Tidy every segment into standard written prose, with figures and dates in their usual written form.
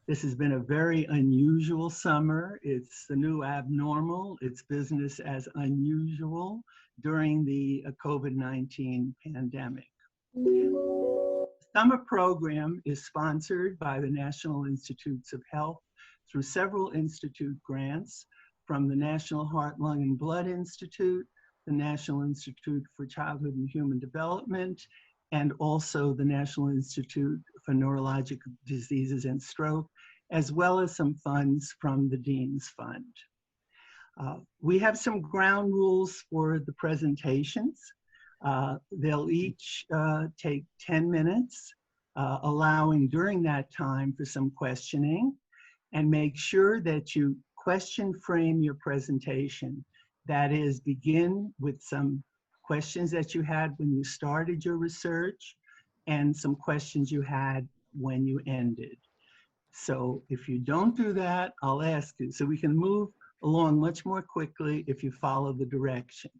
This has been a very unusual summer. It's the new abnormal. It's business as unusual during the COVID-19 pandemic. The summer program is sponsored by the National Institutes of Health through several institute grants from the National Heart, Lung, and Blood Institute, the National Institute for Childhood and Human Development, and also the National Institute for Neurological Diseases and Stroke, as well as some funds from the Dean's Fund. We have some ground rules for the presentations. They'll each take 10 minutes, allowing during that time for some questioning, and make sure that you question frame your presentation. That is, begin with some questions that you had when you started your research and some questions you had when you ended. So if you don't do that, I'll ask you. So we can move along much more quickly if you follow the directions.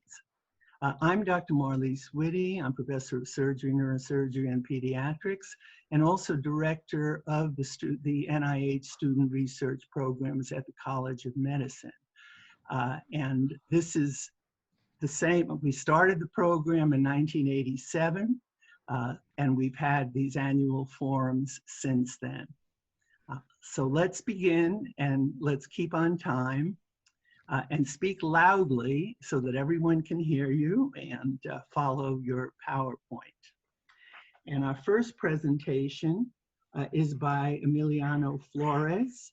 I'm Dr. Marlise Whitty. I'm professor of surgery, neurosurgery, and pediatrics, and also director of the NIH student research programs at the College of Medicine. And this is the same. We started the program in 1987, and we've had these annual forums since then. So let's begin, and let's keep on time. And speak loudly so that everyone can hear you and follow your PowerPoint. And our first presentation is by Emiliano Flores,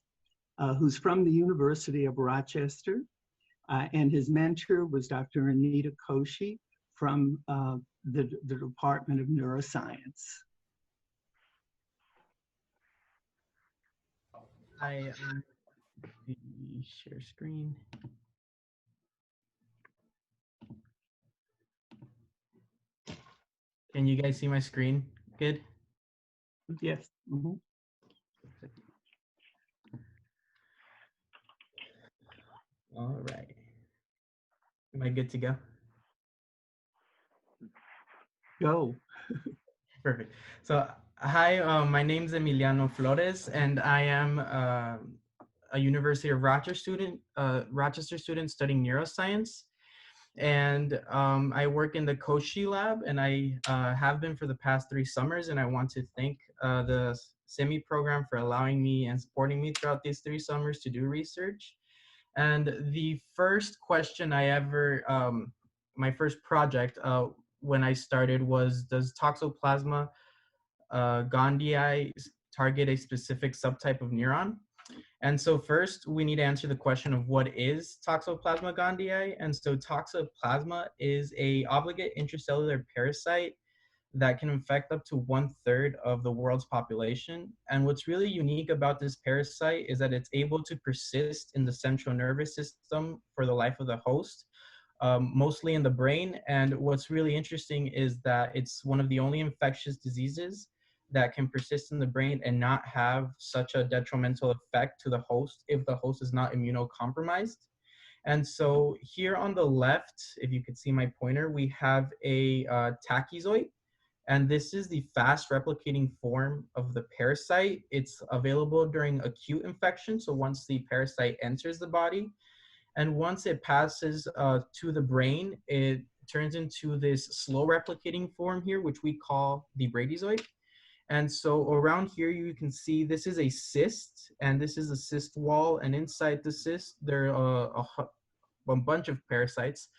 who's from the University of Rochester, and his mentor was Dr. Anita Koshy from the Department of Neuroscience. Hi, share screen. Can you guys see my screen? Good? Yes. Mm-hmm. All right. Am I good to go? Go. Perfect. So, hi, my name is Emiliano Flores, and I am a University of Rochester student studying neuroscience. And I work in the Koshy lab, and I have been for the past 3 summers. And I want to thank the SEMI program for allowing me and supporting me throughout these 3 summers to do research. And the first question I ever, my first project when I started was, does Toxoplasma gondii target a specific subtype of neuron? And so first, we need to answer the question of what is Toxoplasma gondii. And so Toxoplasma is a obligate intracellular parasite that can infect up to 1/3 of the world's population. And what's really unique about this parasite is that it's able to persist in the central nervous system for the life of the host, mostly in the brain. And what's really interesting is that it's one of the only infectious diseases that can persist in the brain and not have such a detrimental effect to the host if the host is not immunocompromised. And so here on the left, if you could see my pointer, we have a tachyzoid. And this is the fast replicating form of the parasite. It's available during acute infection. So once the parasite enters the body, and once it passes to the brain, it turns into this slow replicating form here, which we call the bradyzoid. And so around here, you can see this is a cyst, and this is a cyst wall. And inside the cyst, there are a bunch of parasites,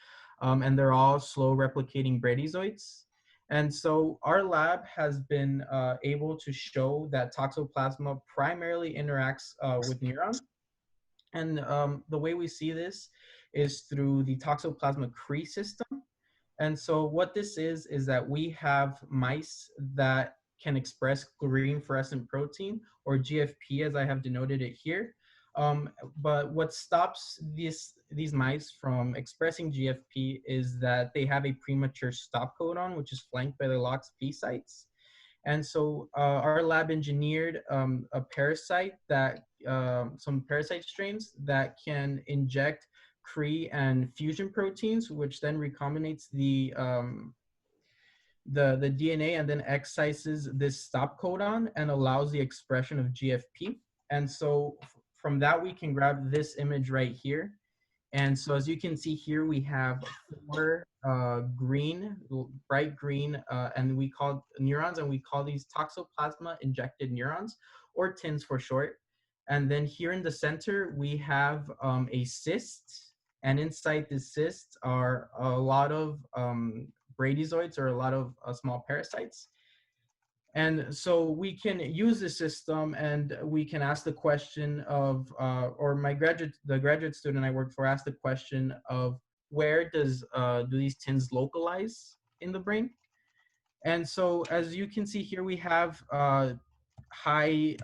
and they're all slow replicating bradyzoids. And so our lab has been able to show that Toxoplasma primarily interacts with neurons. And the way we see this is through the Toxoplasma-Cre system. And so what this is that we have mice that can express green fluorescent protein, or GFP, as I have denoted it here. But what stops these mice from expressing GFP is that they have a premature stop codon, which is flanked by the LOXP sites. And so our lab engineered a parasite that, some parasite strains that can inject Cre and fusion proteins, which then recombinates the DNA and then excises this stop codon and allows the expression of GFP. And so from that, we can grab this image right here. And so as you can see here, we have four bright green, and we call neurons, and we call these toxoplasma injected neurons, or TINs for short. And then here in the center, we have a cyst, and inside the cyst are a lot of bradyzoids, or a lot of small parasites. And so we can use the system, and we can ask the question of, or the graduate student I worked for asked the question of, where do these TINs localize in the brain? And so as you can see here, we have high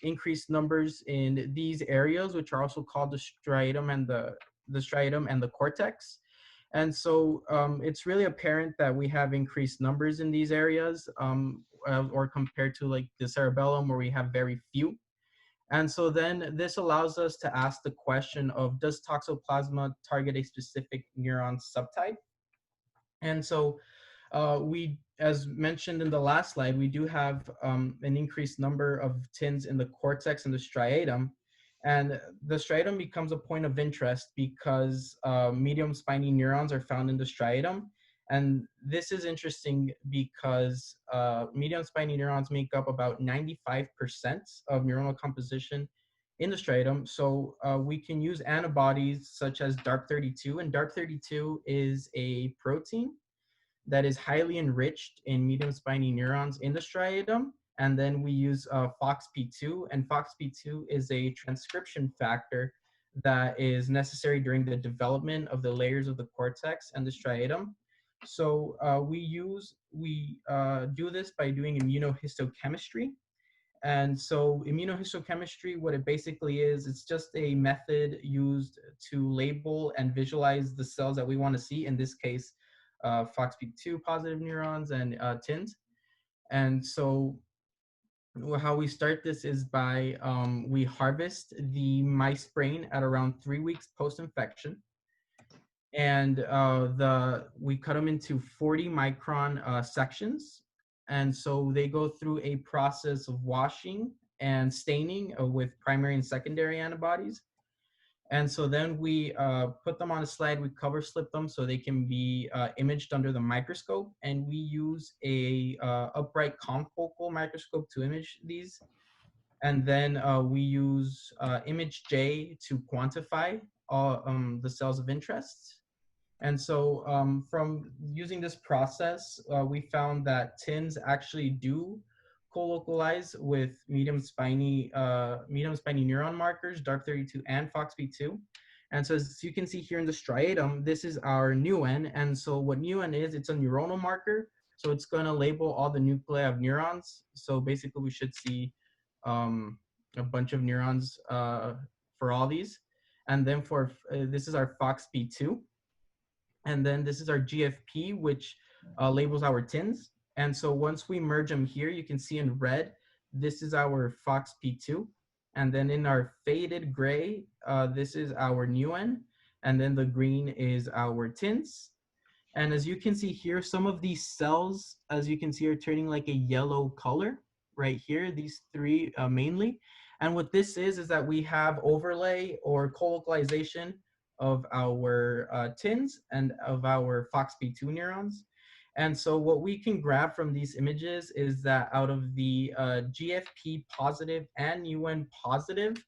increased numbers in these areas, which are also called the striatum and the striatum and the cortex. And so it's really apparent that we have increased numbers in these areas, or compared to like the cerebellum, where we have very few. And so then this allows us to ask the question of, does toxoplasma target a specific neuron subtype? And so as mentioned in the last slide, we do have an increased number of TINs in the cortex and the striatum. And the striatum becomes a point of interest because medium spiny neurons are found in the striatum. And this is interesting because medium spiny neurons make up about 95% of neuronal composition in the striatum. So we can use antibodies such as DARP32, and DARP32 is a protein that is highly enriched in medium spiny neurons in the striatum. And then we use FOXP2, and FOXP2 is a transcription factor that is necessary during the development of the layers of the cortex and the striatum. So we do this by doing immunohistochemistry. And so immunohistochemistry, what it basically is, it's just a method used to label and visualize the cells that we want to see, in this case, FOXP2 positive neurons and TINs. And so how we start this is by, we harvest the mice brain at around 3 weeks post-infection. And we cut them into 40 micron sections. And so they go through a process of washing and staining with primary and secondary antibodies. And so then we put them on a slide, we cover slip them so they can be imaged under the microscope. And we use a upright confocal microscope to image these. And then we use image J to quantify all the cells of interest. And so from using this process, we found that TINs actually do co-localize with medium spiny neuron markers, DARP32 and FOXP2. And so as you can see here in the striatum, this is our NUN. And so what NUN is, it's a neuronal marker. So it's going to label all the nuclei of neurons. So basically we should see a bunch of neurons for all these. And then for this is our FOXP2. And then this is our GFP, which labels our TINs. And so once we merge them here, you can see in red, this is our FOXP2. And then in our faded gray, this is our NUN. And then the green is our TINs. And as you can see here, some of these cells, as you can see, are turning like a yellow color right here, these three mainly. And what this is that we have overlay or co-localization of our TINs and of our FOXP2 neurons. And so what we can grab from these images is that out of the GFP positive and UN positive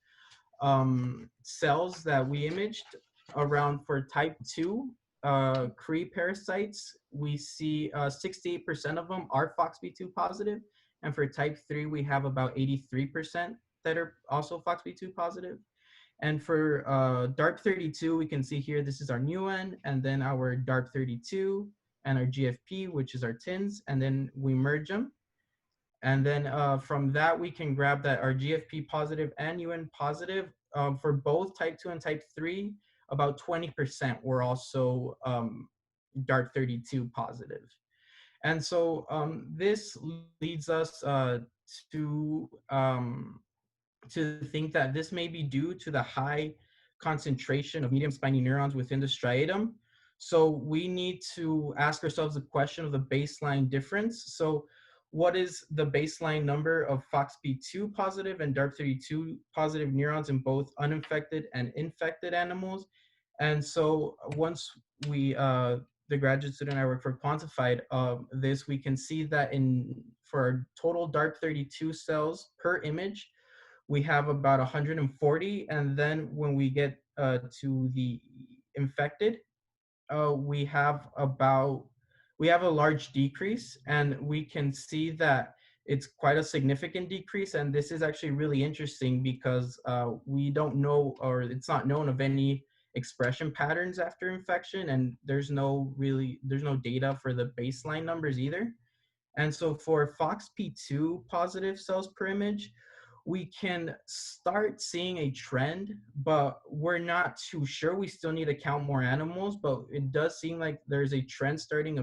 cells that we imaged around for type 2 Cre parasites, we see 68% of them are FOXP2 positive. And for type 3, we have about 83% that are also FOXP2 positive. And for DARP32, we can see here, this is our NUN, and then our DARP32 and our GFP, which is our TINs, and then we merge them. And then from that, we can grab that our GFP positive and UN positive for both type 2 and type 3, about 20% were also DARP32 positive. And so this leads us to think that this may be due to the high concentration of medium spiny neurons within the striatum. So we need to ask ourselves the question of the baseline difference. So what is the baseline number of FOXP2 positive and DARP32 positive neurons in both uninfected and infected animals. And so once we, the graduate student I work for quantified this, we can see that for our total DARP32 cells per image, we have about 140. And then when we get to the infected, we have a large decrease, and we can see that it's quite a significant decrease. And this is actually really interesting because we don't know, or it's not known of any expression patterns after infection, and there's no data for the baseline numbers either. And so for FOXP2 positive cells per image, we can start seeing a trend, but we're not too sure. We still need to count more animals, but it does seem like there's a trend starting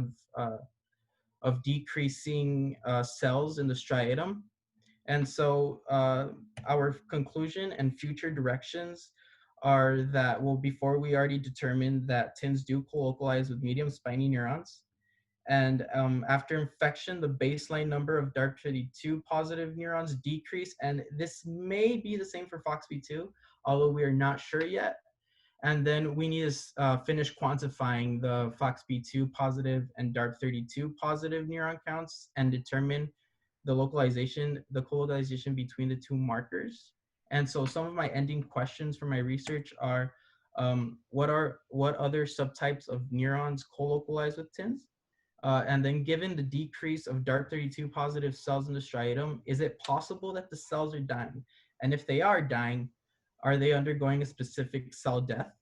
of decreasing cells in the striatum. And so our conclusion and future directions are that, well, before we already determined that TINs do co-localize with medium spiny neurons. And after infection, the baseline number of DARP32 positive neurons decrease. And this may be the same for FOXP2, although we are not sure yet. And then we need to finish quantifying the FOXP2 positive and DARP32 positive neuron counts and determine the co-localization between the two markers. And so some of my ending questions for my research are, what other subtypes of neurons co-localize with TINs? And then given the decrease of DARP32 positive cells in the striatum, is it possible that the cells are dying? And if they are dying, are they undergoing a specific cell death?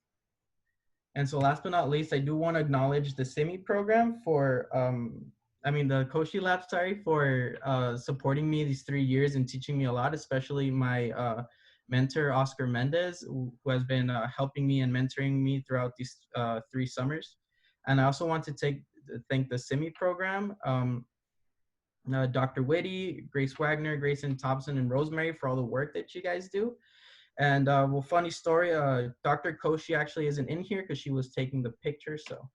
And so last but not least, I do want to acknowledge the CIMI program for, the Koshi Lab, for supporting me these 3 years and teaching me a lot, especially my mentor, Oscar Mendez, who has been helping me and mentoring me throughout these 3 summers. And I also want to thank the CIMI program, Dr. Whitty, Grace Wagner, Grayson Thompson, and Rosemary for all the work that you guys do. And well, funny story, Dr. Koshi actually isn't in here because she was taking the picture, so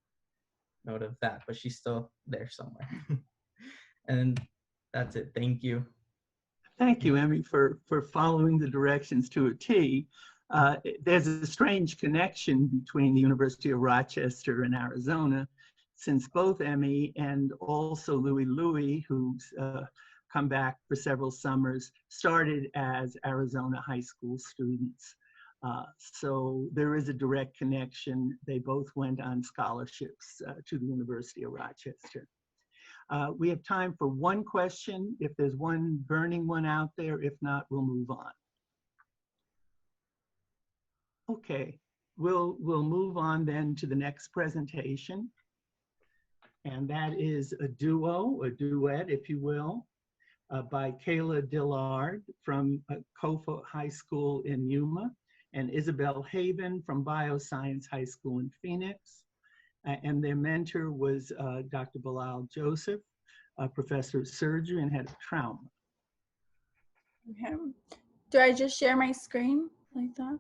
note of that, but she's still there somewhere. And that's it. Thank you. Thank you, Emmy, for following the directions to a T. There's a strange connection between the University of Rochester and Arizona, since both Emmy and also Louie, who's come back for several summers, started as Arizona high school students. So there is a direct connection. They both went on scholarships to the University of Rochester. We have time for one question, if there's one burning one out there. If not, we'll move on. Okay, we'll move on then to the next presentation. And that is a duet, if you will, by Kayla Dillard from Kofa High School in Yuma, and Isabel Haven from Bioscience High School in Phoenix. And their mentor was Dr. Bilal Joseph, professor of surgery and head of trauma. Okay. Do I just share my screen like that?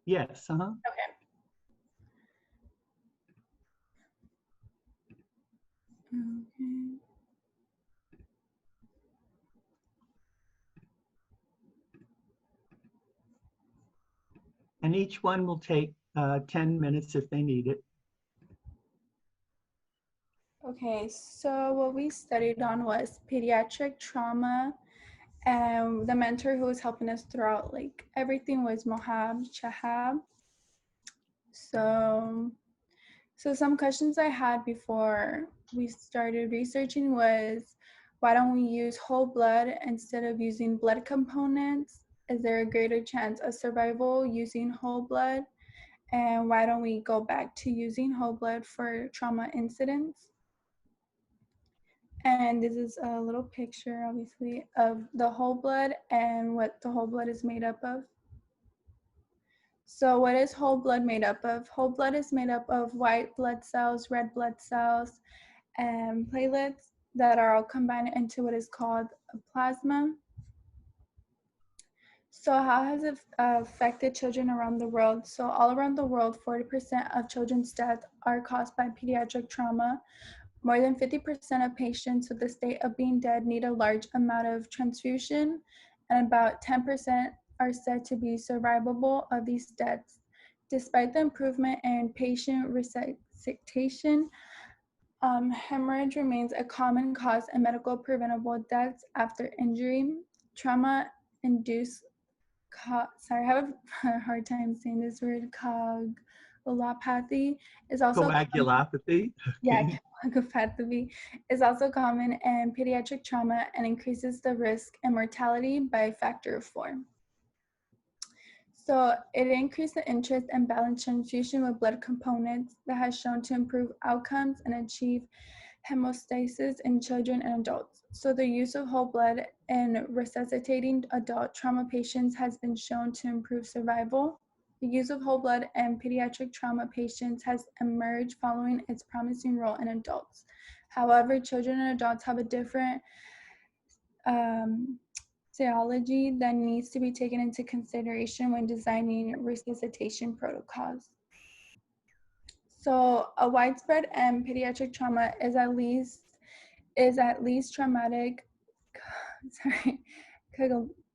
Yes, Okay. Okay. And each one will take 10 minutes if they need it. Okay, so what we studied on was pediatric trauma, and the mentor who was helping us throughout like everything was Mohab Shahab. So some questions I had before we started researching was, why don't we use whole blood instead of using blood components? Is there a greater chance of survival using whole blood? And why don't we go back to using whole blood for trauma incidents? And this is a little picture, obviously, of the whole blood and what the whole blood is made up of. So what is whole blood made up of? Whole blood is made up of white blood cells, red blood cells, and platelets that are all combined into what is called a plasma. So how has it affected children around the world? So all around the world, 40% of children's deaths are caused by pediatric trauma, More than 50% of patients with the state of being dead need a large amount of transfusion, and about 10% are said to be survivable of these deaths. Despite the improvement in patient resuscitation, hemorrhage remains a common cause in medical preventable deaths after injury. Trauma-induced, sorry, I have a hard time saying this word, coagulopathy is also Coagulopathy? yeah, Okay. coagulopathy is also common in pediatric trauma and increases the risk and mortality by a factor of 4. So it increased the interest in balanced transfusion with blood components that has shown to improve outcomes and achieve hemostasis in children and adults. So the use of whole blood in resuscitating adult trauma patients has been shown to improve survival. The use of whole blood in pediatric trauma patients has emerged following its promising role in adults. However, children and adults have a different serology that needs to be taken into consideration when designing resuscitation protocols. So a widespread pediatric trauma is at least traumatic. Sorry,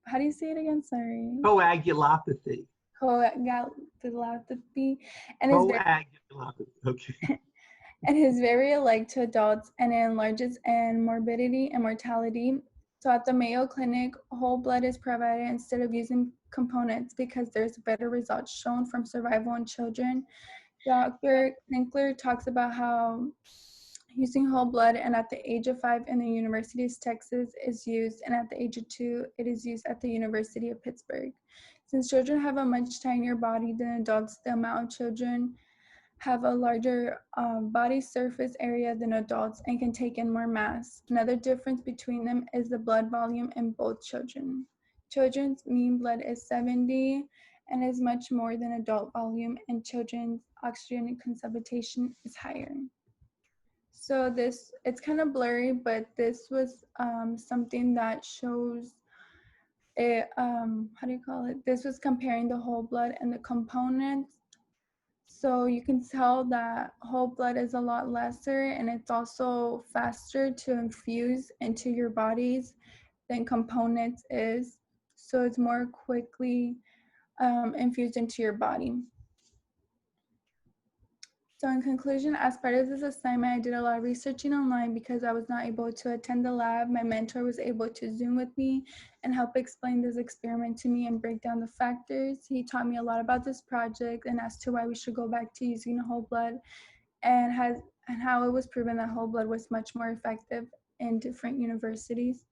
how do you say it again? Sorry. Coagulopathy. Coagulopathy, and Coagulopathy. Okay. and is very alike to adults and enlarges in morbidity and mortality. So at the Mayo Clinic, whole blood is provided instead of using components because there's better results shown from survival in children. Dr. Kninkler talks about how using whole blood and at the age of 5 in the University of Texas is used, and at the age of 2, it is used at the University of Pittsburgh. Since children have a much tinier body than adults, the amount of children have a larger body surface area than adults and can take in more mass. Another difference between them is the blood volume in both children. Children's mean blood is 70 and is much more than adult volume, and children's oxygen consumption is higher. So it's kind of blurry, but this was something that shows it, how do you call it? This was comparing the whole blood and the components. So you can tell that whole blood is a lot lesser, and it's also faster to infuse into your bodies than components is. So it's more quickly infused into your body. So in conclusion, as part of this assignment, I did a lot of researching online because I was not able to attend the lab. My mentor was able to Zoom with me and help explain this experiment to me and break down the factors. He taught me a lot about this project and as to why we should go back to using whole blood and how it was proven that whole blood was much more effective in different universities.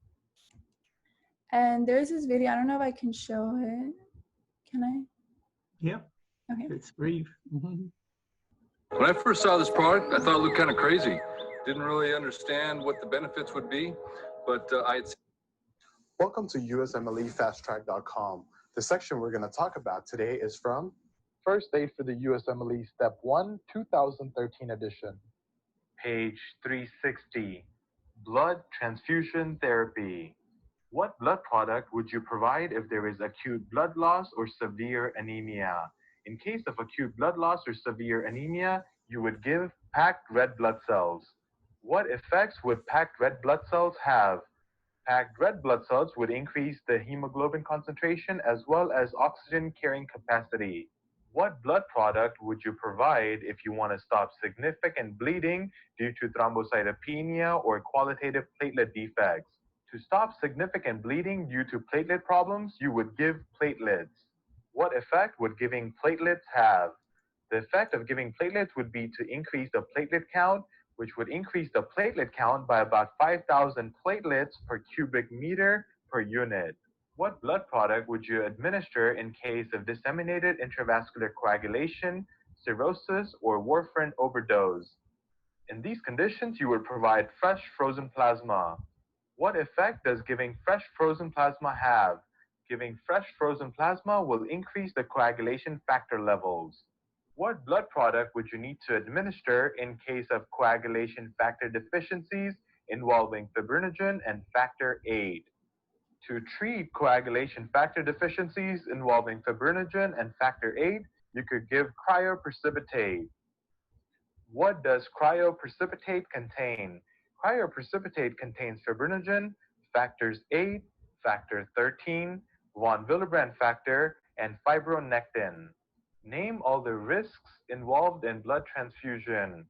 And there's this video, I don't know if I can show it. Can I? Yeah. Okay. It's brief. Mm-hmm. When I first saw this product, I thought it looked kind of crazy. Didn't really understand what the benefits would be, but Welcome to USMLEFasttrack.com. The section we're going to talk about today is from First Aid for the USMLE Step 1, 2013 edition. Page 360, Blood Transfusion Therapy. What blood product would you provide if there is acute blood loss or severe anemia? In case of acute blood loss or severe anemia, you would give packed red blood cells. What effects would packed red blood cells have? Packed red blood cells would increase the hemoglobin concentration as well as oxygen carrying capacity. What blood product would you provide if you want to stop significant bleeding due to thrombocytopenia or qualitative platelet defects? To stop significant bleeding due to platelet problems, you would give platelets. What effect would giving platelets have? The effect of giving platelets would be to increase the platelet count, which would increase the platelet count by about 5,000 platelets per cubic meter per unit. What blood product would you administer in case of disseminated intravascular coagulation, cirrhosis, or warfarin overdose? In these conditions, you would provide fresh frozen plasma. What effect does giving fresh frozen plasma have? Giving fresh frozen plasma will increase the coagulation factor levels. What blood product would you need to administer in case of coagulation factor deficiencies involving fibrinogen and factor VIII? To treat coagulation factor deficiencies involving fibrinogen and factor VIII, you could give cryoprecipitate. What does cryoprecipitate contain? Cryoprecipitate contains fibrinogen, factors 8, factor 13, von Willebrand factor, and fibronectin. Name all the risks involved in blood transfusion.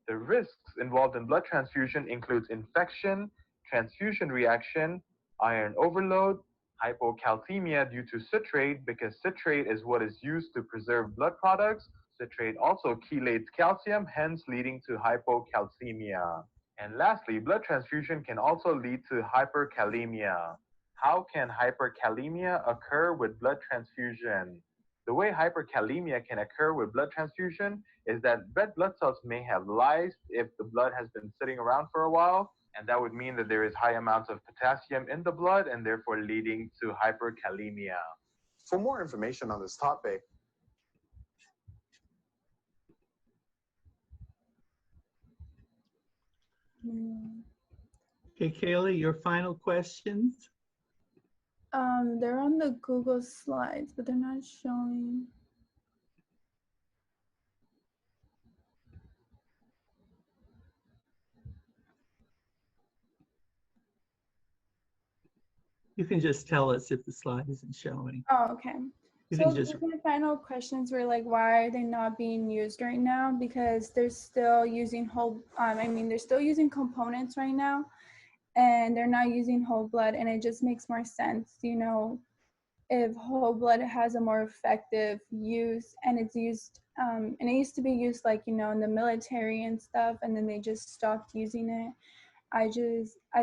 The risks involved in blood transfusion includes infection, transfusion reaction, iron overload, hypocalcemia due to citrate because citrate is what is used to preserve blood products. Citrate also chelates calcium, hence leading to hypocalcemia. And lastly, blood transfusion can also lead to hyperkalemia. How can hyperkalemia occur with blood transfusion? The way hyperkalemia can occur with blood transfusion is that red blood cells may have lysed if the blood has been sitting around for a while, and that would mean that there is high amounts of potassium in the blood and therefore leading to hyperkalemia. For more information on this topic, Okay, Kaylee, your final questions? They're on the Google Slides, but they're not showing. You can just tell us if the slide isn't showing. Oh, okay. You So can just, my final questions were like, why are they not being used right now? Because they're still using they're still using components right now, and they're not using whole blood, and it just makes more sense, you know, if whole blood has a more effective use, and it's used, and it used to be used like, you know, in the military and stuff, and then they just stopped using it. I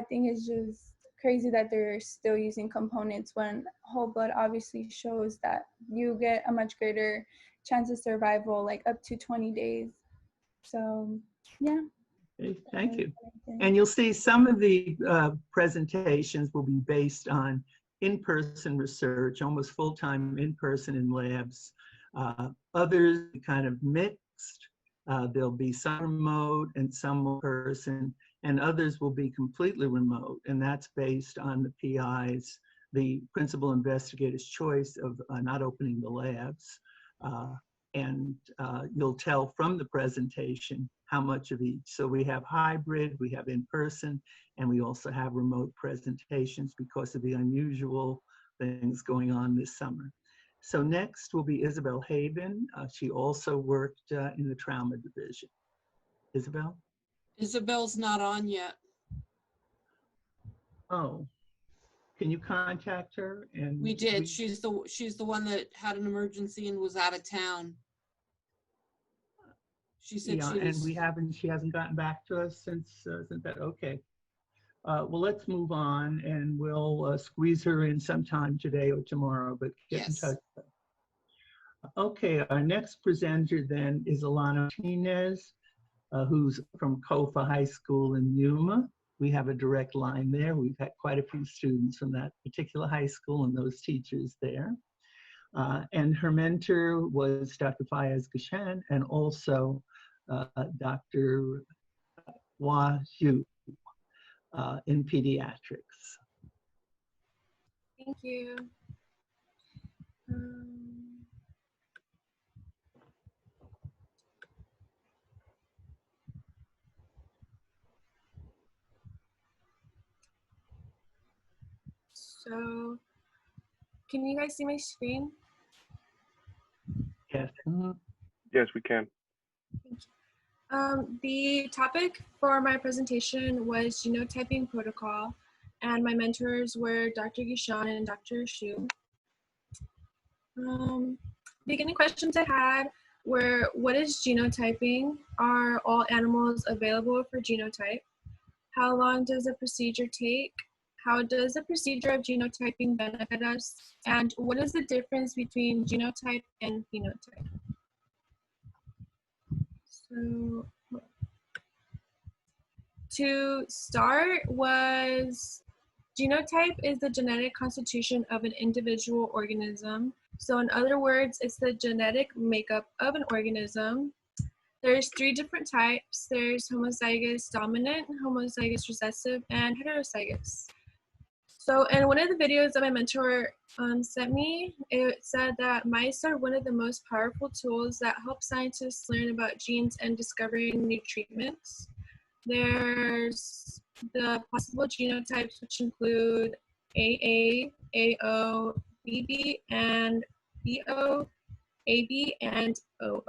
think it's just crazy that they're still using components when whole blood obviously shows that you get a much greater chance of survival, like up to 20 days. So, yeah. okay, thank you. And you'll see some of the presentations will be based on in-person research, almost full-time in-person in labs. Others kind of mixed. There'll be some remote and some in person, and others will be completely remote, and that's based on the PI's, the principal investigator's choice of not opening the labs. And you'll tell from the presentation how much of each. So we have hybrid, we have in-person, and we also have remote presentations because of the unusual things going on this summer. So next will be Isabel Haven. She also worked in the trauma division. Isabel? Isabel's not on yet. Oh, can you contact her? And We did. She's the one that had an emergency and was out of town. She said yeah, she was, and she hasn't gotten back to us since that. Okay. Well, let's move on, and we'll squeeze her in sometime today or tomorrow, but get yes. in touch with her. Okay, our next presenter then is Alana Martinez, who's from Kofa High School in Yuma. We have a direct line there. We've had quite a few students from that particular high school and those teachers there. And her mentor was Dr. Fayez Gashan and also Dr. Hua Zhu in pediatrics. Thank you. So, can you guys see my screen? Yes. Yes, we can. Thank you. The topic for my presentation was genotyping protocol, and my mentors were Dr. Gishan and Dr. Shu. Beginning questions I had were, what is genotyping? Are all animals available for genotype? How long does the procedure take? How does the procedure of genotyping benefit us? And what is the difference between genotype and phenotype? So to start was, genotype is the genetic constitution of an individual organism. So in other words, it's the genetic makeup of an organism. There's 3 different types. There's homozygous dominant, homozygous recessive, and heterozygous. So in one of the videos that my mentor sent me, it said that mice are one of the most powerful tools that help scientists learn about genes and discovering new treatments. There's the possible genotypes, which include AA, AO, BB, and BO, AB, and OO.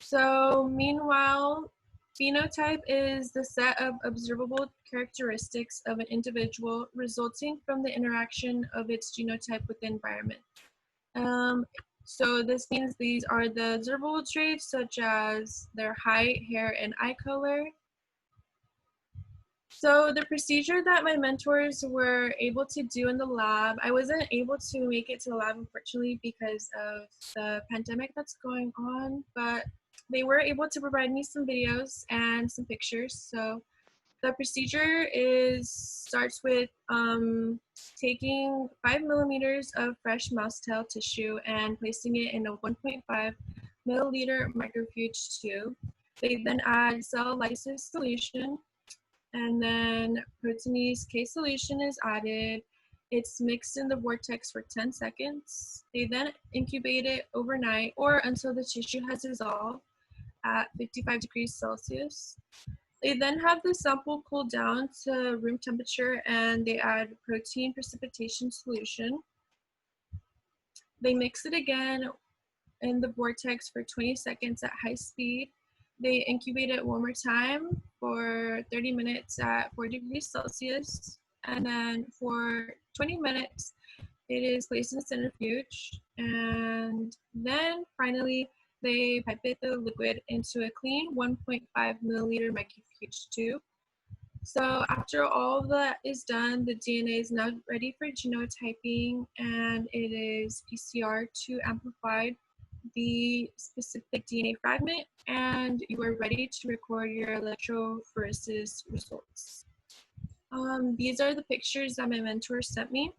So meanwhile, phenotype is the set of observable characteristics of an individual resulting from the interaction of its genotype with the environment. So this means these are the observable traits such as their height, hair, and eye color. So the procedure that my mentors were able to do in the lab, I wasn't able to make it to the lab unfortunately because of the pandemic that's going on, but they were able to provide me some videos and some pictures. So the procedure starts with taking 5 millimeters of fresh mouse tail tissue and placing it in a 1.5 milliliter microfuge tube. They then add cell lysis solution, and then proteinase K solution is added. It's mixed in the vortex for 10 seconds. They then incubate it overnight or until the tissue has dissolved at 55 degrees Celsius. They then have the sample cooled down to room temperature and they add protein precipitation solution. They mix it again in the vortex for 20 seconds at high speed. They incubate it one more time for 30 minutes at 4 degrees Celsius. And then for 20 minutes, it is placed in a centrifuge. And then finally, they pipette the liquid into a clean 1.5 milliliter microfuge tube. So after all of that is done, the DNA is now ready for genotyping, and it is PCR to amplify the specific DNA fragment, and you are ready to record your electrophoresis results. These are the pictures that my mentor sent me.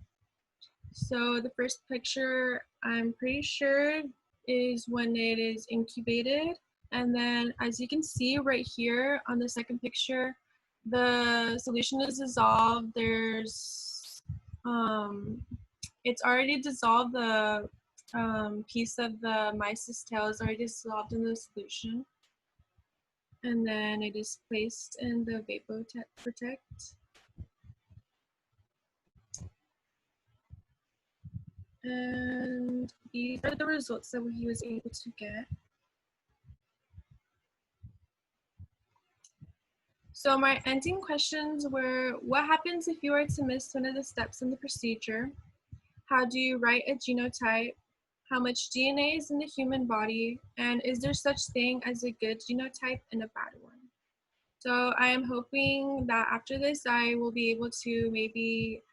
So the first picture, I'm pretty sure, is when it is incubated. And then as you can see right here on the second picture, the solution is dissolved. There's, it's already dissolved. The piece of the mice's tail is already dissolved in the solution. And then it is placed in the vapoprotect. And these are the results that he was able to get. So my ending questions were, what happens if you were to miss one of the steps in the procedure? How do you write a genotype? How much DNA is in the human body? And is there such thing as a good genotype and a bad one? So I am hoping that after this, I will be able to maybe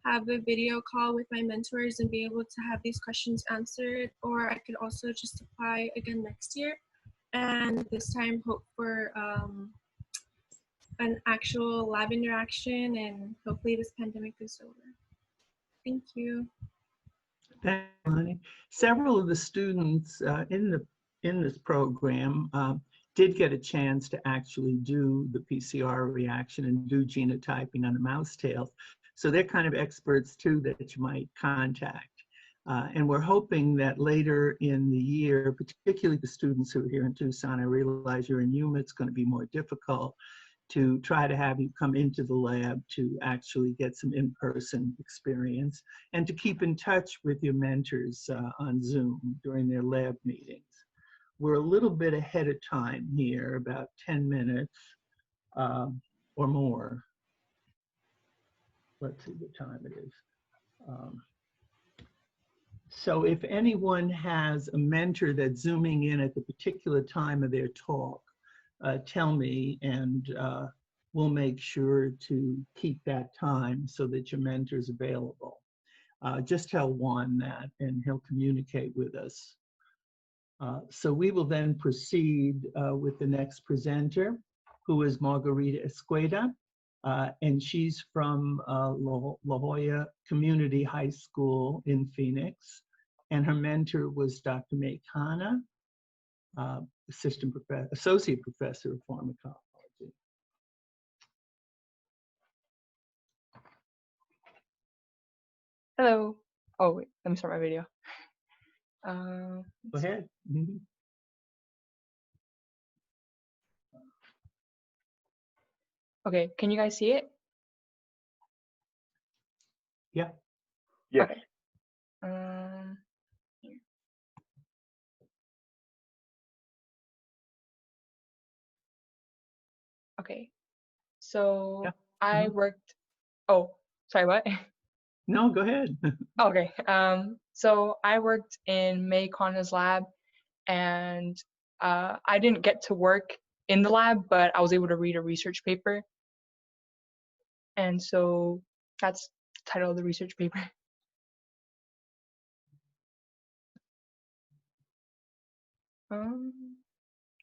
have a video call with my mentors and be able to have these questions answered, or I could also just apply again next year and this time hope for an actual lab interaction, and hopefully this pandemic is over. Thank you. Thanks, Melanie. Several of the students in this program did get a chance to actually do the PCR reaction and do genotyping on the mouse tails. So they're kind of experts too that you might contact. And we're hoping that later in the year, particularly the students who are here in Tucson, I realize you're in Yuma, it's going to be more difficult to try to have you come into the lab to actually get some in-person experience and to keep in touch with your mentors on Zoom during their lab meetings. We're a little bit ahead of time here, about 10 minutes or more. Let's see what time it is. So if anyone has a mentor that's zooming in at the particular time of their talk, tell me, and we'll make sure to keep that time so that your mentor's available. Just tell Juan that and he'll communicate with us. So we will then proceed with the next presenter, who is Margarita Escueda, and she's from La Jolla Community High School in Phoenix, and her mentor was Dr. May Khanna, associate professor of pharmacology. Hello. Oh, wait, let me start my video. Go ahead. Mhm. Okay, can you guys see it? Yeah. Yes. Okay. Here. Okay. So Yeah. I Mhm. worked. Oh, sorry, what? No, go ahead. Okay. So I worked in May Konna's lab, and I didn't get to work in the lab, but I was able to read a research paper, and so that's the title of the research paper.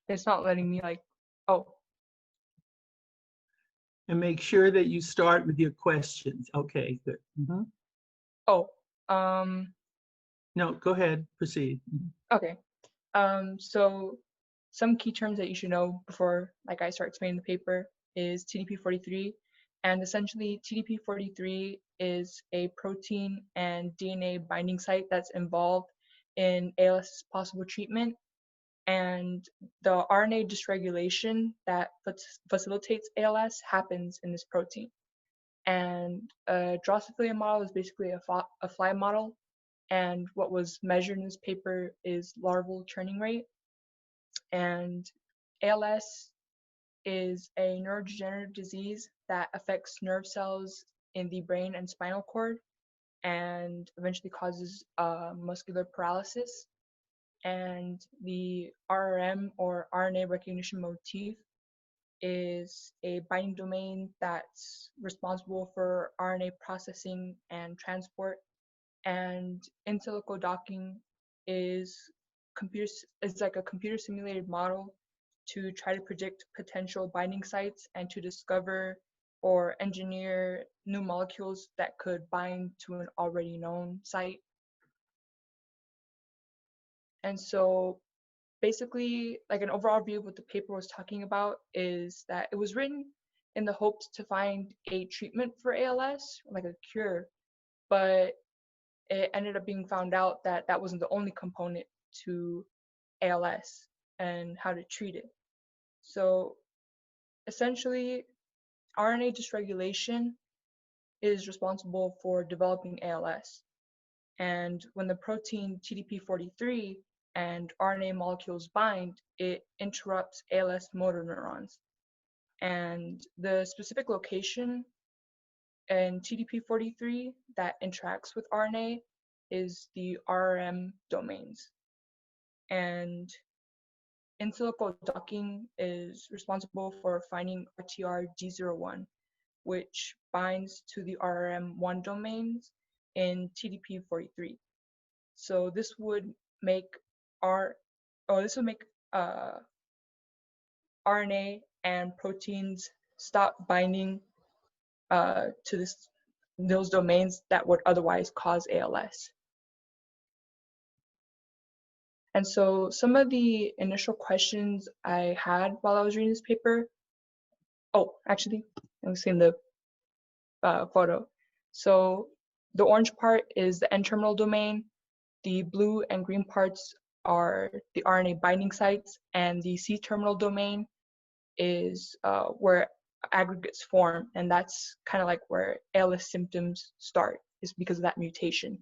It's not letting me like. Oh. And make sure that you start with your questions. Okay, good. Mhm. Oh. No, go ahead. Proceed. Mhm. Okay. So some key terms that you should know before like I start explaining the paper is TDP43. And essentially TDP43 is a protein and DNA binding site that's involved in ALS possible treatment. And the RNA dysregulation that facilitates ALS happens in this protein. And a Drosophila model is basically a fly model. And what was measured in this paper is larval churning rate. And ALS is a neurodegenerative disease that affects nerve cells in the brain and spinal cord and eventually causes muscular paralysis. And the RRM or RNA recognition motif is a binding domain that's responsible for RNA processing and transport. And in silico docking is like a computer simulated model to try to predict potential binding sites and to discover or engineer new molecules that could bind to an already known site. And so basically, like an overall view of what the paper was talking about is that it was written in the hopes to find a treatment for ALS, like a cure, but it ended up being found out that that wasn't the only component to ALS and how to treat it. So essentially, RNA dysregulation is responsible for developing ALS. And when the protein TDP43 and RNA molecules bind, it interrupts ALS motor neurons. And the specific location in TDP43 that interacts with RNA is the RRM domains. And in silico docking is responsible for finding RTR-D01, which binds to the RRM1 domains in TDP43. So this would make RNA and proteins stop binding to those domains that would otherwise cause ALS. And so some of the initial questions I had while I was reading this paper, actually, I was seeing the photo. So the orange part is the N-terminal domain, the blue and green parts are the RNA binding sites, and the C-terminal domain is where aggregates form, and that's kind of like where ALS symptoms start, is because of that mutation.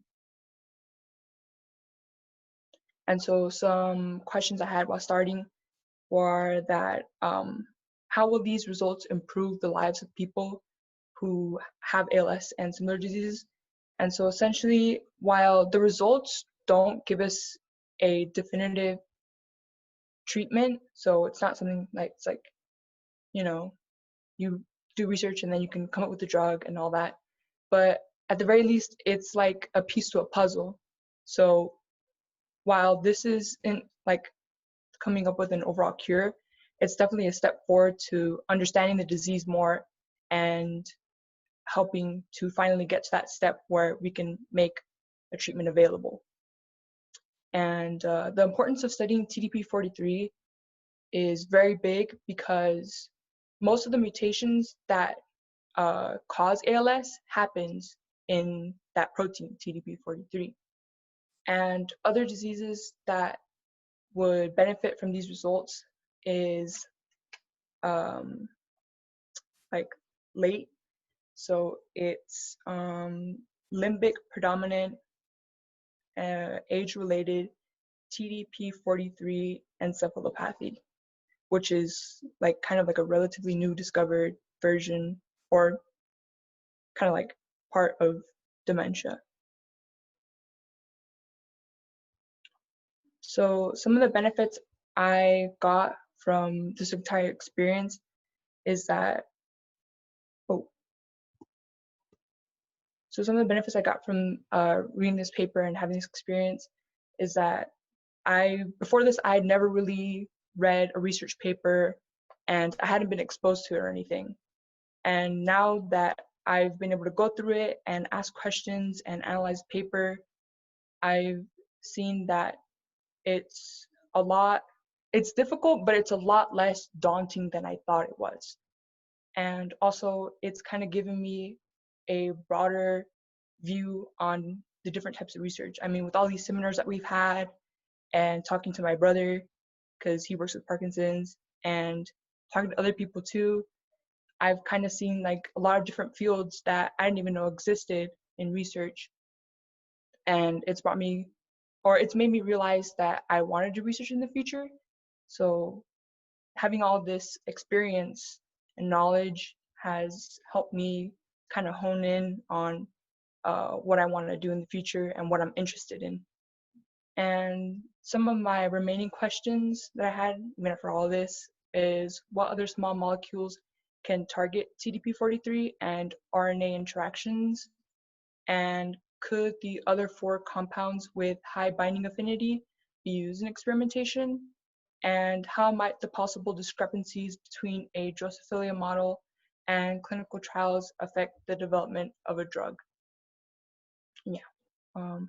And so some questions I had while starting were that how will these results improve the lives of people who have ALS and similar diseases? And so essentially, while the results don't give us a definitive treatment, so it's not something like, it's like, you know, you do research and then you can come up with a drug and all that. But at the very least, it's like a piece to a puzzle. So while this isn't like coming up with an overall cure, it's definitely a step forward to understanding the disease more and helping to finally get to that step where we can make a treatment available. And the importance of studying TDP43 is very big because most of the mutations that cause ALS happens in that protein, TDP43. And other diseases that would benefit from these results is like late. So it's limbic predominant, age-related TDP43 encephalopathy, which is like kind of like a relatively new discovered version or kind of like part of dementia. So some of the benefits I got from this entire experience is that, so some of the benefits I got from reading this paper and having this experience is that before this, I had never really read a research paper and I hadn't been exposed to it or anything. And now that I've been able to go through it and ask questions and analyze the paper, I've seen that it's difficult, but it's a lot less daunting than I thought it was. And also it's kind of given me a broader view on the different types of research. I mean, with all these seminars that we've had and talking to my brother, because he works with Parkinson's, and talking to other people too, I've kind of seen like a lot of different fields that I didn't even know existed in research. And it's made me realize that I want to do research in the future. So having all this experience and knowledge has helped me kind of hone in on what I want to do in the future and what I'm interested in. And some of my remaining questions that I had, even after all this, is what other small molecules can target TDP43 and RNA interactions? And could the other 4 compounds with high binding affinity be used in experimentation? And how might the possible discrepancies between a Drosophila model and clinical trials affect the development of a drug? Yeah. Does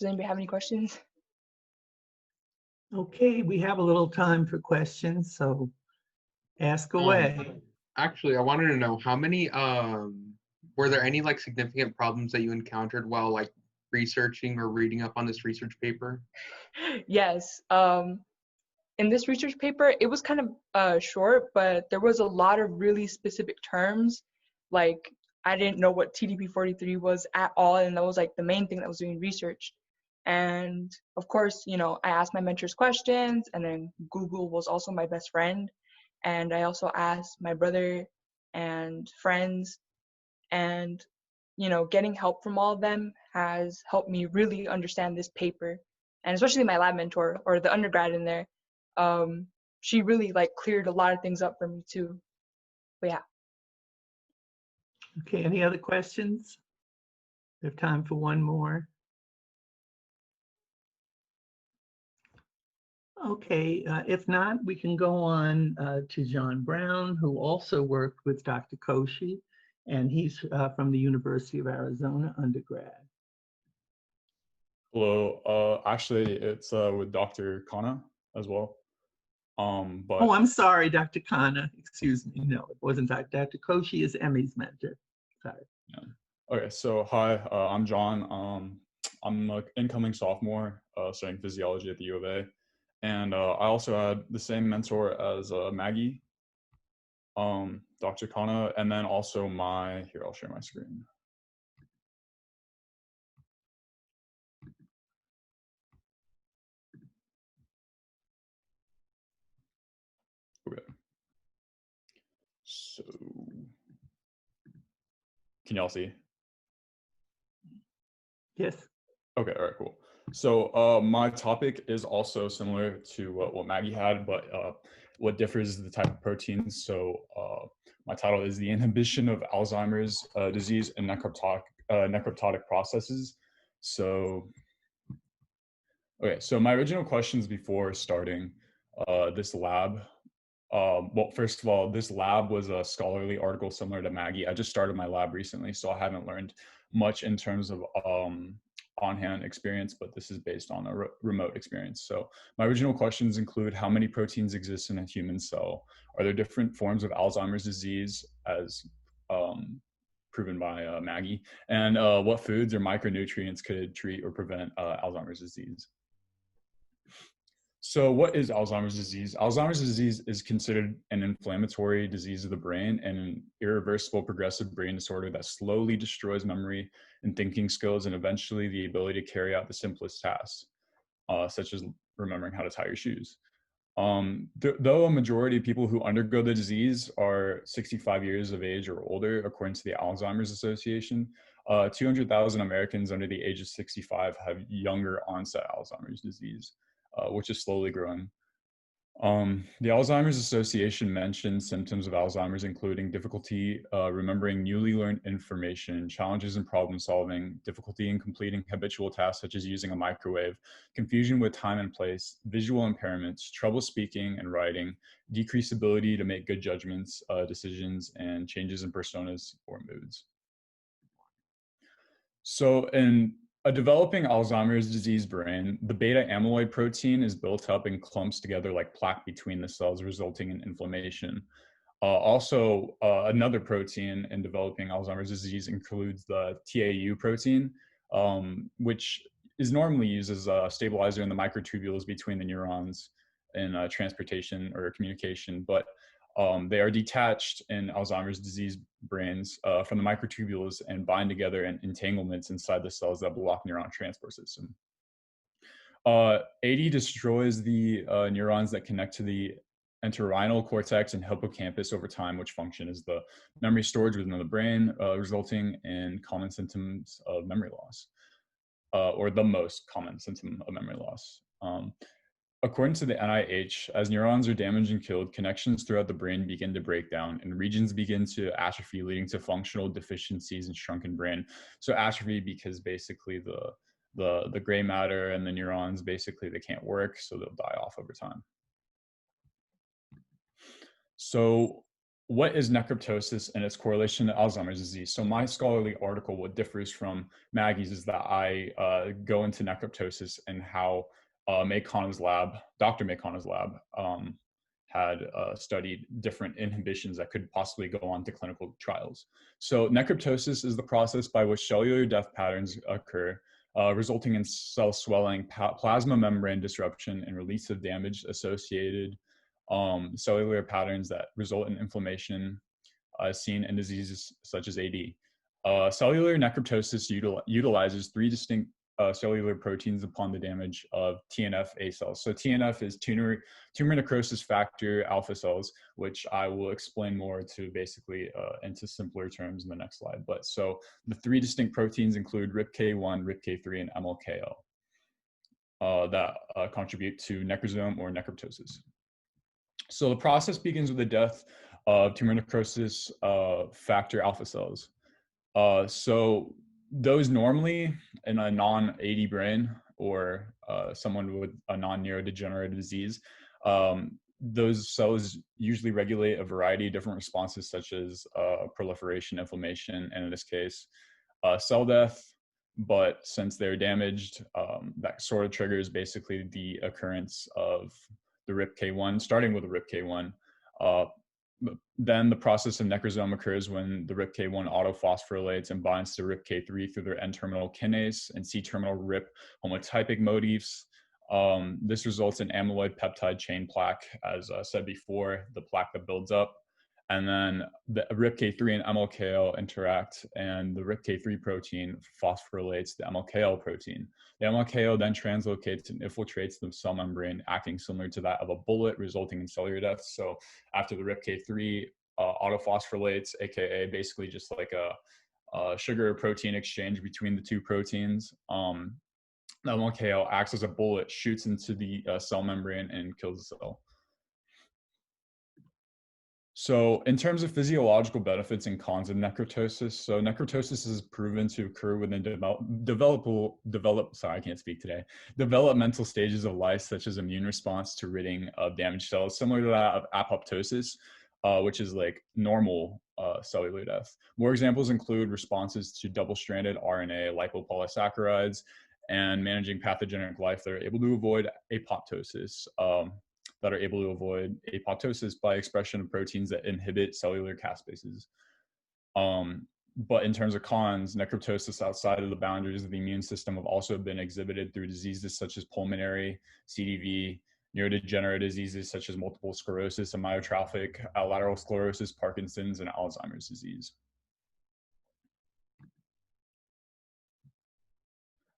anybody have any questions? Okay, we have a little time for questions, so ask away. Actually, I wanted to know how many, were there any like significant problems that you encountered while like researching or reading up on this research paper? Yes. In this research paper, it was kind of short, but there was a lot of really specific terms. Like, I didn't know what TDP43 was at all, and that was like the main thing that was doing research. And of course, I asked my mentors questions, and then Google was also my best friend. And I also asked my brother and friends, and getting help from all of them has helped me really understand this paper. And especially my lab mentor, or the undergrad in there, she really like cleared a lot of things up for me too. But yeah. Okay, any other questions? We have time for one more. Okay, if not, we can go on to John Brown, who also worked with Dr. Koshy, and he's from the University of Arizona undergrad. Hello, actually it's with Dr. Kana as well. But oh, I'm sorry, Dr. Kana, excuse me. No, it wasn't Dr. Koshy is Emmy's mentor. Sorry. Yeah. Okay, so hi, I'm John. I'm an incoming sophomore studying physiology at the U of A. And I also had the same mentor as Maggie, Dr. Kana, and then also here, I'll share my screen. Okay. So, can y'all see? Yes. Okay, all right, cool. So my topic is also similar to what Maggie had, but what differs is the type of proteins. So my title is The Inhibition of Alzheimer's Disease and Necroptotic Processes. So, okay, so my original questions before starting this lab, well, first of all, this lab was a scholarly article similar to Maggie. I just started my lab recently, so I haven't learned much in terms of on-hand experience, but this is based on a remote experience. So my original questions include: how many proteins exist in a human cell? Are there different forms of Alzheimer's disease as proven by Maggie, and what foods or micronutrients could treat or prevent Alzheimer's disease. So what is Alzheimer's disease? Alzheimer's disease is considered an inflammatory disease of the brain and an irreversible progressive brain disorder that slowly destroys memory and thinking skills and eventually the ability to carry out the simplest tasks, such as remembering how to tie your shoes. Though a majority of people who undergo the disease are 65 years of age or older, according to the Alzheimer's Association, 200,000 Americans under the age of 65 have younger onset Alzheimer's disease, which is slowly growing. The Alzheimer's Association mentions symptoms of Alzheimer's, including difficulty remembering newly learned information, challenges in problem solving, difficulty in completing habitual tasks such as using a microwave, confusion with time and place, visual impairments, trouble speaking and writing, decreased ability to make good judgments, decisions, and changes in personas or moods. So in a developing Alzheimer's disease brain, the beta amyloid protein is built up and clumps together like plaque between the cells, resulting in inflammation. Another protein in developing Alzheimer's disease includes the TAU protein, which is normally used as a stabilizer in the microtubules between the neurons in transportation or communication, but they are detached in Alzheimer's disease brains from the microtubules and bind together in entanglements inside the cells that block neuron transport system. AD destroys the neurons that connect to the entorhinal cortex and hippocampus over time, which function as the memory storage within the brain, resulting in common symptoms of memory loss, or the most common symptom of memory loss. According to the NIH, as neurons are damaged and killed, connections throughout the brain begin to break down and regions begin to atrophy, leading to functional deficiencies in shrunken brain. So atrophy because basically the gray matter and the neurons, basically they can't work, so they'll die off over time. So what is necroptosis and its correlation to Alzheimer's disease? So my scholarly article, what differs from Maggie's, is that I go into necroptosis and how Dr. Maykhana's lab had studied different inhibitions that could possibly go on to clinical trials. So necroptosis is the process by which cellular death patterns occur, resulting in cell swelling, plasma membrane disruption, and release of damage associated cellular patterns that result in inflammation seen in diseases such as AD. Cellular necroptosis utilizes three distinct cellular proteins upon the damage of TNF-A cells. So TNF is tumor necrosis factor alpha cells, which I will explain more to basically into simpler terms in the next slide. But so the three distinct proteins include RIPK1, RIPK3, and MLKL that contribute to necrosome or necroptosis. So the process begins with the death of tumor necrosis factor alpha cells. So those normally in a non-AD brain or someone with a non-neurodegenerative disease, those cells usually regulate a variety of different responses such as proliferation, inflammation, and in this case, cell death. But since they're damaged, that sort of triggers basically the occurrence of the RIPK1, starting with the RIPK1. Then the process of necrosome occurs when the RIPK1 autophosphorylates and binds to RIPK3 through their N-terminal kinase and C-terminal RIP homotypic motifs. This results in amyloid peptide chain plaque, as said before, the plaque that builds up. And then the RIPK3 and MLKL interact, and the RIPK3 protein phosphorylates the MLKL protein. The MLKL then translocates and infiltrates the cell membrane, acting similar to that of a bullet, resulting in cellular death. So after the RIPK3 autophosphorylates, aka basically just like a sugar protein exchange between the two proteins, the MLKL acts as a bullet, shoots into the cell membrane and kills the cell. So in terms of physiological benefits and cons of necroptosis, so necroptosis is proven to occur within developmental stages of life, such as immune response to ridding of damaged cells, similar to that of apoptosis, which is like normal cellular death. More examples include responses to double-stranded RNA lipopolysaccharides and managing pathogenic life that are able to avoid apoptosis. By expression of proteins that inhibit cellular caspases. but in terms of cons, necroptosis outside of the boundaries of the immune system have also been exhibited through diseases such as pulmonary, CDV, neurodegenerative diseases such as multiple sclerosis, amyotrophic lateral sclerosis, Parkinson's, and Alzheimer's disease.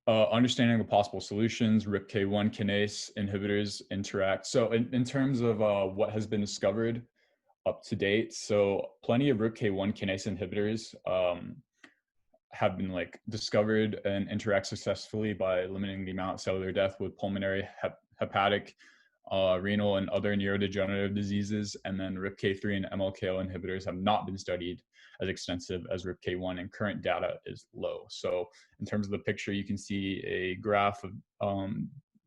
Understanding of possible solutions, RIPK1 kinase inhibitors interact. So in terms of what has been discovered up to date, so plenty of RIPK1 kinase inhibitors have been discovered and interact successfully by limiting the amount of cellular death with pulmonary, hepatic, renal, and other neurodegenerative diseases. And then RIPK3 and MLKL inhibitors have not been studied as extensive as RIPK1, and current data is low. So in terms of the picture, you can see a graph of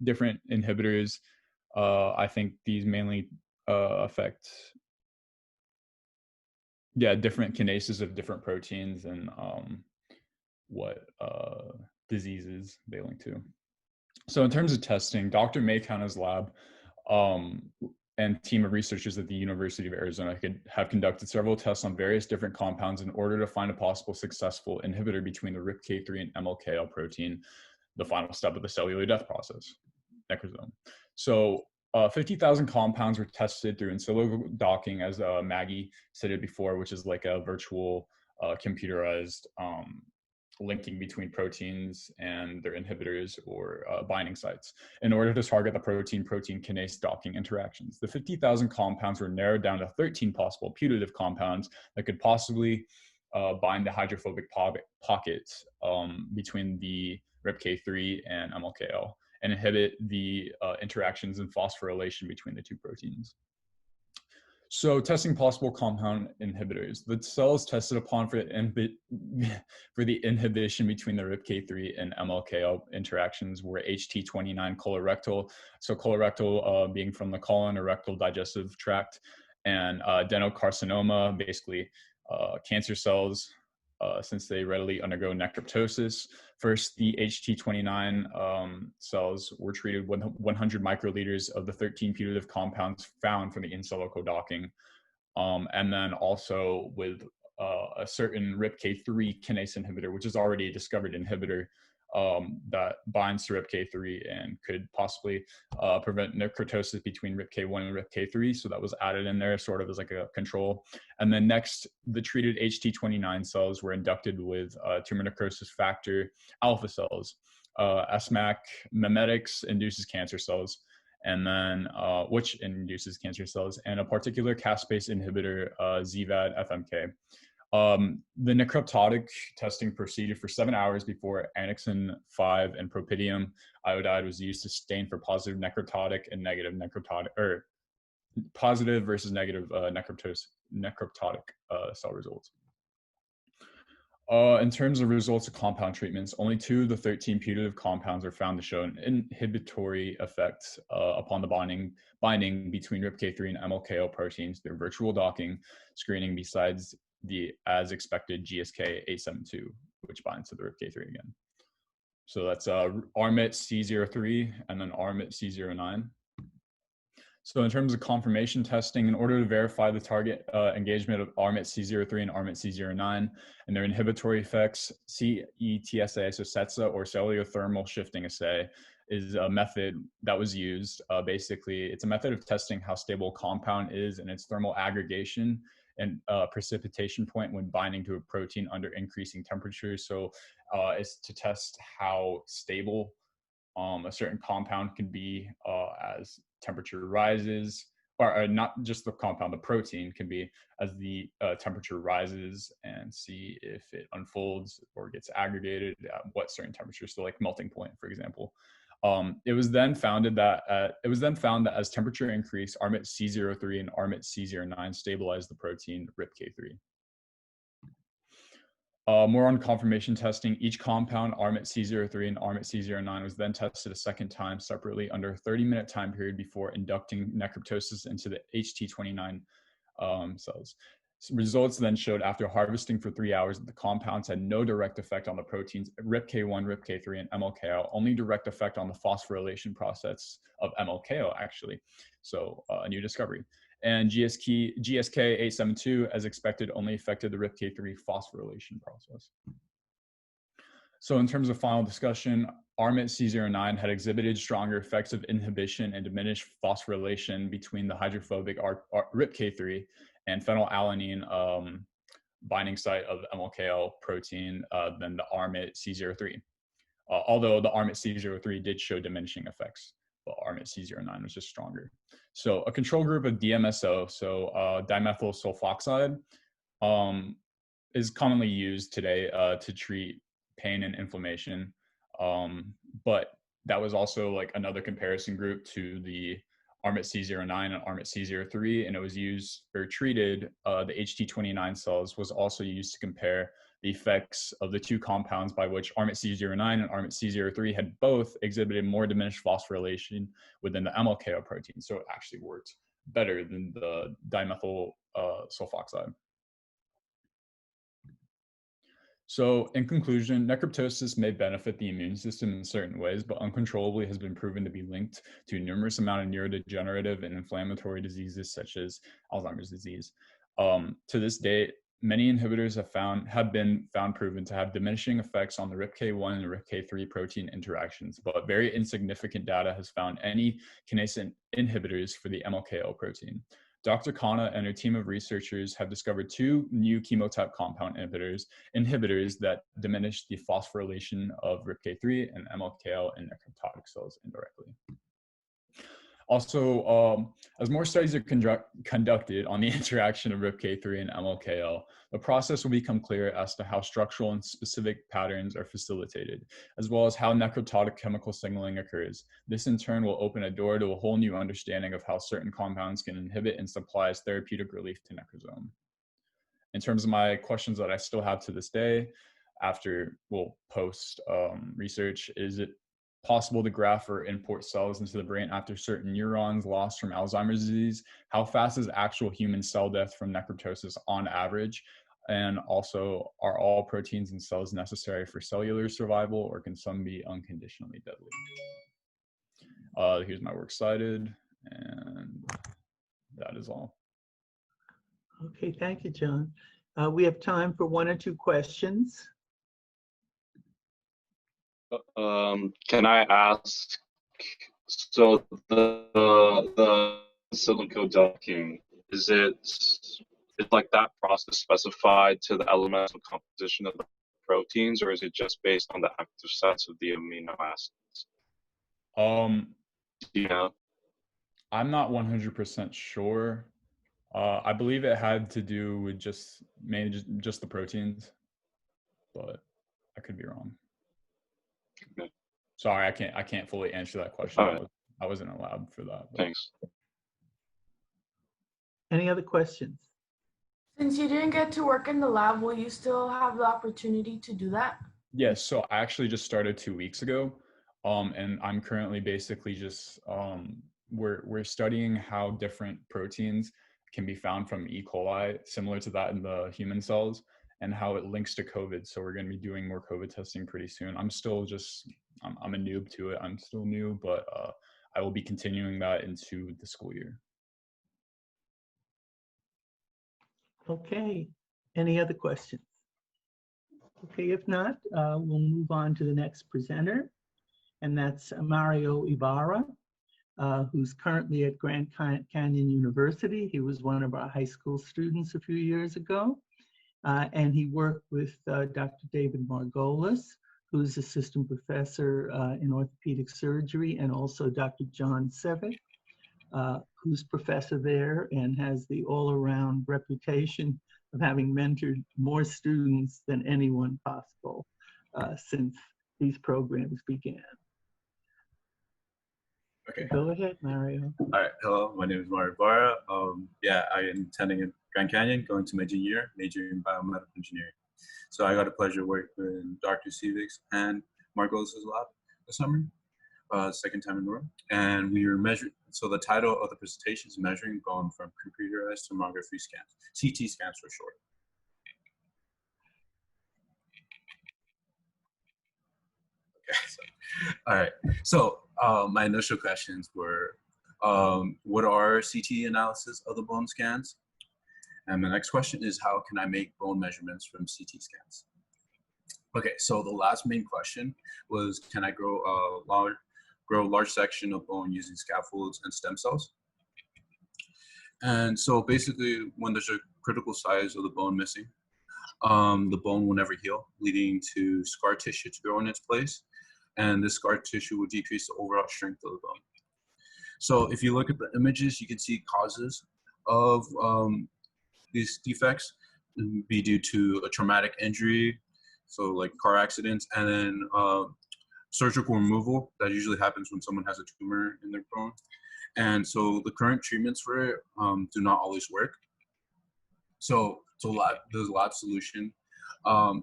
different inhibitors. I think these mainly affect different kinases of different proteins and what diseases they link to. So in terms of testing, Dr. Maytana's lab and team of researchers at the University of Arizona have conducted several tests on various different compounds in order to find a possible successful inhibitor between the RIPK3 and MLKL protein, the final step of the cellular death process, necrosome. So 50,000 compounds were tested through in silico docking, as Maggie stated before, which is like a virtual computerized linking between proteins and their inhibitors or binding sites in order to target the protein-protein kinase docking interactions. The 50,000 compounds were narrowed down to 13 possible putative compounds that could possibly bind the hydrophobic pockets between the RIPK3 and MLKL and inhibit the interactions and phosphorylation between the two proteins. So testing possible compound inhibitors. The cells tested upon for the inhibition between the RIPK3 and MLKL interactions were HT29 colorectal, so colorectal being from the colon or rectal digestive tract, and adenocarcinoma, basically cancer cells, since they readily undergo necroptosis. First, the HT29 cells were treated with 100 microliters of the 13 putative compounds found from the in silico docking, and then also with a certain RIPK3 kinase inhibitor, which is already a discovered inhibitor that binds to RIPK3 and could possibly prevent necrotosis between RIPK1 and RIPK3. So that was added in there sort of as like a control. And then next, the treated HT29 cells were inducted with tumor necrosis factor alpha cells. SMAC mimetics induces cancer cells, and then which induces cancer cells, and a particular caspase inhibitor, ZVAD-FMK. The necroptotic testing proceeded for 7 hours before annexin 5 and propidium iodide was used to stain for positive necroptotic and negative necroptotic, or positive versus negative necroptotic cell results. In terms of results of compound treatments, only 2 of the 13 putative compounds are found to show an inhibitory effect upon the binding between RIPK3 and MLKL proteins through virtual docking screening, besides the as expected GSK872, which binds to the RIPK3 again. So that's RMIT C03 and then RMIT C09. So in terms of confirmation testing, in order to verify the target engagement of RMIT C03 and RMIT C09 and their inhibitory effects, CETSA, so CETSA, or cellular thermal shifting assay, is a method that was used. Basically, it's a method of testing how stable a compound is and its thermal aggregation and precipitation point when binding to a protein under increasing temperatures. So it's to test how stable a certain compound can be as temperature rises, or not just the compound, the protein can be as the temperature rises, and see if it unfolds or gets aggregated at what certain temperature. So like melting point, for example. It was then found that as temperature increased, RMIT C03 and RMIT C09 stabilized the protein RIPK3. More on confirmation testing. Each compound, RMIT C03 and RMIT C09, was then tested a second time separately under a 30-minute time period before inducting necroptosis into the HT29 cells. Results then showed after harvesting for 3 hours that the compounds had no direct effect on the proteins RIPK1, RIPK3, and MLKL, only direct effect on the phosphorylation process of MLKL, actually. So a new discovery. And GSK872, as expected, only affected the RIPK3 phosphorylation process. So in terms of final discussion, RMIT C09 had exhibited stronger effects of inhibition and diminished phosphorylation between the hydrophobic RIPK3 and phenylalanine binding site of MLKL protein than the RMIT C03. Although the RMIT C03 did show diminishing effects, but RMIT C09 was just stronger. So a control group of DMSO, so dimethyl sulfoxide, is commonly used today to treat pain and inflammation. But that was also like another comparison group to the RMIT C09 and RMIT C03, and it was used or treated, the HT29 cells was also used to compare the effects of the two compounds by which RMIT C09 and RMIT C03 had both exhibited more diminished phosphorylation within the MLKO protein. So it actually worked better than the dimethyl sulfoxide. So in conclusion, necroptosis may benefit the immune system in certain ways, but uncontrollably has been proven to be linked to a numerous amount of neurodegenerative and inflammatory diseases such as Alzheimer's disease. To this date, many inhibitors have been found proven to have diminishing effects on the RIPK1 and RIPK3 protein interactions, but very insignificant data has found any kinase inhibitors for the MLKL protein. Dr. Khanna and her team of researchers have discovered two new chemotype compound inhibitors that diminish the phosphorylation of RIPK3 and MLKL in necrotic cells indirectly. Also, as more studies are conducted on the interaction of RIPK3 and MLKL, the process will become clear as to how structural and specific patterns are facilitated, as well as how necrotic chemical signaling occurs. This in turn will open a door to a whole new understanding of how certain compounds can inhibit and supply as therapeutic relief to necrosome. In terms of my questions that I still have to this day, after post research, is it possible to graft or import cells into the brain after certain neurons lost from Alzheimer's disease? How fast is actual human cell death from necroptosis on average? And also, are all proteins and cells necessary for cellular survival, or can some be unconditionally deadly? Here's my works cited, and that is all. Okay, thank you, John. We have time for one or two questions. Can I ask, so the silico docking, is like that process specified to the elemental composition of the proteins, or is it just based on the active sites of the amino acids? You know? I'm not 100% sure. I believe it had to do with mainly just the proteins, but I could be wrong. Okay. Sorry, I can't fully answer that question. Right. I wasn't in a lab for that. But. Thanks. Any other questions? Since you didn't get to work in the lab, will you still have the opportunity to do that? Yes, so I actually just started 2 weeks ago, and I'm currently basically just we're studying how different proteins can be found from E. coli, similar to that in the human cells, and how it links to COVID. So we're going to be doing more COVID testing pretty soon. I'm still I'm a noob to it. I'm still new, but I will be continuing that into the school year. Okay, any other questions? Okay, if not, we'll move on to the next presenter, and that's Mario Ibarra, who's currently at Grand Canyon University. He was one of our high school students a few years ago, and he worked with Dr. David Margolis, who's assistant professor in orthopedic surgery, and also Dr. John Sevick, who's professor there and has the all-around reputation of having mentored more students than anyone possible since these programs began. Okay. Go ahead, Mario. All right. Hello, my name is Mario Ibarra. Yeah, I am attending at Grand Canyon, going to my junior year, majoring in biomedical engineering. So I got a pleasure working with Dr. Sevick's and Margolis' lab this summer, second time in a row. And we were measuring, so the title of the presentation is Measuring Bone from Computerized Tomography Scans, CT scans for short. Okay, so, all right. So my initial questions were, What are CT analysis of the bone scans? And the next question is, how can I make bone measurements from CT scans? Okay, so the last main question was, can I grow a large section of bone using scaffolds and stem cells? And so basically, when there's a critical size of the bone missing, the bone will never heal, leading to scar tissue to grow in its place. And this scar tissue will decrease the overall strength of the bone. So if you look at the images, you can see causes of these defects be due to a traumatic injury, so like car accidents, and then surgical removal that usually happens when someone has a tumor in their bone. And so the current treatments for it do not always work. So there's a lab solution.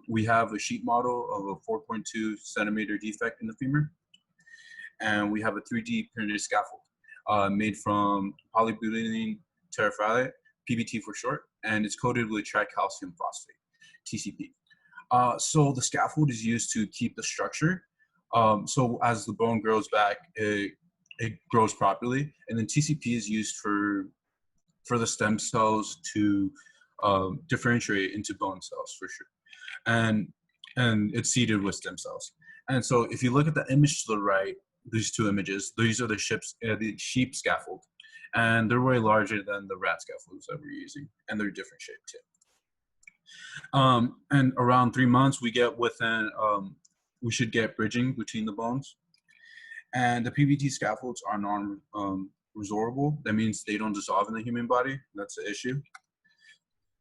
We have a sheet model of a 4.2 centimeter defect in the femur, and we have a 3D printed scaffold made from polybutylene terephthalate, PBT for short, and it's coated with tricalcium phosphate, TCP. So the scaffold is used to keep the structure. So as the bone grows back, it grows properly, and then TCP is used for the stem cells to differentiate into bone cells for sure, and it's seeded with stem cells. And so if you look at the image to the right, these two images, these are the sheep scaffold, and they're way larger than the rat scaffolds that we're using, and they're different shape too. And around 3 months, we should get bridging between the bones. And the PBT scaffolds are non-resorbable. That means they don't dissolve in the human body. That's the issue.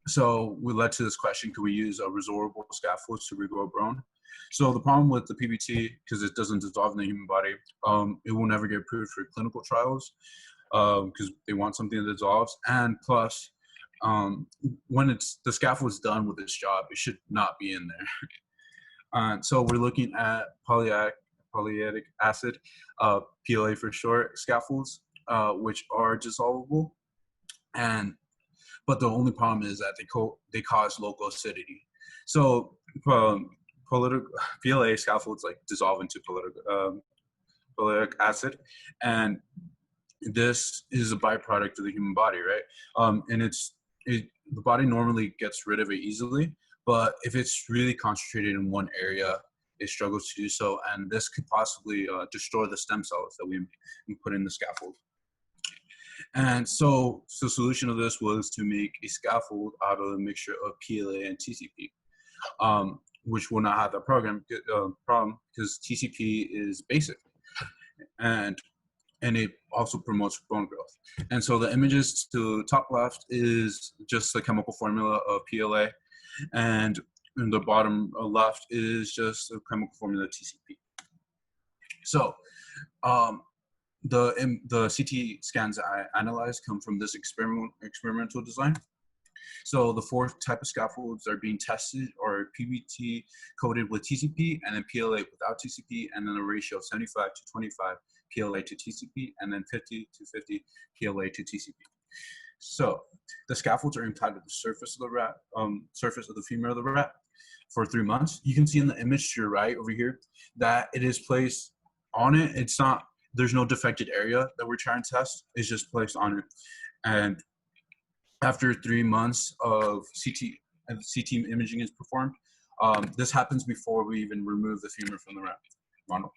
So we led to this question: could we use a resorbable scaffolds to regrow bone? So the problem with the PBT, because it doesn't dissolve in the human body, it will never get approved for clinical trials because they want something that dissolves. And plus, when the scaffold's done with its job, it should not be in there. So we're looking at polyitic acid, PLA for short, scaffolds, which are dissolvable, but the only problem is that they cause local acidity. So PLA scaffolds like dissolve into polyitic acid, and this is a byproduct of the human body, right? And the body normally gets rid of it easily, but if it's really concentrated in one area, it struggles to do so, and this could possibly destroy the stem cells that we put in the scaffold. And so the solution of this was to make a scaffold out of a mixture of PLA and TCP, which will not have that problem because TCP is basic, and it also promotes bone growth. And so the images to the top left is just the chemical formula of PLA, and in the bottom left is just the chemical formula of TCP. So the CT scans that I analyzed come from this experimental design. So the 4 type of scaffolds that are being tested are PBT coated with TCP, and then PLA without TCP, and then a ratio of 75 to 25 PLA to TCP, and then 50 to 50 PLA to TCP. So the scaffolds are implanted to the surface of the rat, surface of the femur of the rat for 3 months. You can see in the image to your right over here that it is placed on it. It's not, there's no defected area that we're trying to test. It's just placed on it. And after 3 months of CT imaging is performed, this happens before we even remove the femur from the rat model.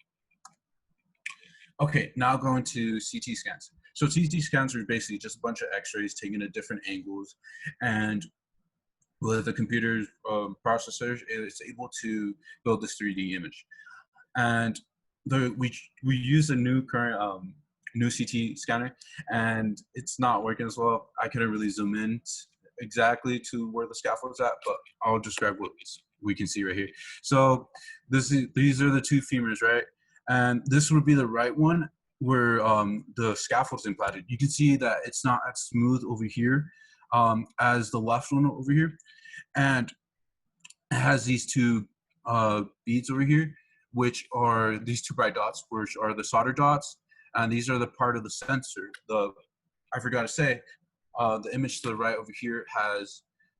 Okay, now going to CT scans. So CT scans are basically just a bunch of x-rays taken at different angles, and with the computer's processor, it's able to build this 3D image. And we use a new CT scanner, and it's not working as well. I couldn't really zoom in exactly to where the scaffold's at, but I'll describe what we can see right here. So these are the 2 femurs, right? And this would be the right one where the scaffold's implanted. You can see that it's not as smooth over here as the left one over here. And it has these 2 beads over here, which are these 2 bright dots, which are the solder dots. And these are the part of the sensor. I forgot to say, the image to the right over here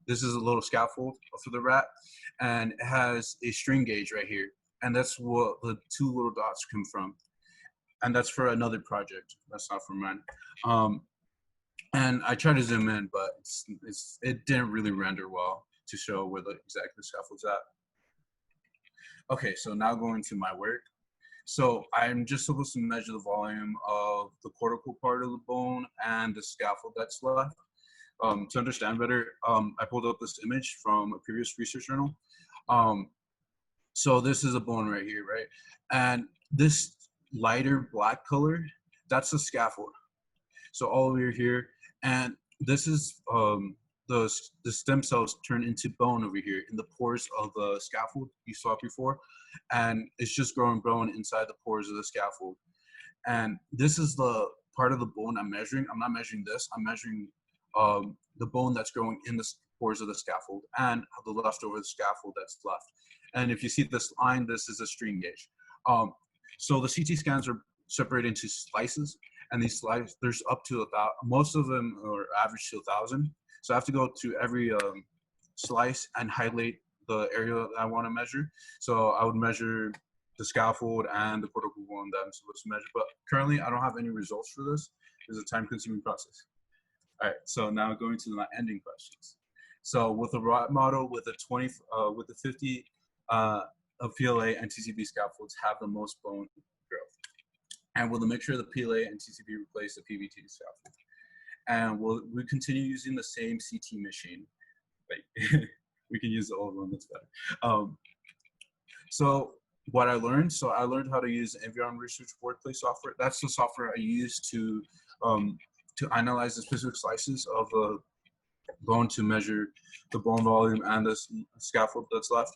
this is a little scaffold for the rat, and it has a string gauge right here. And that's what the 2 little dots come from. and that's for another project. That's not for mine. And I tried to zoom in, but it didn't really render well to show where exactly the scaffold's at. Okay, so now going to my work. So I'm just supposed to measure the volume of the cortical part of the bone and the scaffold that's left. To understand better, I pulled up this image from a previous research journal. So this is a bone right here, right? And this lighter black color, that's the scaffold. So all over here, and this is the stem cells turn into bone over here in the pores of the scaffold you saw before, and it's just growing bone inside the pores of the scaffold. And this is the part of the bone I'm measuring. I'm not measuring this. I'm measuring the bone that's growing in the pores of the scaffold and the leftover scaffold that's left. And if you see this line, this is a strain gauge. So the CT scans are separated into slices, and these slices, there's up to 1,000. Most of them are average to 1,000. So I have to go to every slice and highlight the area that I want to measure. So I would measure the scaffold and the cortical bone that I'm supposed to measure. But currently, I don't have any results for this. It's a time-consuming process. All right, so now going to my ending questions. So with a rat model with a 50 of PLA and TCP scaffolds have the most bone growth, and will the mixture of the PLA and TCP replace the PBT scaffold? And will we continue using the same CT machine? Like, we can use the old one, that's better. So what I learned, I learned how to use Environ Research Workplace software. That's the software I use to analyze the specific slices of the bone to measure the bone volume and the scaffold that's left.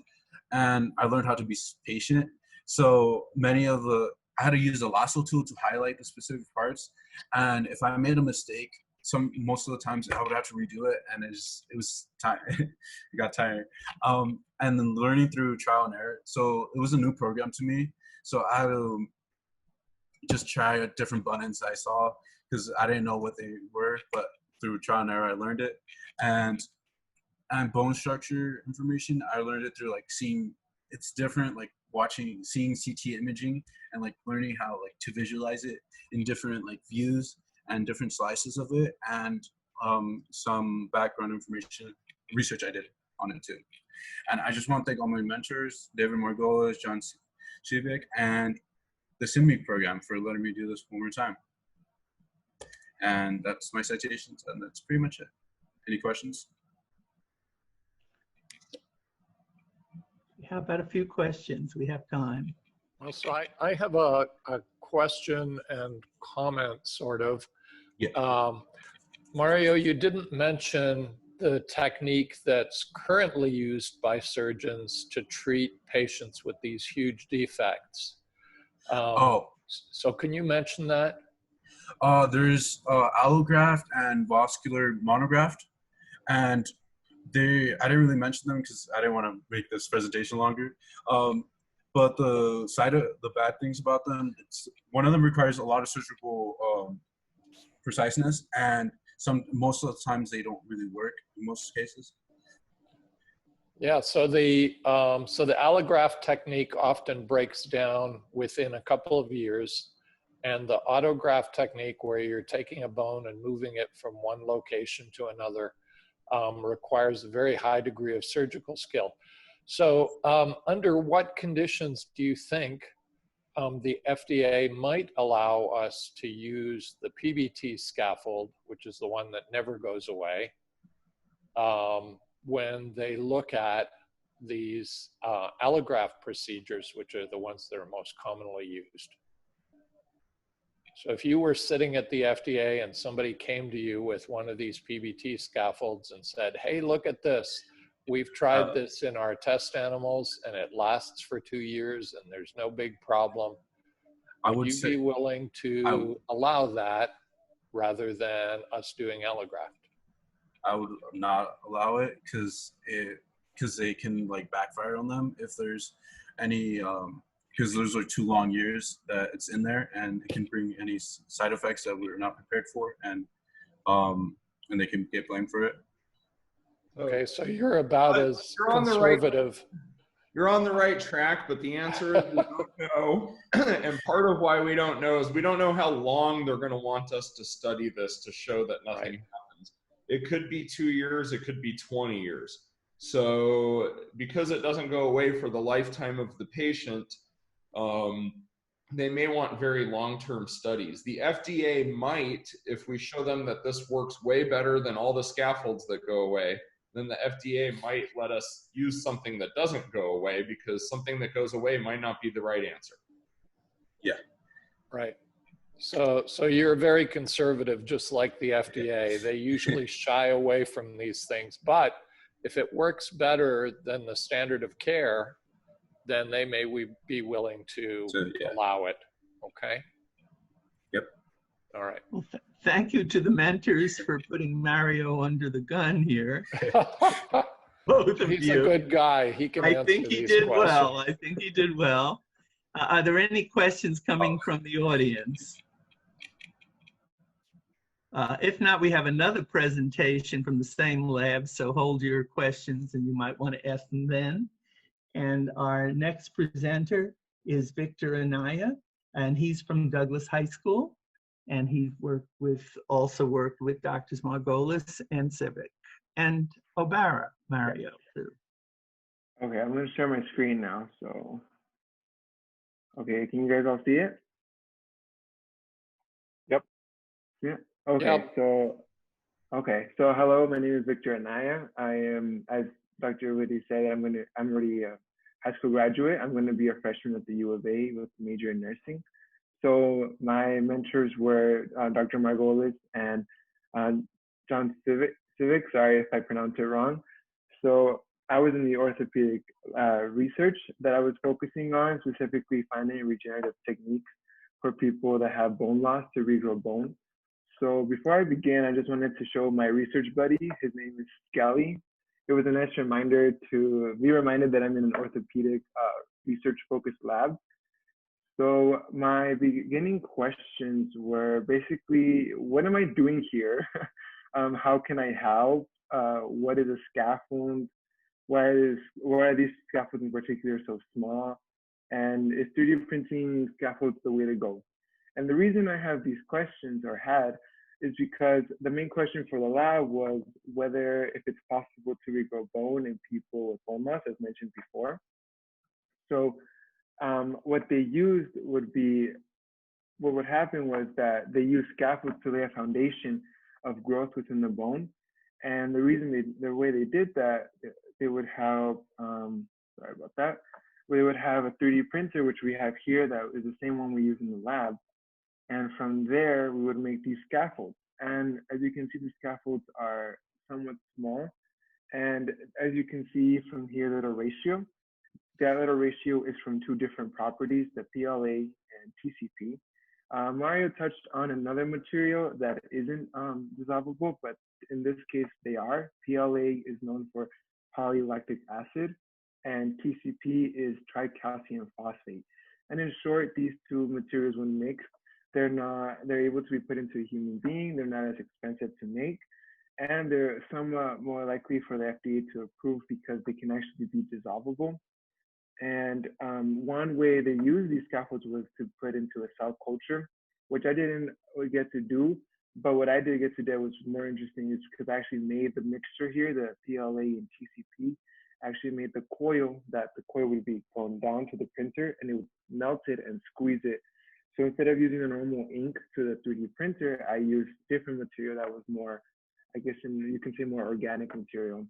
And I learned how to be patient. So I had to use a lasso tool to highlight the specific parts. And if I made a mistake, most of the times I would have to redo it, and it was tiring. It got tiring. And then learning through trial and error. So it was a new program to me. So I had to just try different buttons I saw because I didn't know what they were, but through trial and error I learned it. And bone structure information, I learned it through like seeing, it's different, like seeing CT imaging and like learning how like to visualize it in different like views and different slices of it, and some background information research I did on it too. And I just want to thank all my mentors, David Margolis, John Civic, and the CIMMI program for letting me do this one more time. And that's my citations, and that's pretty much it. Any questions? How about a few questions? We have time. Well, so I have a question and comment, sort of. Yeah. Mario, you didn't mention the technique that's currently used by surgeons to treat patients with these huge defects. So can you mention that? There's allograft and vascular monograft, and I didn't really mention them because I didn't want to make this presentation longer. But the bad things about them, one of them requires a lot of surgical preciseness, and most of the times they don't really work in most cases. Yeah, so the allograft technique often breaks down within a couple of years, and the autograft technique, where you're taking a bone and moving it from one location to another, requires a very high degree of surgical skill. So under what conditions do you think the FDA might allow us to use the PBT scaffold, which is the one that never goes away, when they look at these allograft procedures, which are the ones that are most commonly used? So if you were sitting at the FDA and somebody came to you with one of these PBT scaffolds and said, hey, look at this. We've tried this in our test animals and it lasts for 2 years and there's no big problem. Would you be willing to allow that rather than us doing allograft? I would not allow it because they can like backfire on them if there's any, because those are 2 long years that it's in there, and it can bring any side effects that we're not prepared for, and they can get blamed for it. Okay, so you're about as conservative. you're on the right track, but the answer is we don't know. And part of why we don't know is we don't know how long they're going to want us to study this to show that nothing happens. It could be 2 years, it could be 20 years. So because it doesn't go away for the lifetime of the patient, they may want very long-term studies. The FDA might, if we show them that this works way better than all the scaffolds that go away, then the FDA might let us use something that doesn't go away, because something that goes away might not be the right answer. Yeah. Right. So you're very conservative, just like the FDA. They usually shy away from these things, but if it works better than the standard of care, then they may be willing to allow it. Okay. Yep. All right. Well, thank you to the mentors for putting Mario under the gun here. Both of He's you. a good guy. He can answer think he these did questions. well. I think he did well. Are there any questions coming from the audience? If not, we have another presentation from the same lab, so hold your questions and you might want to ask them then. And our next presenter is Victor Anaya, and he's from Douglas High School, and he's also worked with Drs. Margolis and Civic, and Obara, Mario, too. Okay, I'm going to share my screen now, so. Okay, can you guys all see it? Yep. Yeah. Okay, Yep. so hello, my name is Victor Anaya. I am, as Dr. Liddy said, I'm already a high school graduate. I'm going to be a freshman at the U of A with a major in nursing. So my mentors were Dr. Margolis and John Civic. Sorry if I pronounced it wrong. So I was in the orthopedic research that I was focusing on, specifically finding regenerative techniques for people that have bone loss to regrow bone. So before I begin, I just wanted to show my research buddy. His name is Skelly. It was a nice reminder to be reminded that I'm in an orthopedic research-focused lab. So my beginning questions were basically, what am I doing here? How can I help? What is a scaffold? Why are these scaffolds in particular so small? And is 3D printing scaffolds the way to go? And the reason I have these questions, or had, is because the main question for the lab was whether if it's possible to regrow bone in people with bone loss, as mentioned before. So what they used would be, what would happen was that they used scaffolds to lay a foundation of growth within the bone. And the reason the way they did that, they would have, sorry about that, we would have a 3D printer, which we have here, that is the same one we use in the lab. And from there, we would make these scaffolds. And as you can see, the scaffolds are somewhat small. And as you can see from here, little ratio, that little ratio is from two different properties, the PLA and TCP. Mario touched on another material that isn't dissolvable, but in this case, they are. PLA is known for polylactic acid, and TCP is tricalcium phosphate. And in short, these two materials, when mixed, they're able to be put into a human being. They're not as expensive to make, and they're somewhat more likely for the FDA to approve because they can actually be dissolvable. And one way they use these scaffolds was to put into a cell culture, which I didn't get to do. But what I did get to do was more interesting is because I actually made the mixture here, the PLA and TCP, actually made the coil, that the coil would be thrown down to the printer and it would melt it and squeeze it. So instead of using a normal ink to the 3D printer, I used different material that was more, I guess you can say more organic material.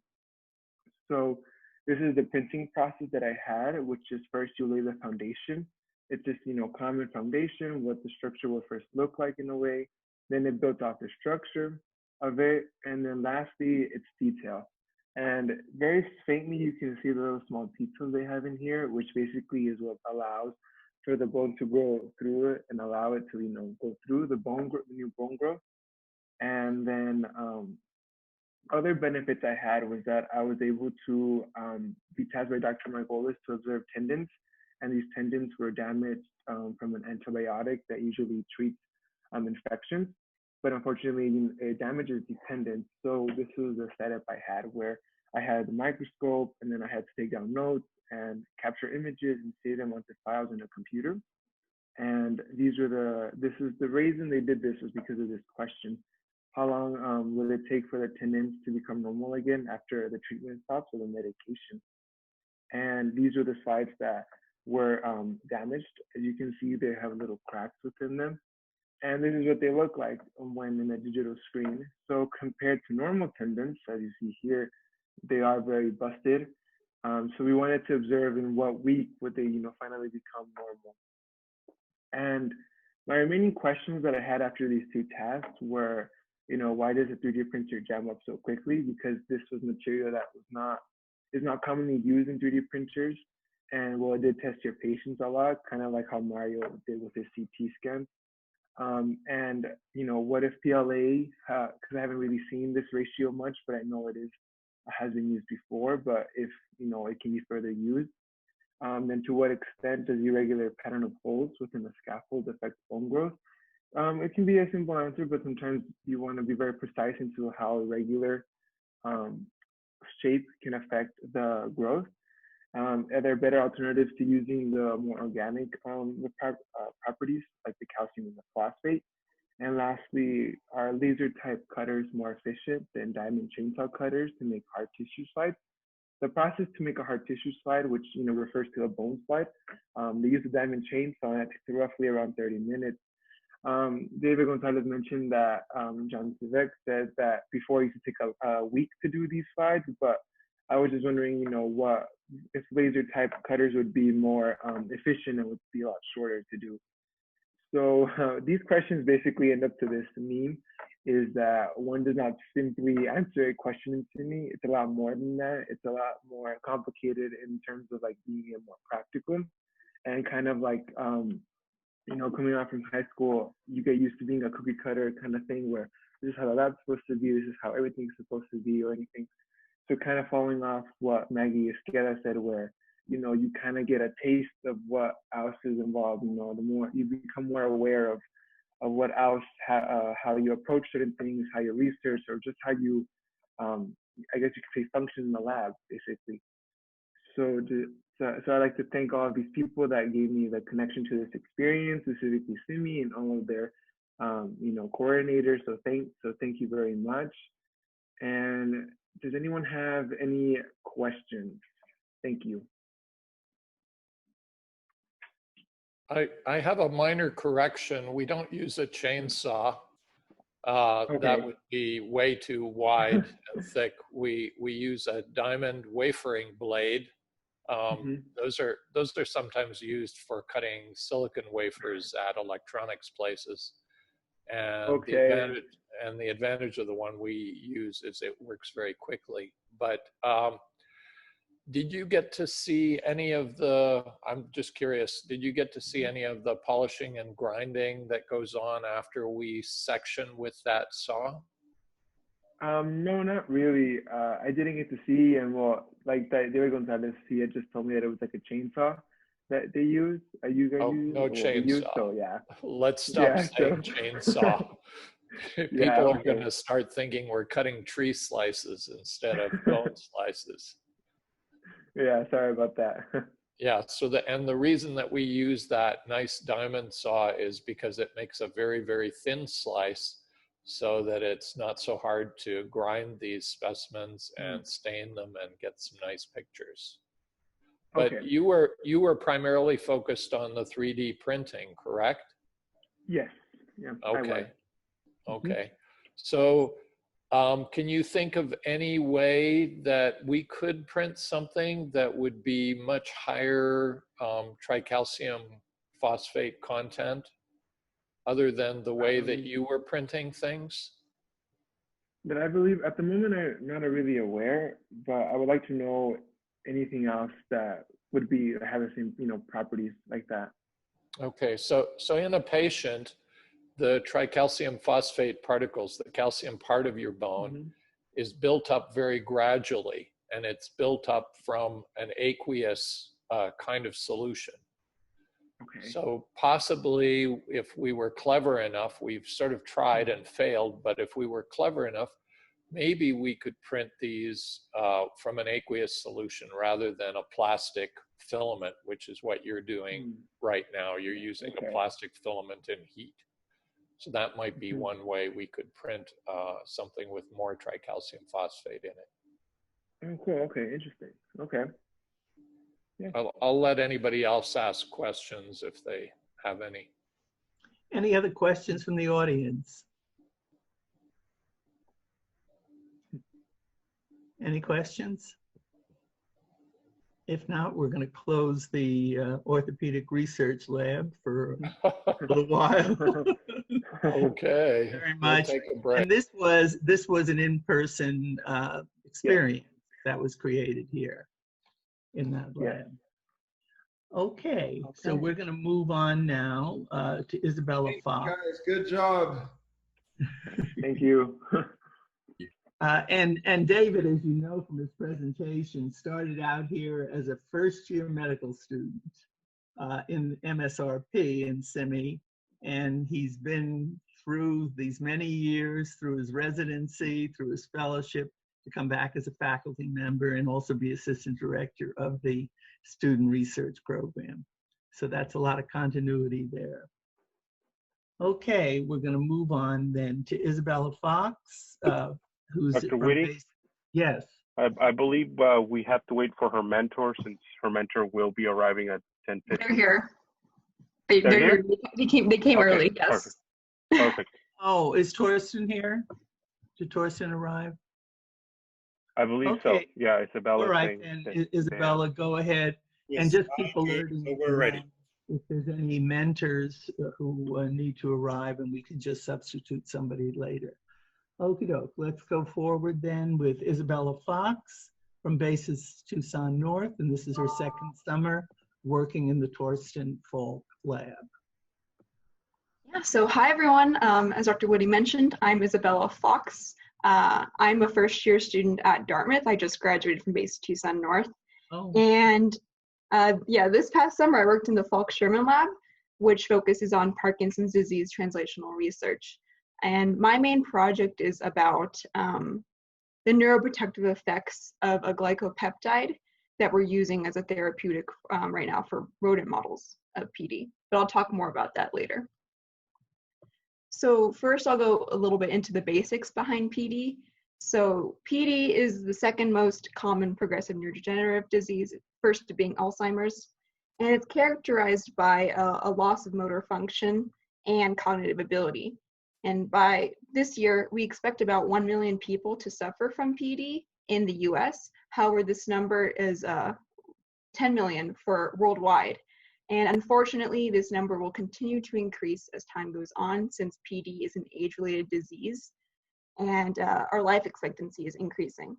So this is the printing process that I had, which is first you lay the foundation. It's just, common foundation, what the structure will first look like in a way. Then it built off the structure of it. And then lastly, it's detail. And very faintly, you can see the little small details they have in here, which basically is what allows for the bone to grow through it and allow it to, go through the new bone growth. And then other benefits I had was that I was able to be tasked by Dr. Margolis to observe tendons, and these tendons were damaged from an antibiotic that usually treats infections, but unfortunately it damages these tendons. So this was the setup I had where I had the microscope, and then I had to take down notes, and capture images and save them onto files in a computer. And this is the reason they did this was because of this question. How long will it take for the tendons to become normal again after the treatment stops or the medication? And these are the slides that were damaged. As you can see, they have little cracks within them. And this is what they look like when in a digital screen. So compared to normal tendons, as you see here, they are very busted. So we wanted to observe in what week would they, finally become normal. And my remaining questions that I had after these two tasks were, why does a 3D printer jam up so quickly? Because this was material that is not commonly used in 3D printers. And well, it did test your patience a lot, kind of like how Mario did with his CT scans. And what if PLA, because I haven't really seen this ratio much, but I know it has been used before, but if, it can be further used, then to what extent does irregular pattern of holes within the scaffold affect bone growth? It can be a simple answer, but sometimes you want to be very precise into how irregular shape can affect the growth. Are there better alternatives to using the more organic properties like the calcium and the phosphate? And lastly, are laser type cutters more efficient than diamond chainsaw cutters to make hard tissue slides? The process to make a hard tissue slide, which refers to a bone slide, they use a diamond chainsaw and it takes roughly around 30 minutes. David Gonzalez mentioned that John Civek said that before it used to take a week to do these slides, but I was just wondering, what if laser type cutters would be more efficient and would be a lot shorter to do. So these questions basically end up to this meme, is that one does not simply answer a question to me. It's a lot more than that. It's a lot more complicated in terms of like being more practical and kind of like, coming out from high school, you get used to being a cookie cutter kind of thing where this is how the lab's supposed to be, this is how everything's supposed to be or anything. So kind of following off what Maggie Esqueda said, where, you kind of get a taste of what else is involved, the more you become more aware of what else, how you approach certain things, how you research, or just how you, I guess you could say, function in the lab, basically. So I'd like to thank all of these people that gave me the connection to this experience, specifically Simi and all of their, coordinators. So thank you very much. And does anyone have any questions? Thank you. I have a minor correction. We don't use a chainsaw. Okay. That would be way too wide and thick. We use a diamond wafering blade. Those are sometimes used for cutting silicon wafers at electronics places. And the advantage of the one we use is it works very quickly. But did you get to see any of the, I'm just curious, did you get to see any of the polishing and grinding that goes on after we section with that saw? No, not really. I didn't get to see, and well, like that, they were going to see. It just told me that it was like a chainsaw that they use. Are you guys use? No chainsaw. So yeah. Let's stop saying chainsaw. People are going to start thinking we're cutting tree slices instead of bone slices. Yeah, sorry about that. Yeah, so the reason that we use that nice diamond saw is because it makes a very, very thin slice so that it's not so hard to grind these specimens and stain them and get some nice pictures. But you were primarily focused on the 3D printing, correct? Yes. Yeah. Okay. Okay. So can you think of any way that we could print something that would be much higher tricalcium phosphate content other than the way that you were printing things? That I believe at the moment I'm not really aware, but I would like to know anything else that would be have the same properties like that. Okay, so in a patient, the tricalcium phosphate particles, the calcium part of your bone, is built up very gradually, and it's built up from an aqueous kind of solution. Okay. So possibly if we were clever enough, we've sort of tried and failed, but if we were clever enough, maybe we could print these from an aqueous solution rather than a plastic filament, which is what you're doing right now. You're using a plastic filament in heat. So that might be one way we could print something with more tricalcium phosphate in it. Oh, cool. Okay, interesting. Okay. Yeah. I'll let anybody else ask questions if they have any. Any other questions from the audience? Any questions? If not, we're going to close the orthopedic research lab for a little while. Okay. Very much. We'll take a break. And this was an in-person experience that was created here in that lab. Okay, so we're going to move on now to Isabella Fox. Guys, good job. Thank you. And David, as you know from his presentation, started out here as a first-year medical student in MSRP in SIMI, and he's been through these many years, through his residency, through his fellowship, to come back as a faculty member and also be assistant director of the student research program. So that's a lot of continuity there. Okay, we're going to move on then to Isabella Fox, who's Dr. Whitty? Yes. I believe we have to wait for her mentor since her mentor will be arriving at 10:50. They're here. They're Here? here? They came Okay, early, yes. Perfect. Perfect. Oh, is Torsten here? Did Torsten arrive? I believe so. Okay. Yeah, Isabella. All right, then, Isabella, go ahead. And just keep alerting so we're ready. if there's any mentors who need to arrive, and we can just substitute somebody later. Okie doke, let's go forward then with Isabella Fox from Basis Tucson North, and this is her second summer working in the Torsten Falk lab. Yeah, so hi everyone. As Dr. Woody mentioned, I'm Isabella Fox. I'm a first-year student at Dartmouth. I just graduated from Basis Tucson North. Oh. And yeah, this past summer I worked in the Falk-Sherman lab, which focuses on Parkinson's disease translational research. And my main project is about the neuroprotective effects of a glycopeptide that we're using as a therapeutic right now for rodent models of PD. But I'll talk more about that later. So first I'll go a little bit into the basics behind PD. So PD is the second most common progressive neurodegenerative disease, first being Alzheimer's. And it's characterized by a loss of motor function and cognitive ability. And by this year, we expect about 1 million people to suffer from PD in the US. However, this number is 10 million for worldwide. And unfortunately, this number will continue to increase as time goes on, since PD is an age-related disease and our life expectancy is increasing.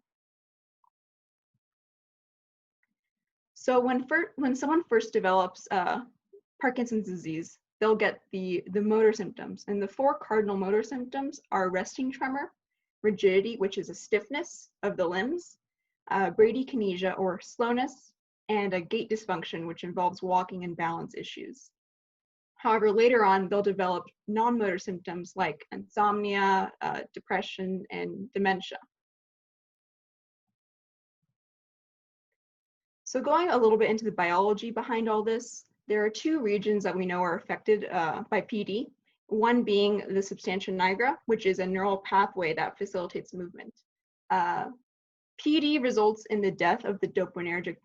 So when someone first develops Parkinson's disease, they'll get the motor symptoms. And the 4 cardinal motor symptoms are resting tremor, rigidity, which is a stiffness of the limbs, bradykinesia or slowness, and a gait dysfunction, which involves walking and balance issues. However, later on, they'll develop non-motor symptoms like insomnia, depression, and dementia. So going a little bit into the biology behind all this, there are 2 regions that we know are affected by PD, one being the substantia nigra, which is a neural pathway that facilitates movement. PD results in the death of the dopaminergic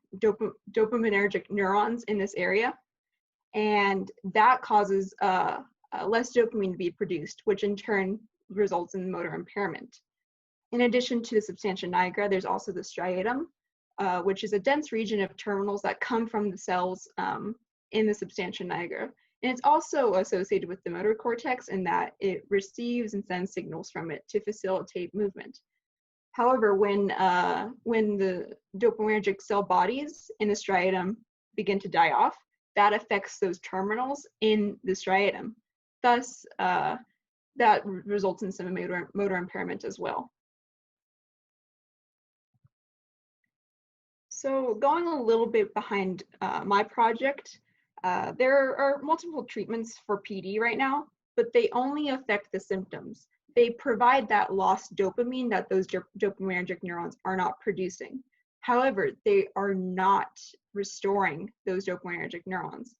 neurons in this area, and that causes less dopamine to be produced, which in turn results in motor impairment. In addition to the substantia nigra, there's also the striatum, which is a dense region of terminals that come from the cells in the substantia nigra. And it's also associated with the motor cortex in that it receives and sends signals from it to facilitate movement. However, when the dopaminergic cell bodies in the striatum begin to die off, that affects those terminals in the striatum. Thus, that results in some motor impairment as well. So going a little bit behind my project, there are multiple treatments for PD right now, but they only affect the symptoms. they provide that lost dopamine that those dopaminergic neurons are not producing. However, they are not restoring those dopaminergic neurons.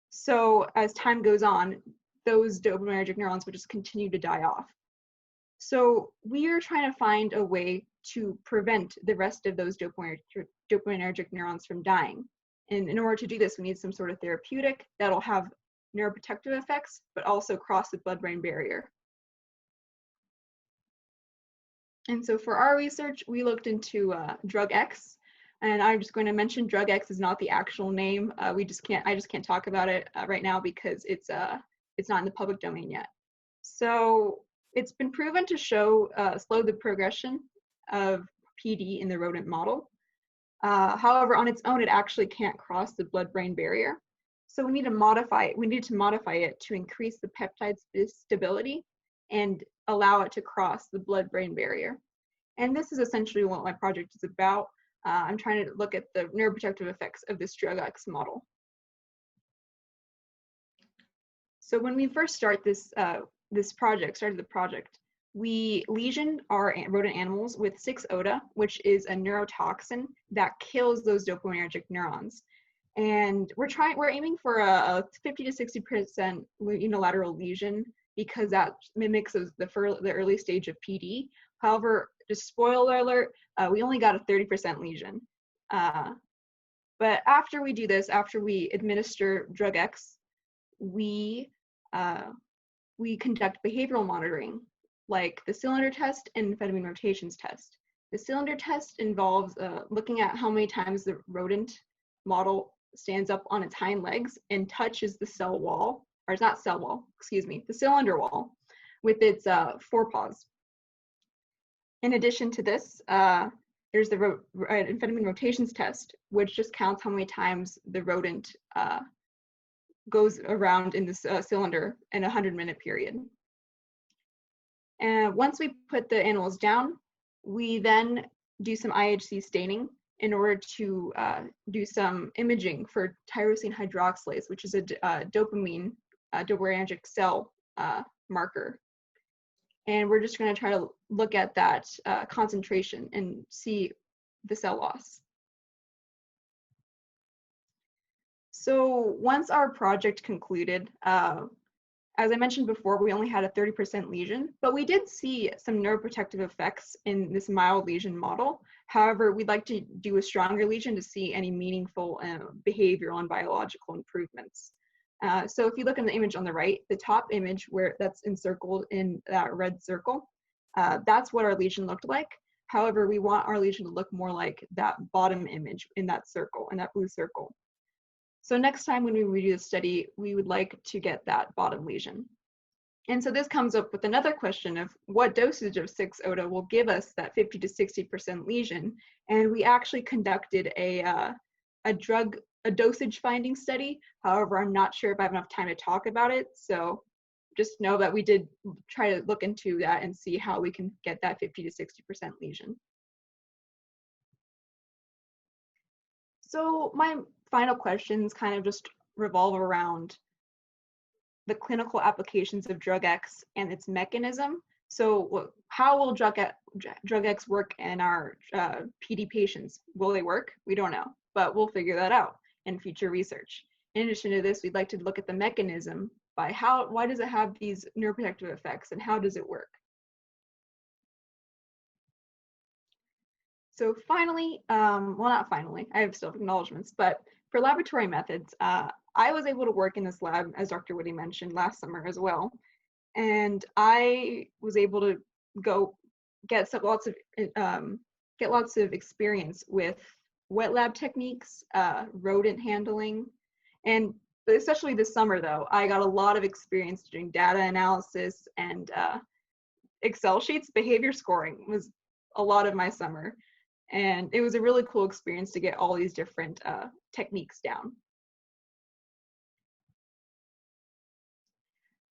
So as time goes on, those dopaminergic neurons will just continue to die off. So we are trying to find a way to prevent the rest of those dopaminergic neurons from dying. And in order to do this, we need some sort of therapeutic that'll have neuroprotective effects, but also cross the blood-brain barrier. And so for our research, we looked into drug X, and I'm just going to mention drug X is not the actual name. I just can't talk about it right now because it's not in the public domain yet. So it's been proven to slow the progression of PD in the rodent model. However, on its own, it actually can't cross the blood-brain barrier. So we need to modify it. We need to modify it to increase the peptide stability and allow it to cross the blood-brain barrier. And this is essentially what my project is about. I'm trying to look at the neuroprotective effects of this drug X model. So when we first started the project, we lesioned our rodent animals with 6-ODA, which is a neurotoxin that kills those dopaminergic neurons. And we're aiming for a 50 to 60% unilateral lesion because that mimics the early stage of PD. However, just spoiler alert, we only got a 30% lesion. But after we do this, after we administer drug X, we conduct behavioral monitoring, like the cylinder test and amphetamine rotations test. The cylinder test involves looking at how many times the rodent model stands up on its hind legs and touches the cell wall, or it's not cell wall, excuse me, the cylinder wall with its forepaws. In addition to this, there's the amphetamine rotations test, which just counts how many times the rodent goes around in this cylinder in a 100-minute period. And once we put the animals down, we then do some IHC staining in order to do some imaging for tyrosine hydroxylase, which is a dopaminergic cell marker. And we're just going to try to look at that concentration and see the cell loss. So once our project concluded, as I mentioned before, we only had a 30% lesion, but we did see some neuroprotective effects in this mild lesion model. However, we'd like to do a stronger lesion to see any meaningful behavioral and biological improvements. So if you look in the image on the right, the top image where that's encircled in that red circle, that's what our lesion looked like. However, we want our lesion to look more like that bottom image in that circle, in that blue circle. So next time when we redo the study, we would like to get that bottom lesion. And so this comes up with another question of what dosage of 6-ODA will give us that 50 to 60% lesion. And we actually conducted a dosage finding study. However, I'm not sure if I have enough time to talk about it. So just know that we did try to look into that and see how we can get that 50 to 60% lesion. So my final questions kind of just revolve around the clinical applications of drug X and its mechanism. So how will drug X work in our PD patients? Will they work? We don't know, but we'll figure that out in future research. In addition to this, we'd like to look at the mechanism by why does it have these neuroprotective effects and how does it work? So finally, well, not finally, I have still acknowledgements, but for laboratory methods, I was able to work in this lab, as Dr. Woody mentioned, last summer as well. And I was able to go get lots of experience with wet lab techniques, rodent handling, and especially this summer though, I got a lot of experience doing data analysis and Excel sheets. Behavior scoring was a lot of my summer. And it was a really cool experience to get all these different techniques down.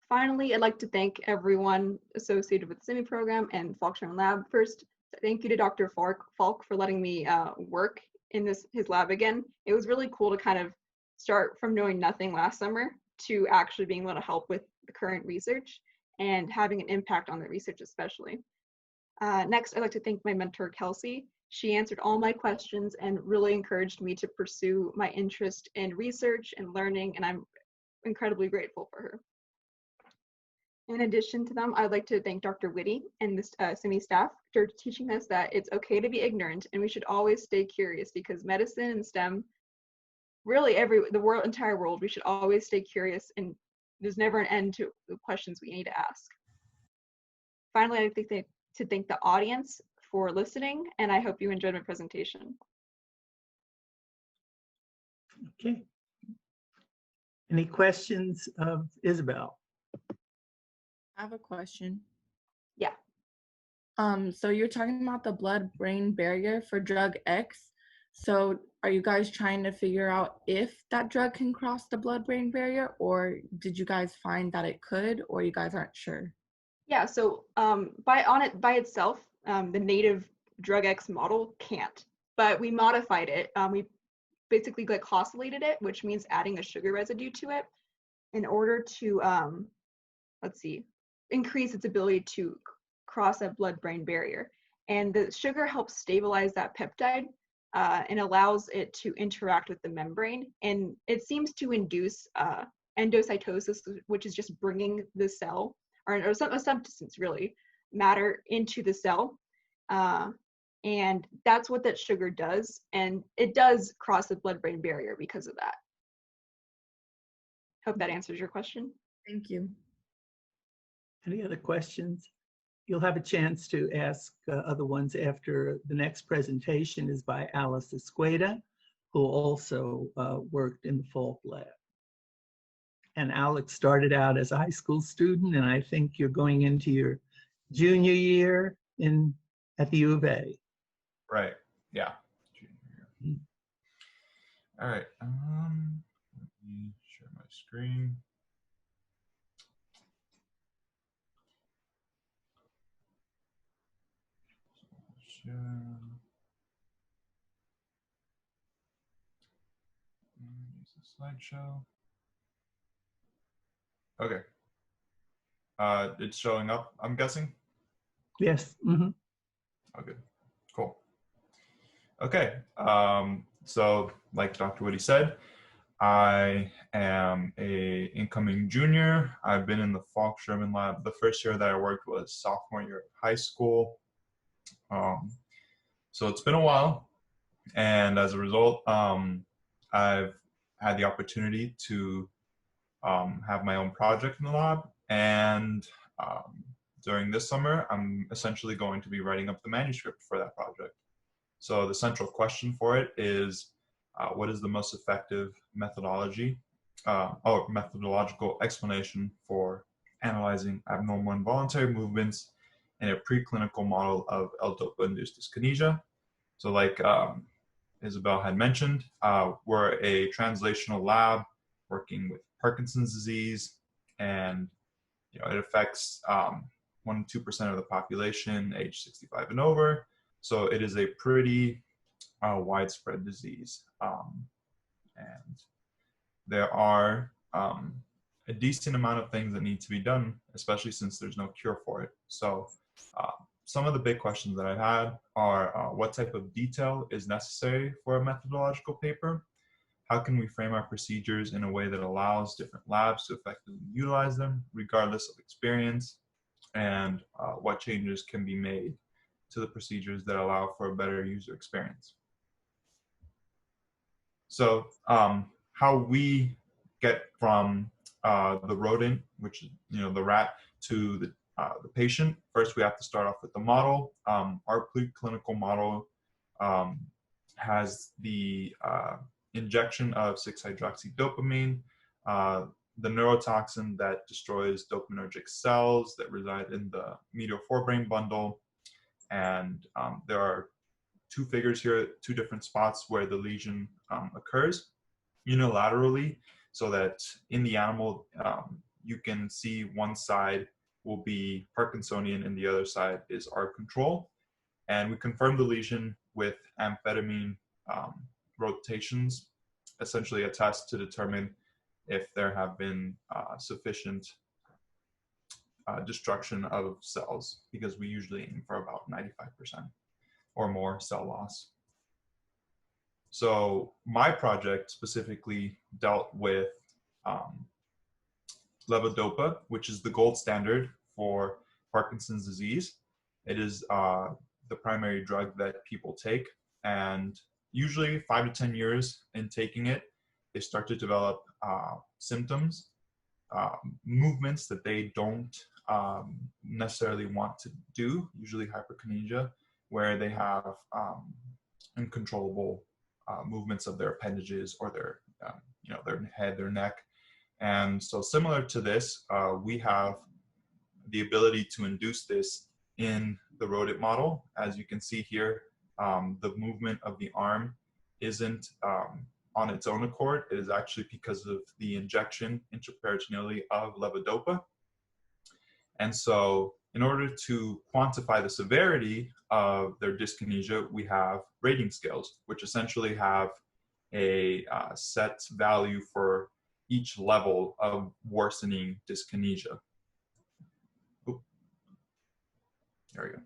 Finally, I'd like to thank everyone associated with the SIMI program and Falk Sherman Lab. First, thank you to Dr. Falk for letting me work in his lab again. It was really cool to kind of start from knowing nothing last summer to actually being able to help with the current research. and having an impact on the research especially. Next, I'd like to thank my mentor, Kelsey. She answered all my questions and really encouraged me to pursue my interest in research and learning, and I'm incredibly grateful for her. In addition to them, I'd like to thank Dr. Whitty and the SIMI staff for teaching us that it's okay to be ignorant and we should always stay curious, because medicine and STEM, really the entire world, we should always stay curious, and there's never an end to the questions we need to ask. Finally, I'd like to thank the audience for listening, and I hope you enjoyed my presentation. Okay. Any questions of Isabel? I have a question. Yeah. So you're talking about the blood-brain barrier for drug X. So are you guys trying to figure out if that drug can cross the blood-brain barrier, or did you guys find that it could, or you guys aren't sure? Yeah, so by itself, the native drug X model can't, but we modified it. We basically glycosylated it, which means adding a sugar residue to it in order to, increase its ability to cross that blood-brain barrier. And the sugar helps stabilize that peptide and allows it to interact with the membrane. And it seems to induce endocytosis, which is just bringing the cell, or a substance really, matter into the cell. And that's what that sugar does. And it does cross the blood-brain barrier because of that. Hope that answers your question. Thank you. Any other questions? You'll have a chance to ask other ones after the next presentation is by Alice Escueda, who also worked in the Falk lab. And Alex started out as a high school student, and I think you're going into your junior year at the U of A. Right. Yeah. All right. Let me share my screen. Share. Use the slideshow. Okay. It's showing up, I'm guessing? Yes. Mm-hmm. Okay. Cool. Okay. So like Dr. Woody said, I am a incoming junior. I've been in the Falk Sherman lab. The first year that I worked was sophomore year of high school. So it's been a while, and as a result, I've had the opportunity to have my own project in the lab, and during this summer, I'm essentially going to be writing up the manuscript for that project. So the central question for it is, what is the most effective methodology or methodological explanation for analyzing abnormal involuntary movements in a preclinical model of L-DOPA-induced dyskinesia? So like Isabel had mentioned, we're a translational lab working with Parkinson's disease, and it affects 1 to 2% of the population age 65 and over. So it is a pretty widespread disease. And there are a decent amount of things that need to be done, especially since there's no cure for it. So some of the big questions that I had are what type of detail is necessary for a methodological paper? How can we frame our procedures in a way that allows different labs to effectively utilize them, regardless of experience? And what changes can be made to the procedures that allow for a better user experience? So how we get from the rodent, which is the rat, to the patient. First, we have to start off with the model. Our preclinical model has the injection of 6-hydroxydopamine, the neurotoxin that destroys dopaminergic cells that reside in the medial forebrain bundle. And there are two figures here, two different spots where the lesion occurs unilaterally, so that in the animal, you can see one side will be Parkinsonian and the other side is our control. And we confirm the lesion with amphetamine rotations, essentially a test to determine if there have been sufficient destruction of cells, because we usually aim for about 95% or more cell loss. So my project specifically dealt with levodopa, which is the gold standard for Parkinson's disease. It is the primary drug that people take, and usually 5 to 10 years in taking it, they start to develop symptoms, movements that they don't necessarily want to do, usually hyperkinesia, where they have uncontrollable movements of their appendages or their, their head, their neck. And so similar to this, we have the ability to induce this in the rodent model. As you can see here, the movement of the arm isn't on its own accord. It is actually because of the injection intraperitoneally of levodopa. And so in order to quantify the severity of their dyskinesia, we have rating scales, which essentially have a set value for each level of worsening dyskinesia. Oop. There we go.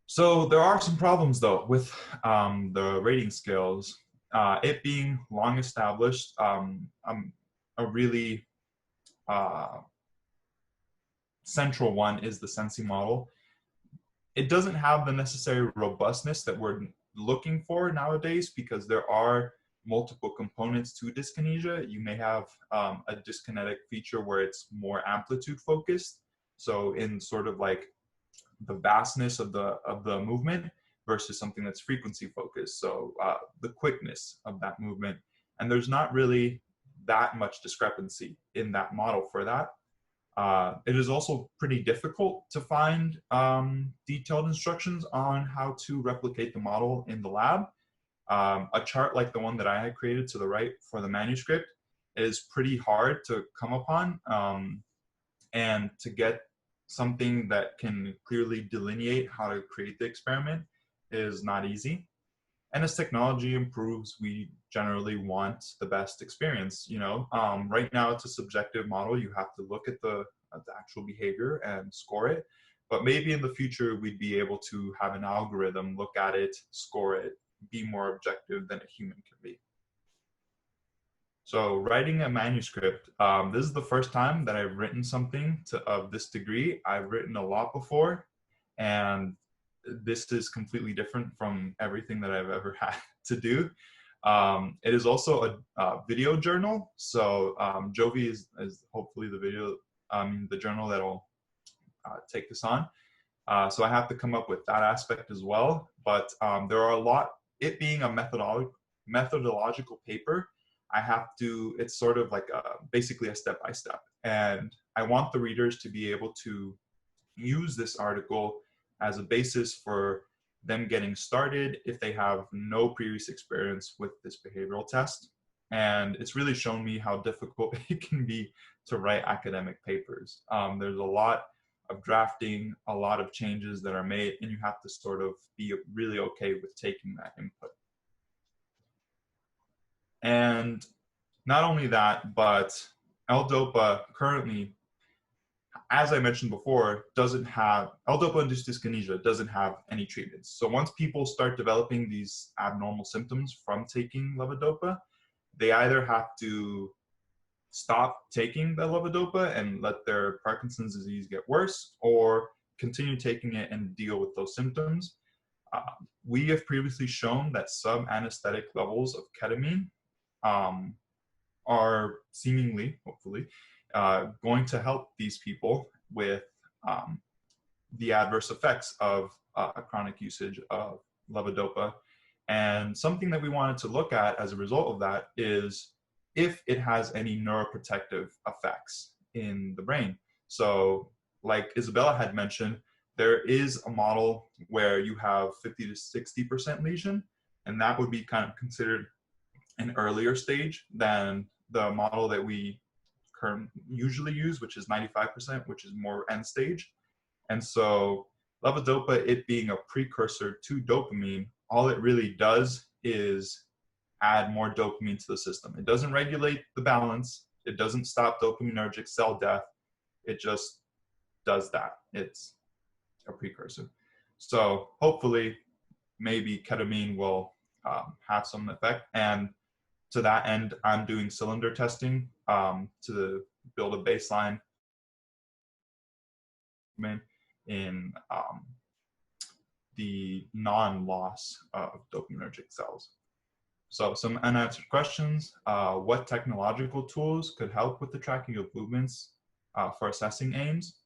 So there are some problems though with the rating scales. It being long established, a really central one is the Sensi model. It doesn't have the necessary robustness that we're looking for nowadays, because there are multiple components to dyskinesia. You may have a dyskinetic feature where it's more amplitude focused, so in sort of like the vastness of the movement, versus something that's frequency focused, so the quickness of that movement. And there's not really that much discrepancy in that model for that. It is also pretty difficult to find detailed instructions on how to replicate the model in the lab. A chart like the one that I had created to the right for the manuscript is pretty hard to come upon, and to get something that can clearly delineate how to create the experiment is not easy. And as technology improves, we generally want the best experience. Right now it's a subjective model. You have to look at the actual behavior and score it. But maybe in the future, we'd be able to have an algorithm look at it, score it, be more objective than a human can be. So writing a manuscript, this is the first time that I've written something of this degree. I've written a lot before, and this is completely different from everything that I've ever had to do. It is also a video journal. So Jovi is hopefully the journal that'll take this on. So I have to come up with that aspect as well. But there are a lot, it being a methodological paper, it's sort of like basically a step-by-step. And I want the readers to be able to use this article as a basis for them getting started if they have no previous experience with this behavioral test. And it's really shown me how difficult it can be to write academic papers. There's a lot of drafting, a lot of changes that are made, and you have to sort of be really okay with taking that input. And not only that, but L-DOPA currently, as I mentioned before, L-DOPA-induced dyskinesia doesn't have any treatments. So once people start developing these abnormal symptoms from taking levodopa, they either have to stop taking the levodopa and let their Parkinson's disease get worse, or continue taking it and deal with those symptoms. We have previously shown that sub-anesthetic levels of ketamine are seemingly, hopefully, going to help these people with the adverse effects of a chronic usage of levodopa. And something that we wanted to look at as a result of that is if it has any neuroprotective effects in the brain. So like Isabella had mentioned, there is a model where you have 50 to 60% lesion, and that would be kind of considered an earlier stage than the model that we usually use, which is 95%, which is more end stage. And so levodopa, it being a precursor to dopamine, all it really does is add more dopamine to the system. It doesn't regulate the balance. It doesn't stop dopaminergic cell death. It just does that. It's a precursor. So hopefully, maybe ketamine will have some effect. And to that end, I'm doing cylinder testing to build a baseline in the non-loss of dopaminergic cells. So some unanswered questions. What technological tools could help with the tracking of movements for assessing aims?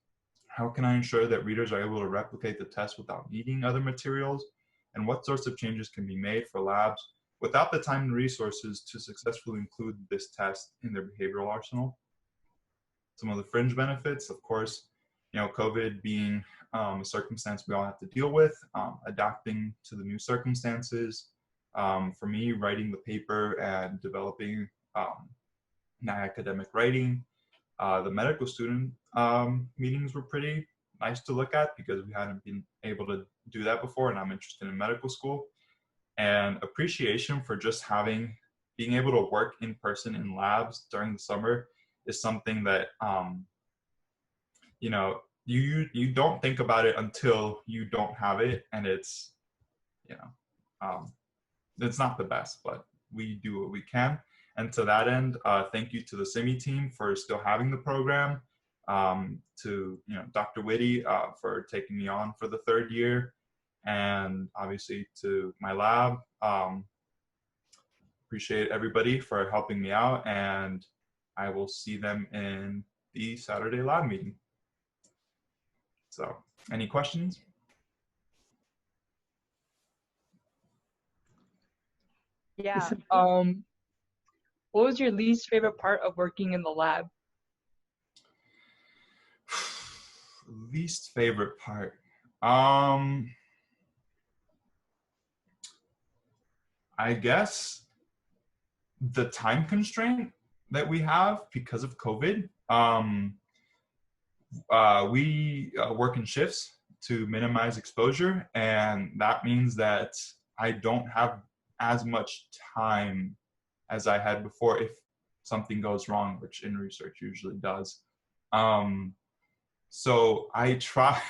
How can I ensure that readers are able to replicate the test without needing other materials? And what sorts of changes can be made for labs without the time and resources to successfully include this test in their behavioral arsenal? Some of the fringe benefits, of course, COVID being a circumstance we all have to deal with, adapting to the new circumstances. For me, writing the paper and developing academic writing, the medical student meetings were pretty nice to look at because we hadn't been able to do that before, and I'm interested in medical school. And appreciation for just being able to work in person in labs during the summer is something that you don't think about it until you don't have it, and it's it's not the best, but we do what we can. And to that end, thank you to the CIMI team for still having the program, to Dr. Whitty for taking me on for the third year, and obviously to my lab. Appreciate everybody for helping me out, and I will see them in the Saturday lab meeting. So, any questions? Yeah. What was your least favorite part of working in the lab? Least favorite part. I guess the time constraint that we have because of COVID. We work in shifts to minimize exposure, and that means that I don't have as much time as I had before if something goes wrong, which in research usually does. So I try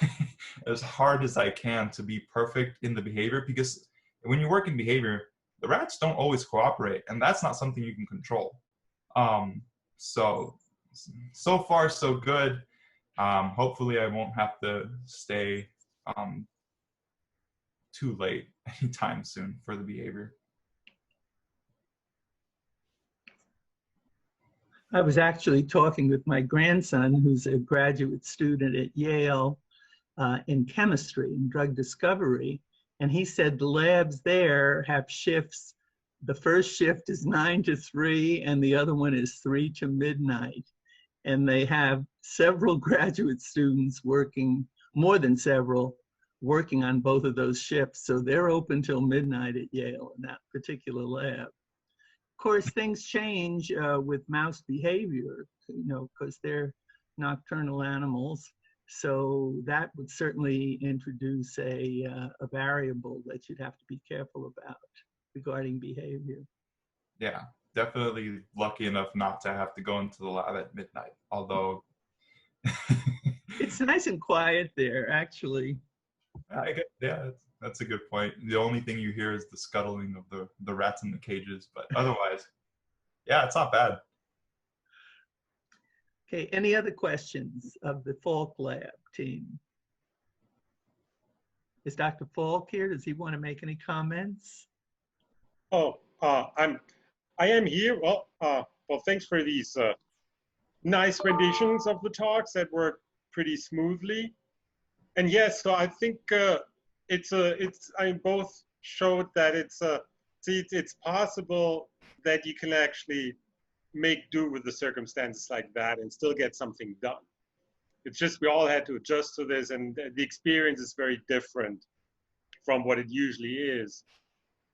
as hard as I can to be perfect in the behavior, because when you work in behavior, the rats don't always cooperate, and that's not something you can control. So far so good. Hopefully I won't have to stay too late anytime soon for the behavior. I was actually talking with my grandson, who's a graduate student at Yale in chemistry and drug discovery, and he said the labs there have shifts. The first shift is 9 to 3, and the other one is 3 to midnight. And they have several graduate students working, more than several, working on both of those shifts. So they're open till midnight at Yale in that particular lab. Of course, things change with mouse behavior, because they're nocturnal animals. So that would certainly introduce a variable that you'd have to be careful about regarding behavior. Yeah, definitely lucky enough not to have to go into the lab at midnight, although it's nice and quiet there, actually. Yeah, that's a good point. The only thing you hear is the scuttling of the rats in the cages, but otherwise, yeah, it's not bad. Okay, any other questions of the Falk lab team? Is Dr. Falk here? Does he want to make any comments? Oh, I am here. Well, thanks for these nice renditions of the talks that worked pretty smoothly. And yes, so I think I both showed that it's possible that you can actually make do with the circumstances like that and still get something done. It's just we all had to adjust to this, and the experience is very different from what it usually is.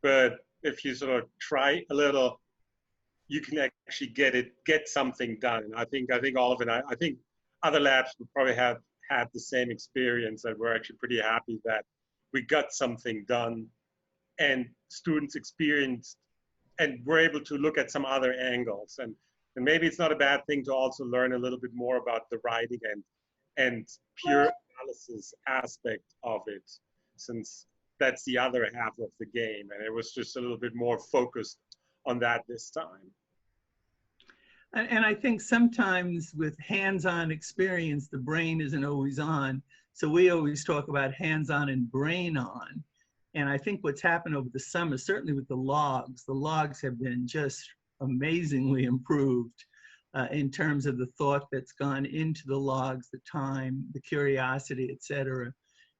But if you sort of try a little, you can actually get something done. And I think all of it. I think other labs would probably have had the same experience, that we're actually pretty happy that we got something done, and students experienced, and we're able to look at some other angles. And maybe it's not a bad thing to also learn a little bit more about the writing and pure analysis aspect of it, since that's the other half of the game. And it was just a little bit more focused on that this time. And I think sometimes with hands-on experience, the brain isn't always on. So we always talk about hands-on and brain-on. And I think what's happened over the summer, certainly with the logs have been just amazingly improved in terms of the thought that's gone into the logs, the time, the curiosity, et cetera.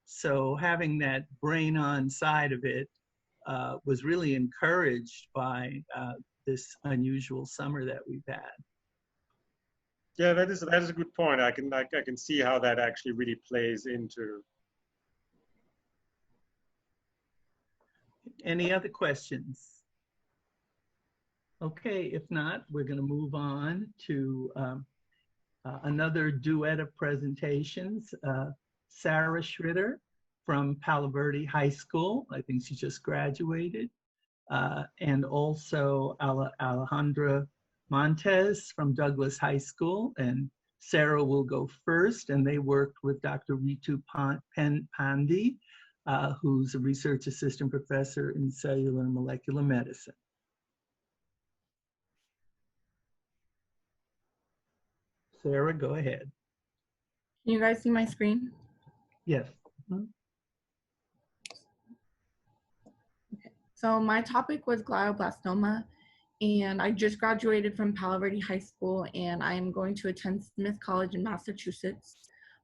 So having that brain-on side of it was really encouraged by this unusual summer that we've had. Yeah, that is a good point. I can see how that actually really plays into. Any other questions? Okay, if not, we're going to move on to another duet of presentations. Sarah Schritter from Palo Verde High School. I think she just graduated. And also Alejandra Montes from Douglas High School. And Sarah will go first. And they worked with Dr. Ritu Pandey, who's a research assistant professor in cellular and molecular medicine. Sarah, go ahead. Can you guys see my screen? Yes. Okay. So my topic was glioblastoma, and I just graduated from Palo Verde High School, and I am going to attend Smith College in Massachusetts.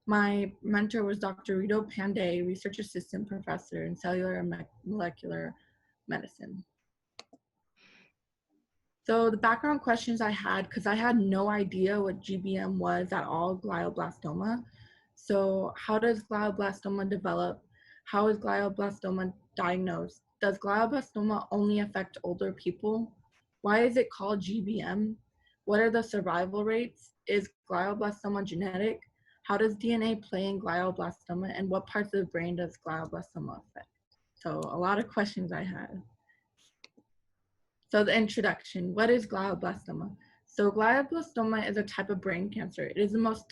My mentor was Dr. Ritu Pandey, research assistant professor in cellular and molecular medicine. So the background questions I had, because I had no idea what GBM was at all, glioblastoma. So how does glioblastoma develop? How is glioblastoma diagnosed? Does glioblastoma only affect older people? Why is it called GBM? What are the survival rates? Is glioblastoma genetic? How does DNA play in glioblastoma? And what parts of the brain does glioblastoma affect? So a lot of questions I had. So the introduction, what is glioblastoma? So glioblastoma is a type of brain cancer. It is the most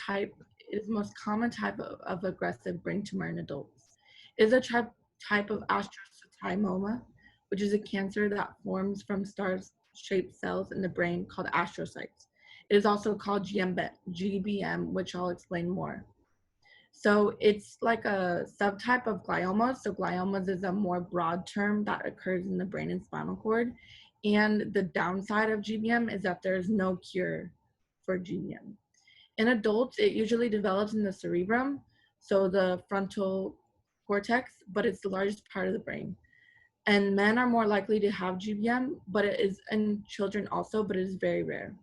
common type of aggressive brain tumor in adults. It is a type of astrocytoma, which is a cancer that forms from star-shaped cells in the brain called astrocytes. It is also called GBM, which I'll explain more. So it's like a subtype of gliomas. So gliomas is a more broad term that occurs in the brain and spinal cord. And the downside of GBM is that there is no cure for GBM. In adults, it usually develops in the cerebrum, so the frontal cortex, but it's the largest part of the brain. And men are more likely to have GBM, but it is in children also, but it is very rare.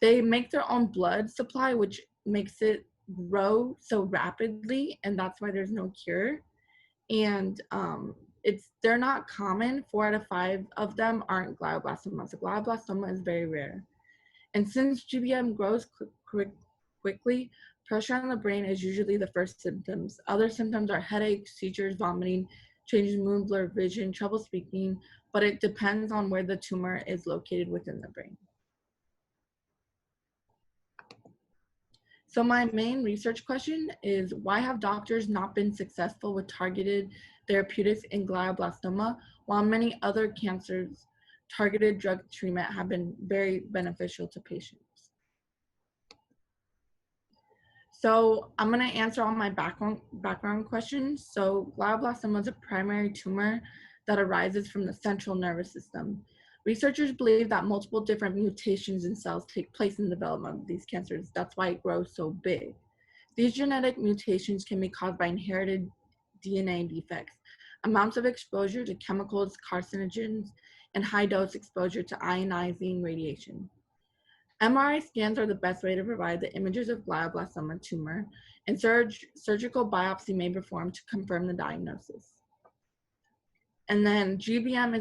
They make their own blood supply, which makes it grow so rapidly, and that's why there's no cure. And they're not common. 4 out of 5 of them aren't glioblastoma. So glioblastoma is very rare. And since GBM grows quickly, pressure on the brain is usually the first symptoms. Other symptoms are headaches, seizures, vomiting, changes in mood, blurred vision, trouble speaking, but it depends on where the tumor is located within the brain. So my main research question is, why have doctors not been successful with targeted therapeutics in glioblastoma, while many other cancers, targeted drug treatment have been very beneficial to patients? So I'm gonna answer all my background questions. So glioblastoma is a primary tumor that arises from the central nervous system. Researchers believe that multiple different mutations in cells take place in the development of these cancers. That's why it grows so big. These genetic mutations can be caused by inherited DNA defects, amounts of exposure to chemicals, carcinogens, and high dose exposure to ionizing radiation. MRI scans are the best way to provide the images of glioblastoma tumor, and surgical biopsy may be performed to confirm the diagnosis. And then GBM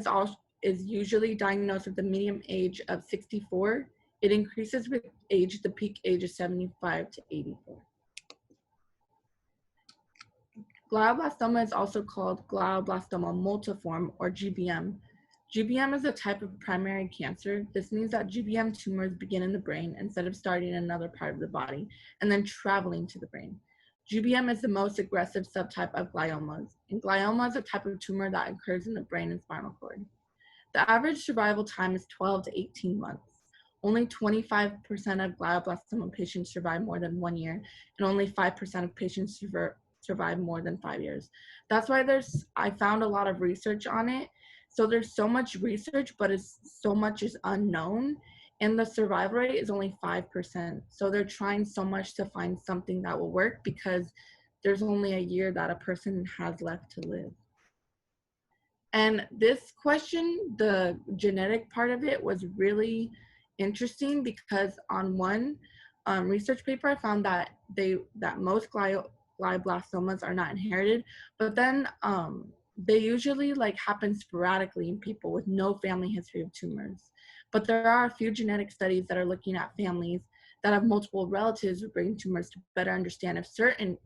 is usually diagnosed at the median age of 64. It increases with age. The peak age is 75 to 84. Glioblastoma is also called glioblastoma multiforme, or GBM. GBM is a type of primary cancer. This means that GBM tumors begin in the brain instead of starting in another part of the body and then traveling to the brain. GBM is the most aggressive subtype of gliomas, and glioma is a type of tumor that occurs in the brain and spinal cord. The average survival time is 12 to 18 months. Only 25% of glioblastoma patients survive more than 1 year, and only 5% of patients survive more than 5 years. That's why I found a lot of research on it. So there's so much research, but so much is unknown, and the survival rate is only 5%. So they're trying so much to find something that will work because there's only a year that a person has left to live. And this question, the genetic part of it, was really interesting because on one research paper, I found that most glioblastomas are not inherited, but then they usually happen sporadically in people with no family history of tumors. But there are a few genetic studies that are looking at families that have multiple relatives with brain tumors to better understand if certain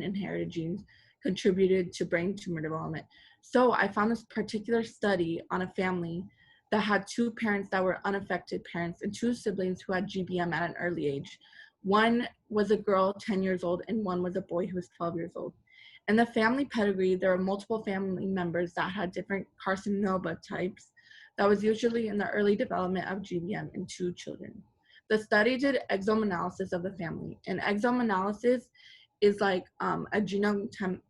inherited genes contributed to brain tumor development. So I found this particular study on a family that had 2 parents that were unaffected parents and 2 siblings who had GBM at an early age. One was a girl, 10 years old, and one was a boy who was 12 years old. In the family pedigree, there were multiple family members that had different carcinoma types that was usually in the early development of GBM in 2 children. The study did exome analysis of the family, and exome analysis is like a genomic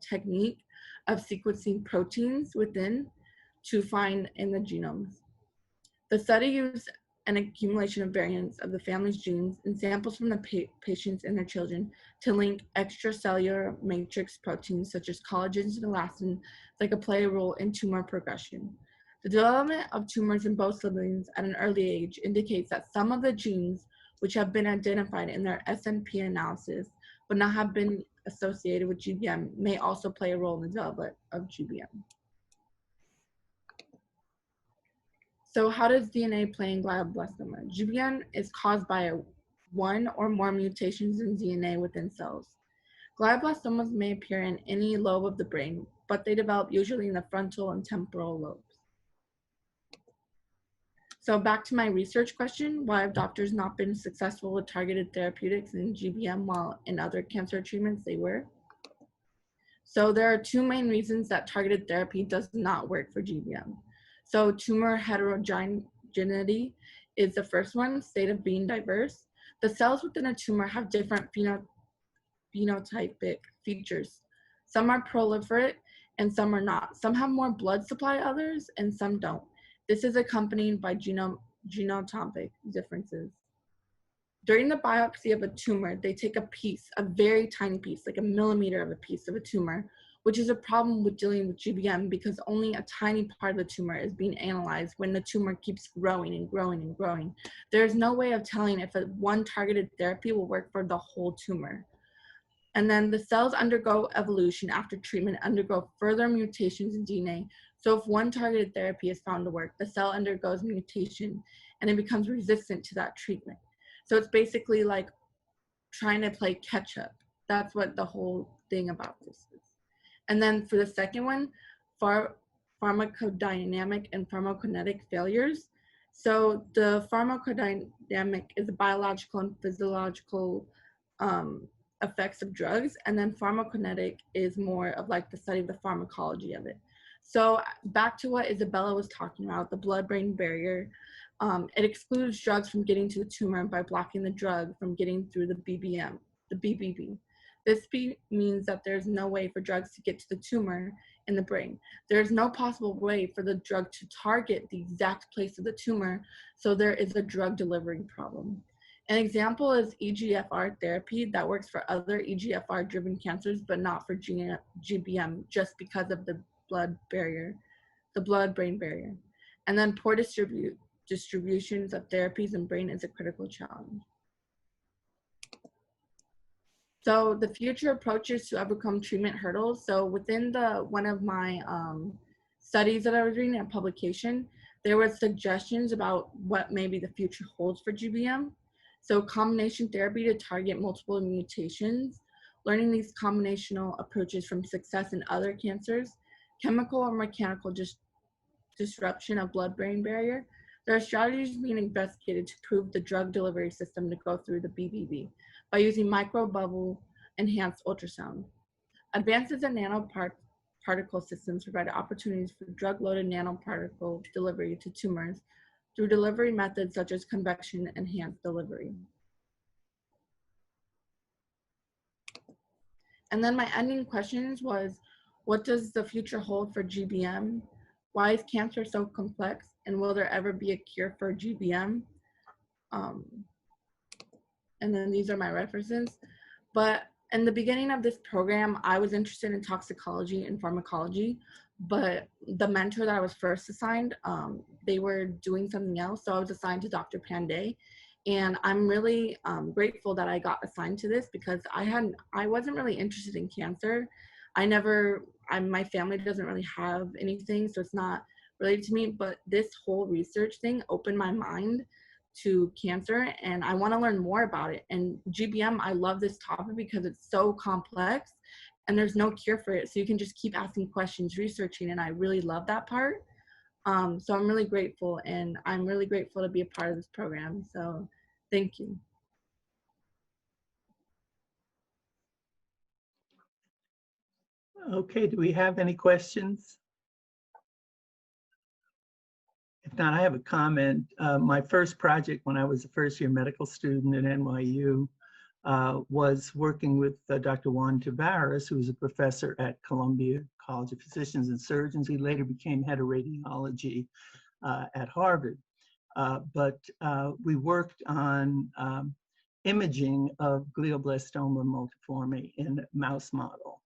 technique of sequencing proteins within to find in the genomes. The study used an accumulation of variants of the family's genes and samples from the patients and their children to link extracellular matrix proteins such as collagens and elastin that could play a role in tumor progression. The development of tumors in both siblings at an early age indicates that some of the genes which have been identified in their SNP analysis but not have been associated with GBM may also play a role in the development of GBM. So how does DNA play in glioblastoma? GBM is caused by 1 or more mutations in DNA within cells. Glioblastomas may appear in any lobe of the brain, but they develop usually in the frontal and temporal lobes. So back to my research question, why have doctors not been successful with targeted therapeutics in GBM while in other cancer treatments they were? So there are 2 main reasons that targeted therapy does not work for GBM. So tumor heterogeneity is the first one, state of being diverse. The cells within a tumor have different phenotypic features. Some are proliferate and some are not. Some have more blood supply others and some don't. This is accompanied by genotypic differences. During the biopsy of a tumor, they take a piece, a very tiny piece, like a millimeter of a piece of a tumor, which is a problem with dealing with GBM because only a tiny part of the tumor is being analyzed when the tumor keeps growing and growing and growing. There's no way of telling if one targeted therapy will work for the whole tumor. And then the cells undergo evolution after treatment, undergo further mutations in DNA. So if one targeted therapy is found to work, the cell undergoes mutation and it becomes resistant to that treatment. So it's basically like trying to play catch up. That's what the whole thing about this is. And then for the second one, pharmacodynamic and pharmacokinetic failures. So the pharmacodynamic is the biological and physiological effects of drugs, and then pharmacokinetic is more of like the study of the pharmacology of it. So back to what Isabella was talking about, the blood-brain barrier. It excludes drugs from getting to the tumor by blocking the drug from getting through the BBB. This means that there's no way for drugs to get to the tumor in the brain. There's no possible way for the drug to target the exact place of the tumor, so there is a drug delivery problem. An example is EGFR therapy that works for other EGFR-driven cancers, but not for GBM, just because of the blood-brain barrier. And then poor distributions of therapies in brain is a critical challenge. So the future approaches to overcome treatment hurdles. So within one of my studies that I was reading, a publication, there were suggestions about what maybe the future holds for GBM. So combination therapy to target multiple mutations, learning these combinational approaches from success in other cancers, chemical or mechanical disruption of blood-brain barrier, there are strategies being investigated to prove the drug delivery system to go through the BBB by using microbubble enhanced ultrasound. Advances in nanoparticle systems provide opportunities for drug-loaded nanoparticle delivery to tumors through delivery methods such as convection enhanced delivery. And then my ending questions was, what does the future hold for GBM? Why is cancer so complex? And will there ever be a cure for GBM? And then these are my references. But in the beginning of this program, I was interested in toxicology and pharmacology, but the mentor that I was first assigned, they were doing something else. So I was assigned to Dr. Pandey. And I'm really grateful that I got assigned to this because I wasn't really interested in cancer. My family doesn't really have anything, so it's not related to me, but this whole research thing opened my mind to cancer and I want to learn more about it. And GBM, I love this topic because it's so complex and there's no cure for it. So you can just keep asking questions, researching, and I really love that part. So I'm really grateful, and I'm really grateful to be a part of this program. So thank you. Okay, do we have any questions? If not, I have a comment. My first project when I was a first-year medical student at NYU was working with Dr. Juan Tavares, who was a professor at Columbia College of Physicians and Surgeons. He later became head of radiology at Harvard. But we worked on imaging of glioblastoma multiforme in a mouse model.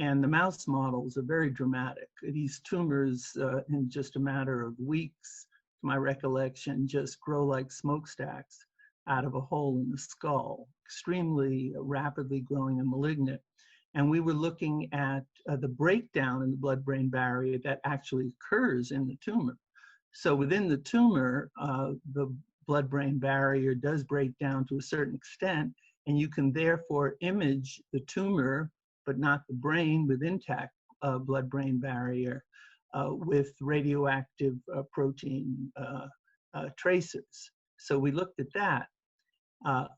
And the mouse models are very dramatic. These tumors, in just a matter of weeks, to my recollection, just grow like smokestacks out of a hole in the skull, extremely rapidly growing and malignant. And we were looking at the breakdown in the blood-brain barrier that actually occurs in the tumor. So within the tumor, the blood-brain barrier does break down to a certain extent, and you can therefore image the tumor but not the brain with intact blood-brain barrier with radioactive protein tracers. So we looked at that.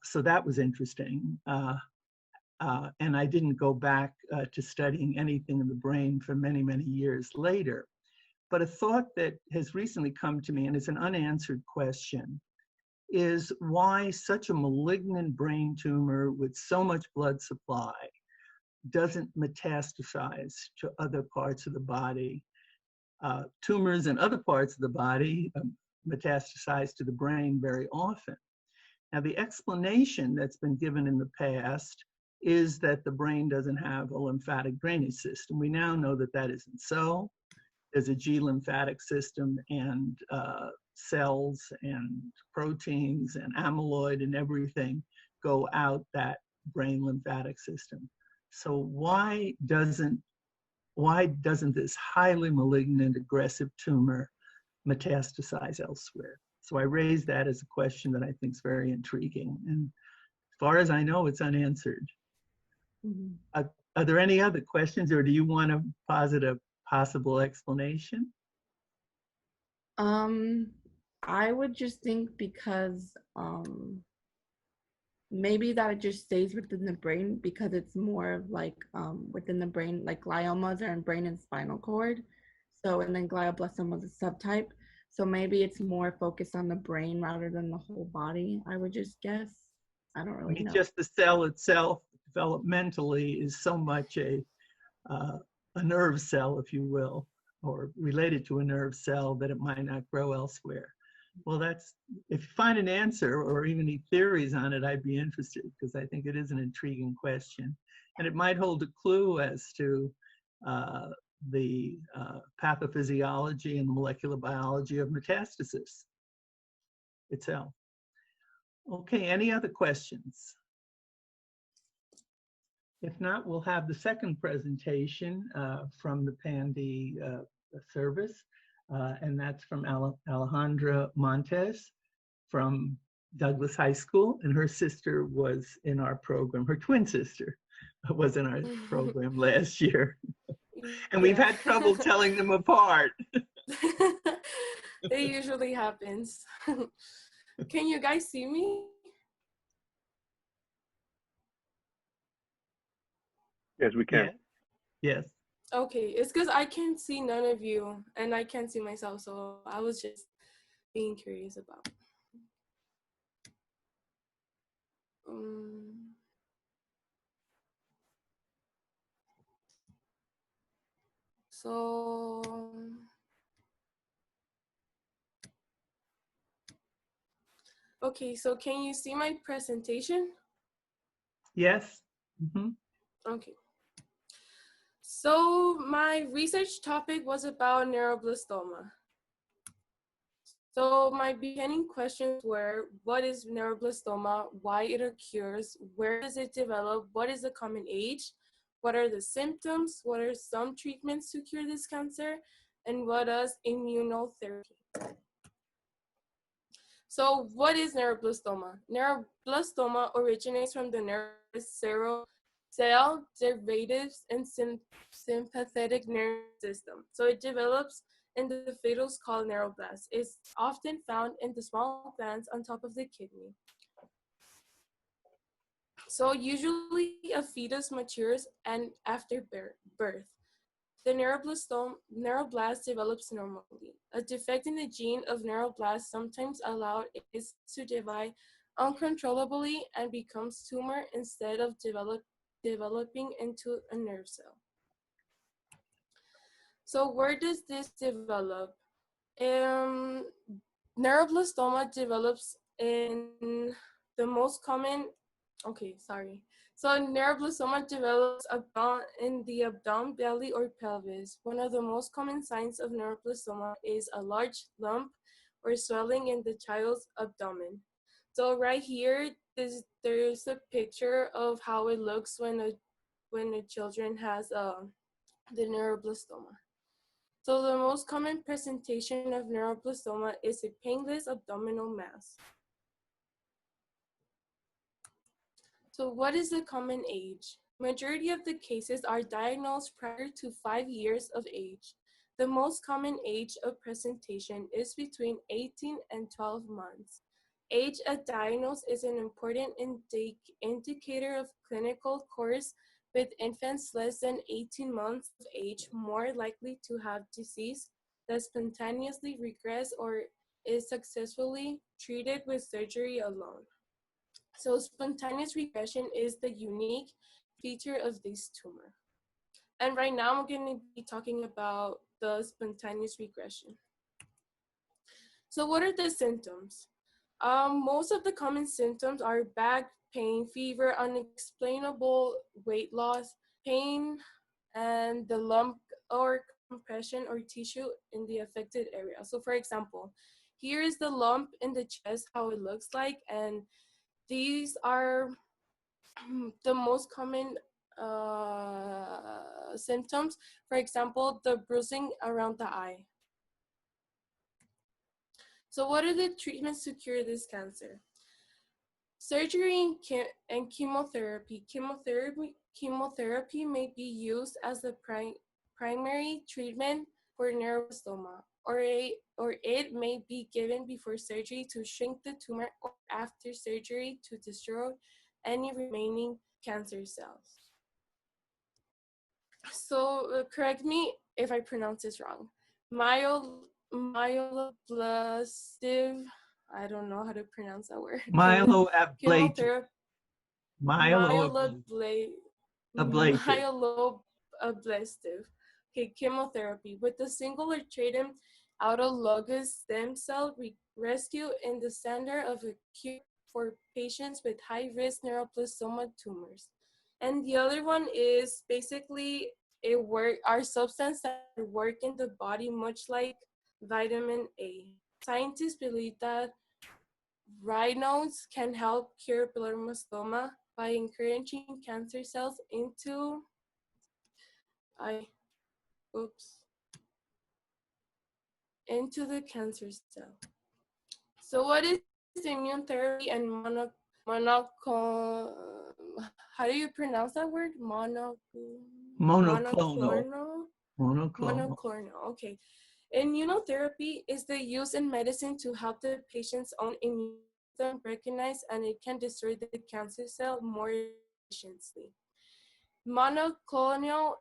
So that was interesting. And I didn't go back to studying anything in the brain for many, many years later. But a thought that has recently come to me, and it's an unanswered question, is why such a malignant brain tumor with so much blood supply doesn't metastasize to other parts of the body. Tumors in other parts of the body metastasize to the brain very often. Now, the explanation that's been given in the past is that the brain doesn't have a lymphatic drainage system. We now know that that isn't so. There's a G lymphatic system, and cells and proteins and amyloid and everything go out that brain lymphatic system. So why doesn't this highly malignant, aggressive tumor metastasize elsewhere? So I raised that as a question that I think is very intriguing. And as far as I know, it's unanswered. Mm-hmm. Are there any other questions, or do you want to posit a possible explanation? I would just think because maybe that it just stays within the brain because it's more of like within the brain, like gliomas are in brain and spinal cord. So, and then glioblastoma is a subtype. So maybe it's more focused on the brain rather than the whole body, I would just guess. I don't really know. Just the cell itself developmentally is so much a nerve cell, if you will, or related to a nerve cell that it might not grow elsewhere. Well, that's, if you find an answer or even any theories on it, I'd be interested because I think it is an intriguing question. And it might hold a clue as to the pathophysiology and the molecular biology of metastasis itself. Okay, any other questions? If not, we'll have the second presentation from the Pandy service. And that's from Alejandra Montes from Douglas High School, and her sister was in our program. Her twin sister was in our program last year. And we've had trouble telling them apart. It usually happens. Can you guys see me? Yes, we can. Yes. Okay, it's because I can't see none of you and I can't see myself, so I was just being curious about. So, okay, so can you see my presentation? Yes. Mm-hmm. Okay. So my research topic was about neuroblastoma. So my beginning questions were, what is neuroblastoma, why it occurs, where does it develop, what is the common age, what are the symptoms, what are some treatments to cure this cancer, and what is immunotherapy? So what is neuroblastoma? Neuroblastoma originates from the nervous cell derivatives and sympathetic nervous system. So it develops in the fetus called neuroblast. It's often found in the small glands on top of the kidney. So usually a fetus matures and after birth. The neuroblast develops normally. A defect in the gene of neuroblast sometimes allows it to divide uncontrollably and becomes tumor instead of developing into a nerve cell. So where does this develop? Neuroblastoma develops in the most common, So neuroblastoma develops in the abdomen, belly, or pelvis. One of the most common signs of neuroblastoma is a large lump or swelling in the child's abdomen. So right here, there's a picture of how it looks when a children has the neuroblastoma. So the most common presentation of neuroblastoma is a painless abdominal mass. So what is the common age? Majority of the cases are diagnosed prior to 5 years of age. The most common age of presentation is between 18 and 12 months. Age at diagnosis is an important indicator of clinical course, with infants less than 18 months of age more likely to have disease that spontaneously regress or is successfully treated with surgery alone. So spontaneous regression is the unique feature of this tumor. And right now I'm going to be talking about the spontaneous regression. So what are the symptoms? Most of the common symptoms are back pain, fever, unexplainable weight loss, pain, and the lump or compression or tissue in the affected area. So for example, here is the lump in the chest, how it looks like, and these are the most common symptoms. For example, the bruising around the eye. So what are the treatments to cure this cancer? Surgery and chemotherapy. Chemotherapy may be used as the primary treatment for neuroblastoma, or it may be given before surgery to shrink the tumor or after surgery to destroy any remaining cancer cells. So correct me if I pronounce this wrong. Myeloblastive, I don't know how to pronounce that word. Myeloablative. Myeloablative. Okay, chemotherapy with the single or treated autologous stem cell rescue in the center of a cure for patients with high-risk neuroblastoma tumors. And the other one is basically our substance that work in the body much like vitamin A. Scientists believe that rhinones can help cure glioblastoma by encouraging cancer cells into the cancer cell. So what is immune therapy and how do you pronounce that word? Monoclonal. Monoclonal. Okay. Immunotherapy is the use in medicine to help the patient's own immune system recognize and it can destroy the cancer cell more efficiently. Monoclonal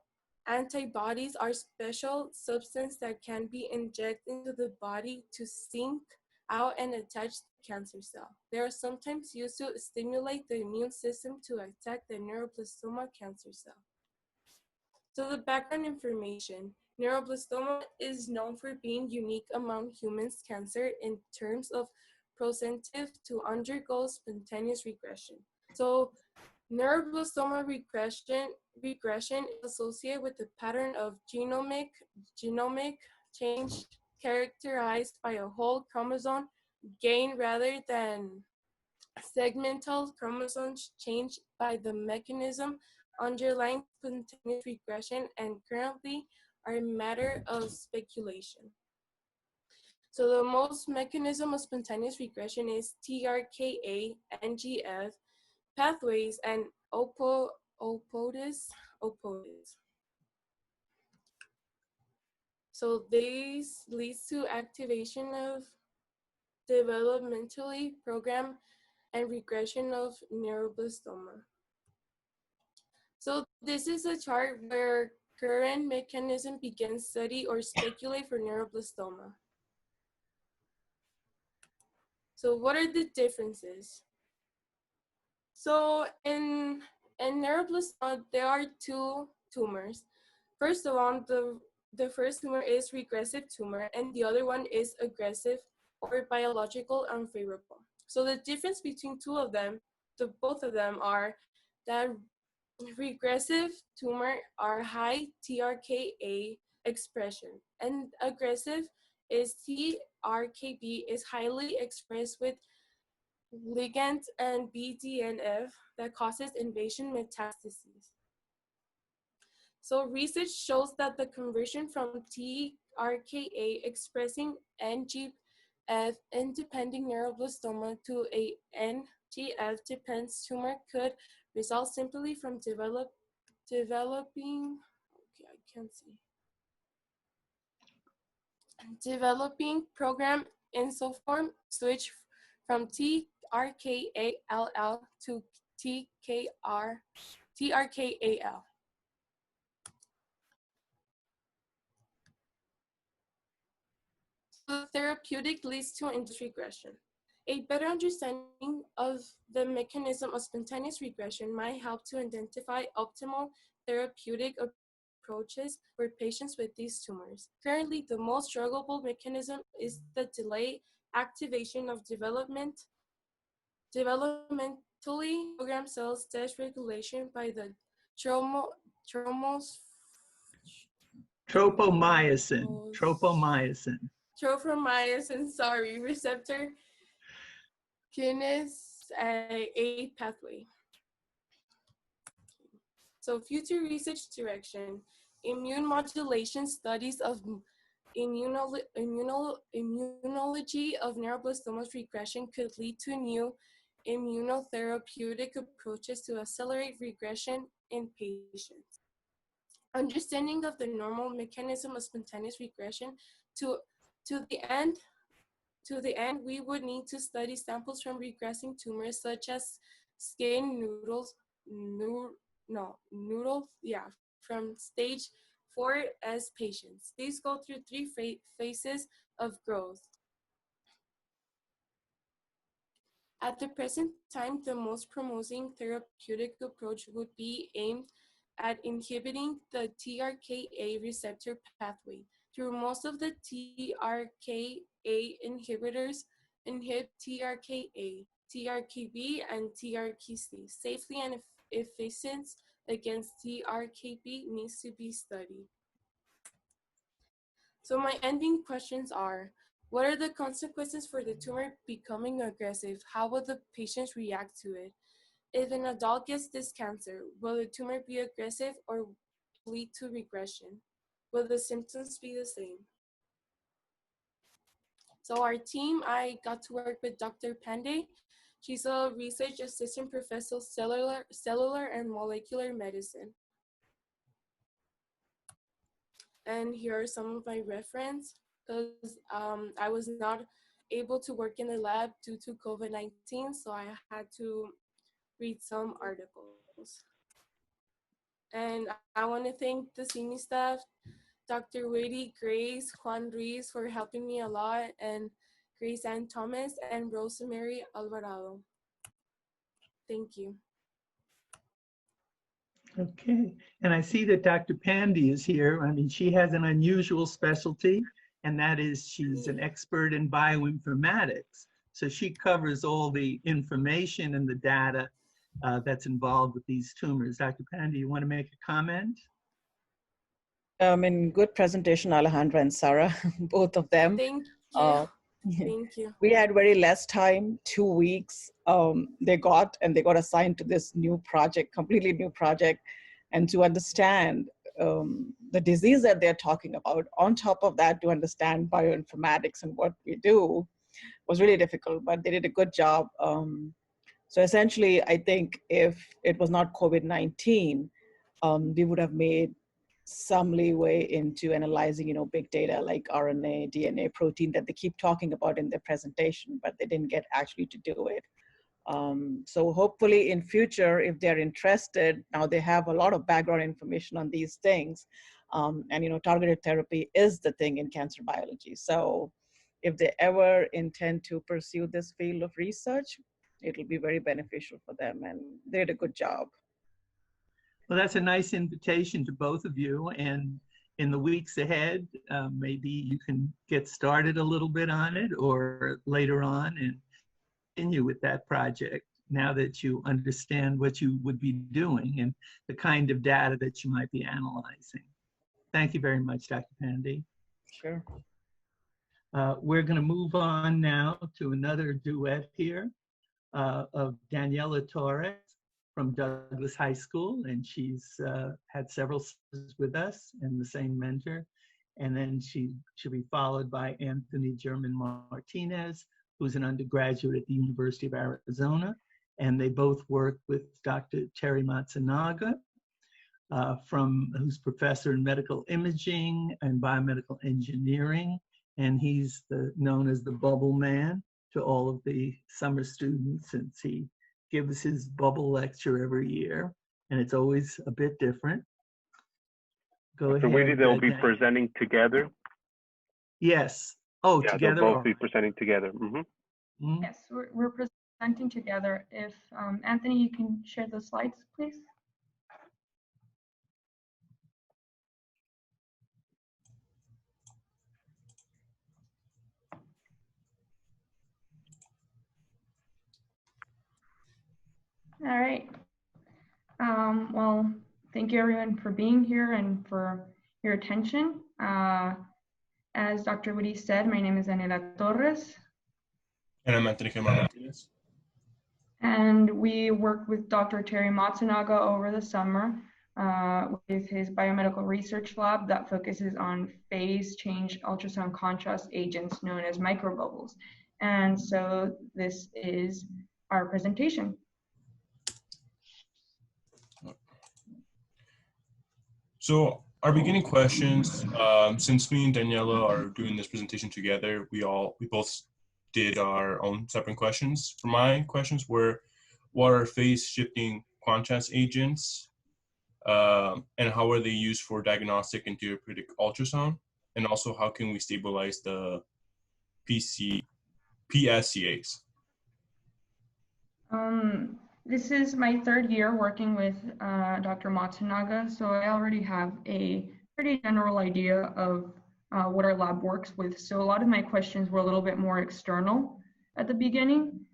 antibodies are special substances that can be injected into the body to sink out and attach the cancer cell. They are sometimes used to stimulate the immune system to attack the neuroblastoma cancer cell. So the background information. Neuroblastoma is known for being unique among humans cancer in terms of prosensitive to undergo spontaneous regression. So neuroblastoma regression is associated with the pattern of genomic change characterized by a whole chromosome gain rather than segmental chromosome change by the mechanism underlying spontaneous regression and currently are a matter of speculation. So the most mechanism of spontaneous regression is TRKA, NGF, pathways, and opodis. So this leads to activation of developmentally programmed and regression of neuroblastoma. So this is a chart where current mechanism begins study or speculate for neuroblastoma. So what are the differences? So in neuroblastoma, there are two tumors. First of all, the first tumor is regressive tumor and the other one is aggressive or biological unfavorable. So the difference between both of them are that regressive tumor are high TRKA expression and aggressive is TRKB is highly expressed with ligand and BDNF that causes invasion metastases. So research shows that the conversion from TRKA expressing NGF independent neuroblastoma to a NGF dependent tumor could result simply from developing program isoform switch from TRKALL to TRKAL. So therapeutic leads to induced regression. A better understanding of the mechanism of spontaneous regression might help to identify optimal therapeutic approaches for patients with these tumors. Currently, the most struggleable mechanism is the delayed activation of developmentally programmed cells dysregulation by the tropomyosin, receptor kinase A pathway. So future research direction, immune modulation studies of immunology of neuroblastoma's regression could lead to new immunotherapeutic approaches to accelerate regression in patients. Understanding of the normal mechanism of spontaneous regression to the end, we would need to study samples from regressing tumors such as skin noodles, from stage 4 as patients. These go through 3 phases of growth. At the present time, the most promising therapeutic approach would be aimed at inhibiting the TRKA receptor pathway. Through most of the TRKA inhibitors inhibit TRKA, TRKB, and TRKC. Safely and efficiency against TRKB needs to be studied. So my ending questions are, what are the consequences for the tumor becoming aggressive? How will the patients react to it? If an adult gets this cancer, will the tumor be aggressive or lead to regression? Will the symptoms be the same? So our team, I got to work with Dr. Pandey. She's a research assistant professor of cellular and molecular medicine. And here are some of my reference. because I was not able to work in the lab due to COVID-19, so I had to read some articles. And I want to thank the CIMI staff, Dr. Witty, Grace, Juan Ruiz for helping me a lot, and Grace Ann Thomas and Rosemary Alvarado. Thank you. Okay, and I see that Dr. Pandy is here. I mean, she has an unusual specialty, and that is she's an expert in bioinformatics. So she covers all the information and the data that's involved with these tumors. Dr. Pandy, you want to make a comment? In good presentation, Alejandra and Sarah, both of them. Thank you. Thank you. We had very less time, 2 weeks. They got assigned to this new project, completely new project, and to understand the disease that they're talking about. On top of that, to understand bioinformatics and what we do was really difficult, but they did a good job. So essentially, I think if it was not COVID-19, we would have made some leeway into analyzing, big data like RNA, DNA, protein that they keep talking about in their presentation, but they didn't get actually to do it. So hopefully in future, if they're interested, now they have a lot of background information on these things. And targeted therapy is the thing in cancer biology. So if they ever intend to pursue this field of research, it'll be very beneficial for them, and they did a good job. Well, that's a nice invitation to both of you. And in the weeks ahead, maybe you can get started a little bit on it, or later on and continue with that project now that you understand what you would be doing and the kind of data that you might be analyzing. Thank you very much, Dr. Pandy. Sure. We're going to move on now to another duet here of Daniela Torres from Douglas High School, and she's had several students with us and the same mentor. And then she'll be followed by Anthony German Martinez, who's an undergraduate at the University of Arizona. And they both work with Dr. Terry Matsunaga, who's professor in medical imaging and biomedical engineering. And he's known as the bubble man to all of the summer students, since he gives his bubble lecture every year, and it's always a bit different. Go ahead. So Witty, they'll be presenting together? Yes. Oh, yeah, together? They'll both be presenting together. Yes, we're presenting together. If Anthony, you can share the slides, please. All right. Well, thank you everyone for being here and for your attention. As Dr. Woody said, my name is Daniela Torres. And I'm Anthony German Martinez. And we worked with Dr. Terry Matsunaga over the summer with his biomedical research lab that focuses on phase change ultrasound contrast agents known as microbubbles. And so this is our presentation. So our beginning questions, since me and Daniela are doing this presentation together, we both did our own separate questions. For my questions were, what are phase shifting contrast agents, and how are they used for diagnostic and therapeutic ultrasound? And also, how can we stabilize the PSCAs? This is my third year working with Dr. Matsunaga, so I already have a pretty general idea of what our lab works with. So a lot of my questions were a little bit more external at the beginning.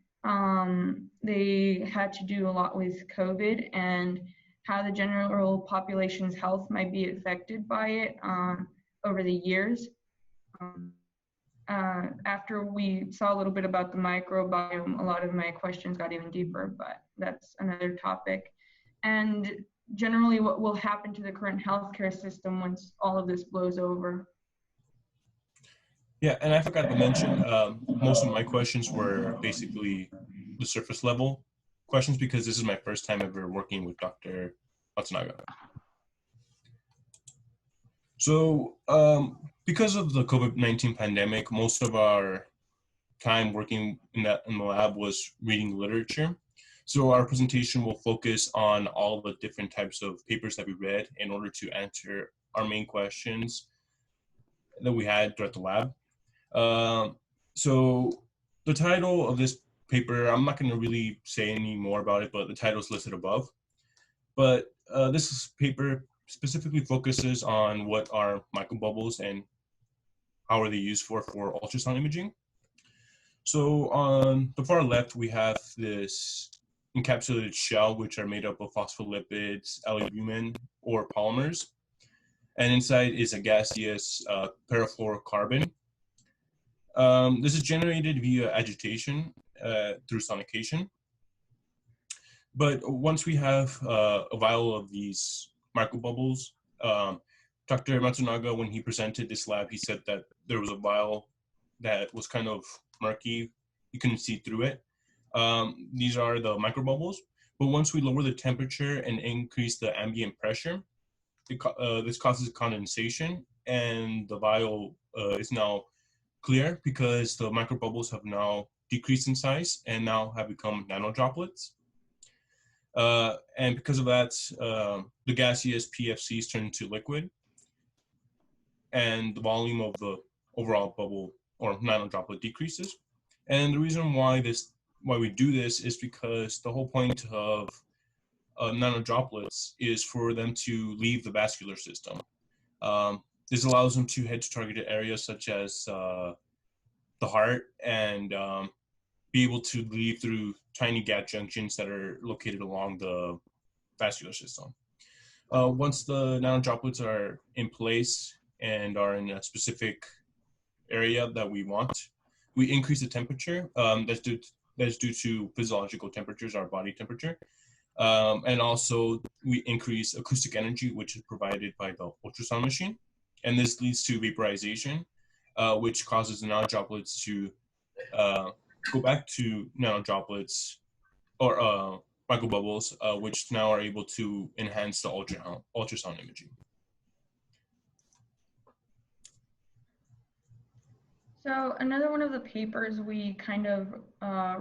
They had to do a lot with COVID and how the general population's health might be affected by it over the years. After we saw a little bit about the microbiome, a lot of my questions got even deeper, but that's another topic. And generally what will happen to the current healthcare system once all of this blows over. Yeah, and I forgot to mention, most of my questions were basically the surface level questions because this is my first time ever working with Dr. Matsunaga. So because of the COVID-19 pandemic, most of our time working in the lab was reading literature. So our presentation will focus on all the different types of papers that we read in order to answer our main questions that we had throughout the lab. So the title of this paper, I'm not going to really say any more about it, but the title is listed above. But this paper specifically focuses on what are microbubbles and how are they used for ultrasound imaging. So on the far left, we have this encapsulated shell, which are made up of phospholipids, albumin, or polymers. And inside is a gaseous perfluorocarbon. This is generated via agitation through sonication. But once we have a vial of these microbubbles, Dr. Matsunaga, when he presented this lab, he said that there was a vial that was kind of murky. You couldn't see through it. These are the microbubbles. But once we lower the temperature and increase the ambient pressure, this causes condensation, and the vial is now clear because the microbubbles have now decreased in size and now have become nanodroplets. And because of that, the gaseous PFCs turn into liquid, and the volume of the overall bubble or nanodroplet decreases. And the reason why we do this is because the whole point of nanodroplets is for them to leave the vascular system. This allows them to head to targeted areas such as the heart and be able to leave through tiny gap junctions that are located along the vascular system. Once the nanodroplets are in place and are in a specific area that we want, we increase the temperature. That's due to physiological temperatures, our body temperature. And also we increase acoustic energy, which is provided by the ultrasound machine. And this leads to vaporization, which causes the nanodroplets to go back to nanodroplets or microbubbles, which now are able to enhance the ultrasound imaging. So another one of the papers we kind of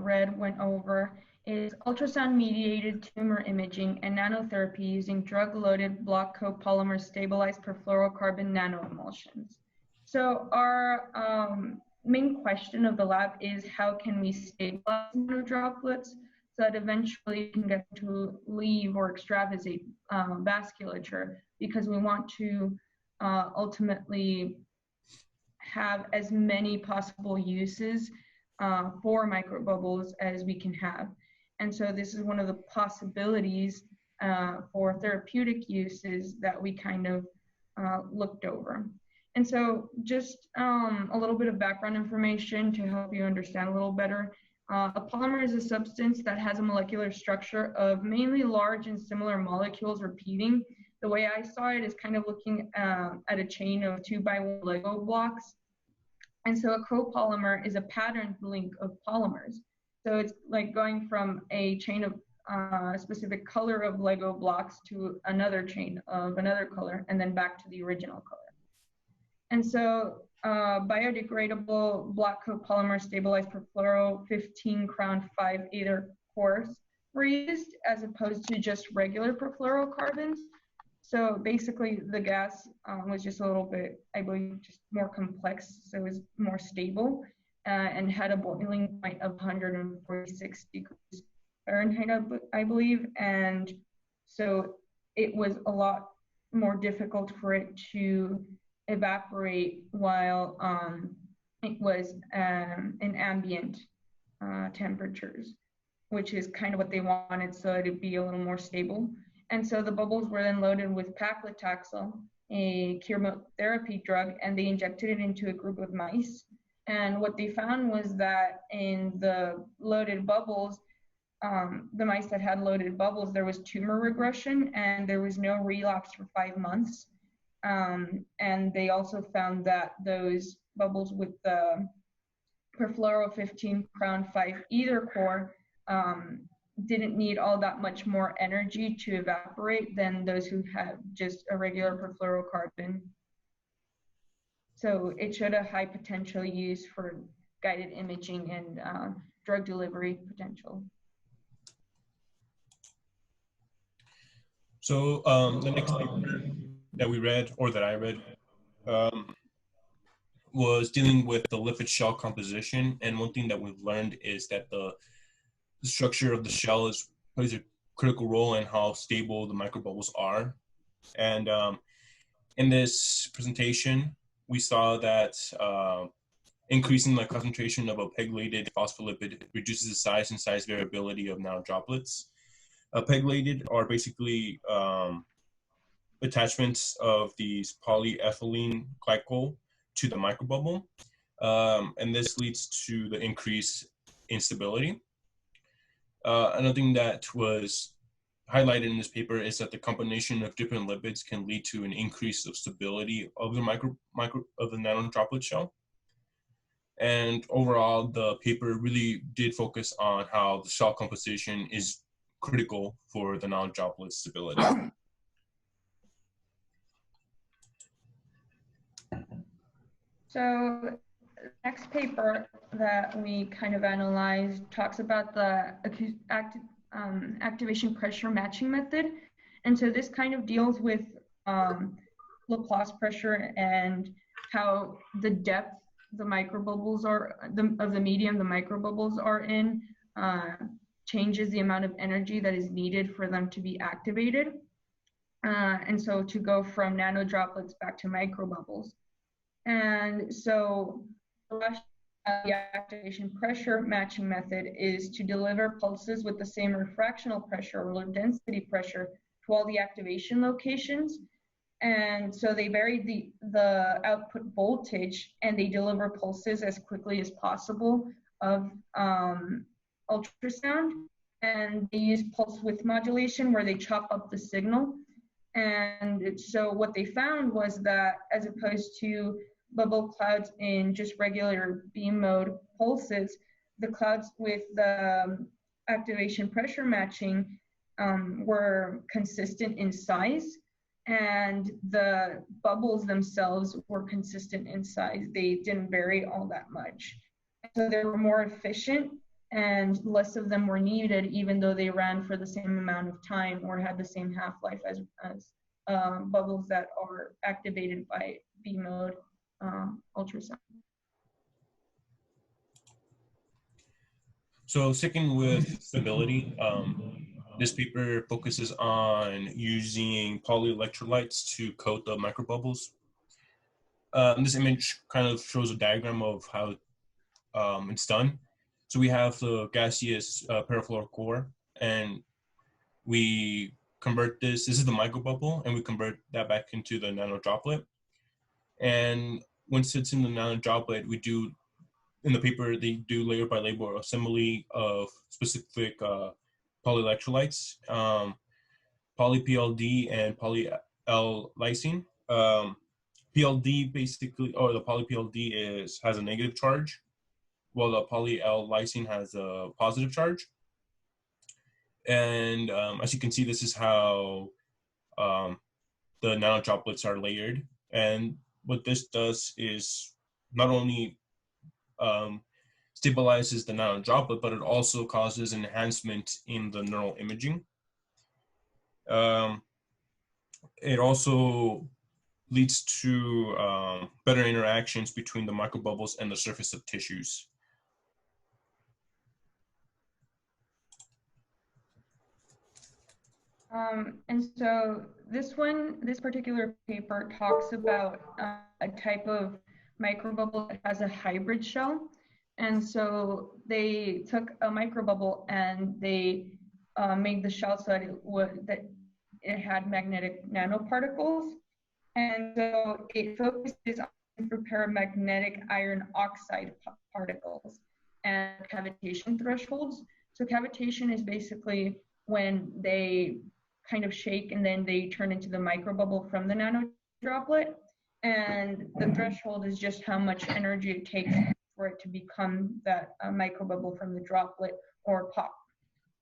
went over is ultrasound-mediated tumor imaging and nanotherapy using drug-loaded block copolymer stabilized perfluorocarbon nanoemulsions. So our main question of the lab is how can we stabilize nanodroplets so that eventually you can get to leave or extravasate vasculature, because we want to ultimately have as many possible uses for microbubbles as we can have. And so this is one of the possibilities for therapeutic uses that we kind of looked over. And so just a little bit of background information to help you understand a little better. A polymer is a substance that has a molecular structure of mainly large and similar molecules repeating. The way I saw it is kind of looking at a chain of 2x1 Lego blocks. And so a copolymer is a patterned link of polymers. So it's like going from a chain of a specific color of Lego blocks to another chain of another color, and then back to the original color. And so biodegradable block copolymer stabilized perfluoro 15 crown 5 aether cores were used as opposed to just regular perfluorocarbons. So basically the gas was just a little bit, I believe, just more complex. So it was more stable and had a boiling point of 146 degrees Fahrenheit, I believe. And so it was a lot more difficult for it to evaporate while it was in ambient temperatures, which is kind of what they wanted, so it'd be a little more stable. And so the bubbles were then loaded with paclitaxel, a chemotherapy drug, and they injected it into a group of mice. And what they found was that in the loaded bubbles, the mice that had loaded bubbles, there was tumor regression and there was no relapse for 5 months. And they also found that those bubbles with the perfluoro 15 crown 5 aether core didn't need all that much more energy to evaporate than those who had just a regular perfluorocarbon. So it showed a high potential use for guided imaging and drug delivery potential. So the next paper that we read, or that I read, was dealing with the lipid shell composition. And one thing that we've learned is that the structure of the shell plays a critical role in how stable the microbubbles are. And in this presentation, we saw that increasing the concentration of a pegylated phospholipid reduces the size and size variability of nanodroplets. Pegylated are basically attachments of these polyethylene glycol to the microbubble, and this leads to the increase in stability. Another thing that was highlighted in this paper is that the combination of different lipids can lead to an increase of stability of the nanodroplet shell. And overall, the paper really did focus on how the shell composition is critical for the nanodroplet stability. So next paper that we kind of analyzed talks about the activation pressure matching method. And so this kind of deals with Laplace pressure and how the depth the microbubbles are, of the medium the microbubbles are in, changes the amount of energy that is needed for them to be activated. And so to go from nanodroplets back to microbubbles. And so the activation pressure matching method is to deliver pulses with the same refractional pressure or low density pressure to all the activation locations. And so they vary the output voltage and they deliver pulses as quickly as possible of ultrasound. And they use pulse width modulation where they chop up the signal. And so what they found was that as opposed to bubble clouds in just regular beam mode pulses, the clouds with the activation pressure matching were consistent in size, and the bubbles themselves were consistent in size. They didn't vary all that much. So they were more efficient and less of them were needed, even though they ran for the same amount of time or had the same half-life as bubbles that are activated by beam mode ultrasound. So sticking with stability, this paper focuses on using polyelectrolytes to coat the microbubbles. This image kind of shows a diagram of how it's done. So we have the gaseous perifluoro core, and we convert this is the microbubble, and we convert that back into the nanodroplet. And once it's in the nanodroplet, we do, in the paper, they do layer by layer assembly of specific polyelectrolytes, poly-PLD and poly-L-lysine. PLD basically, or the poly-PLD has a negative charge, while the poly-L-lysine has a positive charge. And as you can see, this is how the nanodroplets are layered. And what this does is not only stabilizes the nanodroplet, but it also causes enhancement in the neural imaging. It also leads to better interactions between the microbubbles and the surface of tissues. And so this particular paper talks about a type of microbubble that has a hybrid shell. And so they took a microbubble and they made the shell so that it had magnetic nanoparticles. And so it focuses on paramagnetic iron oxide particles and cavitation thresholds. So cavitation is basically when they kind of shake and then they turn into the microbubble from the nanodroplet. And the threshold is just how much energy it takes for it to become that microbubble from the droplet or pop.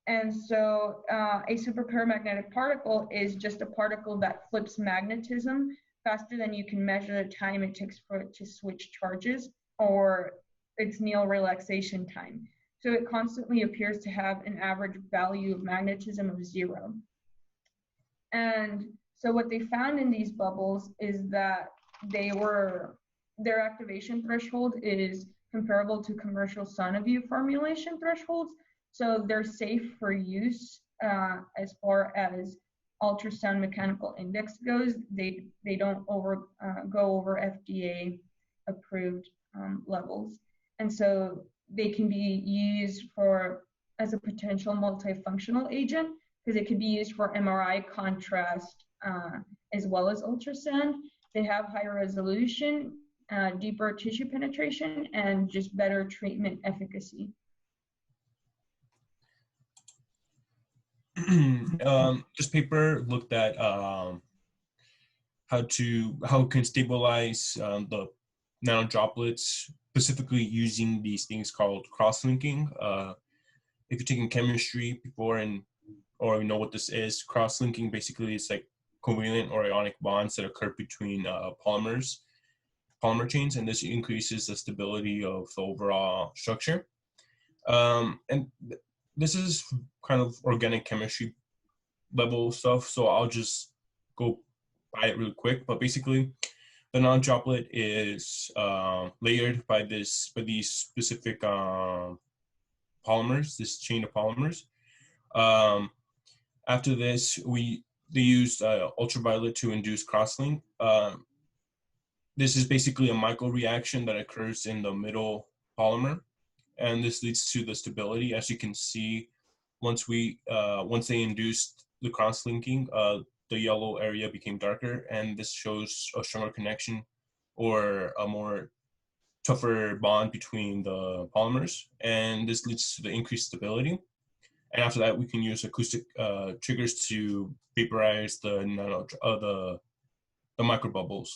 And so a superparamagnetic particle is just a particle that flips magnetism faster than you can measure the time it takes for it to switch charges or its Néel relaxation time. So it constantly appears to have an average value of magnetism of 0. And so what they found in these bubbles is that their activation threshold is comparable to commercial Sonoview formulation thresholds. So they're safe for use as far as ultrasound mechanical index goes. They don't go over FDA approved levels. And so they can be used as a potential multifunctional agent, because it could be used for MRI contrast as well as ultrasound. They have higher resolution, deeper tissue penetration, and just better treatment efficacy. This paper looked at how it can stabilize the nanodroplets, specifically using these things called cross-linking. If you've taken chemistry before or you know what this is, cross-linking basically is like covalent or ionic bonds that occur between polymer chains, and this increases the stability of the overall structure. And this is kind of organic chemistry level stuff, so I'll just go by it real quick. But basically, the nanodroplet is layered by these specific polymers, this chain of polymers. After this, they used ultraviolet to induce crosslink. This is basically a microreaction that occurs in the middle polymer, and this leads to the stability. As you can see, once they induced the cross-linking, the yellow area became darker, and this shows a stronger connection or a more tougher bond between the polymers, and this leads to the increased stability. And after that, we can use acoustic triggers to vaporize the microbubbles.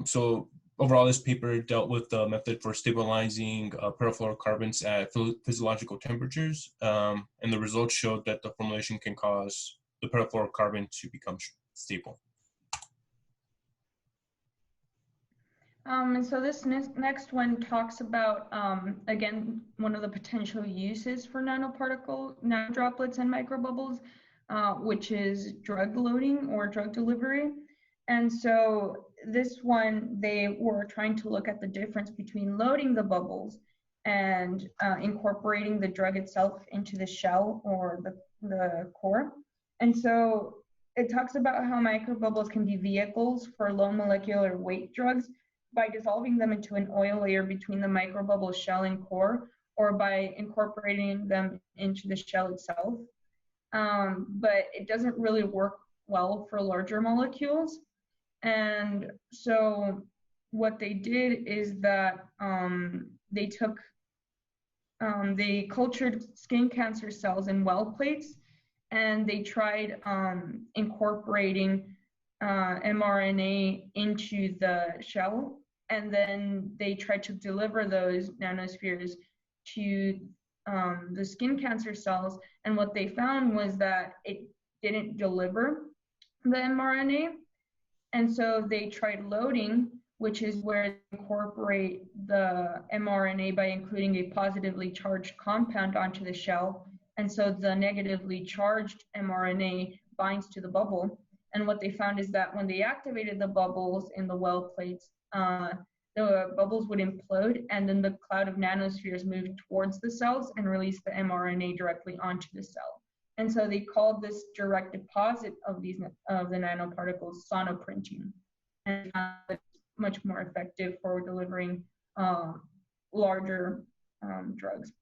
So overall, this paper dealt with the method for stabilizing perfluorocarbons at physiological temperatures, and the results showed that the formulation can cause the perfluorocarbon to become stable. And so this next one talks about, again, one of the potential uses for nanodroplets and microbubbles, which is drug loading or drug delivery. And so this one, they were trying to look at the difference between loading the bubbles and incorporating the drug itself into the shell or the core. And so it talks about how microbubbles can be vehicles for low molecular weight drugs by dissolving them into an oil layer between the microbubble shell and core, or by incorporating them into the shell itself. But it doesn't really work well for larger molecules. And so what they did is that they cultured skin cancer cells in well plates, and they tried incorporating mRNA into the shell, and then they tried to deliver those nanospheres to the skin cancer cells. And what they found was that it didn't deliver the mRNA. And so they tried loading, which is where they incorporate the mRNA by including a positively charged compound onto the shell. And so the negatively charged mRNA binds to the bubble. And what they found is that when they activated the bubbles in the well plates, the bubbles would implode, and then the cloud of nanospheres moved towards the cells and released the mRNA directly onto the cell. And so they called this direct deposit of the nanoparticles sonoprinting, and it's much more effective for delivering larger drugs.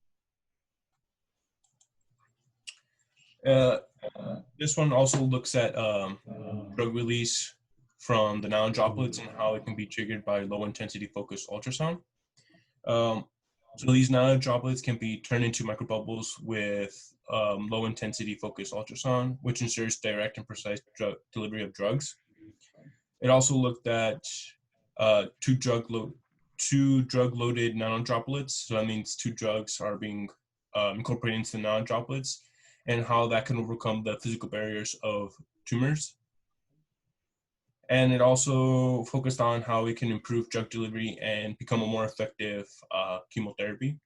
This one also looks at drug release from the nanodroplets and how it can be triggered by low intensity focused ultrasound. So these nanodroplets can be turned into microbubbles with low intensity focused ultrasound, which ensures direct and precise delivery of drugs. It also looked at two drug loaded nanodroplets. So that means two drugs are being incorporated into the nanodroplets, and how that can overcome the physical barriers of tumors. And it also focused on how we can improve drug delivery and become a more effective chemotherapy.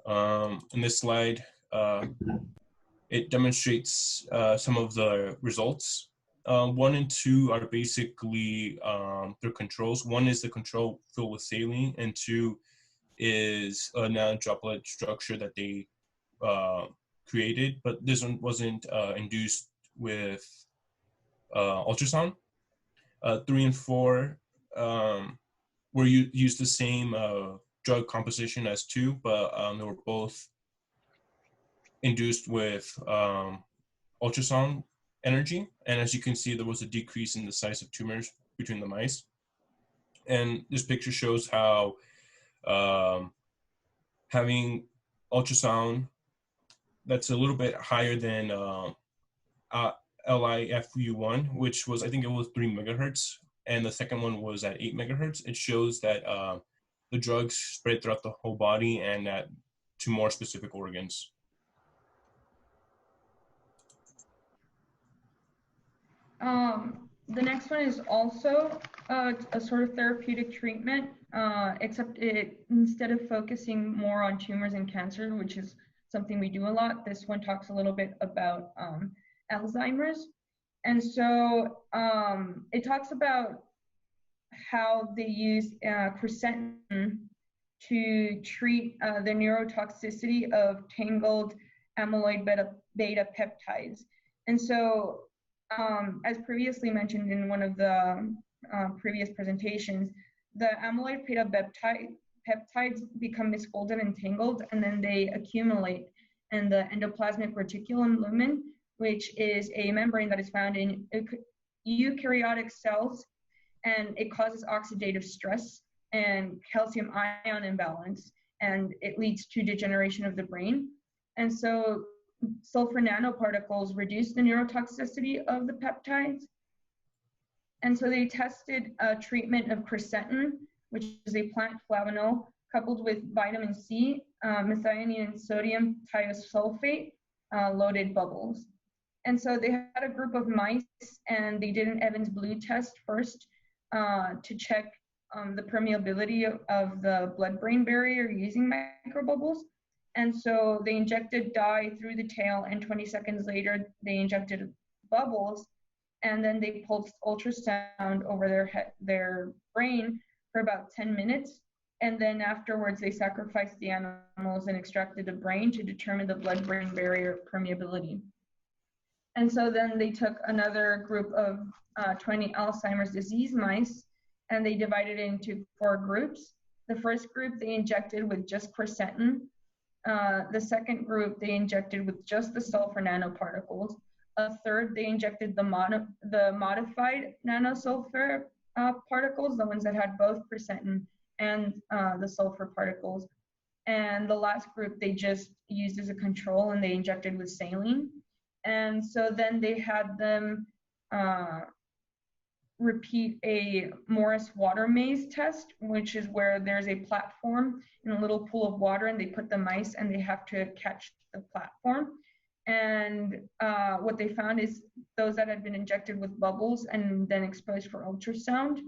In this slide, it demonstrates some of the results. 1 and 2 are basically their controls. 1 is the control filled with saline, and 2 is a nanodroplet structure that they created, but this one wasn't induced with ultrasound. 3 and 4 were used the same drug composition as 2, but they were both induced with ultrasound energy. And as you can see, there was a decrease in the size of tumors between the mice. And this picture shows how having ultrasound that's a little bit higher than LIFU1, which was, I think it was 3 megahertz, and the second one was at 8 megahertz. It shows that the drugs spread throughout the whole body and to more specific organs. The next one is also a sort of therapeutic treatment, except instead of focusing more on tumors and cancer, which is something we do a lot, this one talks a little bit about Alzheimer's. And so it talks about how they use quercetin to treat the neurotoxicity of tangled amyloid beta peptides. And so as previously mentioned in one of the previous presentations, the amyloid beta peptides become misfolded and tangled, and then they accumulate in the endoplasmic reticulum lumen, which is a membrane that is found in eukaryotic cells, and it causes oxidative stress and calcium ion imbalance, and it leads to degeneration of the brain. And so sulfur nanoparticles reduce the neurotoxicity of the peptides. And so they tested a treatment of quercetin, which is a plant flavanol, coupled with vitamin C, methionine and sodium thiosulfate loaded bubbles. And so they had a group of mice, and they did an Evans blue test first to check the permeability of the blood-brain barrier using microbubbles. And so they injected dye through the tail, and 20 seconds later, they injected bubbles, and then they pulsed ultrasound over their brain for about 10 minutes. And then afterwards, they sacrificed the animals and extracted the brain to determine the blood-brain barrier permeability. And so then they took another group of 20 Alzheimer's disease mice, and they divided it into 4 groups. The first group they injected with just quercetin. The second group they injected with just the sulfur nanoparticles. A third they injected the modified nanosulfur particles, the ones that had both quercetin and the sulfur particles. And the last group they just used as a control, and they injected with saline. And so then they had them repeat a Morris water maze test, which is where there's a platform in a little pool of water, and they put the mice and they have to catch the platform. And what they found is those that had been injected with bubbles and then exposed for ultrasound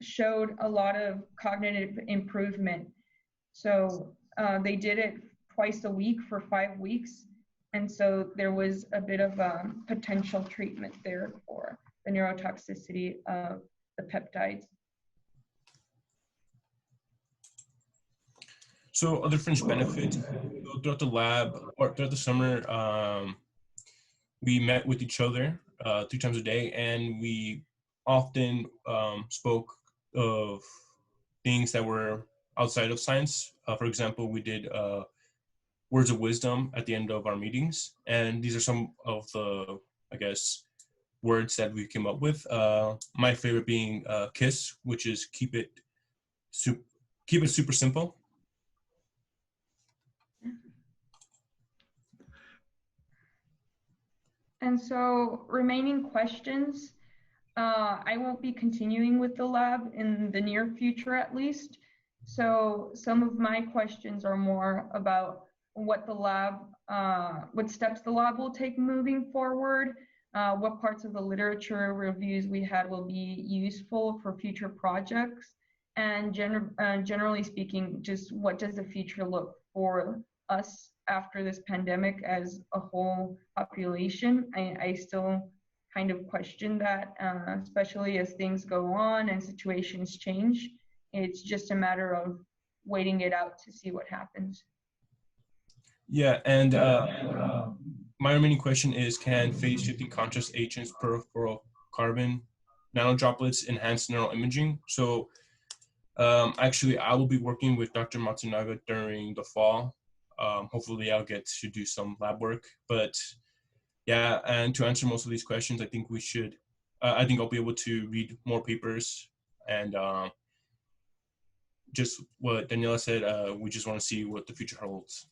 showed a lot of cognitive improvement. So they did it twice a week for 5 weeks. And so there was a bit of a potential treatment there for the neurotoxicity of the peptides. So other fringe benefits, throughout the lab or throughout the summer, we met with each other 3 times a day, and we often spoke of things that were outside of science. For example, we did words of wisdom at the end of our meetings, and these are some of the, I guess, words that we came up with. My favorite being KISS, which is keep it super simple. And so remaining questions, I won't be continuing with the lab in the near future at least. So some of my questions are more about what the lab, what steps the lab will take moving forward, what parts of the literature reviews we had will be useful for future projects, and generally speaking, just what does the future look for us after this pandemic as a whole population. I still kind of question that, especially as things go on and situations change. It's just a matter of waiting it out to see what happens. Yeah, and my remaining question is, can phase-shifting contrast agents, perfluorocarbon nanodroplets enhance neural imaging? So actually, I will be working with Dr. Matsunaga during the fall. Hopefully, I'll get to do some lab work. But yeah, and to answer most of these questions, I think we should, I think I'll be able to read more papers. And just what Daniela said, we just want to see what the future holds.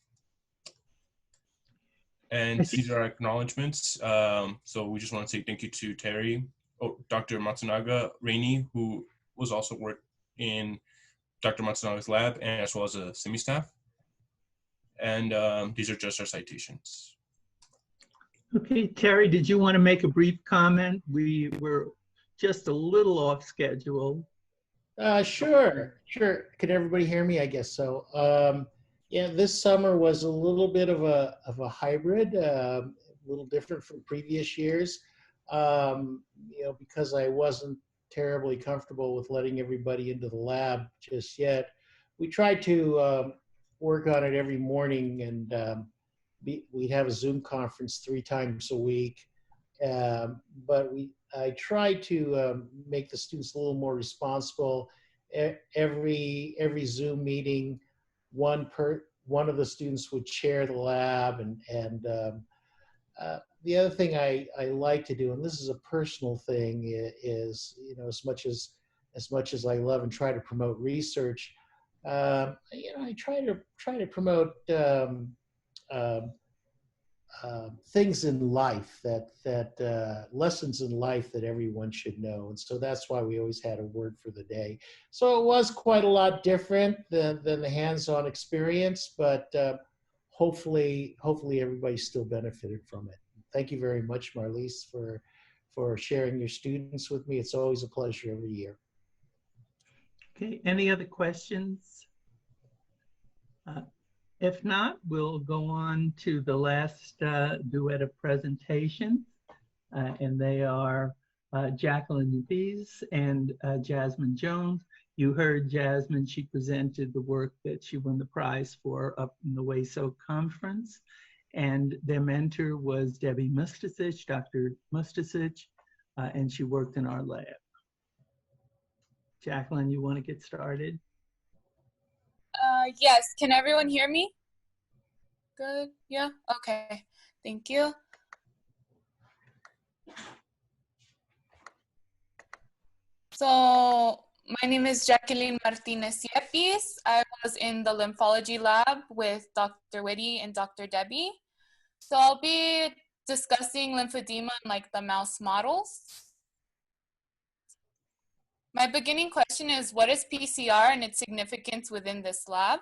And these are our acknowledgements. So we just want to say thank you to Terry, Dr. Matsunaga, Rainey, who was also worked in Dr. Matsunaga's lab, and as well as a semi-staff. And these are just our citations. Okay, Terry, did you want to make a brief comment? We were just a little off schedule. Sure. Can everybody hear me? I guess so. Yeah, this summer was a little bit of a hybrid, a little different from previous years. Because I wasn't terribly comfortable with letting everybody into the lab just yet. We tried to work on it every morning, and we'd have a Zoom conference 3 times a week. But I tried to make the students a little more responsible. Every Zoom meeting, one of the students would chair the lab, and the other thing I like to do, and this is a personal thing, is as much as I love and try to promote research, I try to promote things in life that lessons in life that everyone should know, and so that's why we always had a word for the day. So it was quite a lot different than the hands-on experience, but hopefully everybody still benefited from it. Thank you very much, Marlise, for sharing your students with me. It's always a pleasure every year. Okay, any other questions? If not, we'll go on to the last duet of presentations, and they are Jacqueline Bees and Jasmine Jones. You heard Jasmine, she presented the work that she won the prize for up in the WASO conference. And their mentor was Debbie Mustasich, Dr. Mustasich, and she worked in our lab. Jacqueline, you want to get started? Yes, can everyone hear me? Good, yeah, okay, thank you. So my name is Jacqueline Martinez Yepes. I was in the lymphology lab with Dr. Whitty and Dr. Debbie. So I'll be discussing lymphedema in like the mouse models. My beginning question is, what is PCR and its significance within this lab?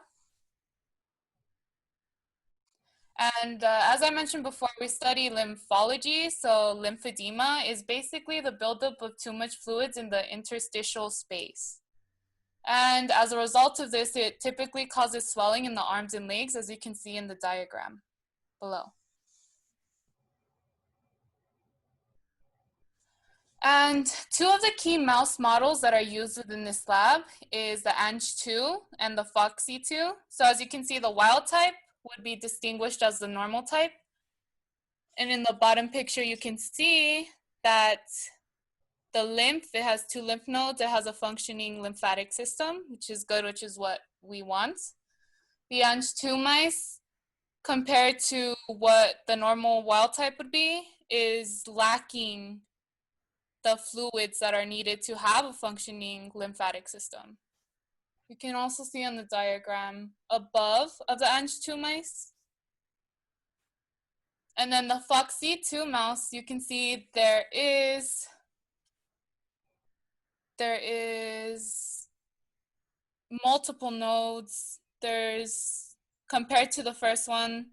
And as I mentioned before, we study lymphology. So lymphedema is basically the buildup of too much fluids in the interstitial space. And as a result of this, it typically causes swelling in the arms and legs, as you can see in the diagram below. And 2 of the key mouse models that are used within this lab is the Ang2 and the FOXY2. So as you can see, the wild type would be distinguished as the normal type. And in the bottom picture, you can see that the lymph, it has 2 lymph nodes. It has a functioning lymphatic system, which is good, which is what we want. The Ang2 mice, compared to what the normal wild type would be, is lacking the fluids that are needed to have a functioning lymphatic system. You can also see on the diagram above of the Ang2 mice. And then the FOXY2 mouse, you can see there is multiple nodes. There's, compared to the first one,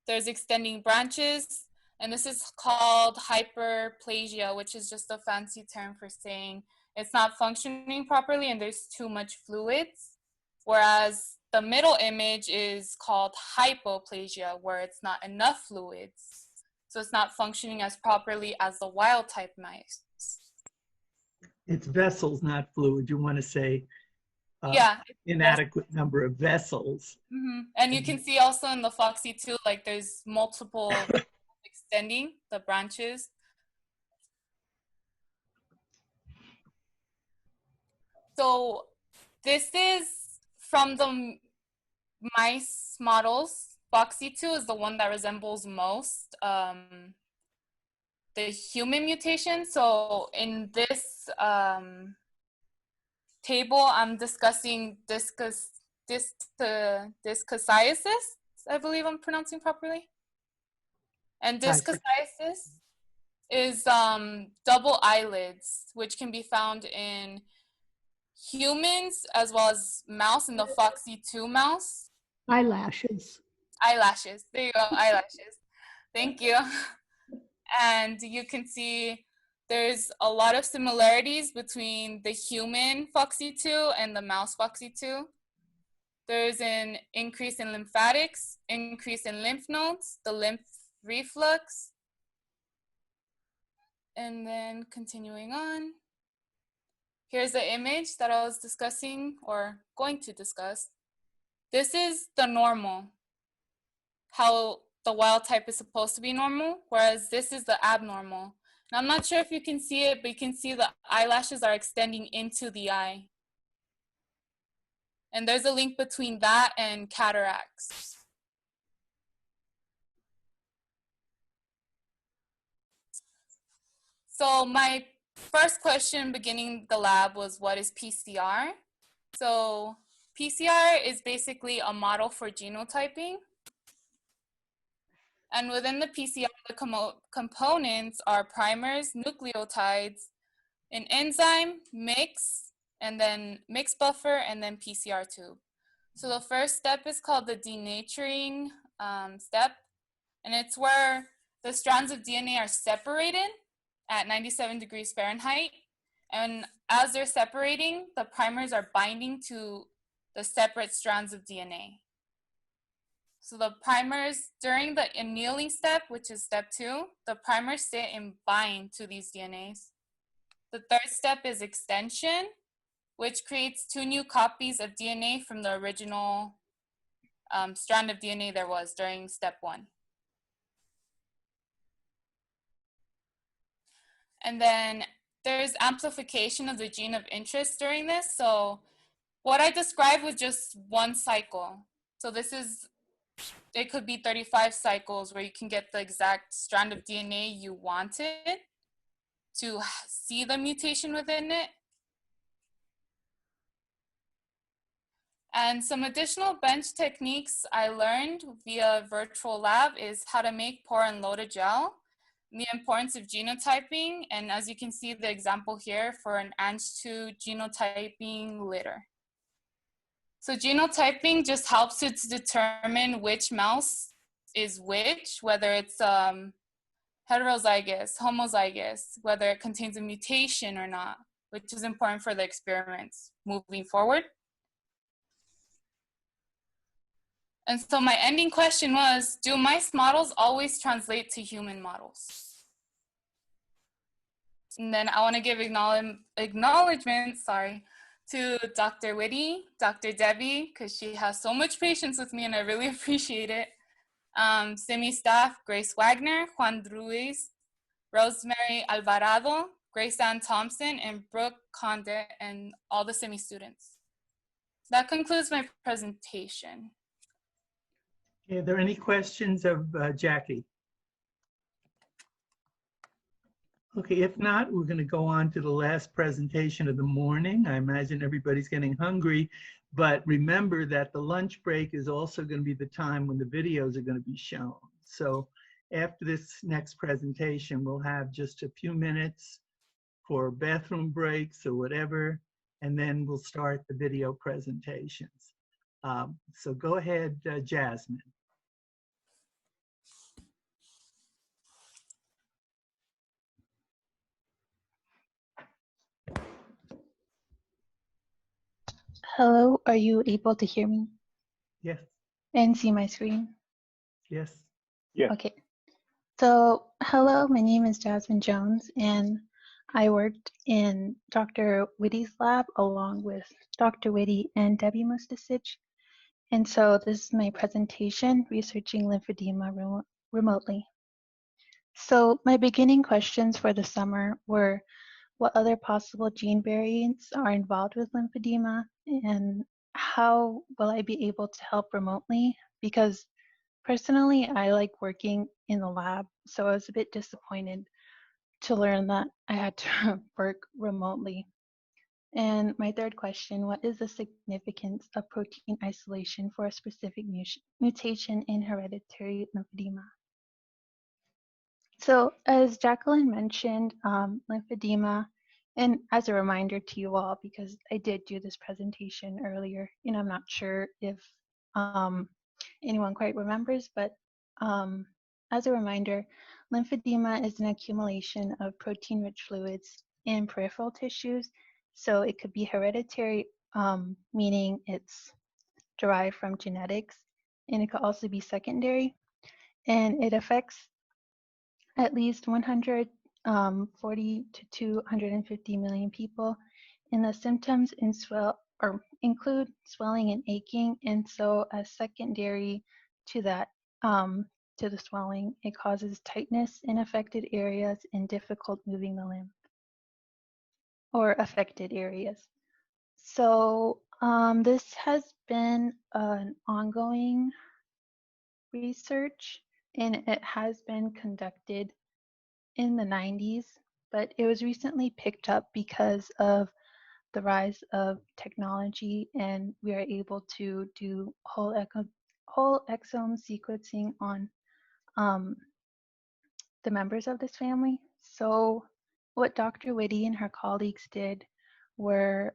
there's extending branches. And this is called hyperplasia, which is just a fancy term for saying it's not functioning properly and there's too much fluids. Whereas the middle image is called hypoplasia, where it's not enough fluids. So it's not functioning as properly as the wild type mice. It's vessels, not fluid. You want to say Yeah. inadequate number of vessels. And you can see also in the Foxy too, like there's multiple extending the branches. So this is from the mice models. Foxy 2 is the one that resembles most the human mutation. So in this table, I'm discussing discasiasis, I believe I'm pronouncing properly. And discasiasis is double eyelids, which can be found in humans as well as mouse, in the Foxy 2 mouse. Eyelashes. Eyelashes. There you go, eyelashes. Thank you. And you can see there's a lot of similarities between the human Foxy 2 and the mouse Foxy 2. There's an increase in lymphatics, increase in lymph nodes, the lymph reflux. And then continuing on. Here's the image that I was discussing or going to discuss. This is the normal, how the wild type is supposed to be normal, whereas this is the abnormal. And I'm not sure if you can see it, but you can see the eyelashes are extending into the eye. And there's a link between that and cataracts. So my first question beginning the lab was, what is PCR? So PCR is basically a model for genotyping. And within the PCR, the components are primers, nucleotides, an enzyme, mix, and then mix buffer, and then PCR tube. So the first step is called the denaturing step. And it's where the strands of DNA are separated at 97 degrees Fahrenheit. And as they're separating, the primers are binding to the separate strands of DNA. So the primers, during the annealing step, which is step 2, the primers sit and bind to these DNAs. The third step is extension, which creates 2 new copies of DNA from the original strand of DNA there was during step 1. And then there's amplification of the gene of interest during this. So what I described was just one cycle. So this is, it could be 35 cycles where you can get the exact strand of DNA you wanted to see the mutation within it. And some additional bench techniques I learned via virtual lab is how to make, pour, and load a gel, the importance of genotyping, and as you can see the example here for an ANG2 genotyping litter. So genotyping just helps you to determine which mouse is which, whether it's heterozygous, homozygous, whether it contains a mutation or not, which is important for the experiments moving forward. And so my ending question was, do mice models always translate to human models? And then I want to give acknowledgement, to Dr. Whitty, Dr. Debbie, because she has so much patience with me and I really appreciate it. SIMI staff, Grace Wagner, Juan Ruiz, Rosemary Alvarado, Grace Ann Thompson, and Brooke Condit, and all the SIMI students. That concludes my presentation. Are there any questions of Jackie? Okay, if not, we're going to go on to the last presentation of the morning. I imagine everybody's getting hungry, but remember that the lunch break is also going to be the time when the videos are going to be shown. So after this next presentation, we'll have just a few minutes for bathroom breaks or whatever, and then we'll start the video presentations. So go ahead, Jasmine. Hello, are you able to hear me Yes, and see my screen? yes. Yeah. Okay. So, hello, my name is Jasmine Jones, and I worked in Dr. Whitty's lab along with Dr. Whitty and Debbie Mustasich. And so this is my presentation, researching lymphedema remotely. So my beginning questions for the summer were, what other possible gene variants are involved with lymphedema, and how will I be able to help remotely? Because personally, I like working in the lab, so I was a bit disappointed to learn that I had to work remotely. And my third question, what is the significance of protein isolation for a specific mutation in hereditary lymphedema? So as Jacqueline mentioned, lymphedema, and as a reminder to you all, because I did do this presentation earlier, and I'm not sure if anyone quite remembers, but as a reminder, lymphedema is an accumulation of protein-rich fluids in peripheral tissues. So it could be hereditary, meaning it's derived from genetics, and it could also be secondary, and it affects at least 140 to 250 million people, and the symptoms include swelling and aching. And so, as secondary to that, to the swelling, it causes tightness in affected areas and difficult moving the limb or affected areas. So this has been an ongoing research, and it has been conducted in the 90s, but it was recently picked up because of the rise of technology, and we are able to do whole exome sequencing on the members of this family. So what Dr. Whitty and her colleagues did were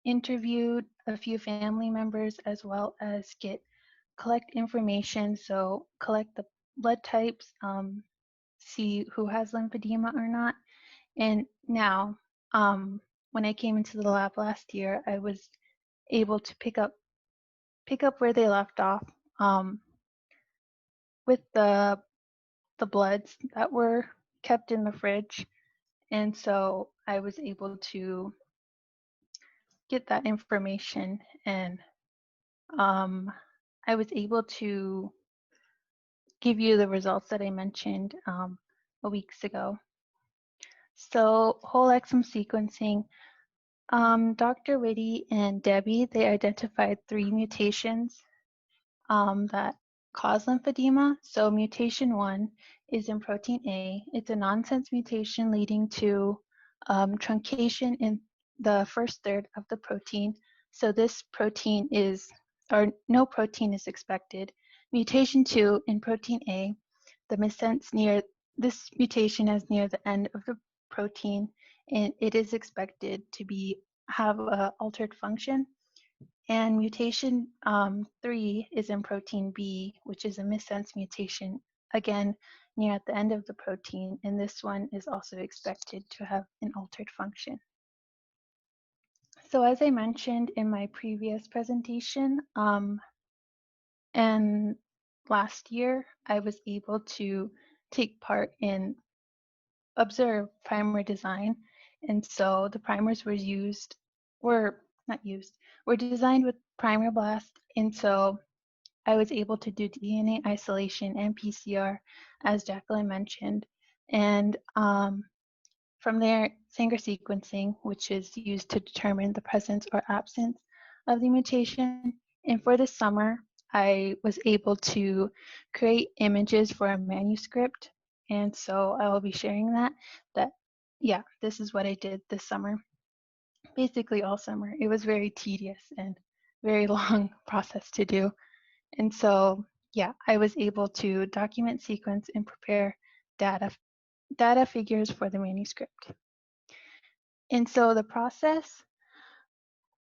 interviewed a few family members as well as collect information, so collect the blood types, see who has lymphedema or not. And now, when I came into the lab last year, I was able to pick up where they left off with the bloods that were kept in the fridge. And so I was able to get that information, and I was able to give you the results that I mentioned weeks ago. So whole exome sequencing, Dr. Whitty and Debbie, they identified 3 mutations that cause lymphedema. So mutation 1 is in protein A. It's a nonsense mutation leading to truncation in the first third of the protein. So this protein no protein is expected. Mutation 2 in protein A, the missense this mutation is near the end of the protein, and it is expected to have an altered function. And mutation 3 is in protein B, which is a missense mutation, again, near at the end of the protein, and this one is also expected to have an altered function. So as I mentioned in my previous presentation, and last year, I was able to take part in observe primer design, and so the primers were designed with primer blast, and so I was able to do DNA isolation and PCR, as Jacqueline mentioned, and from there, Sanger sequencing, which is used to determine the presence or absence of the mutation. And for this summer, I was able to create images for a manuscript, and so I will be sharing that. Yeah, this is what I did this summer, basically all summer. It was very tedious and very long process to do. And so, yeah, I was able to document, sequence, and prepare data figures for the manuscript. And so the process,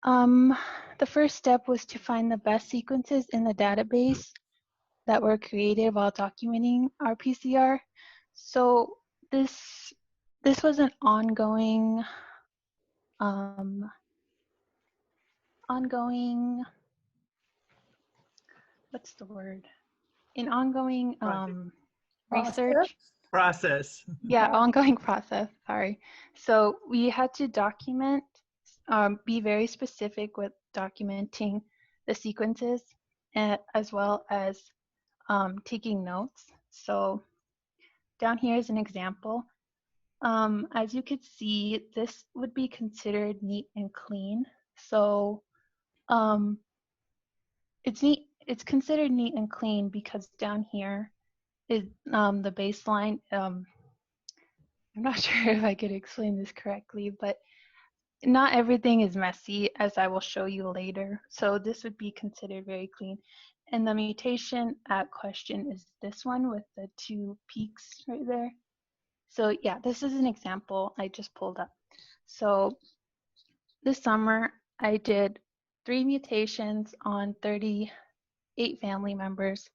the first step was to find the best sequences in the database that were created while documenting our PCR. So this was an ongoing ongoing, what's the word? In ongoing research. Process. Yeah, ongoing process, sorry. So we had to document, be very specific with documenting the sequences as well as taking notes. So down here is an example. As you could see, this would be considered neat and clean. So it's considered neat and clean because down here is the baseline. I'm not sure if I could explain this correctly, but not everything is messy, as I will show you later. So this would be considered very clean. And the mutation at question is this one with the 2 peaks right there. So yeah, this is an example I just pulled up. So this summer, I did 3 mutations on 38 family members,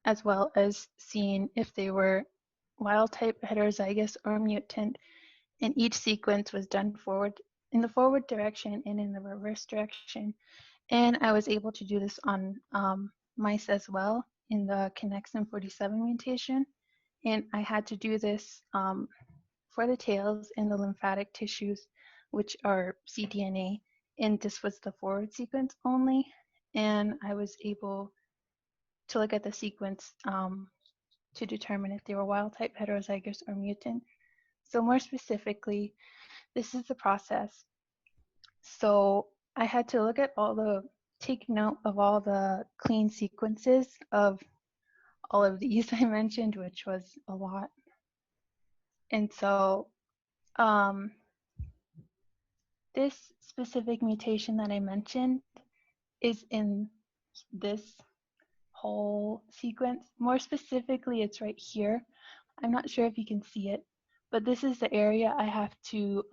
as well as seeing if they were wild type, heterozygous, or mutant. And each sequence was done in the forward direction and in the reverse direction. And I was able to do this on mice as well in the connexin 47 mutation. And I had to do this for the tails and the lymphatic tissues, which are cDNA. And this was the forward sequence only. And I was able to look at the sequence to determine if they were wild type, heterozygous, or mutant. So more specifically, this is the process. So I had to look at take note of all the clean sequences of all of these I mentioned, which was a lot. And so this specific mutation that I mentioned is in this whole sequence. More specifically, it's right here. I'm not sure if you can see it, but this is the area I have to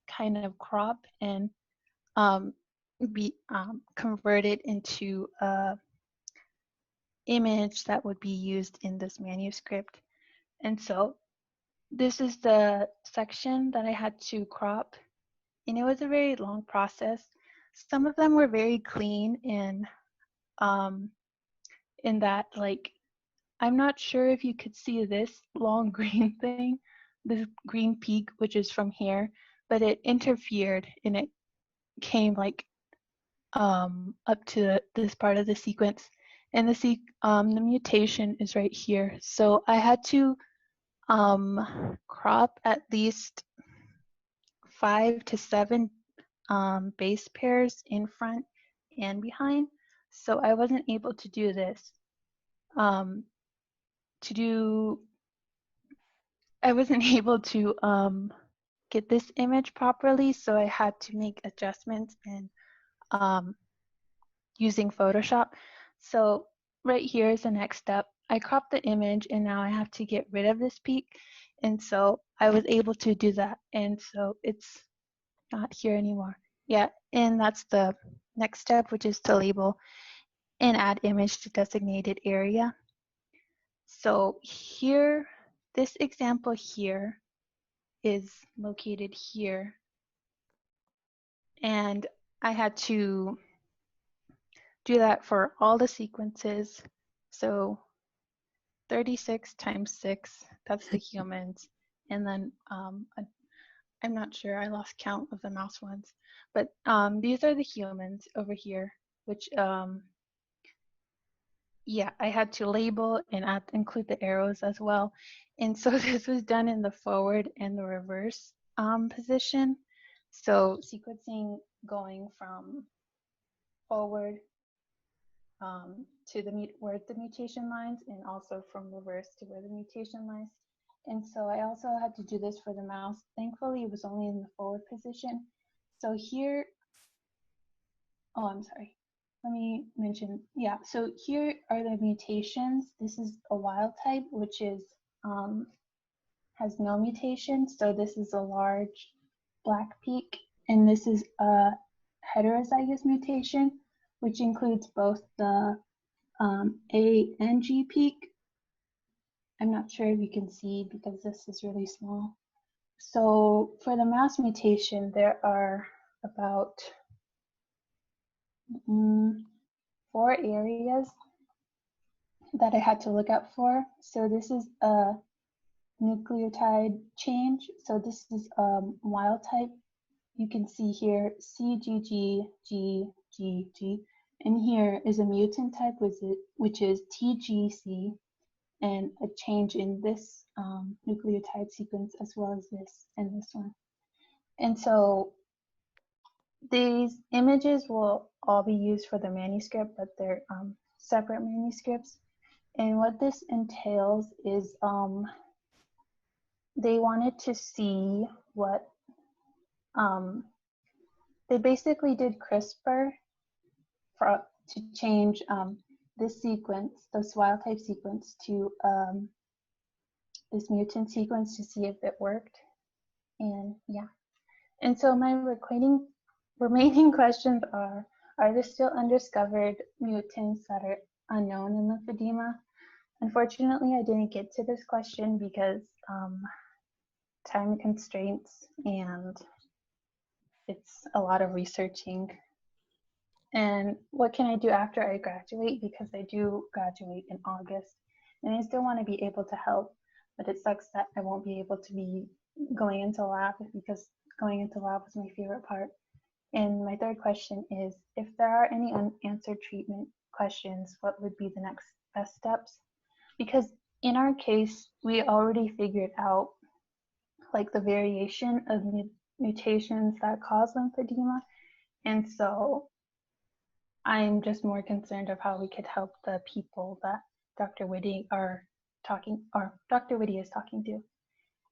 kind of crop and be converted into a image that would be used in this manuscript. And so this is the section that I had to crop, and it was a very long process. Some of them were very clean and in that, like, I'm not sure if you could see this long green thing, this green peak, which is from here, but it interfered and it came like up to this part of the sequence, and the mutation is right here. So I had to crop at least 5 to 7 base pairs in front and behind. So I wasn't able to do this. I wasn't able to get this image properly, so I had to make adjustments and using Photoshop. So right here is the next step. I cropped the image and now I have to get rid of this peak. And so I was able to do that. And so it's not here anymore. Yeah, and that's the next step, which is to label and add image to designated area. So here, this example here is located here. And I had to do that for all the sequences. So 36 times 6, that's the humans. And then I'm not sure, I lost count of the mouse ones. But these are the humans over here, which, yeah, I had to label and include the arrows as well. And so this was done in the forward and the reverse position. So sequencing going from forward to where the mutation lies, and also from reverse to where the mutation lies. And so I also had to do this for the mouse. Thankfully, it was only in the forward position. So here, oh, I'm sorry. Let me mention, yeah, so here are the mutations. This is a wild type, which is has no mutation. So this is a large black peak, and this is a heterozygous mutation, which includes both the A and G peak. I'm not sure if you can see because this is really small. So for the mouse mutation, there are about 4 areas that I had to look out for. So this is a nucleotide change. So this is wild type. You can see here CGG, G, G, G. And here is a mutant type, which is TGC, and a change in this nucleotide sequence as well as this and this one. And so these images will all be used for the manuscript, but they're separate manuscripts. And what this entails is they wanted to see what, they basically did CRISPR to change this sequence, this wild type sequence, to this mutant sequence to see if it worked. And yeah. And so my remaining questions are there still undiscovered mutants that are unknown in lymphedema? Unfortunately, I didn't get to this question because time constraints, and it's a lot of researching. And what can I do after I graduate? Because I do graduate in August, and I still want to be able to help, but it sucks that I won't be able to be going into lab, because going into lab was my favorite part. And my third question is, if there are any unanswered treatment questions, what would be the next best steps? Because in our case, we already figured out like the variation of mutations that cause lymphedema. And so I'm just more concerned of how we could help the people that Dr. Whitty is talking to.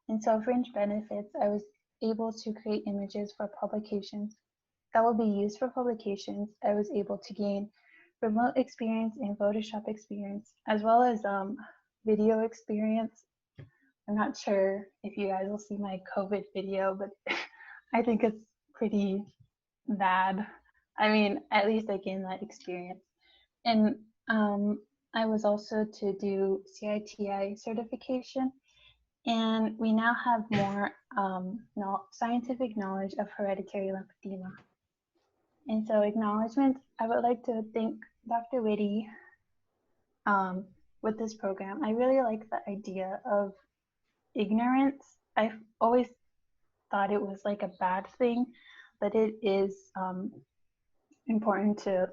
And so fringe benefits, I was able to create images for publications that will be used for publications. I was able to gain remote experience and Photoshop experience, as well as video experience. I'm not sure if you guys will see my COVID video, but I think it's pretty bad. I mean, at least I gained that experience. And I was also to do CITI certification, and we now have more scientific knowledge of hereditary lymphedema. And so acknowledgements, I would like to thank Dr. Whitty with this program. I really like the idea of ignorance. I've always thought it was like a bad thing, but it is important to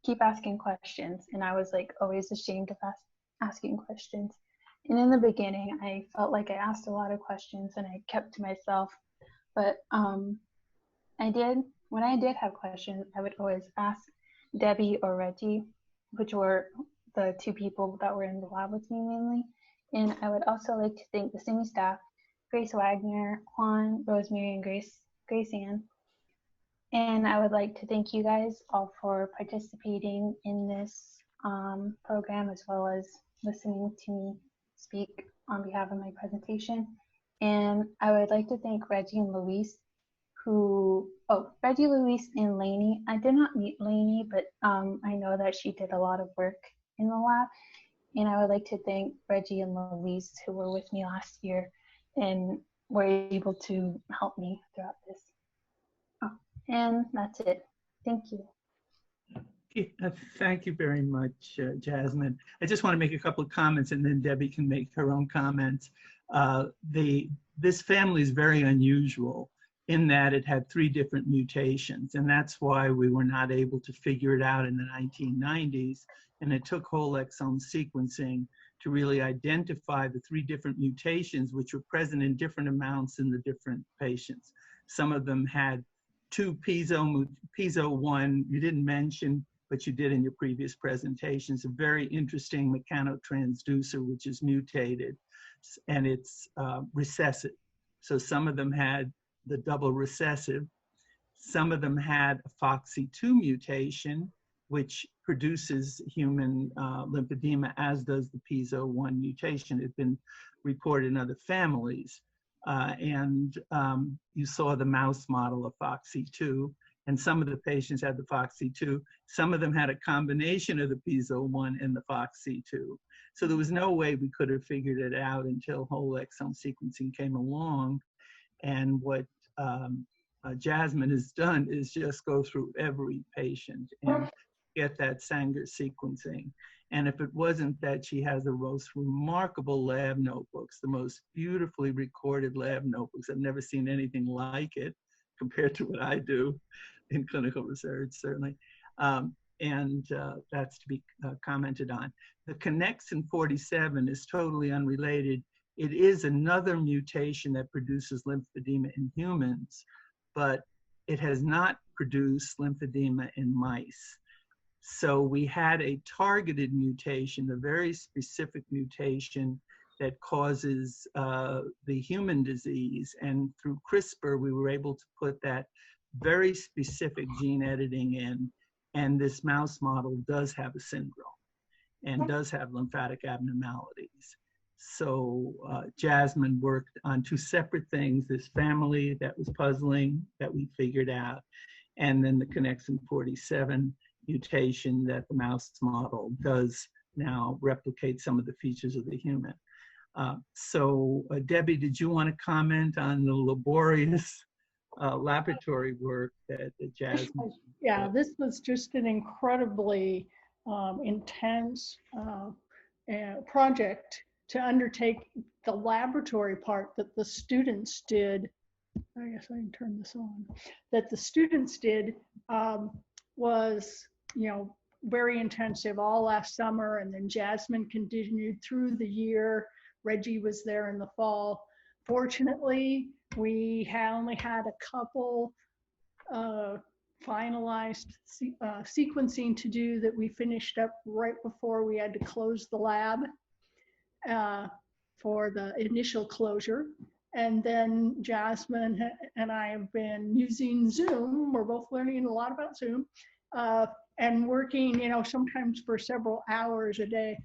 keep asking questions. And I was like always ashamed of asking questions. And in the beginning, I felt like I asked a lot of questions and I kept to myself. But when I did have questions, I would always ask Debbie or Reggie, which were the two people that were in the lab with me mainly. And I would also like to thank the SIMI staff, Grace Wagner, Juan, Rosemary, and Grace Ann. And I would like to thank you guys all for participating in this program, as well as listening to me speak on behalf of my presentation. And I would like to thank Reggie and Luis, Reggie, Luis, and Lainey. I did not meet Lainey, but I know that she did a lot of work in the lab. And I would like to thank Reggie and Luis, who were with me last year and were able to help me throughout this. And that's it. Thank you. Thank you very much, Jasmine. I just want to make a couple of comments, and then Debbie can make her own comments. This family is very unusual in that it had 3 different mutations, and that's why we were not able to figure it out in the 1990s. And it took whole exome sequencing to really identify the 3 different mutations, which were present in different amounts in the different patients. Some of them had 2 PISO1, you didn't mention, but you did in your previous presentations, a very interesting mechanotransducer, which is mutated, and it's recessive. So some of them had the double recessive. Some of them had a FOXY2 mutation, which produces human lymphedema, as does the PISO1 mutation. It's been reported in other families. You saw the mouse model of FOXY2, and some of the patients had the FOXY2. Some of them had a combination of the PISO1 and the FOXY2. So there was no way we could have figured it out until whole exome sequencing came along. And what Jasmine has done is just go through every patient and get that Sanger sequencing. And if it wasn't that she has the most remarkable lab notebooks, the most beautifully recorded lab notebooks, I've never seen anything like it compared to what I do in clinical research, certainly. That's to be commented on. The connexin 47 is totally unrelated. It is another mutation that produces lymphedema in humans, but it has not produced lymphedema in mice. So we had a targeted mutation, a very specific mutation that causes the human disease. And through CRISPR, we were able to put that very specific gene editing in. And this mouse model does have a syndrome and does have lymphatic abnormalities. So Jasmine worked on two separate things, this family that was puzzling that we figured out, and then the connexin 47 mutation that the mouse model does now replicate some of the features of the human. Debbie, did you want to comment on the laborious laboratory work that Jasmine? Yeah, this was just an incredibly intense project to undertake. The laboratory part that the students did, I guess I can turn this on, that the students did was, you know, very intensive all last summer, and then Jasmine continued through the year. Reggie was there in the fall. Fortunately, we only had a couple finalized sequencing to do that we finished up right before we had to close the lab for the initial closure. And then Jasmine and I have been using Zoom. We're both learning a lot about Zoom and working, you know, sometimes for several hours a day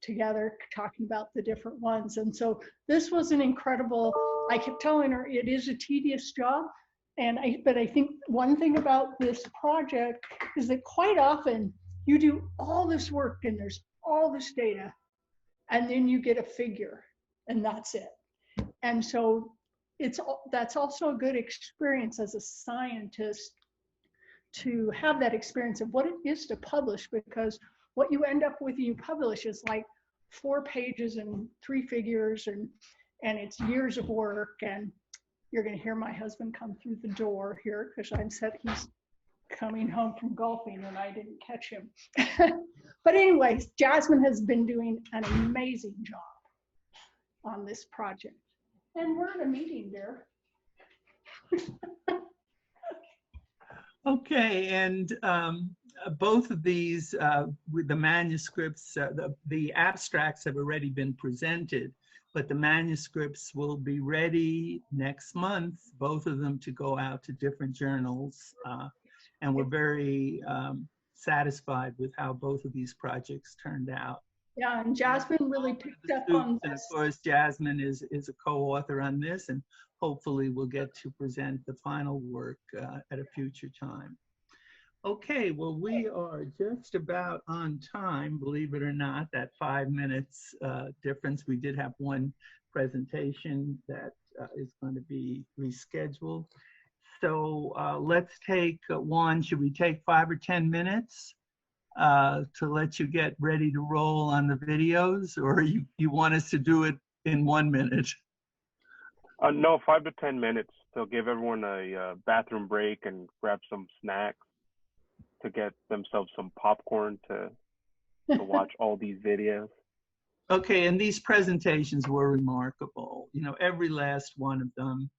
together, talking about the different ones. And so this was an incredible, I kept telling her it is a tedious job. But I think one thing about this project is that quite often you do all this work and there's all this data, and then you get a figure and that's it. And so that's also a good experience as a scientist to have that experience of what it is to publish, because what you end up with when you publish is like 4 pages and 3 figures, and it's years of work. And you're going to hear my husband come through the door here because I said he's coming home from golfing and I didn't catch him. But anyways, Jasmine has been doing an amazing job on this project. And we're in a meeting there. Okay, and both of these, with the manuscripts, the abstracts have already been presented, but the manuscripts will be ready next month, both of them to go out to different journals. And we're very satisfied with how both of these projects turned out. Yeah, and Jasmine really picked up on And of this. course, Jasmine is a co-author on this, and hopefully we'll get to present the final work at a future time. Okay, well, we are just about on time, believe it or not, that 5 minutes difference. We did have one presentation that is going to be rescheduled. So let's take, Juan, should we take 5 or 10 minutes to let you get ready to roll on the videos, or you want us to do it in 1 minute? No, 5 to 10 minutes. They'll give everyone a bathroom break and grab some snacks to get themselves some popcorn to watch all these videos. Okay, and these presentations were remarkable. You know, every last one of them,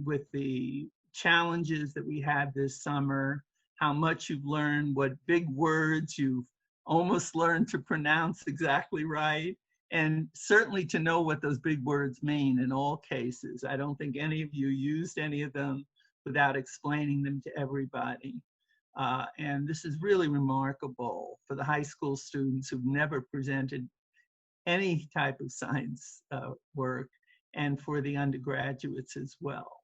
with the challenges that we had this summer, how much you've learned, what big words you've almost learned to pronounce exactly right, and certainly to know what those big words mean in all cases. I don't think any of you used any of them without explaining them to everybody. And this is really remarkable for the high school students who've never presented any type of science work, and for the undergraduates as well,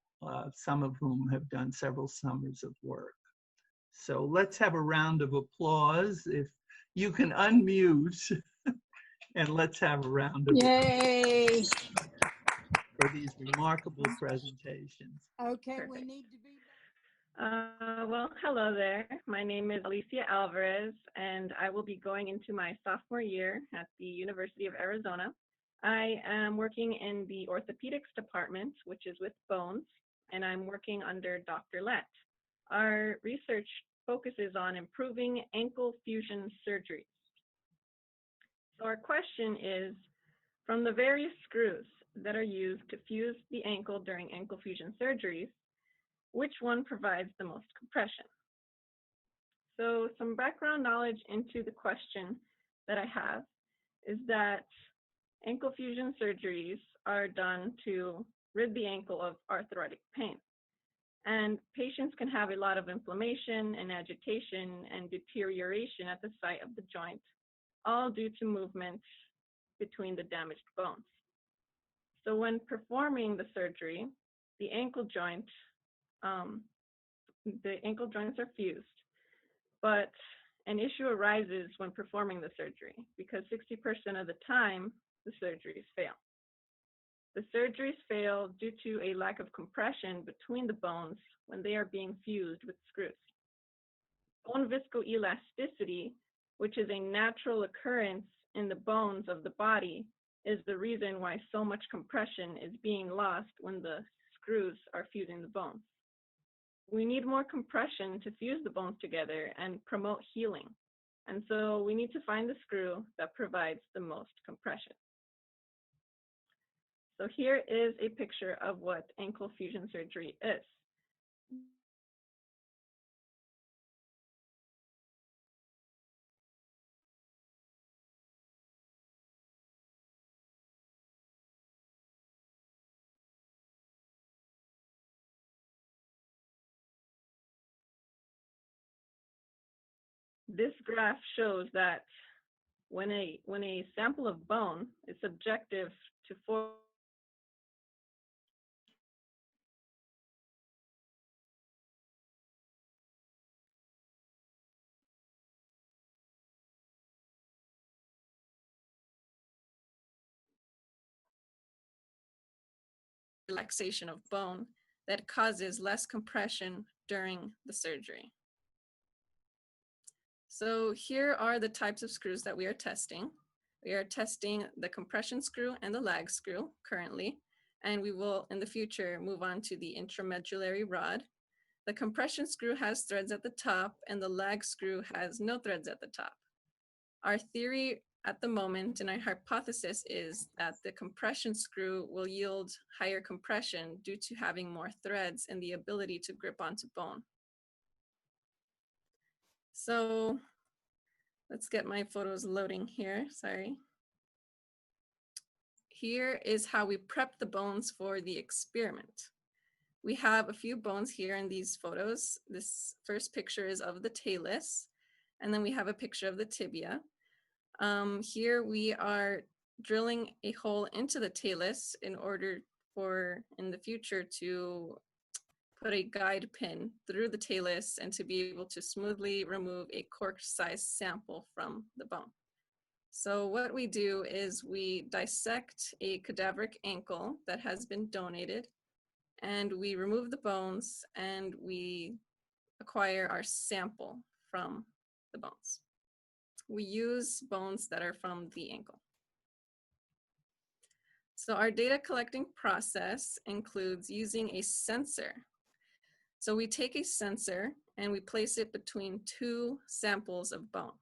some of whom have done several summers of work. So let's have a round of applause. If you can unmute, and let's have a round of applause. Yay! for these remarkable presentations. Okay, Perfect. we need to be. Well, hello there. My name is Alicia Alvarez, and I will be going into my sophomore year at the University of Arizona. I am working in the orthopedics department, which is with bones, and I'm working under Dr. Lett. Our research focuses on improving ankle fusion surgeries. So our question is, from the various screws that are used to fuse the ankle during ankle fusion surgeries, which one provides the most compression? So some background knowledge into the question that I have is that ankle fusion surgeries are done to rid the ankle of arthritic pain. And patients can have a lot of inflammation and agitation and deterioration at the site of the joint, all due to movement between the damaged bones. So when performing the surgery, the ankle joints are fused, but an issue arises when performing the surgery because 60% of the time, the surgeries fail. The surgeries fail due to a lack of compression between the bones when they are being fused with screws. Bone viscoelasticity, which is a natural occurrence in the bones of the body, is the reason why so much compression is being lost when the screws are fusing the bones. We need more compression to fuse the bones together and promote healing. And so we need to find the screw that provides the most compression. So here is a picture of what ankle fusion surgery is. This graph shows that when a sample of bone is subjective to relaxation of bone that causes less compression during the surgery. So here are the types of screws that we are testing. We are testing the compression screw and the lag screw currently, and we will in the future move on to the intramedullary rod. The compression screw has threads at the top and the lag screw has no threads at the top. Our theory at the moment and our hypothesis is that the compression screw will yield higher compression due to having more threads and the ability to grip onto bone. So let's get my photos loading here, sorry. Here is how we prep the bones for the experiment. We have a few bones here in these photos. This first picture is of the talus, and then we have a picture of the tibia. Here we are drilling a hole into the talus in order for, in the future, to put a guide pin through the talus and to be able to smoothly remove a cork-sized sample from the bone. So what we do is we dissect a cadaveric ankle that has been donated, and we remove the bones and we acquire our sample from the bones. We use bones that are from the ankle. So our data collecting process includes using a sensor. So we take a sensor and we place it between two samples of bone.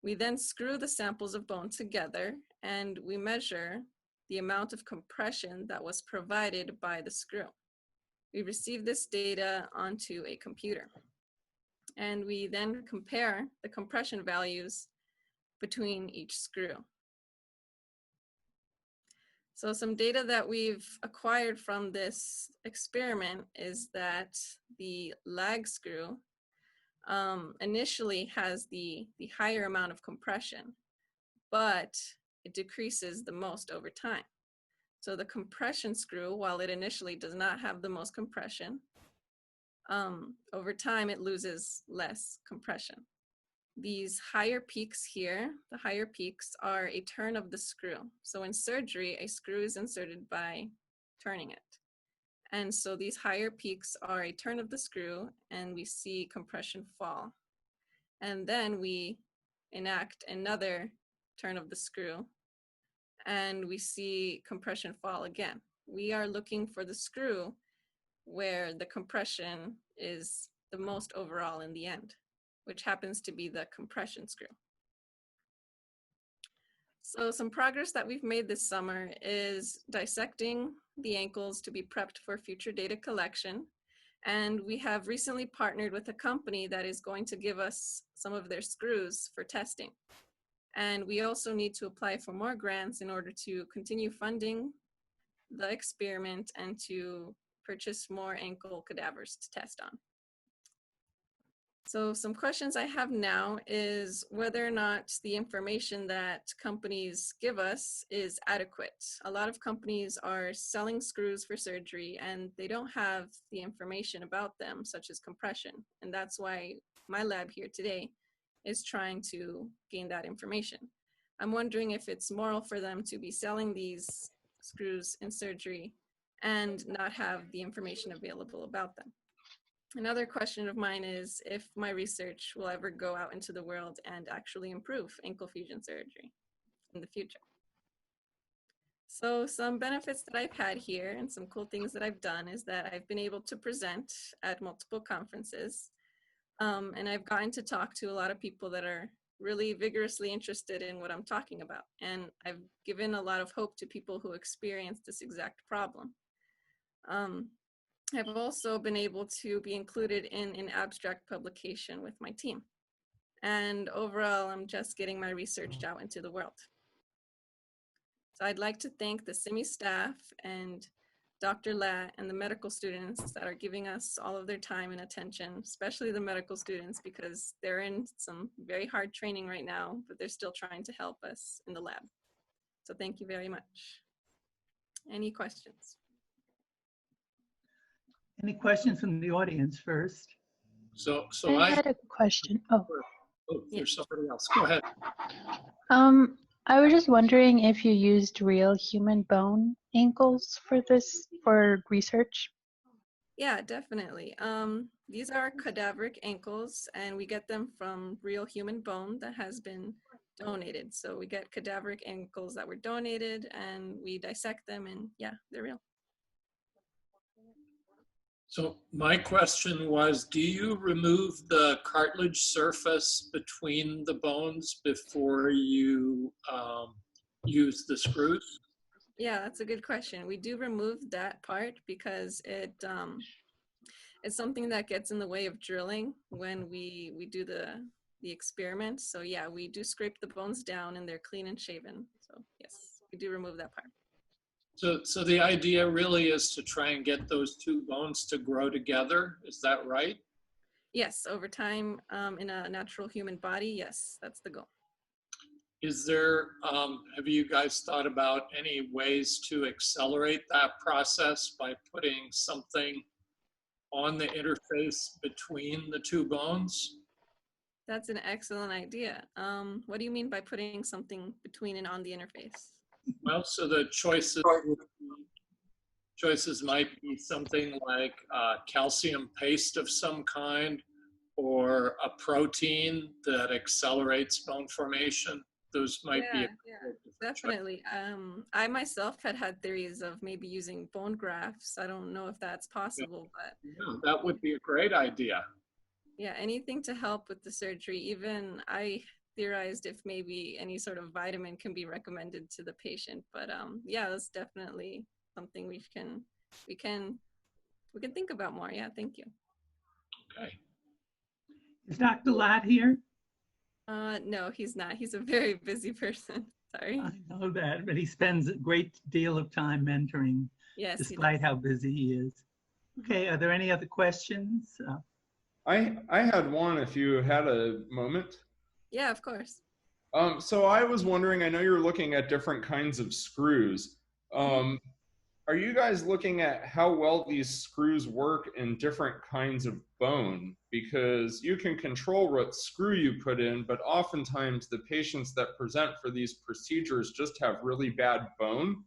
We then screw the samples of bone together and we measure the amount of compression that was provided by the screw. We receive this data onto a computer. And we then compare the compression values between each screw. So some data that we've acquired from this experiment is that the lag screw initially has the higher amount of compression, but it decreases the most over time. So the compression screw, while it initially does not have the most compression, over time it loses less compression. These higher peaks here, the higher peaks are a turn of the screw. So in surgery, a screw is inserted by turning it. And so these higher peaks are a turn of the screw, and we see compression fall. And then we enact another turn of the screw, and we see compression fall again. We are looking for the screw where the compression is the most overall in the end, which happens to be the compression screw. So some progress that we've made this summer is dissecting the ankles to be prepped for future data collection. And we have recently partnered with a company that is going to give us some of their screws for testing. And we also need to apply for more grants in order to continue funding the experiment and to purchase more ankle cadavers to test on. So some questions I have now is whether or not the information that companies give us is adequate. A lot of companies are selling screws for surgery and they don't have the information about them, such as compression. And that's why my lab here today is trying to gain that information. I'm wondering if it's moral for them to be selling these screws in surgery and not have the information available about them. Another question of mine is if my research will ever go out into the world and actually improve ankle fusion surgery in the future. So some benefits that I've had here and some cool things that I've done is that I've been able to present at multiple conferences, and I've gotten to talk to a lot of people that are really vigorously interested in what I'm talking about. And I've given a lot of hope to people who experience this exact problem. I've also been able to be included in an abstract publication with my team. And overall, I'm just getting my research out into the world. So I'd like to thank the CIMI staff and Dr. Lat and the medical students that are giving us all of their time and attention, especially the medical students because they're in some very hard training right now, but they're still trying to help us in the lab. So thank you very much. Any questions? Any questions from the audience first? So I had a question. Oh, there's somebody else. Go ahead. I was just wondering if you used real human bone ankles for this, for research? Yeah, definitely. These are cadaveric ankles, and we get them from real human bone that has been donated. So we get cadaveric ankles that were donated, and we dissect them, and yeah, they're real. So my question was, do you remove the cartilage surface between the bones before you use the screws? Yeah, that's a good question. We do remove that part because it's something that gets in the way of drilling when we do the experiment. So yeah, we do scrape the bones down and they're clean and shaven. So yes, we do remove that part. So the idea really is to try and get those two bones to grow together. Is that right? Yes, over time in a natural human body, yes, that's the goal. Is there, have you guys thought about any ways to accelerate that process by putting something on the interface between the two bones? That's an excellent idea. What do you mean by putting something between and on the interface? Well, so the choices might be something like calcium paste of some kind or a protein that accelerates bone formation. Those might be. Yeah, definitely. I myself had theories of maybe using bone grafts. I don't know if that's possible, but yeah, that would be a great idea. Yeah, anything to help with the surgery. Even I theorized if maybe any sort of vitamin can be recommended to the patient. But yeah, that's definitely something we can think about more. Yeah, thank you. Okay. Is Dr. Lat here? No, he's not. He's a very busy person. Sorry. I know that, but he spends a great deal of time mentoring, yes, despite how busy he is. Okay, are there any other questions? I had one if you had a moment. Yeah, of course. So I was wondering, I know you're looking at different kinds of screws. Are you guys looking at how well these screws work in different kinds of bone? Because you can control what screw you put in, but oftentimes the patients that present for these procedures just have really bad bone.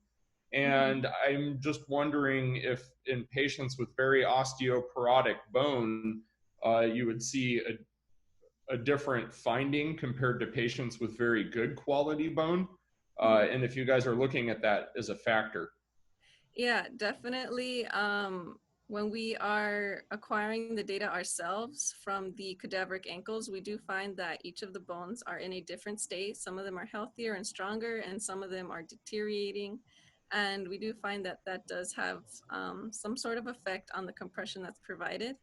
And I'm just wondering if in patients with very osteoporotic bone, you would see a different finding compared to patients with very good quality bone. And if you guys are looking at that as a factor. Yeah, definitely. When we are acquiring the data ourselves from the cadaveric ankles, we do find that each of the bones are in a different state. Some of them are healthier and stronger, and some of them are deteriorating. And we do find that that does have some sort of effect on the compression that's provided.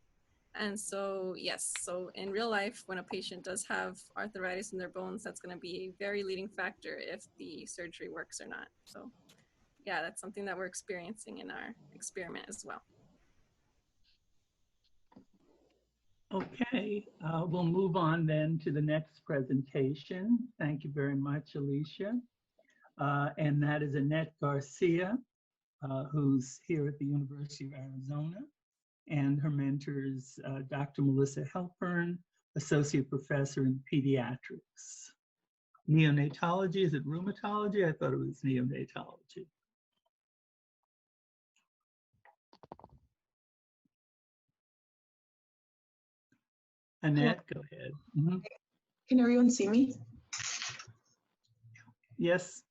And so, yes, so in real life, when a patient does have arthritis in their bones, that's going to be a very leading factor if the surgery works or not. So yeah, that's something that we're experiencing in our experiment as well. Okay, we'll move on then to the next presentation. Thank you very much, Alicia. And that is Annette Garcia, who's here at the University of Arizona. And her mentor is Dr. Melissa Halpern, Associate Professor in Pediatrics. Neonatology, is it rheumatology? I thought it was neonatology. Annette, go ahead. Mm-hmm. Can everyone see me? Yes.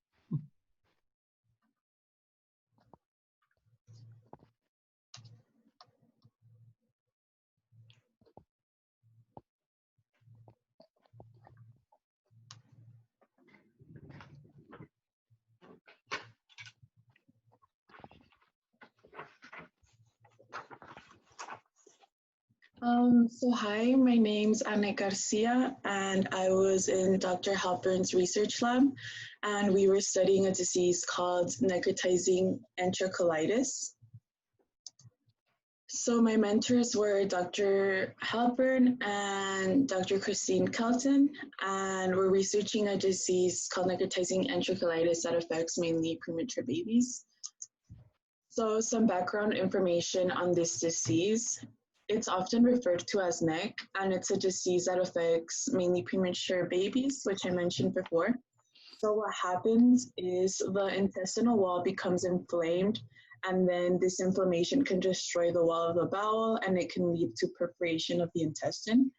So hi, my name's Annette Garcia, and I was in Dr. Halpern's research lab, and we were studying a disease called necrotizing enterocolitis. So my mentors were Dr. Halpern and Dr. Christine Kelton, and we're researching a disease called necrotizing enterocolitis that affects mainly premature babies. So some background information on this disease. It's often referred to as NEC, and it's a disease that affects mainly premature babies, which I mentioned before. So what happens is the intestinal wall becomes inflamed, and then this inflammation can destroy the wall of the bowel, and it can lead to perforation of the intestine.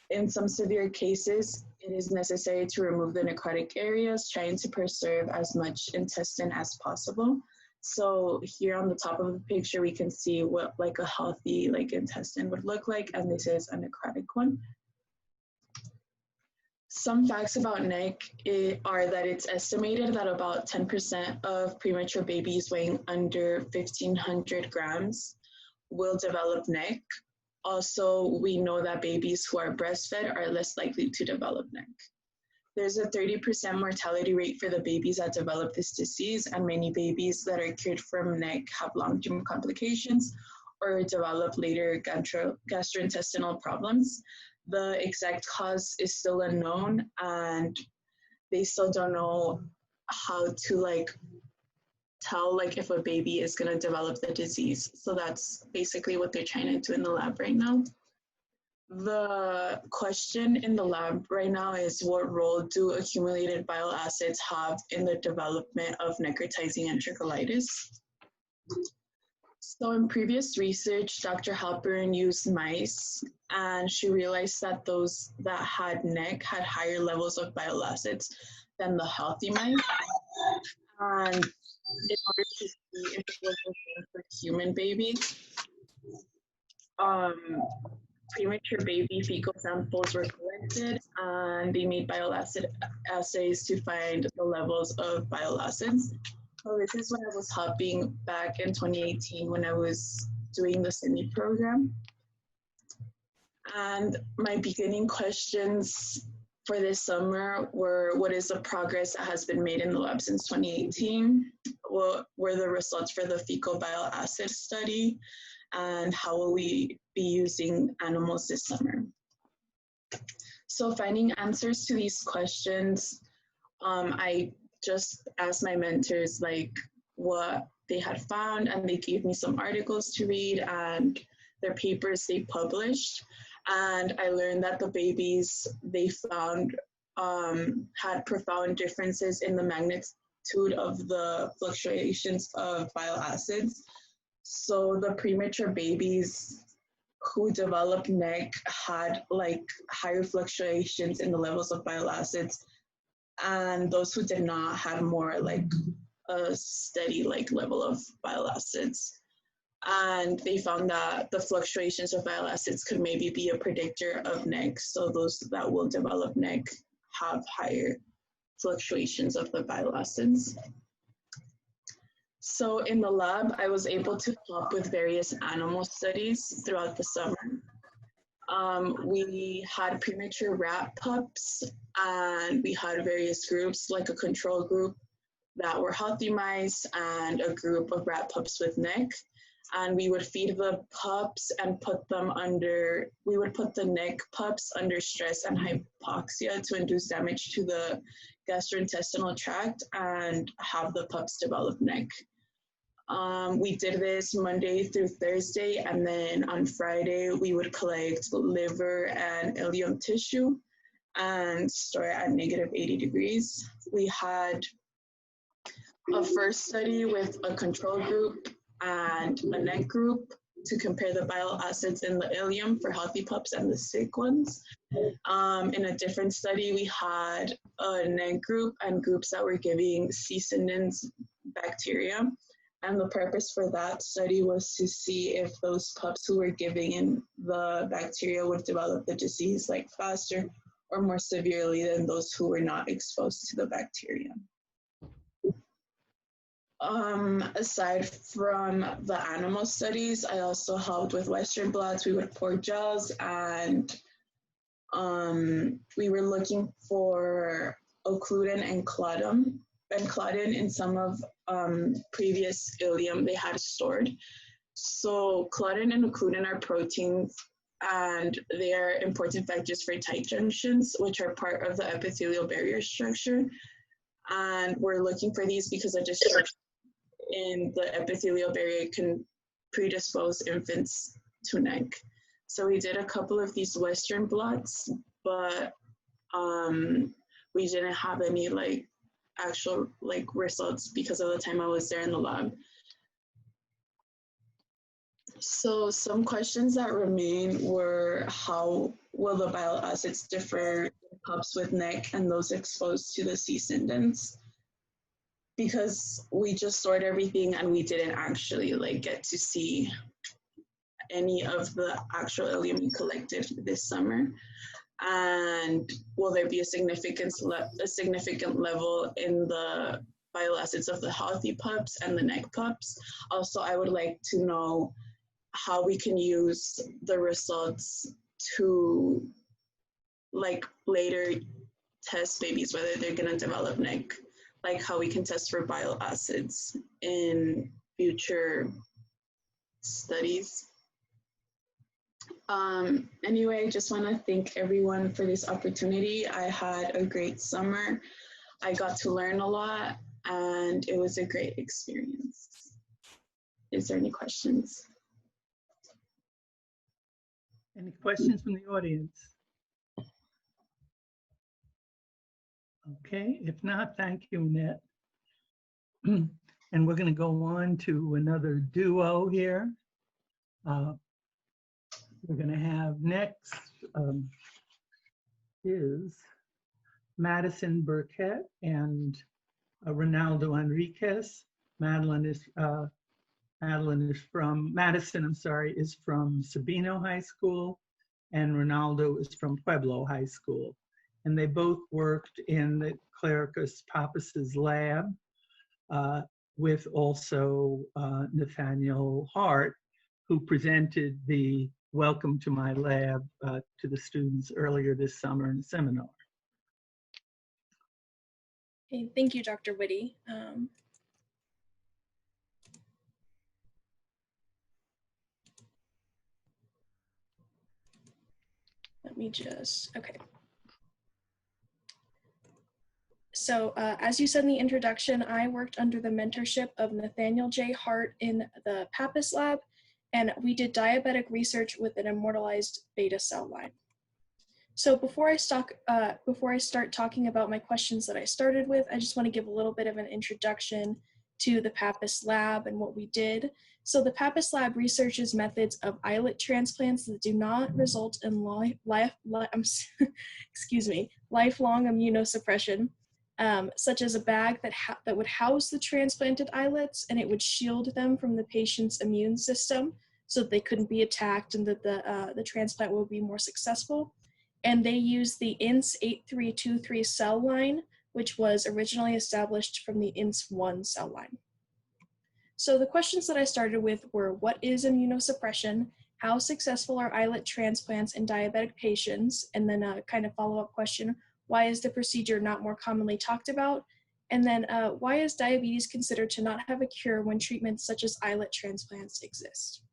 In some severe cases, it is necessary to remove the necrotic areas, trying to preserve as much intestine as possible. So here on the top of the picture, we can see what like a healthy intestine would look like, and this is a necrotic one. Some facts about NEC are that it's estimated that about 10% of premature babies weighing under 1,500 grams will develop NEC. Also, we know that babies who are breastfed are less likely to develop NEC. There's a 30% mortality rate for the babies that develop this disease, and many babies that are cured from NEC have long-term complications or develop later gastrointestinal problems. The exact cause is still unknown, and they still don't know how to tell if a baby is going to develop the disease. So that's basically what they're trying to do in the lab right now. The question in the lab right now is, what role do accumulated bile acids have in the development of necrotizing enterocolitis? So in previous research, Dr. Halpern used mice, and she realized that those that had NEC had higher levels of bile acids than the healthy mice. And in order to see if it was the same for human babies, premature baby fecal samples were collected, and they made bile acid assays to find the levels of bile acids. So this is when I was helping back in 2018 when I was doing the Sydney program. And my beginning questions for this summer were, what is the progress that has been made in the lab since 2018? What were the results for the fecal bile acid study? And how will we be using animals this summer? So finding answers to these questions, I just asked my mentors what they had found, and they gave me some articles to read and their papers they published. And I learned that the babies they found had profound differences in the magnitude of the fluctuations of bile acids. So the premature babies who developed NEC had like higher fluctuations in the levels of bile acids, and those who did not had more like a steady like level of bile acids. And they found that the fluctuations of bile acids could maybe be a predictor of NEC. So those that will develop NEC have higher fluctuations of the bile acids. So in the lab, I was able to come up with various animal studies throughout the summer. We had premature rat pups, and we had various groups, like a control group that were healthy mice and a group of rat pups with NEC. And we would feed the pups and put them under, we would put the NEC pups under stress and hypoxia to induce damage to the gastrointestinal tract and have the pups develop NEC. We did this Monday through Thursday, and then on Friday we would collect liver and ileum tissue and store it at -80 degrees. We had a first study with a control group and a NEC group to compare the bile acids in the ileum for healthy pups and the sick ones. In a different study, we had a NEC group and groups that were giving C. cindens bacteria. And the purpose for that study was to see if those pups who were giving in the bacteria would develop the disease like faster or more severely than those who were not exposed to the bacteria. Aside from the animal studies, I also helped with Western blots. We would pour gels, and we were looking for occludin and claudin. And claudin in some of previous ileum they had stored. So claudin and occludin are proteins, and they are important factors for tight junctions, which are part of the epithelial barrier structure. And we're looking for these because a disruption in the epithelial barrier can predispose infants to NEC. So we did a couple of these Western blots, but we didn't have any like actual like results because of the time I was there in the lab. So some questions that remain were, how will the bile acids differ in pups with NEC and those exposed to the C. cindens? Because we just stored everything and we didn't actually like get to see any of the actual ileum we collected this summer. And will there be a significant level in the bile acids of the healthy pups and the NEC pups? Also, I would like to know how we can use the results to like later test babies whether they're going to develop NEC, like how we can test for bile acids in future studies. Anyway, just want to thank everyone for this opportunity. I had a great summer. I got to learn a lot, and it was a great experience. Is there any questions? Any questions from the audience? Okay, if not, thank you, Annette. And we're going to go on to another duo here. We're going to have next is Madison Burkett and Ronaldo Enriquez. Madison is from Sabino High School, and Ronaldo is from Pueblo High School. And they both worked in the Clericus Pappus's lab with also Nathaniel Hart, who presented the Welcome to My Lab to the students earlier this summer in the seminar. Okay, thank you, Dr. Whitty. Let me just, okay. So as you said in the introduction, I worked under the mentorship of Nathaniel J. Hart in the Pappus lab, and we did diabetic research with an immortalized beta cell line. So before I start talking about my questions that I started with, I just want to give a little bit of an introduction to the PAPIS lab and what we did. So the PAPIS lab researches methods of islet transplants that do not result in lifelong immunosuppression, such as a bag that would house the transplanted islets, and it would shield them from the patient's immune system so that they couldn't be attacked and that the transplant would be more successful. And they used the INS 8323 cell line, which was originally established from the INS1 cell line. So the questions that I started with were, what is immunosuppression? How successful are islet transplants in diabetic patients? And then a kind of follow-up question, why is the procedure not more commonly talked about? And then why is diabetes considered to not have a cure when treatments such as islet transplants exist?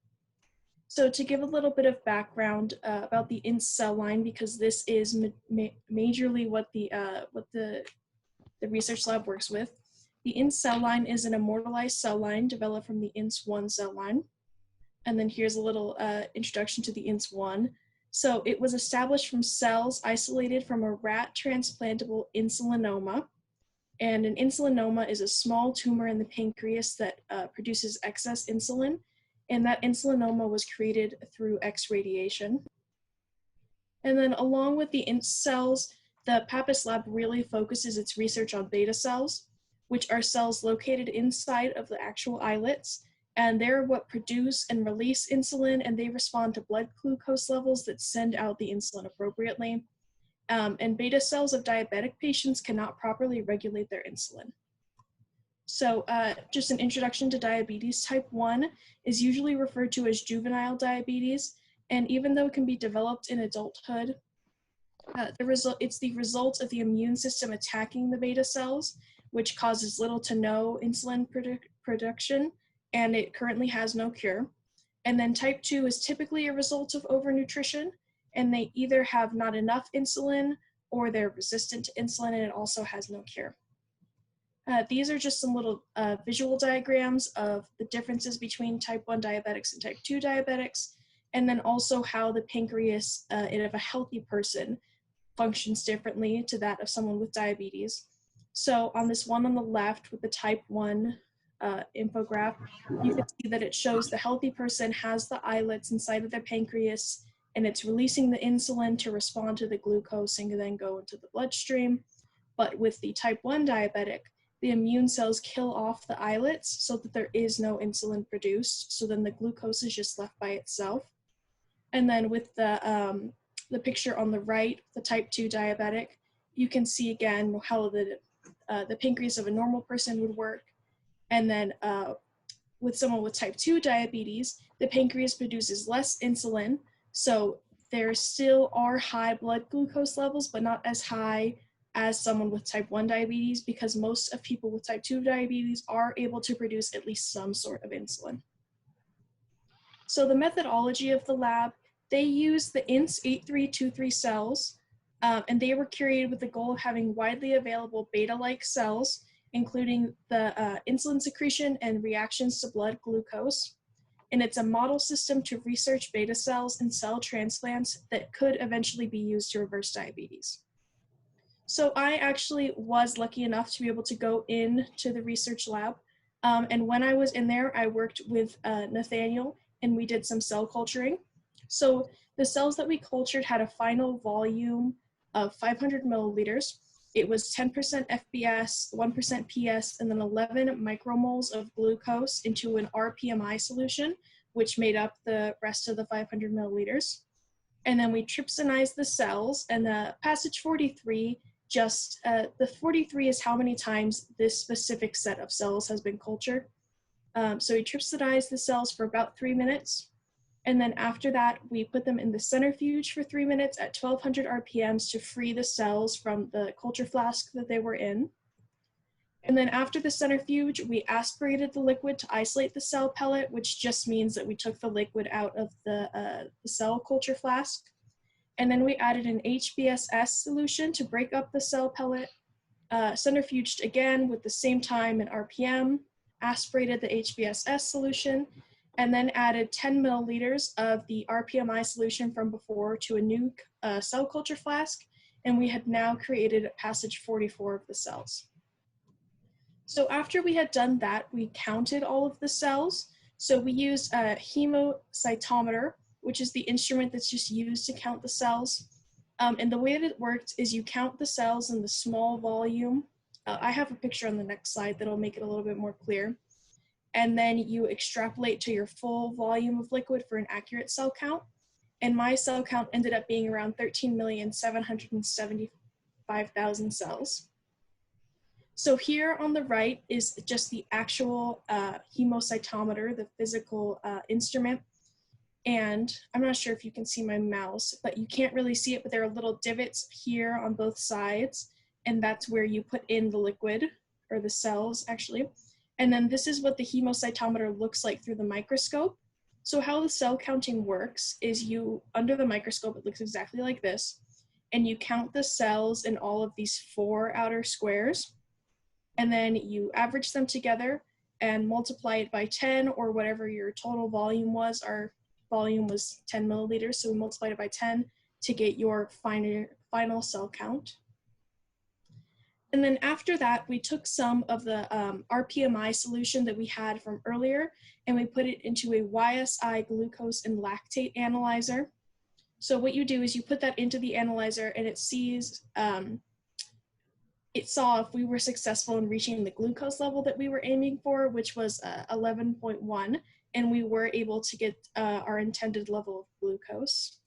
So to give a little bit of background about the INS cell line, because this is majorly what the research lab works with. The INS cell line is an immortalized cell line developed from the INS1 cell line. And then here's a little introduction to the INS1. So it was established from cells isolated from a rat transplantable insulinoma. And an insulinoma is a small tumor in the pancreas that produces excess insulin. And that insulinoma was created through X radiation. And then along with the INS cells, the PAPIS lab really focuses its research on beta cells, which are cells located inside of the actual islets. And they're what produce and release insulin, and they respond to blood glucose levels that send out the insulin appropriately. And beta cells of diabetic patients cannot properly regulate their insulin. So just an introduction to diabetes type 1 is usually referred to as juvenile diabetes. And even though it can be developed in adulthood, it's the result of the immune system attacking the beta cells, which causes little to no insulin production, and it currently has no cure. And then type 2 is typically a result of overnutrition, and they either have not enough insulin or they're resistant to insulin, and it also has no cure. These are just some little visual diagrams of the differences between type 1 diabetics and type 2 diabetics, and then also how the pancreas of a healthy person functions differently to that of someone with diabetes. So on this one on the left with the type 1 infograph, you can see that it shows the healthy person has the islets inside of their pancreas, and it's releasing the insulin to respond to the glucose and then go into the bloodstream. But with the type 1 diabetic, the immune cells kill off the islets so that there is no insulin produced. So then the glucose is just left by itself. And then with the picture on the right, the type 2 diabetic, you can see again how the pancreas of a normal person would work. And then with someone with type 2 diabetes, the pancreas produces less insulin. So there still are high blood glucose levels, but not as high as someone with type 1 diabetes, because most of people with type 2 diabetes are able to produce at least some sort of insulin. So the methodology of the lab, they use the INS 8323 cells, and they were curated with the goal of having widely available beta-like cells, including the insulin secretion and reactions to blood glucose. And it's a model system to research beta cells and cell transplants that could eventually be used to reverse diabetes. So I actually was lucky enough to be able to go into the research lab. And when I was in there, I worked with Nathaniel, and we did some cell culturing. So the cells that we cultured had a final volume of 500 milliliters. It was 10% FBS, 1% PS, and then 11 micromoles of glucose into an rPMI solution, which made up the rest of the 500 milliliters. And then we trypsinized the cells, and the passage 43 the 43 is how many times this specific set of cells has been cultured. So we trypsinized the cells for about 3 minutes. And then after that, we put them in the centrifuge for 3 minutes at 1200 RPMs to free the cells from the culture flask that they were in. And then after the centrifuge, we aspirated the liquid to isolate the cell pellet, which just means that we took the liquid out of the cell culture flask. And then we added an HBSS solution to break up the cell pellet, centrifuged again with the same time and RPM, aspirated the HBSS solution, and then added 10 milliliters of the RPMI solution from before to a new cell culture flask, and we had now created passage 44 of the cells. So after we had done that, we counted all of the cells. So we used a hemocytometer, which is the instrument that's just used to count the cells. And the way that it worked is you count the cells in the small volume. I have a picture on the next slide that'll make it a little bit more clear. And then you extrapolate to your full volume of liquid for an accurate cell count. And my cell count ended up being around 13,775,000 cells. So here on the right is just the actual hemocytometer, the physical instrument. And I'm not sure if you can see my mouse, but you can't really see it, but there are little divots here on both sides. And that's where you put in the liquid, or the cells actually. And then this is what the hemocytometer looks like through the microscope. So how the cell counting works is you, under the microscope, it looks exactly like this. And you count the cells in all of these 4 outer squares. And then you average them together and multiply it by 10 or whatever your total volume was. Our volume was 10 milliliters, so we multiplied it by 10 to get your final cell count. And then after that, we took some of the RPMI solution that we had from earlier, and we put it into a YSI glucose and lactate analyzer. So what you do is you put that into the analyzer, and it sees, it saw if we were successful in reaching the glucose level that we were aiming for, which was 11.1, and we were able to get our intended level of glucose.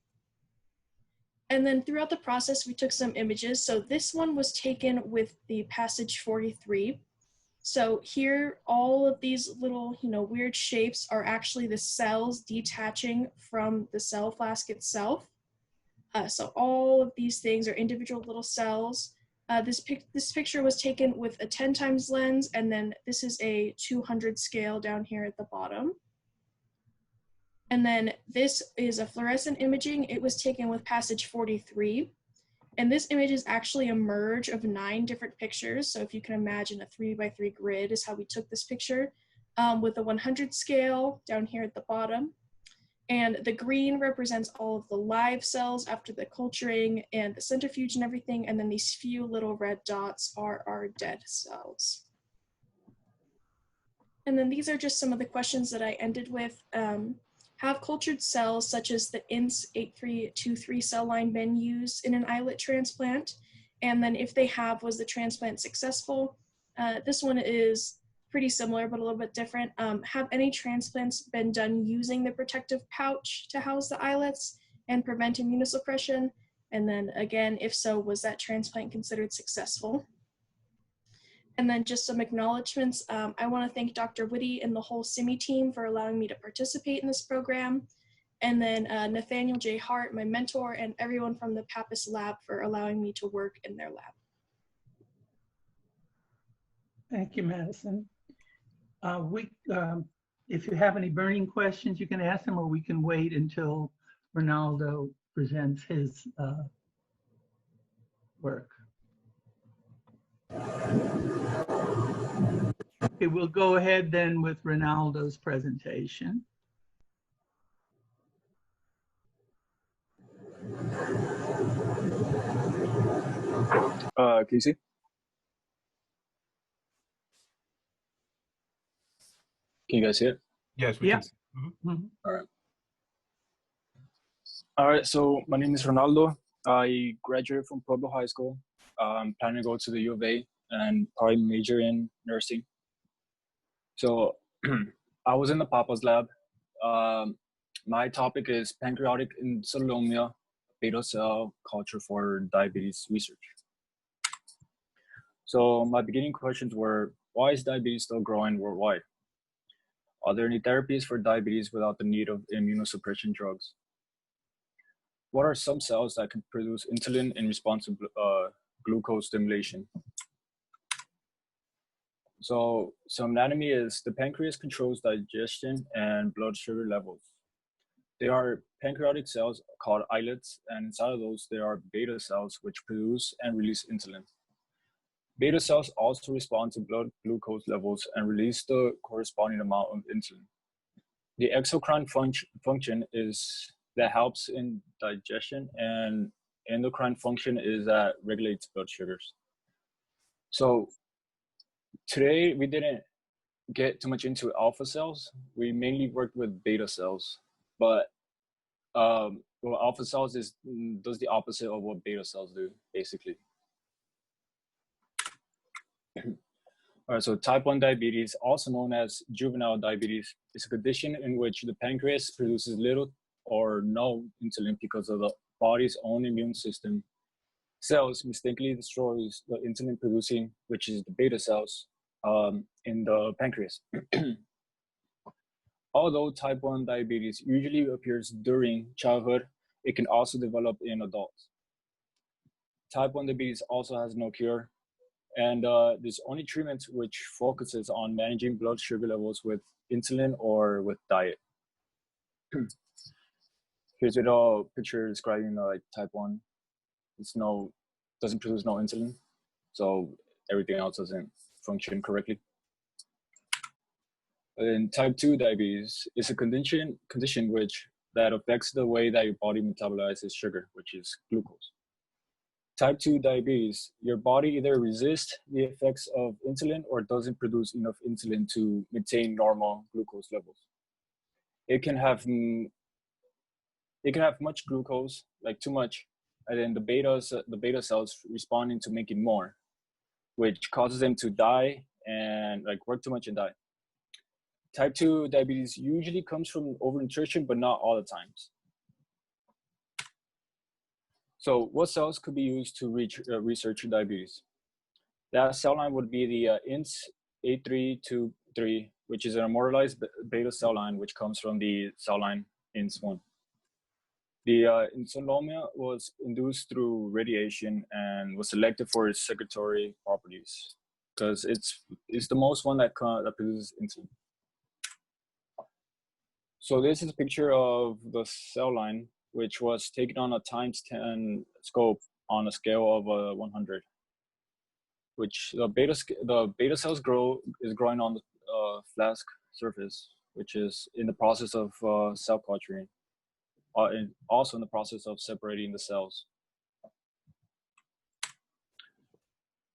And then throughout the process, we took some images. So this one was taken with the passage 43. So here, all of these little, weird shapes are actually the cells detaching from the cell flask itself. So all of these things are individual little cells. This picture was taken with a 10 times lens, and then this is a 200 scale down here at the bottom. And then this is a fluorescent imaging. It was taken with passage 43. And this image is actually a merge of 9 different pictures. So if you can imagine a 3x3 grid is how we took this picture, with a 100 scale down here at the bottom. And the green represents all of the live cells after the culturing and the centrifuge and everything. And then these few little red dots are our dead cells. And then these are just some of the questions that I ended with. Have cultured cells such as the INS8323 cell line been used in an islet transplant? And then if they have, was the transplant successful? This one is pretty similar, but a little bit different. Have any transplants been done using the protective pouch to house the islets and prevent immunosuppression? And then again, if so, was that transplant considered successful? And then just some acknowledgements. I want to thank Dr. Whitty and the whole CIMI team for allowing me to participate in this program. And then Nathaniel J. Hart, my mentor, and everyone from the Pappas lab for allowing me to work in their lab. Thank you, Madison. If you have any burning questions, you can ask them, or we can wait until Ronaldo presents his work. Okay, we'll go ahead then with Ronaldo's presentation. Casey? Can you guys see it? Yes, we can. All right, so my name is Ronaldo. I graduated from Pueblo High School. I'm planning to go to the U of A and probably major in nursing. So I was in the Pappas lab. My topic is pancreatic insulinomia beta cell culture for diabetes research. So my beginning questions were, why is diabetes still growing worldwide? Are there any therapies for diabetes without the need of immunosuppression drugs? What are some cells that can produce insulin in response to glucose stimulation? So some anatomy is the pancreas controls digestion and blood sugar levels. There are pancreatic cells called islets, and inside of those, there are beta cells which produce and release insulin. Beta cells also respond to blood glucose levels and release the corresponding amount of insulin. The exocrine function is that helps in digestion, and endocrine function is that regulates blood sugars. So today we didn't get too much into alpha cells. We mainly worked with beta cells, but well, alpha cells does the opposite of what beta cells do, basically. All right, so type 1 diabetes, also known as juvenile diabetes, is a condition in which the pancreas produces little or no insulin because of the body's own immune system. Cells mistakenly destroys the insulin producing, which is the beta cells, in the pancreas. Although type 1 diabetes usually appears during childhood, it can also develop in adults. Type 1 diabetes also has no cure, and there's only treatment which focuses on managing blood sugar levels with insulin or with diet. Here's a picture describing like type 1. Doesn't produce no insulin, so everything else doesn't function correctly. And type 2 diabetes is a condition that affects the way that your body metabolizes sugar, which is glucose. Type 2 diabetes, your body either resists the effects of insulin or doesn't produce enough insulin to maintain normal glucose levels. It can have much glucose, like too much, and then the beta cells responding to making more, which causes them to die and like work too much and die. Type 2 diabetes usually comes from overnutrition, but not all the times. So what cells could be used to research diabetes? That cell line would be the INS8323, which is an immortalized beta cell line, which comes from the cell line INS1. The insuloma was induced through radiation and was selected for its secretory properties because it's the most one that produces insulin. So this is a picture of the cell line, which was taken on a ×10 scope on a scale of 100, which the beta cells is growing on the flask surface, which is in the process of cell culturing, and also in the process of separating the cells.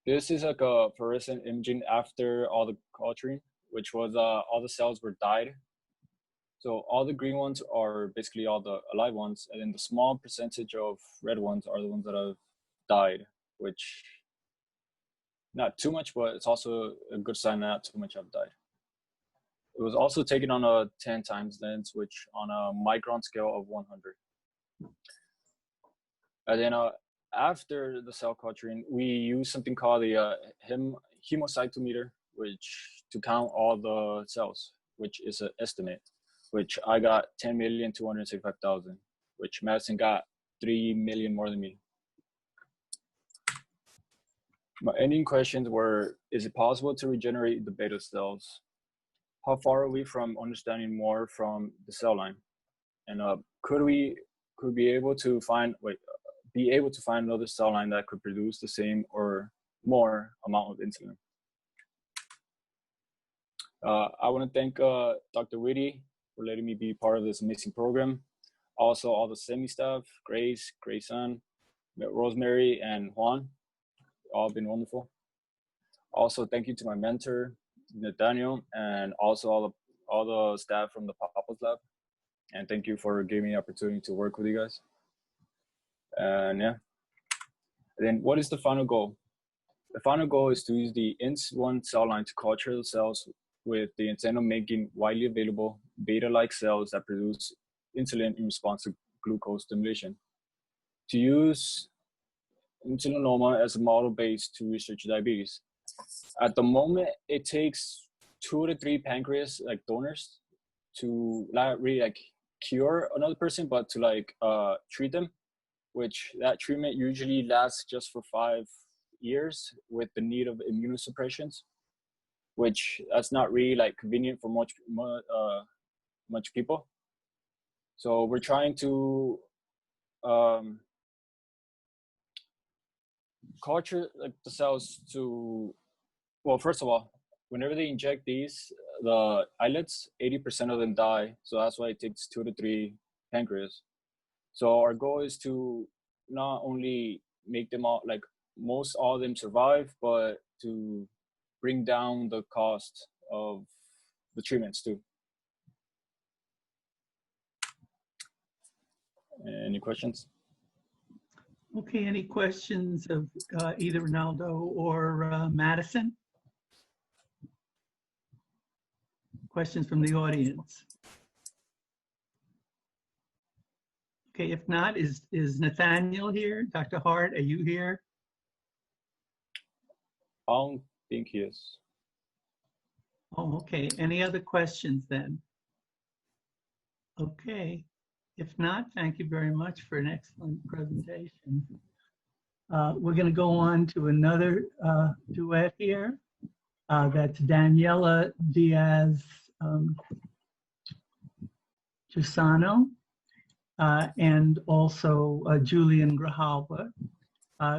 This is like a fluorescent imaging after all the culturing, which was all the cells were dyed. So all the green ones are basically all the alive ones, and then the small percentage of red ones are the ones that have died, which not too much, but it's also a good sign that not too much have died. It was also taken on a 10 times lens, which on a micron scale of 100. And then after the cell culturing, we use something called the hemocytometer, which to count all the cells, which is an estimate, which I got 10,265,000, which Madison got 3 million more than me. My ending questions were, is it possible to regenerate the beta cells? How far are we from understanding more from the cell line? And could we be able to find another cell line that could produce the same or more amount of insulin? I want to thank Dr. Whitty for letting me be part of this amazing program. Also, all the SEMI staff, Grace, Grayson, Rosemary, and Juan, all been wonderful. Also, thank you to my mentor, Nathaniel, and also all the staff from the Papa's Lab. And thank you for giving me the opportunity to work with you guys. And yeah. And then what is the final goal? The final goal is to use the INS1 cell line to culture the cells with the intent of making widely available beta-like cells that produce insulin in response to glucose stimulation. To use insulinoma as a model base to research diabetes. At the moment, it takes 2 to 3 pancreas donors to not really cure another person, but to treat them, which that treatment usually lasts just for 5 years with the need of immunosuppressions, which that's not really convenient for much people. So we're trying to culture the cells to, well, first of all, whenever they inject these, the islets, 80% of them die. So that's why it takes 2 to 3 pancreas. So our goal is to not only make them all, like most all of them survive, but to bring down the cost of the treatments too. Any questions? Okay, any questions of either Ronaldo or Madison? Questions from the audience? Okay, if not, is Nathaniel here? Dr. Hart, are you here? I don't think he is. Oh, okay. Any other questions then? Okay. If not, thank you very much for an excellent presentation. We're going to go on to another duet here. That's Daniela Diaz Gisano and also Julian Grijalva.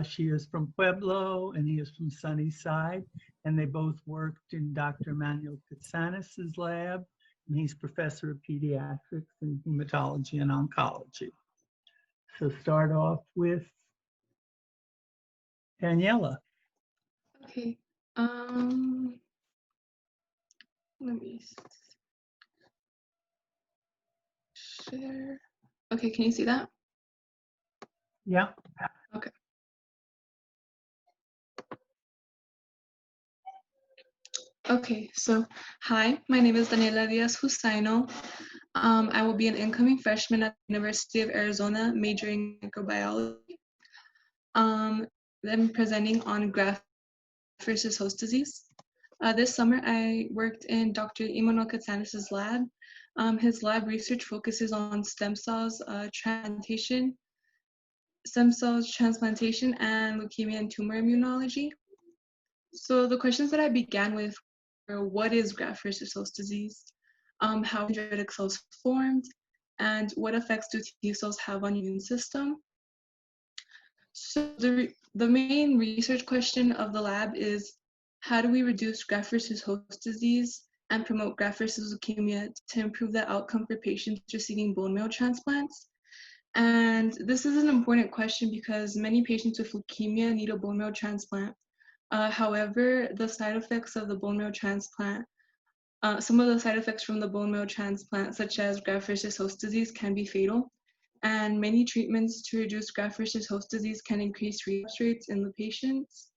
She is from Pueblo and he is from Sunnyside, and they both worked in Dr. Manuel Katsanis' lab, and he's professor of pediatrics and hematology and oncology. So start off with Daniela. Okay. Let me share. Okay, can you see that? Yeah. Okay. Okay, so hi, my name is Daniela Diaz Husaino. I will be an incoming freshman at the University of Arizona, majoring in microbiology. I'm presenting on graft versus host disease. This summer, I worked in Dr. Immanuel Katsanis' lab. His lab research focuses on stem cells transplantation, and leukemia and tumor immunology. So the questions that I began with were, what is graft versus host disease? How dendritic cells formed, and what effects do T cells have on the immune system? So the main research question of the lab is, how do we reduce graft versus host disease and promote graft versus leukemia to improve the outcome for patients receiving bone marrow transplants? And this is an important question because many patients with leukemia need a bone marrow transplant. However, the side effects of the bone marrow transplant, some of the side effects from the bone marrow transplant, such as graft versus host disease, can be fatal. And many treatments to reduce graft versus host disease can increase relapse rates in the patients.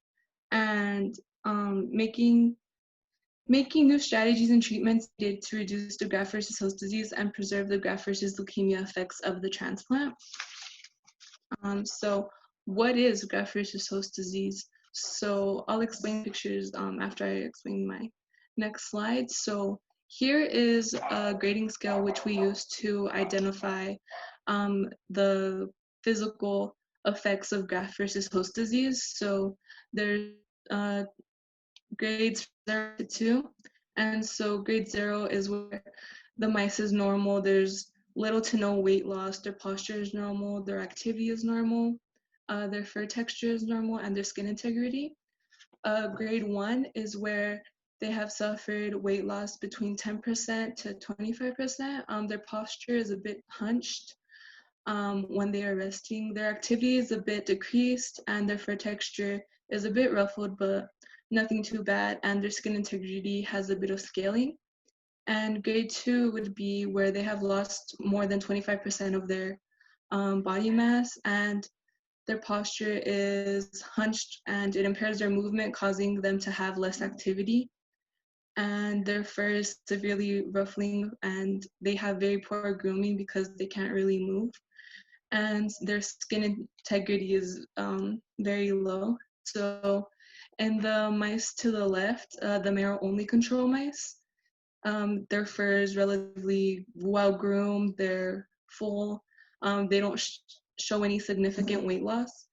And making new strategies and treatments needed to reduce the graft versus host disease and preserve the graft versus leukemia effects of the transplant. So what is graft versus host disease? So I'll explain pictures after I explain my next slide. So here is a grading scale which we use to identify the physical effects of graft versus host disease. So there's grades 0 to 2. And so grade 0 is where the mice is normal. There's little to no weight loss. Their posture is normal. Their activity is normal. Their fur texture is normal, and their skin integrity. Grade 1 is where they have suffered weight loss between 10% to 25%. Their posture is a bit hunched when they are resting. Their activity is a bit decreased, and their fur texture is a bit ruffled, but nothing too bad, and their skin integrity has a bit of scaling. And grade 2 would be where they have lost more than 25% of their body mass, and their posture is hunched, and it impairs their movement, causing them to have less activity. And their fur is severely ruffling, and they have very poor grooming because they can't really move. And their skin integrity is very low. So in the mice to the left, the marrow-only control mice, their fur is relatively well-groomed, they're full, they don't show any significant weight loss.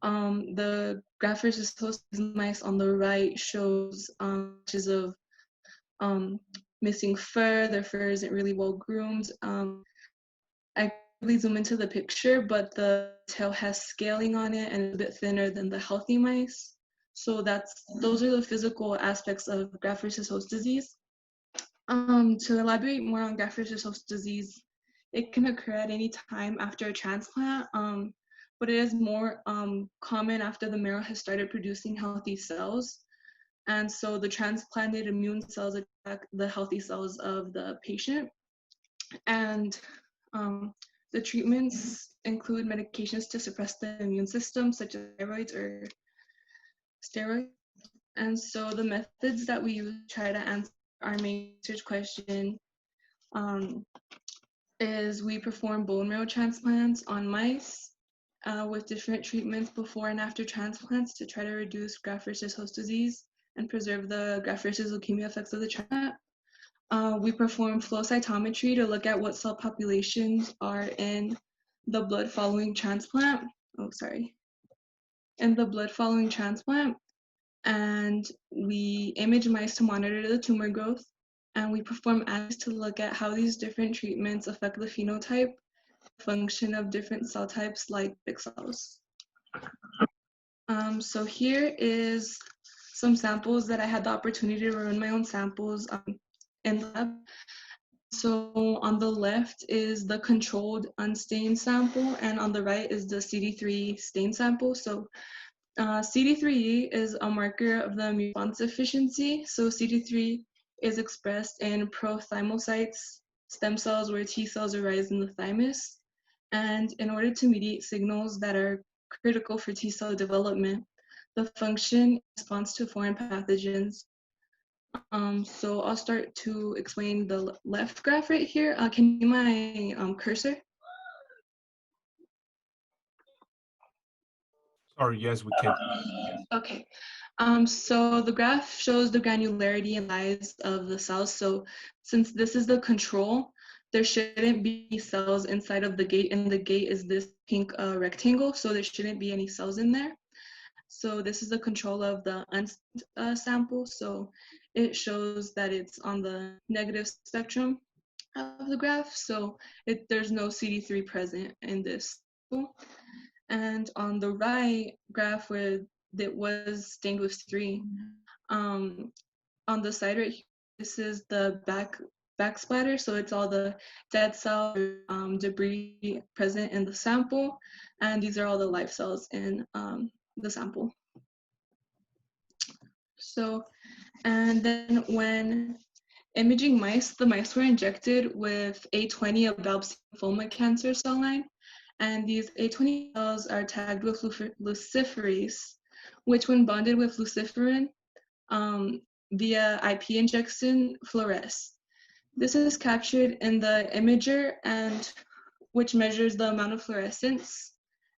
The graft versus host mice on the right shows patches of missing fur. Their fur isn't really well-groomed. I really zoom into the picture, but the tail has scaling on it and it's a bit thinner than the healthy mice. So those are the physical aspects of graft versus host disease. To elaborate more on graft versus host disease, it can occur at any time after a transplant, but it is more common after the marrow has started producing healthy cells. And so the transplanted immune cells attack the healthy cells of the patient. And the treatments include medications to suppress the immune system, such as steroids or steroids. And so the methods that we use to try to answer our main research question is we perform bone marrow transplants on mice with different treatments before and after transplants to try to reduce graft versus host disease and preserve the graft versus leukemia effects of the transplant. We perform flow cytometry to look at what cell populations are in the blood following transplant. In the blood following transplant. And we image mice to monitor the tumor growth. And we perform assays to look at how these different treatments affect the phenotype, function of different cell types like big cells. So here is some samples that I had the opportunity to run my own samples in the lab. So on the left is the controlled unstained sample, and on the right is the CD3 stained sample. So CD3 is a marker of the immune response efficiency. So CD3 is expressed in prothymocytes, stem cells where T cells arise in the thymus. And in order to mediate signals that are critical for T cell development, the function responds to foreign pathogens. So I'll start to explain the left graph right here. Can you see my cursor? Sorry, yes, we can. Okay. So the graph shows the granularity and size of the cells. So since this is the control, there shouldn't be cells inside of the gate, and the gate is this pink rectangle, so there shouldn't be any cells in there. So this is the control of the sample. So it shows that it's on the negative spectrum of the graph. So there's no CD3 present in this. And on the right graph where it was stained with C3, on the side right here, this is the back splatter. So it's all the dead cell debris present in the sample. And these are all the live cells in the sample. So, and then when imaging mice, the mice were injected with A20, a bulb lymphoma cancer cell line. And these A20 cells are tagged with luciferase, which when bonded with luciferin via IP injection fluoresce. This is captured in the imager, and which measures the amount of fluorescence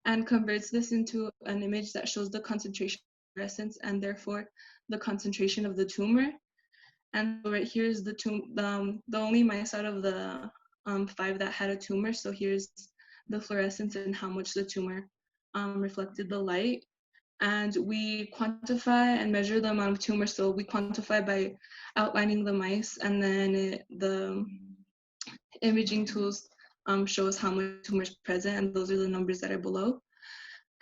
and converts this into an image that shows the concentration of fluorescence and therefore the concentration of the tumor. And right here is the only mice out of the 5 that had a tumor. So here's the fluorescence and how much the tumor reflected the light. And we quantify and measure the amount of tumor. So we quantify by outlining the mice, and then the imaging tools show us how much tumor is present, and those are the numbers that are below.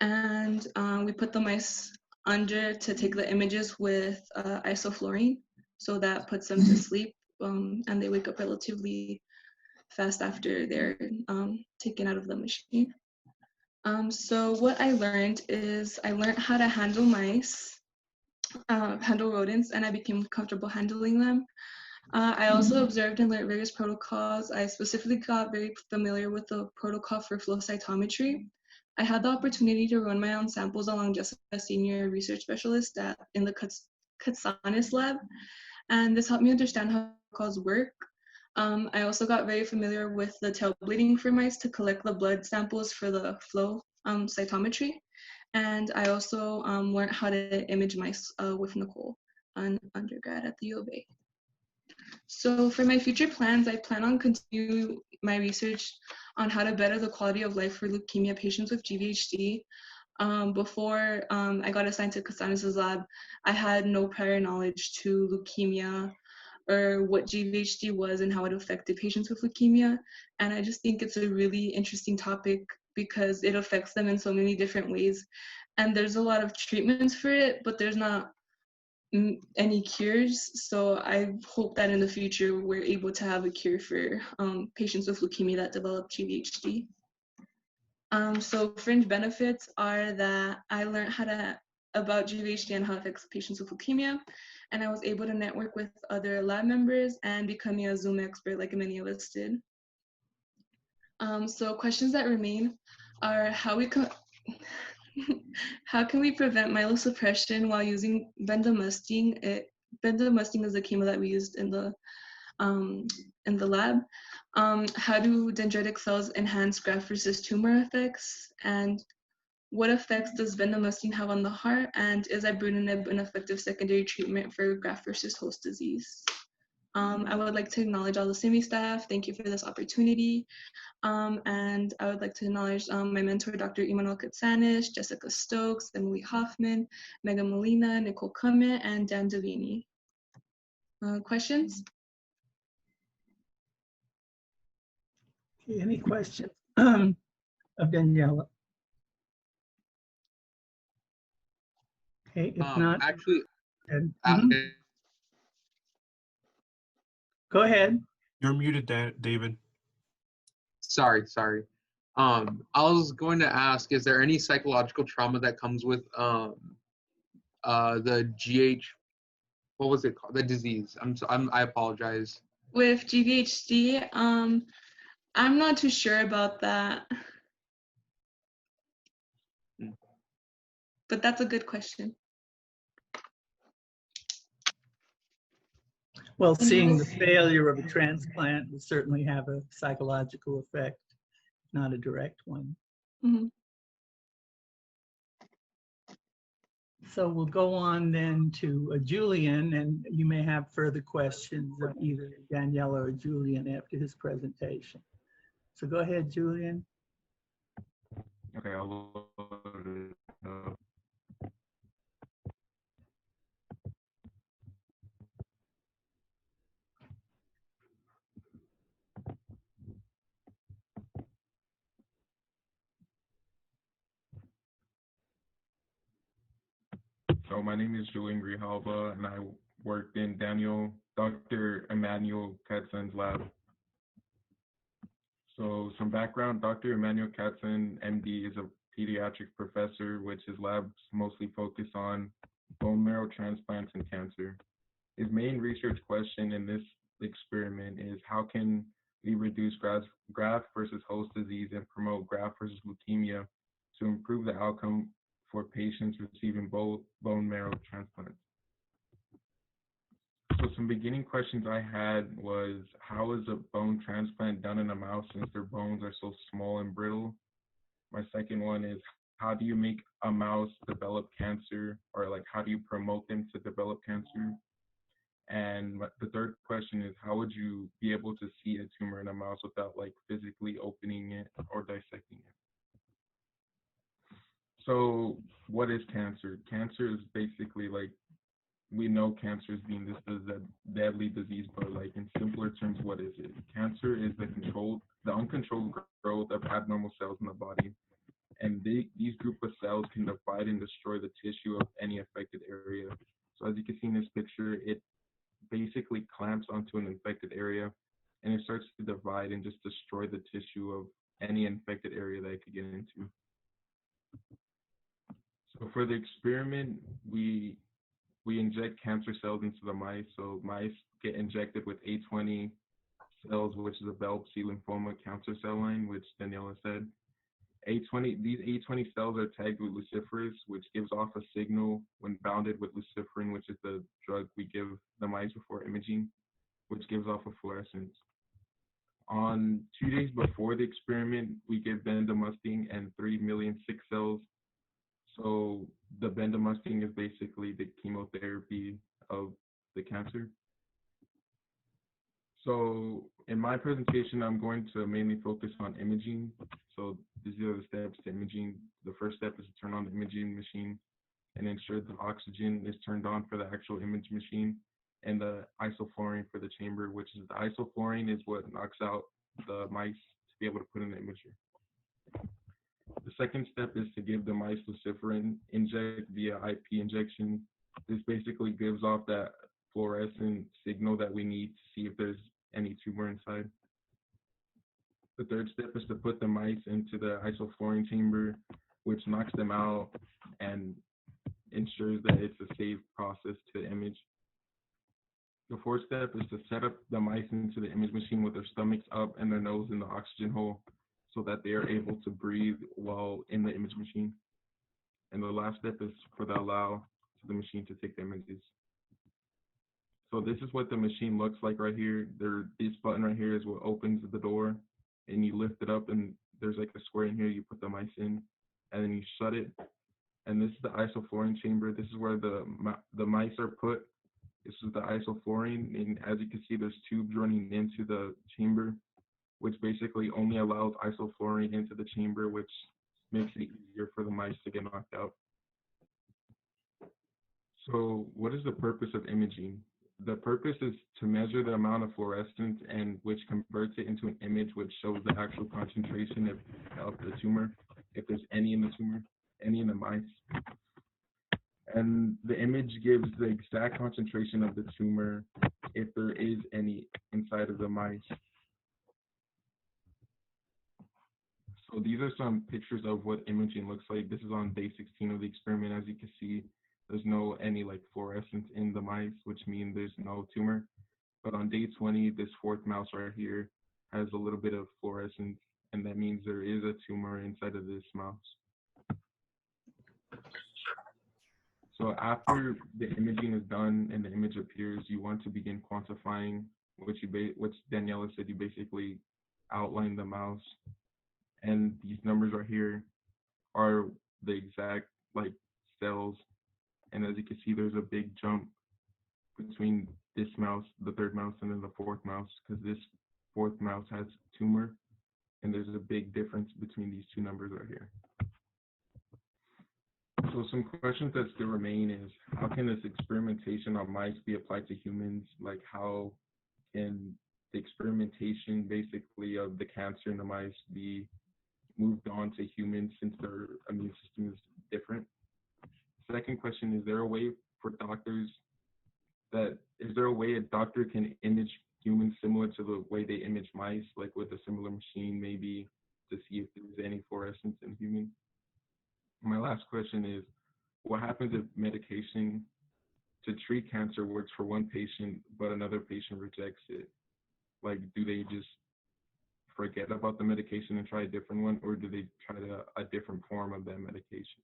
And we put the mice under to take the images with isoflurane, so that puts them to sleep, and they wake up relatively fast after they're taken out of the machine. So what I learned is I learned how to handle mice, handle rodents, and I became comfortable handling them. I also observed and learned various protocols. I specifically got very familiar with the protocol for flow cytometry. I had the opportunity to run my own samples along Jessica, a senior research specialist in the Katsanis lab, and this helped me understand how protocols work. I also got very familiar with the tail bleeding for mice to collect the blood samples for the flow cytometry. And I also learned how to image mice with Nicole, an undergrad at the U of A. So for my future plans, I plan on continuing my research on how to better the quality of life for leukemia patients with GVHD. Before I got assigned to Kastanis' lab, I had no prior knowledge to leukemia or what GVHD was and how it affected patients with leukemia. And I just think it's a really interesting topic because it affects them in so many different ways. and there's a lot of treatments for it, but there's not any cures. So I hope that in the future we're able to have a cure for patients with leukemia that develop GVHD. So fringe benefits are that I learned about GVHD and how it affects patients with leukemia, and I was able to network with other lab members and becoming a Zoom expert like many of us did. So questions that remain are how can we prevent myelosuppression while using bendamustine? Bendamustine is the chemo that we used in the lab. How do dendritic cells enhance graft versus tumor effects? And what effects does bendamustine have on the heart? And is ibrutinib an effective secondary treatment for graft versus host disease? I would like to acknowledge all the CIMI staff. Thank you for this opportunity. And I would like to acknowledge my mentor, Dr. Imanol Katsanis, Jessica Stokes, Emily Hoffman, Megan Molina, Nicole Cummett, and Dan Davini. Questions? Okay, any questions of Daniela? Okay, if not, actually, go ahead. You're muted, David. Sorry. I was going to ask, is there any psychological trauma that comes with the what was it called? The disease. I apologize. With GVHD, I'm not too sure about that. But that's a good question. Well, seeing the failure of a transplant will certainly have a psychological effect, not a direct one. Mm-hmm. So we'll go on then to Julian, and you may have further questions of either Daniela or Julian after his presentation. So go ahead, Julian. Okay, I'll load it up. So my name is Julian Grijalva, and I worked in Dr. Emmanuel Katzen's lab. So some background, Dr. Emmanuel Katzen, MD, is a pediatric professor, which his labs mostly focus on bone marrow transplants and cancer. His main research question in this experiment is how can we reduce graft versus host disease and promote graft versus leukemia to improve the outcome for patients receiving both bone marrow transplants. So some beginning questions I had was, how is a bone transplant done in a mouse since their bones are so small and brittle? My second one is, how do you make a mouse develop cancer, or like how do you promote them to develop cancer? And the third question is, how would you be able to see a tumor in a mouse without like physically opening it or dissecting it? So what is cancer? Cancer is basically like, we know cancer is being listed as a deadly disease, but like in simpler terms, what is it? Cancer is the uncontrolled growth of abnormal cells in the body. And these group of cells can divide and destroy the tissue of any affected area. So as you can see in this picture, it basically clamps onto an infected area and it starts to divide and just destroy the tissue of any infected area that it could get into. So for the experiment, we inject cancer cells into the mice. So mice get injected with A20 cells, which is a Bell's C lymphoma cancer cell line, which Daniela said. These A20 cells are tagged with luciferase, which gives off a signal when bounded with luciferin, which is the drug we give the mice before imaging, which gives off a fluorescence. On 2 days before the experiment, we give bendamustine and 3 million sick cells. So the bendamustine is basically the chemotherapy of the cancer. So in my presentation, I'm going to mainly focus on imaging. So these are the steps to imaging. The first step is to turn on the imaging machine and ensure the oxygen is turned on for the actual image machine, and the isoflurane for the chamber, which is the isoflurane is what knocks out the mice to be able to put in the imager. The second step is to give the mice luciferin, inject via IP injection. This basically gives off that fluorescent signal that we need to see if there's any tumor inside. The third step is to put the mice into the isoflurane chamber, which knocks them out and ensures that it's a safe process to image. The fourth step is to set up the mice into the image machine with their stomachs up and their nose in the oxygen hole so that they are able to breathe while in the image machine. And the last step is for the allow to the machine to take the images. So this is what the machine looks like right here. This button right here is what opens the door, and you lift it up, and there's like a square in here. You put the mice in, and then you shut it. And this is the isoflurane chamber. This is where the mice are put. This is the isoflurane, and as you can see, there's tubes running into the chamber, which basically only allows isoflurane into the chamber, which makes it easier for the mice to get knocked out. So what is the purpose of imaging? The purpose is to measure the amount of fluorescence and which converts it into an image which shows the actual concentration of the tumor, if there's any in the tumor, any in the mice. And the image gives the exact concentration of the tumor if there is any inside of the mice. So these are some pictures of what imaging looks like. This is on day 16 of the experiment. As you can see, there's no any like fluorescence in the mice, which means there's no tumor. But on day 20, this fourth mouse right here has a little bit of fluorescence, and that means there is a tumor inside of this mouse. So after the imaging is done and the image appears, you want to begin quantifying, which Daniela said, you basically outline the mouse. And these numbers right here are the exact like cells. And as you can see, there's a big jump between this mouse, the third mouse, and then the fourth mouse, because this fourth mouse has tumor, and there's a big difference between these two numbers right here. So some questions that still remain is, how can this experimentation on mice be applied to humans? Like, how can the experimentation basically of the cancer in the mice be moved on to humans since their immune system is different? Second question, is there a way a doctor can image humans similar to the way they image mice, like with a similar machine maybe, to see if there's any fluorescence in humans? My last question is, what happens if medication to treat cancer works for one patient, but another patient rejects it? Like, do they just forget about the medication and try a different one, or do they try a different form of that medication?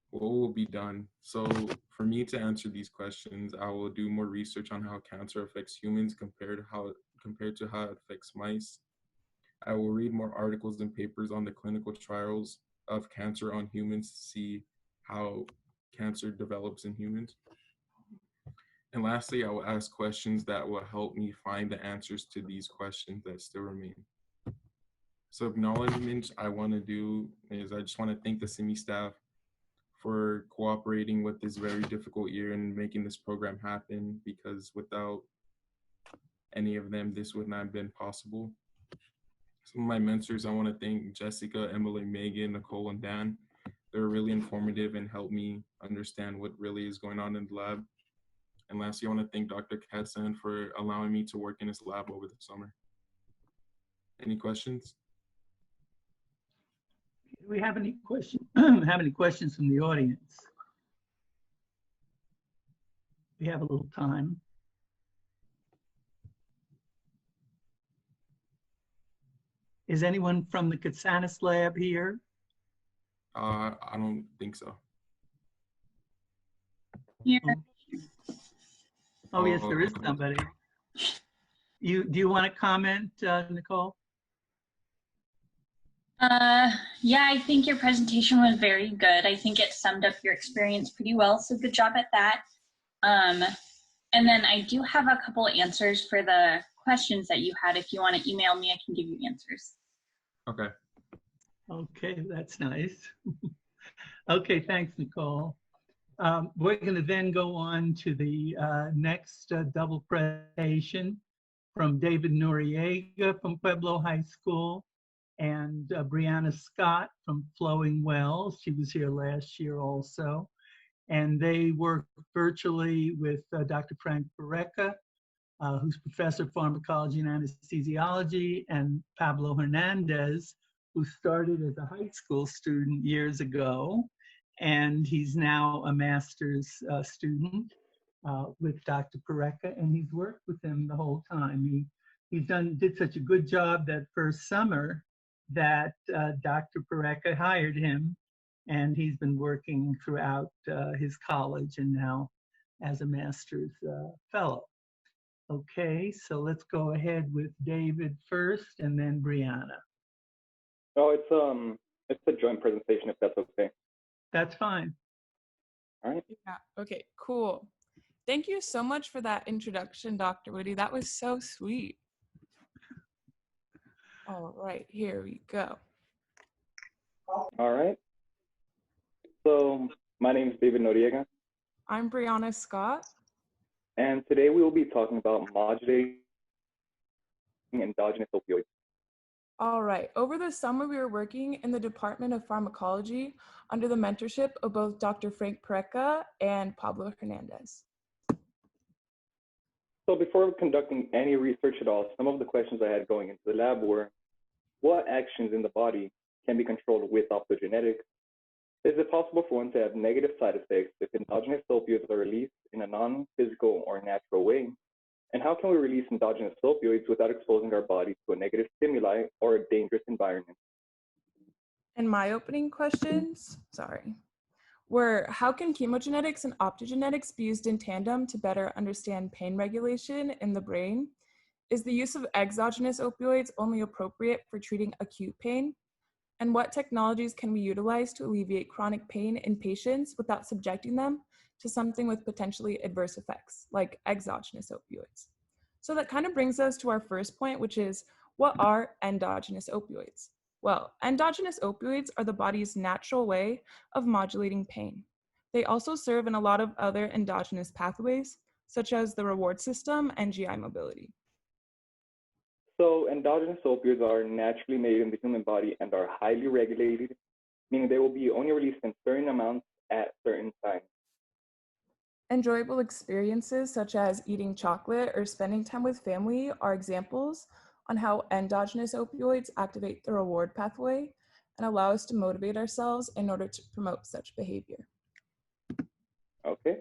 What will be done? So for me to answer these questions, I will do more research on how cancer affects humans compared to how it affects mice. I will read more articles and papers on the clinical trials of cancer on humans to see how cancer develops in humans. And lastly, I will ask questions that will help me find the answers to these questions that still remain. So acknowledgements I want to do is I just want to thank the CIMI staff for cooperating with this very difficult year and making this program happen, because without any of them, this would not have been possible. Some of my mentors, I want to thank Jessica, Emily, Megan, Nicole, and Dan. They're really informative and helped me understand what really is going on in the lab. And lastly, I want to thank Dr. Katzen for allowing me to work in his lab over the summer. Any questions? Do we have any questions from the audience? We have a little time. Is anyone from the Katsanis lab here? I don't think so. Yeah. Oh, yes, there is somebody. Do you want to comment, Nicole? Yeah, I think your presentation was very good. I think it summed up your experience pretty well, so good job at that. And then I do have a couple answers for the questions that you had. If you want to email me, I can give you answers. Okay. Okay, that's nice. Okay, thanks, Nicole. We're going to then go on to the next double presentation from David Noriega from Pueblo High School. and Brianna Scott from Flowing Wells. She was here last year also. And they work virtually with Dr. Frank Barreca, who's professor of pharmacology and anesthesiology, and Pablo Hernandez, who started as a high school student years ago. And he's now a master's student with Dr. Barreca, and he's worked with him the whole time. He did such a good job that first summer that Dr. Barreca hired him, and he's been working throughout his college and now as a master's fellow. Okay, so let's go ahead with David first and then Brianna. Oh, it's a joint presentation if that's okay. That's fine. All right. Yeah, okay, cool. Thank you so much for that introduction, Dr. Woody. That was so sweet. All right, here we go. All right. So my name is David Noriega. I'm Brianna Scott. And today we will be talking about modulating endogenous opioids. All right, over the summer we were working in the Department of Pharmacology under the mentorship of both Dr. Frank Barreca and Pablo Hernandez. So before conducting any research at all, some of the questions I had going into the lab were, what actions in the body can be controlled with optogenetics? Is it possible for one to have negative side effects if endogenous opioids are released in a non-physical or natural way? And how can we release endogenous opioids without exposing our bodies to a negative stimuli or a dangerous environment? And my opening questions, were how can chemogenetics and optogenetics be used in tandem to better understand pain regulation in the brain? Is the use of exogenous opioids only appropriate for treating acute pain? And what technologies can we utilize to alleviate chronic pain in patients without subjecting them to something with potentially adverse effects, like exogenous opioids? So that kind of brings us to our first point, which is, what are endogenous opioids? Well, endogenous opioids are the body's natural way of modulating pain. They also serve in a lot of other endogenous pathways, such as the reward system and GI mobility. So endogenous opioids are naturally made in the human body and are highly regulated, meaning they will be only released in certain amounts at certain times. Enjoyable experiences such as eating chocolate or spending time with family are examples on how endogenous opioids activate the reward pathway and allow us to motivate ourselves in order to promote such behavior. Okay,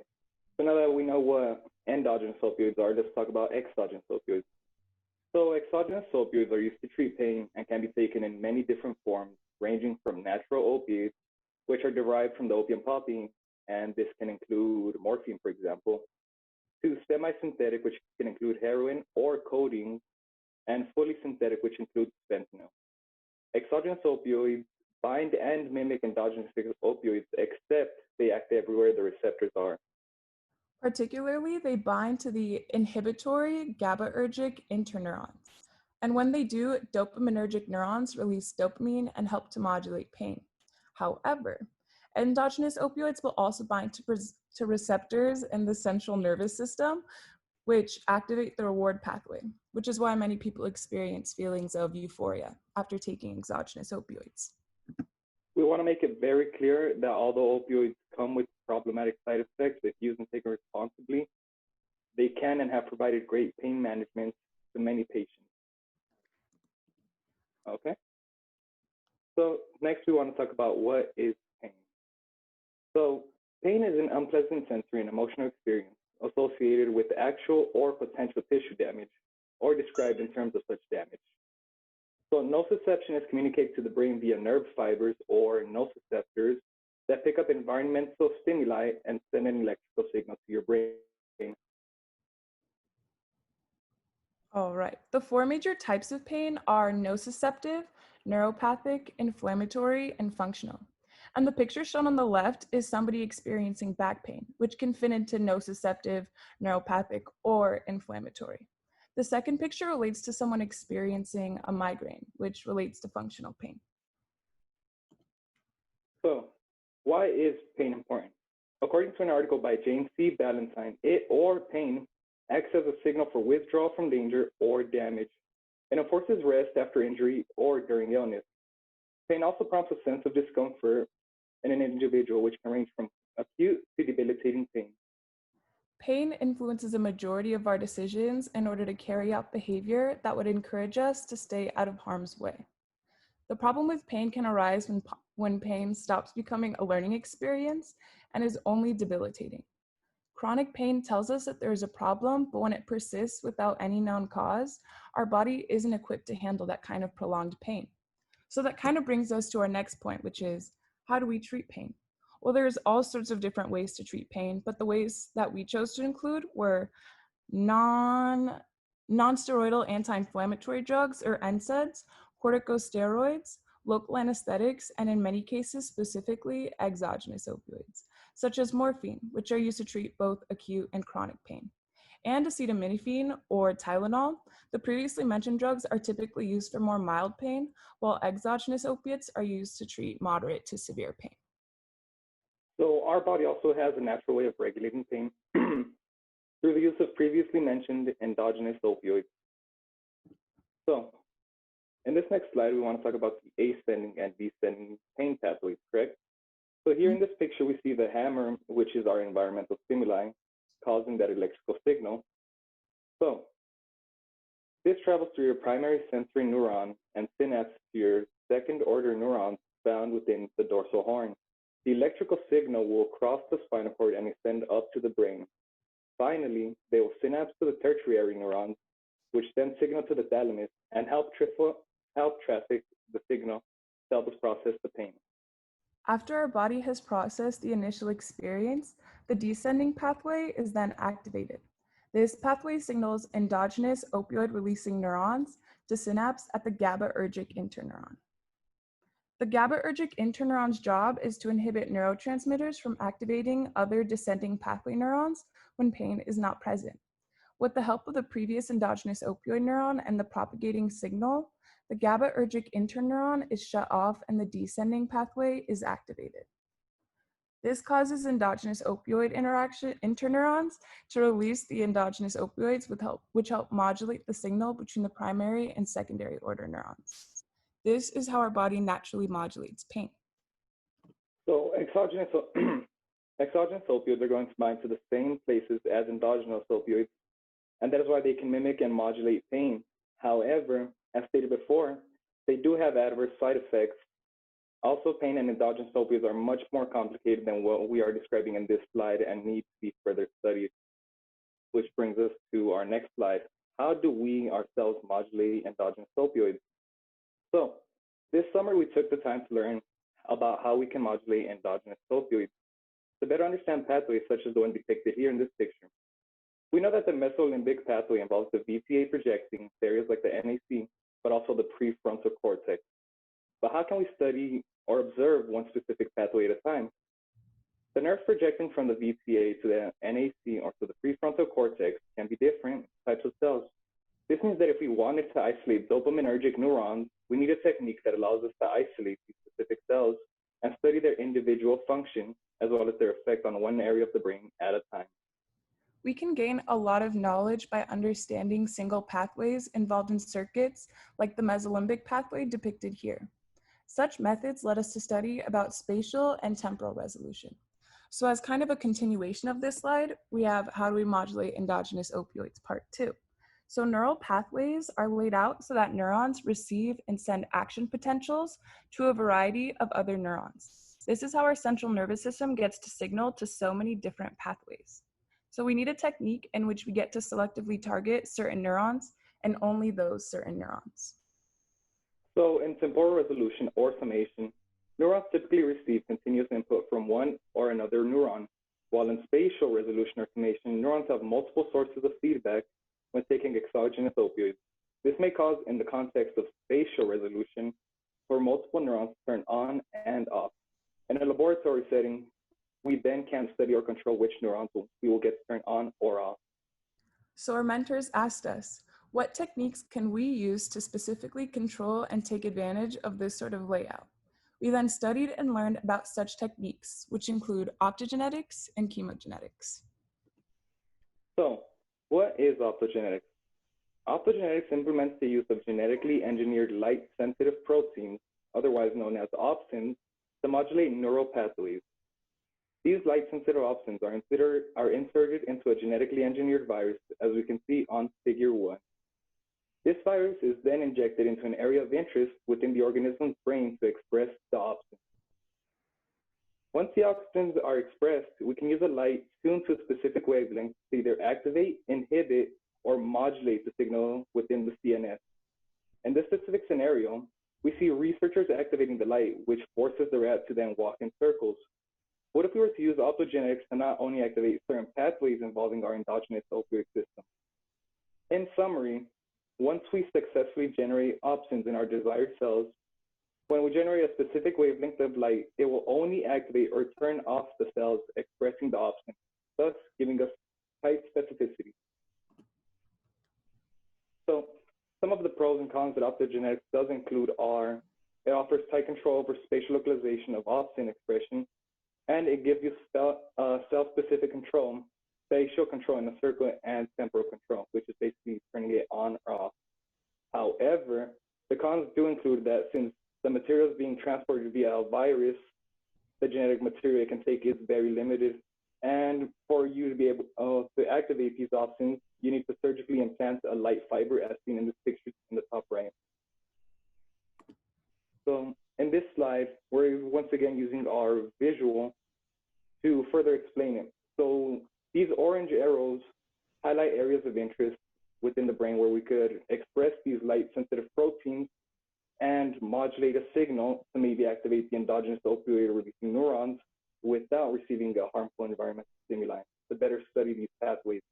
so now that we know what endogenous opioids are, let's talk about exogenous opioids. So exogenous opioids are used to treat pain and can be taken in many different forms, ranging from natural opiates, which are derived from the opium poppy, and this can include morphine, for example, to semi-synthetic, which can include heroin or codeine, and fully synthetic, which includes fentanyl. Exogenous opioids bind and mimic endogenous opioids, except they act everywhere the receptors are. Particularly, they bind to the inhibitory GABAergic interneurons. And when they do, dopaminergic neurons release dopamine and help to modulate pain. However, endogenous opioids will also bind to receptors in the central nervous system, which activate the reward pathway, which is why many people experience feelings of euphoria after taking exogenous opioids. We want to make it very clear that although opioids come with problematic side effects, if used and taken responsibly, they can and have provided great pain management to many patients. Okay. So next we want to talk about what is pain. So pain is an unpleasant sensory and emotional experience associated with actual or potential tissue damage, or described in terms of such damage. So nociception is communicated to the brain via nerve fibers or nociceptors that pick up environmental stimuli and send an electrical signal to your brain. All right, the four major types of pain are nociceptive, neuropathic, inflammatory, and functional. And the picture shown on the left is somebody experiencing back pain, which can fit into nociceptive, neuropathic, or inflammatory. The second picture relates to someone experiencing a migraine, which relates to functional pain. So, why is pain important? According to an article by James C. Ballantyne, it or pain acts as a signal for withdrawal from danger or damage. and enforces rest after injury or during illness. Pain also prompts a sense of discomfort in an individual, which can range from acute to debilitating pain. Pain influences a majority of our decisions in order to carry out behavior that would encourage us to stay out of harm's way. The problem with pain can arise when pain stops becoming a learning experience and is only debilitating. Chronic pain tells us that there is a problem, but when it persists without any known cause, our body isn't equipped to handle that kind of prolonged pain. So that kind of brings us to our next point, which is, how do we treat pain? Well, there's all sorts of different ways to treat pain, but the ways that we chose to include were non-steroidal anti-inflammatory drugs, or NSAIDs, corticosteroids, local anesthetics, and in many cases, specifically exogenous opioids, such as morphine, which are used to treat both acute and chronic pain. And acetaminophen or Tylenol, the previously mentioned drugs are typically used for more mild pain, while exogenous opiates are used to treat moderate to severe pain. So our body also has a natural way of regulating pain through the use of previously mentioned endogenous opioids. So in this next slide, we want to talk about the ascending and descending pain pathways, correct? So here in this picture, we see the hammer, which is our environmental stimuli, causing that electrical signal. So this travels through your primary sensory neuron and synapse to your second order neurons found within the dorsal horn. The electrical signal will cross the spinal cord and extend up to the brain. Finally, they will synapse to the tertiary neurons, which then signal to the thalamus and help traffic the signal to help us process the pain. After our body has processed the initial experience, the descending pathway is then activated. This pathway signals endogenous opioid-releasing neurons to synapse at the GABAergic interneuron. The GABAergic interneuron's job is to inhibit neurotransmitters from activating other descending pathway neurons when pain is not present. With the help of the previous endogenous opioid neuron and the propagating signal, the GABAergic interneuron is shut off and the descending pathway is activated. This causes endogenous opioid interneurons to release the endogenous opioids which help modulate the signal between the primary and secondary order neurons. This is how our body naturally modulates pain. So exogenous opioids are going to bind to the same places as endogenous opioids, and that is why they can mimic and modulate pain. However, as stated before, they do have adverse side effects. Also, pain and endogenous opioids are much more complicated than what we are describing in this slide and need to be further studied, which brings us to our next slide. How do we ourselves modulate endogenous opioids? So this summer, we took the time to learn about how we can modulate endogenous opioids. To better understand pathways such as the one depicted here in this picture, we know that the mesolimbic pathway involves the VTA projecting areas like the NAC, but also the prefrontal cortex. But how can we study or observe one specific pathway at a time? The nerves projecting from the VTA to the NAC or to the prefrontal cortex can be different types of cells. This means that if we wanted to isolate dopaminergic neurons, we need a technique that allows us to isolate these specific cells and study their individual function, as well as their effect on one area of the brain at a time. We can gain a lot of knowledge by understanding single pathways involved in circuits like the mesolimbic pathway depicted here. Such methods led us to study about spatial and temporal resolution. So as kind of a continuation of this slide, we have how do we modulate endogenous opioids part 2. So neural pathways are laid out so that neurons receive and send action potentials to a variety of other neurons. This is how our central nervous system gets to signal to so many different pathways. So we need a technique in which we get to selectively target certain neurons and only those certain neurons. So in temporal resolution or summation, neurons typically receive continuous input from one or another neuron, while in spatial resolution or summation, neurons have multiple sources of feedback when taking exogenous opioids. This may cause, in the context of spatial resolution, for multiple neurons to turn on and off. In a laboratory setting, we then can't study or control which neurons we will get to turn on or off. So our mentors asked us, what techniques can we use to specifically control and take advantage of this sort of layout? We then studied and learned about such techniques, which include optogenetics and chemogenetics. So, what is optogenetics? Optogenetics implements the use of genetically engineered light-sensitive proteins, otherwise known as opsins, to modulate neural pathways. These light-sensitive opsins are inserted into a genetically engineered virus, as we can see on Figure 1. This virus is then injected into an area of interest within the organism's brain to express the opsins. Once the opsins are expressed, we can use a light tuned to a specific wavelength to either activate, inhibit, or modulate the signal within the CNS. In this specific scenario, we see researchers activating the light, which forces the rat to then walk in circles. What if we were to use optogenetics to not only activate certain pathways involving our endogenous opioid system? In summary, once we successfully generate opsins in our desired cells, when we generate a specific wavelength of light, it will only activate or turn off the cells expressing the opsin, thus giving us tight specificity. So some of the pros and cons that optogenetics does include are it offers tight control over spatial localization of opsin expression, and it gives you cell-specific control, spatial control in the circle, and temporal control, which is basically turning it on or off. However, the cons do include that since the material is being transported via a virus, the genetic material it can take is very limited. And for you to be able to activate these opsins, you need to surgically implant a light fiber as seen in this picture in the top right. So in this slide, we're once again using our visual to further explain it. So these orange arrows highlight areas of interest within the brain where we could express these light-sensitive proteins and modulate a signal to maybe activate the endogenous opioid-releasing neurons without receiving a harmful environmental stimuli to better study these pathways.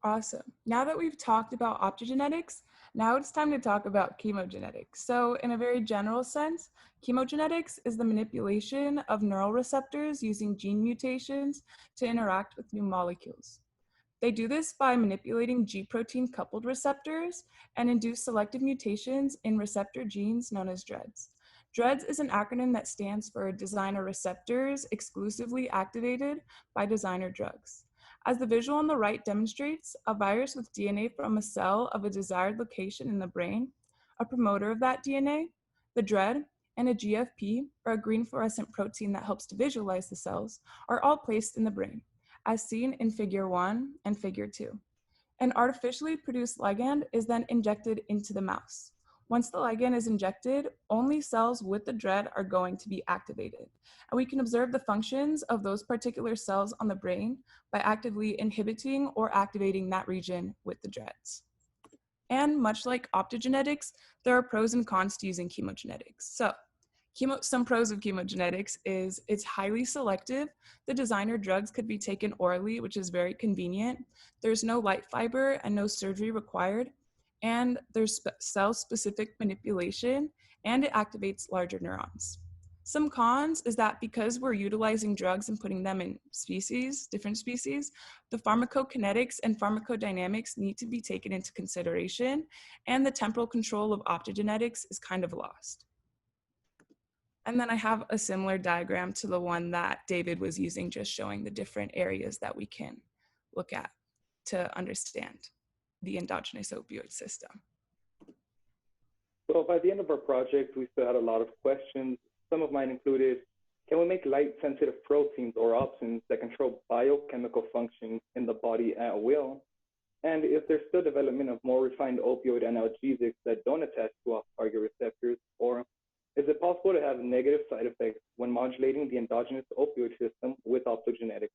Awesome. Now that we've talked about optogenetics, now it's time to talk about chemogenetics. So in a very general sense, chemogenetics is the manipulation of neural receptors using gene mutations to interact with new molecules. They do this by manipulating G protein coupled receptors and induce selective mutations in receptor genes known as DREADs. DREADs is an acronym that stands for Designer Receptors Exclusively Activated by Designer Drugs. As the visual on the right demonstrates, a virus with DNA from a cell of a desired location in the brain, a promoter of that DNA, the DREAD, and a GFP, or a green fluorescent protein that helps to visualize the cells, are all placed in the brain, as seen in Figure 1 and Figure 2. An artificially produced ligand is then injected into the mouse. Once the ligand is injected, only cells with the DREAD are going to be activated. And we can observe the functions of those particular cells on the brain by actively inhibiting or activating that region with the DREADs. And much like optogenetics, there are pros and cons to using chemogenetics. So some pros of chemogenetics is it's highly selective. The designer drugs could be taken orally, which is very convenient. There's no light fiber and no surgery required. And there's cell-specific manipulation, and it activates larger neurons. Some cons is that because we're utilizing drugs and putting them in different species, the pharmacokinetics and pharmacodynamics need to be taken into consideration, and the temporal control of optogenetics is kind of lost. And then I have a similar diagram to the one that David was using, just showing the different areas that we can look at to understand the endogenous opioid system. So by the end of our project, we still had a lot of questions. Some of mine included, can we make light-sensitive proteins or opsins that control biochemical function in the body at will? And is there still development of more refined opioid analgesics that don't attach to off-target receptors? Or is it possible to have negative side effects when modulating the endogenous opioid system with optogenetics?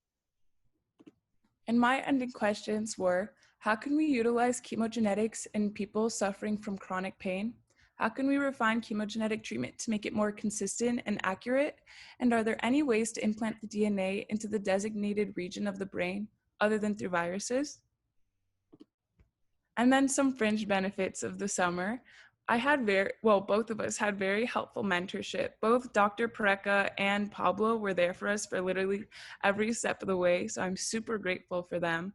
And my ending questions were, how can we utilize chemogenetics in people suffering from chronic pain? How can we refine chemogenetic treatment to make it more consistent and accurate? And are there any ways to implant the DNA into the designated region of the brain other than through viruses? And then some fringe benefits of the summer. Both of us had very helpful mentorship. Both Dr. Pareca and Pablo were there for us for literally every step of the way, so I'm super grateful for them.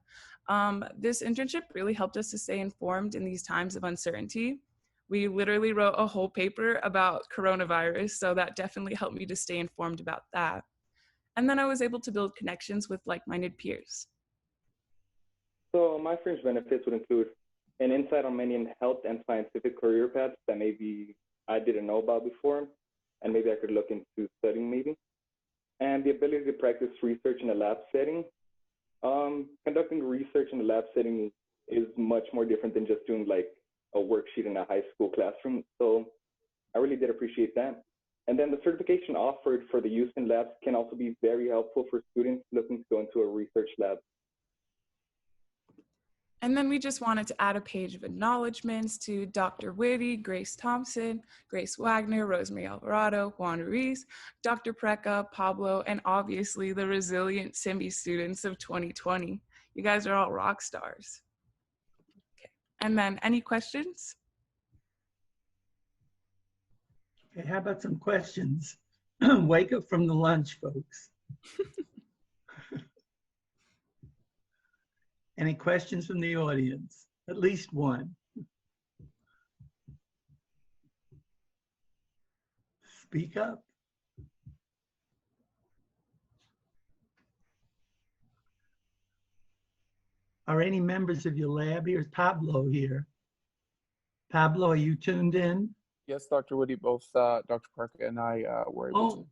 This internship really helped us to stay informed in these times of uncertainty. We literally wrote a whole paper about coronavirus, so that definitely helped me to stay informed about that. And then I was able to build connections with like-minded peers. So my fringe benefits would include an insight on many health and scientific career paths that maybe I didn't know about before, and maybe I could look into studying maybe. And the ability to practice research in a lab setting. Conducting research in a lab setting is much more different than just doing like a worksheet in a high school classroom. So I really did appreciate that. And then the certification offered for the use in labs can also be very helpful for students looking to go into a research lab. And then we just wanted to add a page of acknowledgements to Dr. Whitty, Grace Thompson, Grace Wagner, Rosemary Alvarado, Juan Ruiz, Dr. Preca, Pablo, and obviously the resilient SIMBY students of 2020. You guys are all rock stars. Okay. And then any questions? Okay, how about some questions? Wake up from the lunch, folks. Any questions from the audience? At least one. Speak up. Are any members of your lab? Here's Pablo here. Pablo, are you tuned in? Yes, Dr. Woody, both Dr. Parker and I were able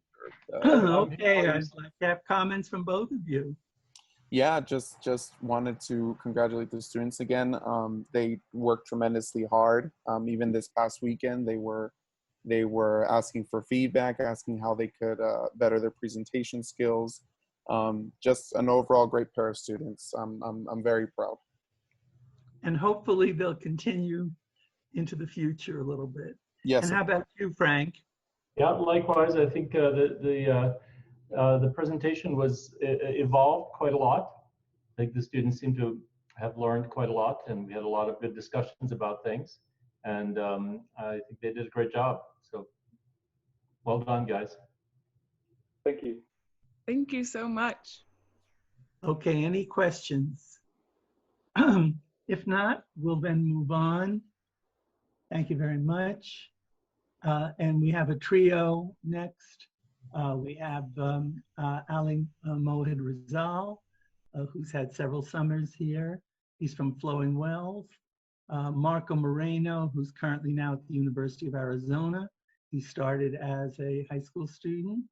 to. Okay, I'd like to have comments from both of you. Yeah, just wanted to congratulate the students again. They worked tremendously hard. Even this past weekend, they were asking for feedback, asking how they could better their presentation skills. Just an overall great pair of students. I'm very proud. And hopefully they'll continue into the future a little bit. Yes. And how about you, Frank? Yeah, likewise. I think the presentation was evolved quite a lot. I think the students seem to have learned quite a lot, and we had a lot of good discussions about things. And I think they did a great job. So well done, guys. Thank you. Thank you so much. Okay, any questions? If not, we'll then move on. Thank you very much. And we have a trio next. We have Ali Mohid Rizal, who's had several summers here. He's from Flowing Wells. Marco Moreno, who's currently now at the University of Arizona. He started as a high school student.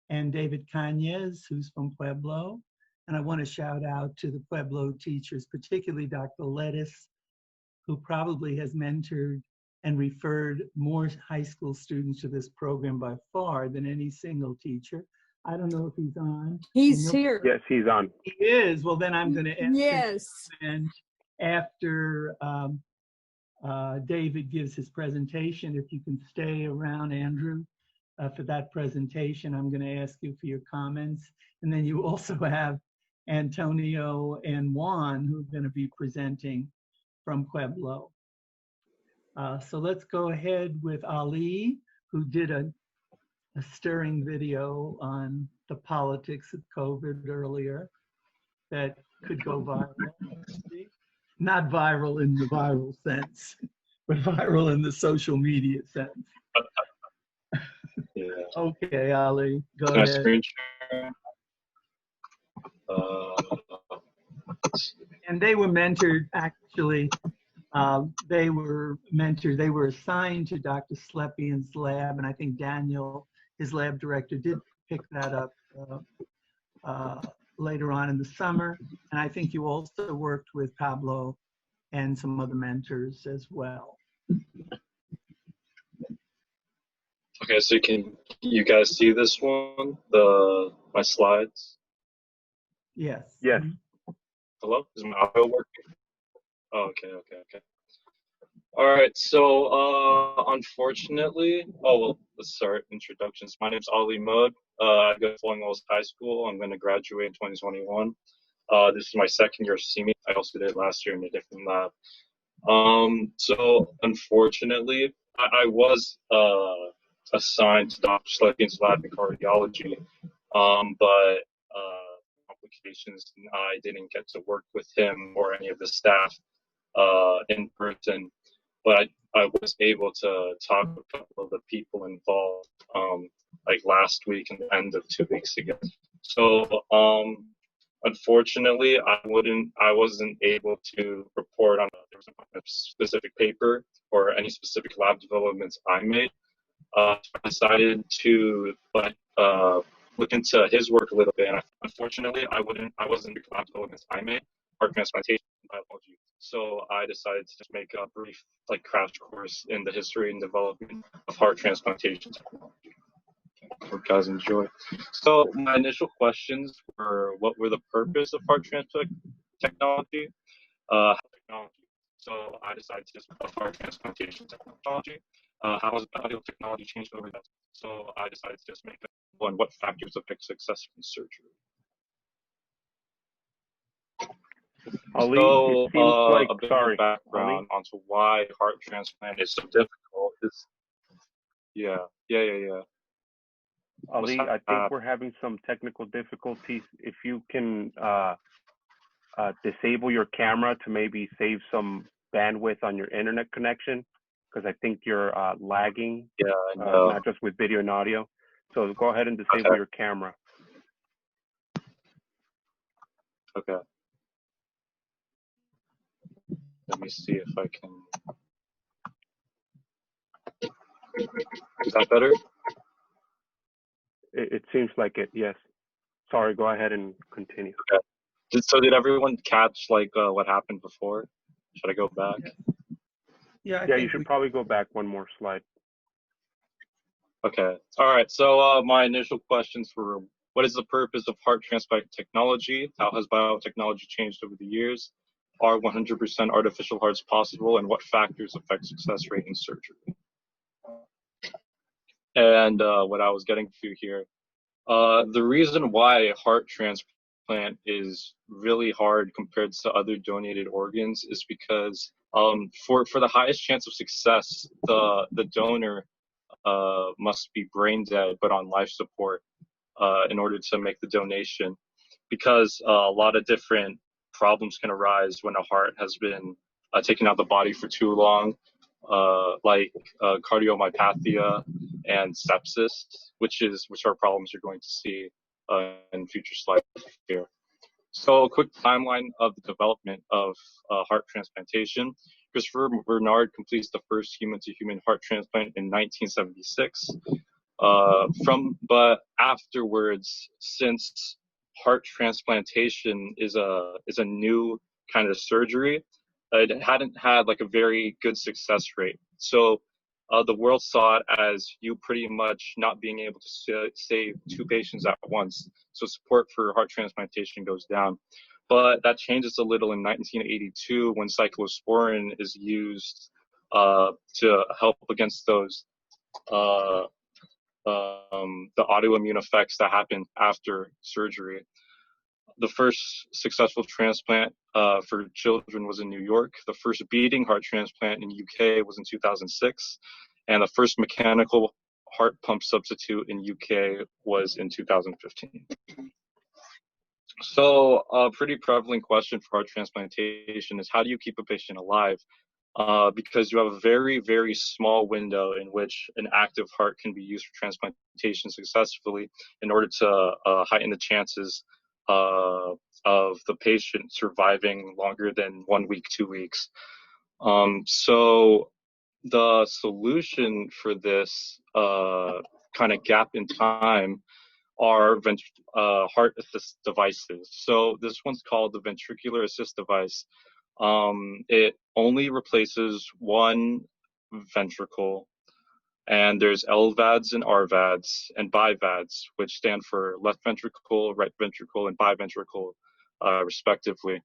And David Cañez, who's from Pueblo. And I want to shout out to the Pueblo teachers, particularly Dr. Lettuce, who probably has mentored and referred more high school students to this program by far than any single teacher. I don't know if he's on. He's here. Yes, he's on. He is. Well, then I'm going to ask Yes. him. And after David gives his presentation, if you can stay around, Andrew, for that presentation, I'm going to ask you for your comments. And then you also have Antonio and Juan, who are going to be presenting from Pueblo. So let's go ahead with Ali, who did a stirring video on the politics of COVID earlier that could go viral. Not viral in the viral sense, but viral in the social media sense. Yeah. Okay, Ali, go Can I ahead. screen share? And they were mentored, actually. They were mentored. They were assigned to Dr. Slepian's lab, and I think Daniel, his lab director, did pick that up later on in the summer. And I think you also worked with Pablo and some other mentors as well. Okay, so can you guys see this one? My slides? Yes. Yes. Hello? Is my audio working? Oh, okay. All right, so unfortunately, let's start introductions. My name's Ali Mudd. I go to Flowing Wells High School. I'm going to graduate in 2021. This is my second year of CME. I also did last year in a different lab. So unfortunately, I was assigned to Dr. Slepian's lab in cardiology, but complications, I didn't get to work with him or any of the staff in person. But I was able to talk with a couple of the people involved, like last week and the end of 2 weeks ago. So Unfortunately, I wasn't able to report on a specific paper or any specific lab developments I made. I decided to look into his work a little bit, and unfortunately, I wasn't lab developments I made, heart transplantation and biology. So I decided to just make a brief crash course in the history and development of heart transplantation technology. Hope you guys enjoy. So my initial questions were, what were the purpose of heart transplant technology? Technology. So I decided to just put heart transplantation technology. How has biotechnology changed over that? So I decided to just make that one. What factors affect success in surgery? Ali, So it seems like, a bit sorry, of background Ali? onto why heart transplant is so difficult is, yeah. Ali, I think we're having some technical difficulties. If you can disable your camera to maybe save some bandwidth on your internet connection, because I think you're lagging, Yeah, I know. not just with video and audio. So go ahead and disable your camera. Okay. Let me see if I can. Is that better? It seems like it, yes. Sorry, go ahead and continue. Okay. So did everyone catch what happened before? Should I go back? Yeah, you should probably go back one more slide. Okay. All right. So my initial questions were, what is the purpose of heart transplant technology? How has biotechnology changed over the years? Are 100% artificial hearts possible? And what factors affect success rate in surgery? And what I was getting to here, the reason why heart transplant is really hard compared to other donated organs is because for the highest chance of success, the donor must be brain dead but on life support in order to make the donation, because a lot of different problems can arise when a heart has been taken out of the body for too long, like cardiomyopathy and sepsis, which are problems you're going to see in future slides here. So a quick timeline of the development of heart transplantation. Christopher Bernard completes the first human-to-human heart transplant in 1976. But afterwards, since heart transplantation is a new kind of surgery, it hadn't had a very good success rate. So the world saw it as you pretty much not being able to save two patients at once. So support for heart transplantation goes down. But that changes a little in 1982 when cyclosporin is used to help against those the autoimmune effects that happen after surgery. The first successful transplant for children was in New York. The first beating heart transplant in UK was in 2006. And the first mechanical heart pump substitute in UK was in 2015. So a pretty prevalent question for heart transplantation is, how do you keep a patient alive? Because you have a very, very small window in which an active heart can be used for transplantation successfully in order to heighten the chances of the patient surviving longer than 1 week, 2 weeks. So the solution for this kind of gap in time are heart assist devices. So this one's called the ventricular assist device. It only replaces one ventricle, and there's LVADs and RVADs and BIVADs, which stand for left ventricle, right ventricle, and biventricle, respectively.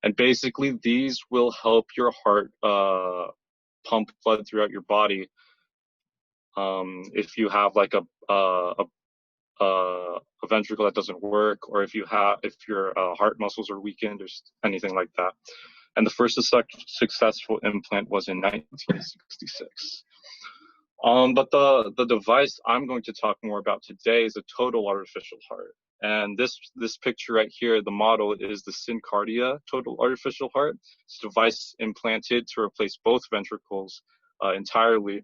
And basically, these will help your heart pump blood throughout your body if you have a ventricle that doesn't work, or if your heart muscles are weakened, or anything like that. And the first successful implant was in 1966. But the device I'm going to talk more about today is a total artificial heart. And this picture right here, the model is the Syncardia total artificial heart. It's a device implanted to replace both ventricles entirely.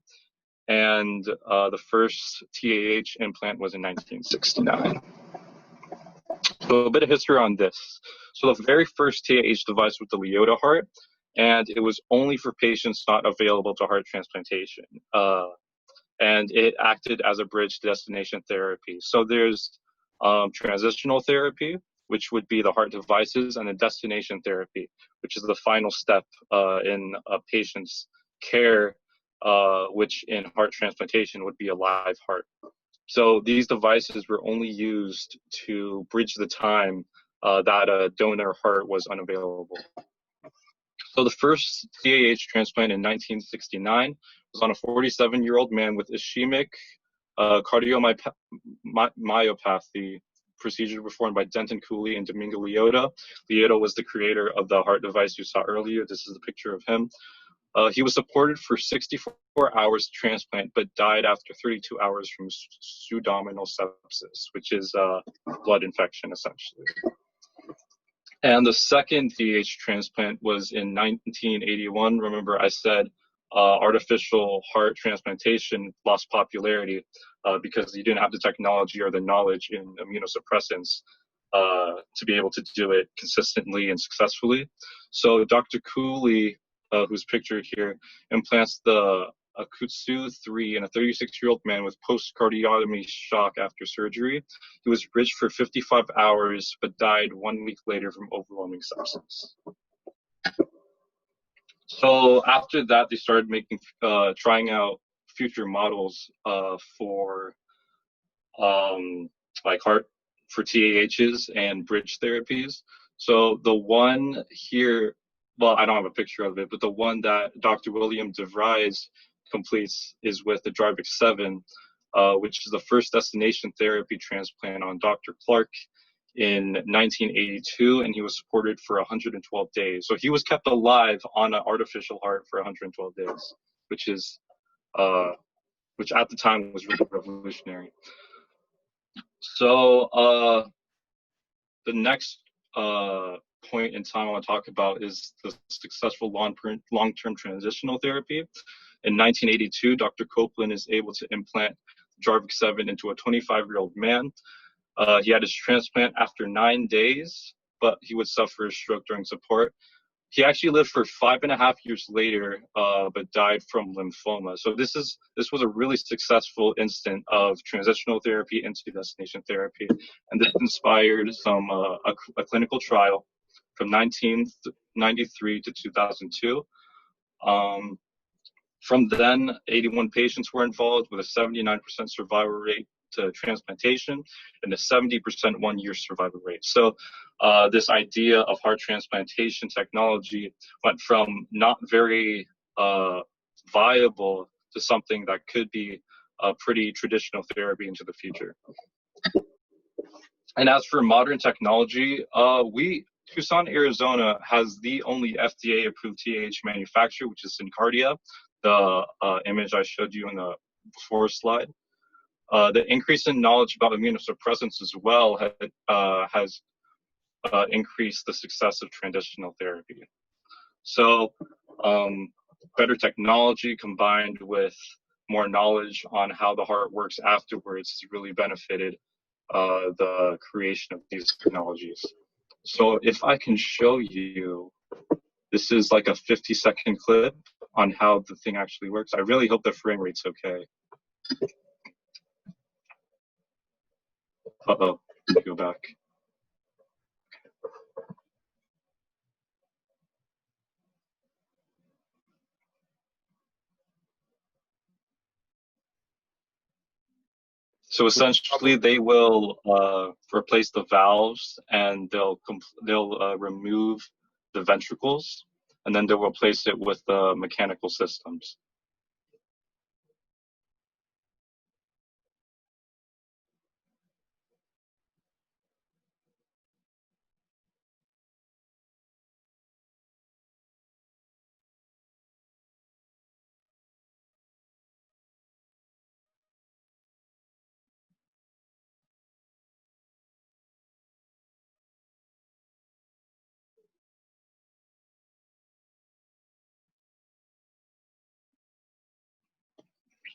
And the first TAH implant was in 1969. So a bit of history on this. So the very first TAH device was the Leota heart, and it was only for patients not available to heart transplantation. And it acted as a bridge to destination therapy. So there's transitional therapy, which would be the heart devices, and the destination therapy, which is the final step in a patient's care, which in heart transplantation would be a live heart. So these devices were only used to bridge the time that a donor heart was unavailable. So the first CAH transplant in 1969 was on a 47-year-old man with ischemic cardiomyopathy. Procedure performed by Denton Cooley and Domingo Leota. Leota was the creator of the heart device you saw earlier. This is a picture of him. He was supported for 64 hours to transplant, but died after 32 hours from pseudominal sepsis, which is blood infection, essentially. And the second TH transplant was in 1981. Remember, I said artificial heart transplantation lost popularity because you didn't have the technology or the knowledge in immunosuppressants to be able to do it consistently and successfully. So Dr. Cooley, who's pictured here, implants the Akutsu-3 in a 36-year-old man with post-cardiotomy shock after surgery. He was bridged for 55 hours, but died 1 week later from overwhelming sepsis. So after that, they started trying out future models for like heart for TAHs and bridge therapies. So the one here, well, I don't have a picture of it, but the one that Dr. William DeVries completes is with the Jarvik-7, which is the first destination therapy transplant on Dr. Clark in 1982, and he was supported for 112 days. So he was kept alive on an artificial heart for 112 days, which at the time was really revolutionary. So the next point in time I want to talk about is the successful long-term transitional therapy. In 1982, Dr. Copeland is able to implant Jarvik-7 into a 25-year-old man. He had his transplant after 9 days, but he would suffer a stroke during support. He actually lived for 5.5 years later, but died from lymphoma. So this was a really successful instant of transitional therapy into destination therapy, and this inspired a clinical trial from 1993 to 2002. From then, 81 patients were involved with a 79% survival rate to transplantation and a 70% 1-year survival rate. So this idea of heart transplantation technology went from not very viable to something that could be a pretty traditional therapy into the future. And as for modern technology, Tucson, Arizona has the only FDA-approved TAH manufacturer, which is Syncardia, the image I showed you in the before slide. The increase in knowledge about immunosuppressants as well has increased the success of transitional therapy. So better technology combined with more knowledge on how the heart works afterwards has really benefited the creation of these technologies. So if I can show you, this is like a 50-second clip on how the thing actually works. I really hope the frame rate's okay. Uh-oh, go back. So essentially, they will replace the valves, and they'll remove the ventricles, and then they'll replace it with the mechanical systems.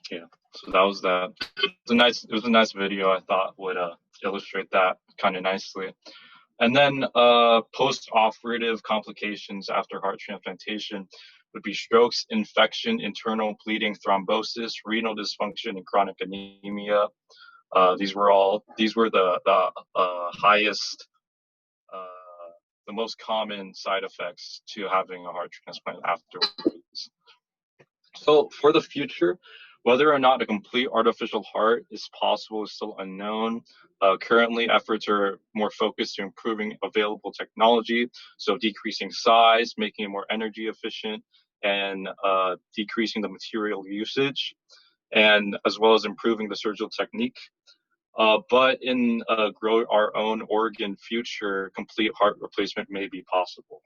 Yeah, so that was that. It was a nice video I thought would illustrate that kind of nicely. And then post-operative complications after heart transplantation would be strokes, infection, internal bleeding, thrombosis, renal dysfunction, and chronic anemia. These were the highest, the most common side effects to having a heart transplant afterwards. So for the future, whether or not a complete artificial heart is possible is still unknown. Currently, efforts are more focused to improving available technology, so decreasing size, making it more energy efficient, and decreasing the material usage, and as well as improving the surgical technique. But in grow our own organ future, complete heart replacement may be possible.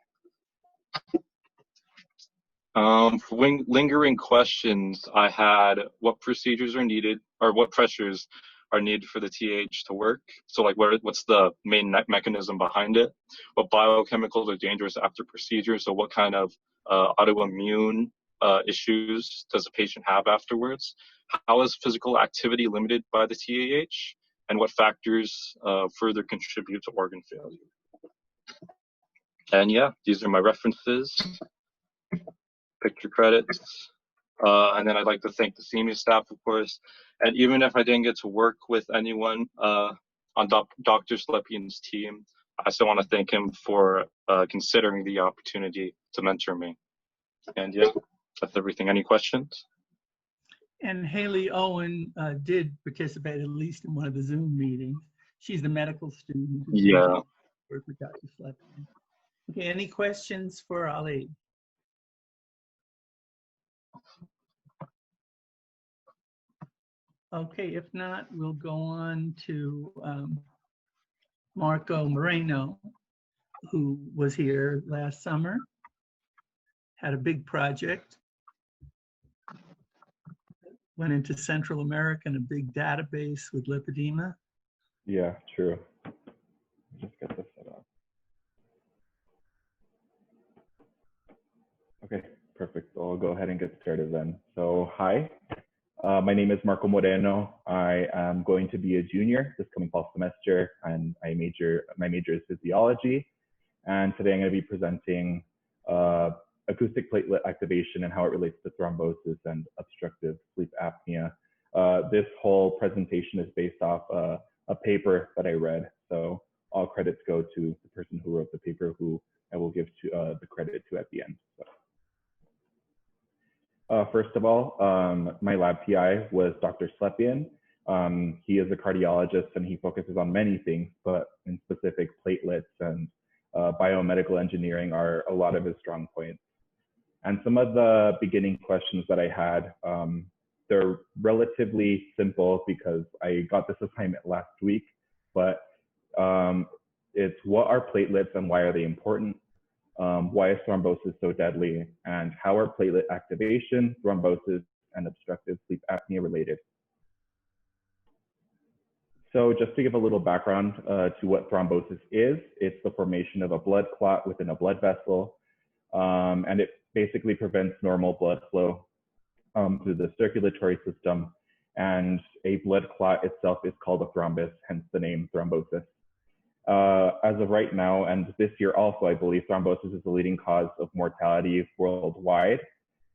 For lingering questions, I had what procedures are needed, or what pressures are needed for the TH to work. So like what's the main mechanism behind it? What biochemicals are dangerous after procedure? So what kind of autoimmune issues does the patient have afterwards? How is physical activity limited by the TAH? And what factors further contribute to organ failure? And yeah, these are my references. Picture credits. And then I'd like to thank the senior staff, of course. And even if I didn't get to work with anyone on Dr. Slepian's team, I still want to thank him for considering the opportunity to mentor me. And yeah, that's everything. Any questions? And Haley Owen did participate at least in one of the Zoom meetings. She's the medical student. Yeah. Work with Dr. Slepian. Okay, any questions for Ali? Okay, if not, we'll go on to Marco Moreno, who was here last summer, had a big project, went into Central America in a big database with lipedema. Yeah, true. Just get this set up. Okay, perfect. So I'll go ahead and get started then. So hi, my name is Marco Moreno. I am going to be a junior this coming fall semester, and my major is physiology. And today I'm going to be presenting acoustic platelet activation and how it relates to thrombosis and obstructive sleep apnea. This whole presentation is based off a paper that I read. So all credits go to the person who wrote the paper, who I will give to the credit to at the end. So. First of all, my lab PI was Dr. Slepian. He is a cardiologist and he focuses on many things, but in specific, platelets and biomedical engineering are a lot of his strong points. And some of the beginning questions that I had, they're relatively simple because I got this assignment last week, but it's what are platelets and why are they important? Why is thrombosis so deadly? And how are platelet activation, thrombosis, and obstructive sleep apnea related? So just to give a little background to what thrombosis is, it's the formation of a blood clot within a blood vessel. And it basically prevents normal blood flow through the circulatory system. And a blood clot itself is called a thrombus, hence the name thrombosis. As of right now, and this year also, I believe thrombosis is the leading cause of mortality worldwide.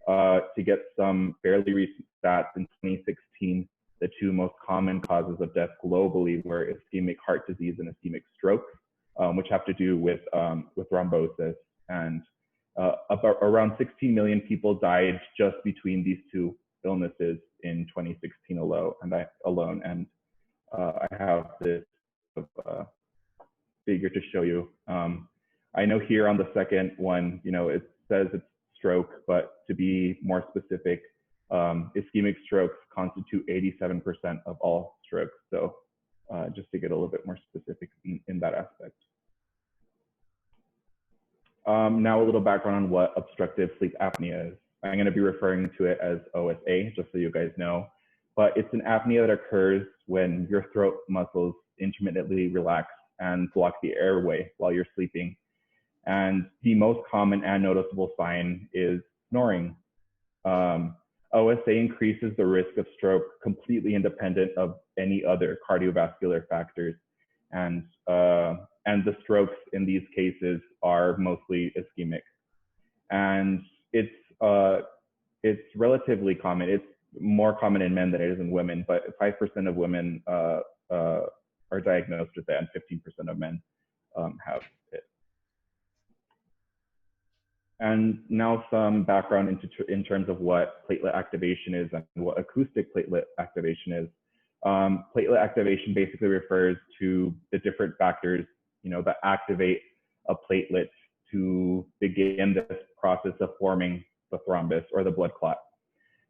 To get some fairly recent stats, in 2016, the two most common causes of death globally were ischemic heart disease and ischemic stroke, which have to do with thrombosis. And about around 16 million people died just between these two illnesses in 2016 alone. And I have this figure to show you. I know here on the second one, it says it's stroke, but to be more specific, ischemic strokes constitute 87% of all strokes. So just to get a little bit more specific in that aspect. Now a little background on what obstructive sleep apnea is. I'm going to be referring to it as OSA, just so you guys know. But it's an apnea that occurs when your throat muscles intermittently relax and block the airway while you're sleeping. And the most common and noticeable sign is snoring. OSA increases the risk of stroke completely independent of any other cardiovascular factors. and the strokes in these cases are mostly ischemic. And it's relatively common. It's more common in men than it is in women, but 5% of women are diagnosed with that, and 15% of men have it. And now some background in terms of what platelet activation is and what acoustic platelet activation is. Platelet activation basically refers to the different factors, that activate a platelet to begin this process of forming the thrombus or the blood clot.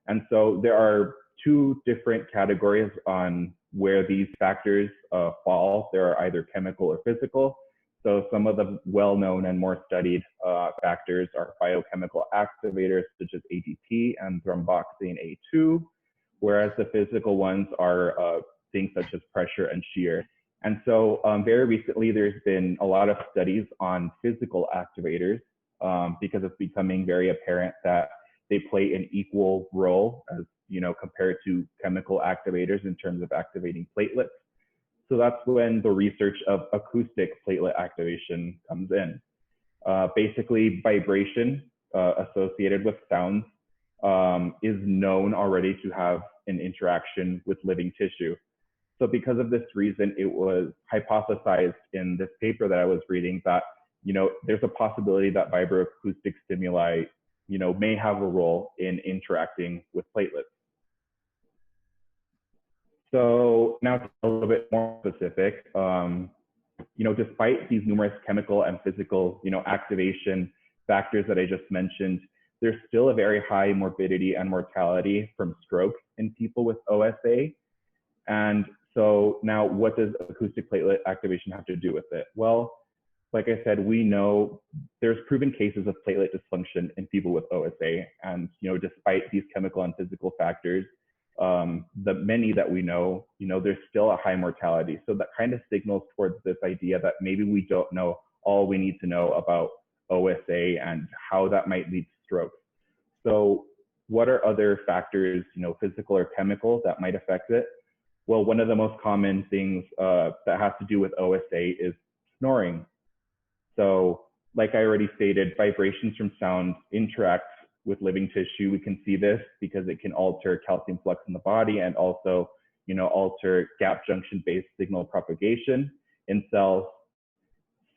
And so there are two different categories on where these factors fall. There are either chemical or physical. So some of the well-known and more studied factors are biochemical activators such as ADP and thromboxane A2, whereas the physical ones are things such as pressure and shear. And so very recently, there's been a lot of studies on physical activators because it's becoming very apparent that they play an equal role as, compared to chemical activators in terms of activating platelets. So that's when the research of acoustic platelet activation comes in. Basically, vibration associated with sounds is known already to have an interaction with living tissue. So because of this reason, it was hypothesized in this paper that I was reading that, there's a possibility that vibroacoustic stimuli, may have a role in interacting with platelets. So now to a little bit more specific, despite these numerous chemical and physical, activation factors that I just mentioned, there's still a very high morbidity and mortality from stroke in people with OSA. And so now what does acoustic platelet activation have to do with it? Well, like I said, we know there's proven cases of platelet dysfunction in people with OSA. And, despite these chemical and physical factors, the many that we know, there's still a high mortality. So that kind of signals towards this idea that maybe we don't know all we need to know about OSA and how that might lead to strokes. So what are other factors, physical or chemical, that might affect it? Well, one of the most common things that has to do with OSA is snoring. So like I already stated, vibrations from sound interact with living tissue. We can see this because it can alter calcium flux in the body and also, alter gap junction-based signal propagation in cells.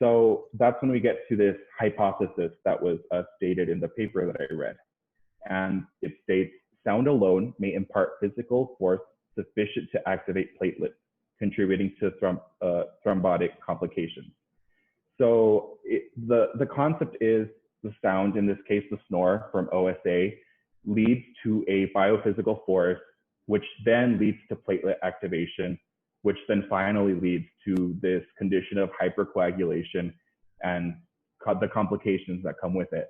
So that's when we get to this hypothesis that was stated in the paper that I read. And it states, sound alone may impart physical force sufficient to activate platelets, contributing to thrombotic complications. So the concept is the sound, in this case, the snore from OSA, leads to a biophysical force, which then leads to platelet activation, which then finally leads to this condition of hypercoagulation and the complications that come with it.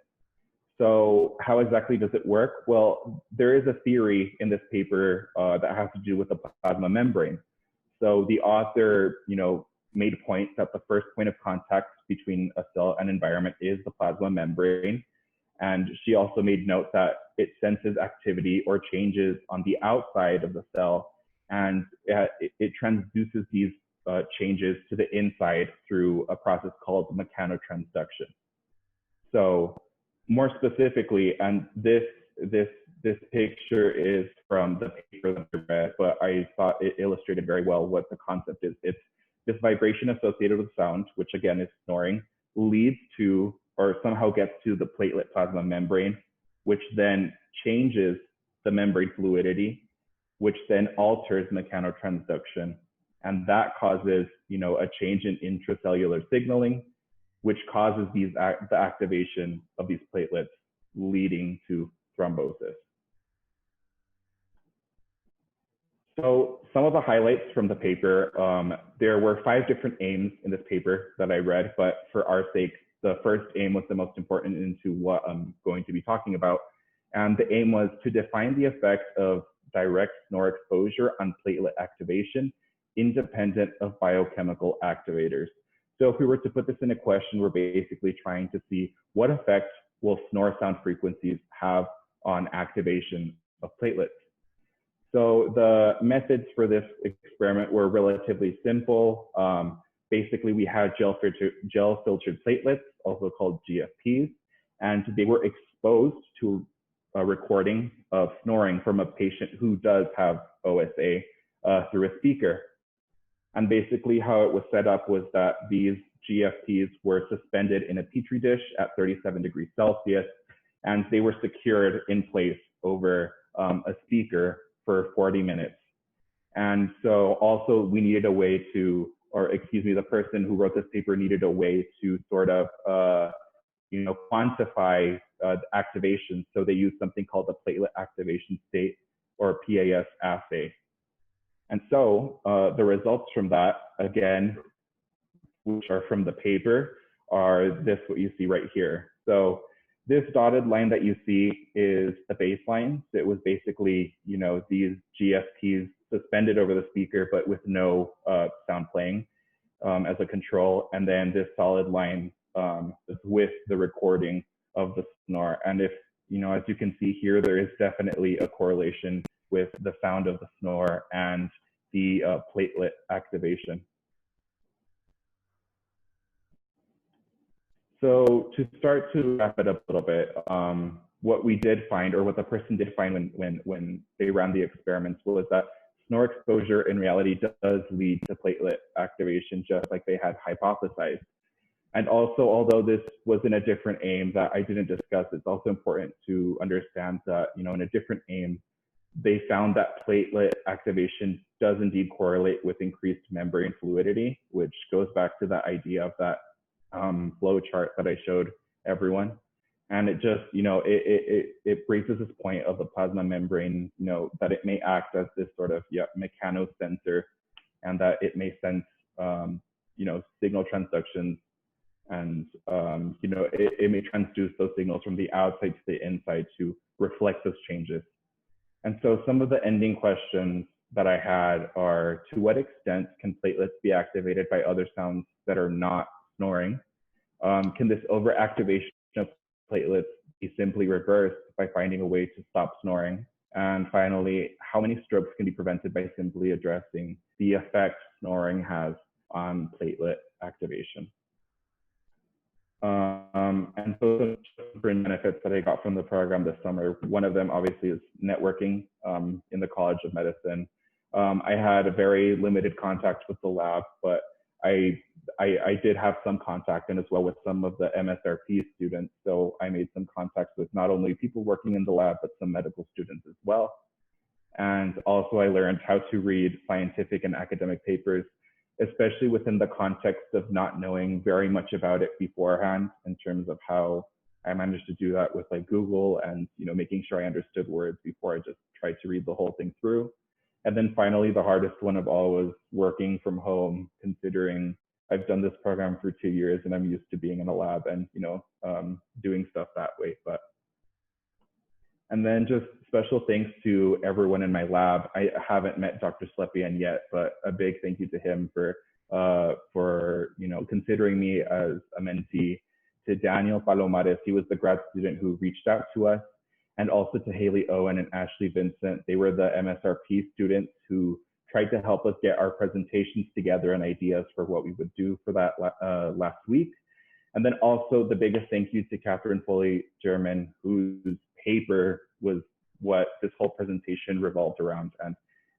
So how exactly does it work? Well, there is a theory in this paper that has to do with the plasma membrane. So the author, made point that the first point of contact between a cell and environment is the plasma membrane. And she also made note that it senses activity or changes on the outside of the cell, and it transduces these changes to the inside through a process called mechanotransduction. So more specifically, and this picture is from the paper that I read, but I thought it illustrated very well what the concept is. It's this vibration associated with sound, which again is snoring, leads to or somehow gets to the platelet plasma membrane, which then changes the membrane fluidity, which then alters mechanotransduction. And that causes, a change in intracellular signaling, which causes the activation of these platelets, leading to thrombosis. So some of the highlights from the paper, there were 5 different aims in this paper that I read, but for our sake, the first aim was the most important into what I'm going to be talking about. And the aim was to define the effects of direct snore exposure on platelet activation, independent of biochemical activators. So if we were to put this in a question, we're basically trying to see what effect will snore sound frequencies have on activation of platelets. So the methods for this experiment were relatively simple. basically we had gel-filtered platelets, also called GFPs, and they were exposed to a recording of snoring from a patient who does have OSA through a speaker. And basically how it was set up was that these GFPs were suspended in a petri dish at 37 degrees Celsius, and they were secured in place over a speaker for 40 minutes. And so also we needed a way to, or excuse me, the person who wrote this paper needed a way to sort of, quantify the activation. So they used something called the platelet activation state, or PAS assay. And so the results from that, again, which are from the paper, are this, what you see right here. So this dotted line that you see is the baseline. So it was basically, these GFPs suspended over the speaker, but with no sound playing as a control. And then this solid line is with the recording of the snore. And if, as you can see here, there is definitely a correlation with the sound of the snore and the platelet activation. So to start to wrap it up a little bit, what we did find, or what the person did find when they ran the experiments, was that snore exposure in reality does lead to platelet activation, just like they had hypothesized. And also, although this was in a different aim that I didn't discuss, it's also important to understand that, in a different aim, they found that platelet activation does indeed correlate with increased membrane fluidity, which goes back to the idea of that flow chart that I showed everyone. And it just, it raises this point of the plasma membrane, that it may act as this sort of mechanosensor, and that it may sense, signal transductions, and, it may transduce those signals from the outside to the inside to reflect those changes. And so some of the ending questions that I had are, to what extent can platelets be activated by other sounds that are not snoring? Can this overactivation of platelets be simply reversed by finding a way to stop snoring? And finally, how many strokes can be prevented by simply addressing the effect snoring has on platelet activation? And so the different benefits that I got from the program this summer, one of them obviously is networking in the College of Medicine. I had a very limited contact with the lab, but I did have some contact, and as well with some of the MSRP students. So I made some contacts with not only people working in the lab, but some medical students as well. And also I learned how to read scientific and academic papers, especially within the context of not knowing very much about it beforehand, in terms of how I managed to do that with like Google and, making sure I understood words before I just tried to read the whole thing through. And then finally, the hardest one of all was working from home, considering I've done this program for 2 years and I'm used to being in a lab and, doing stuff that way. And then just special thanks to everyone in my lab. I haven't met Dr. Slepian yet, but a big thank you to him for considering me as a mentee. To Daniel Palomares, he was the grad student who reached out to us, and also to Haley Owen and Ashley Vincent. They were the MSRP students who tried to help us get our presentations together and ideas for what we would do for that last week. And then also the biggest thank you to Catherine Foley-German, whose paper was what this whole presentation revolved around. And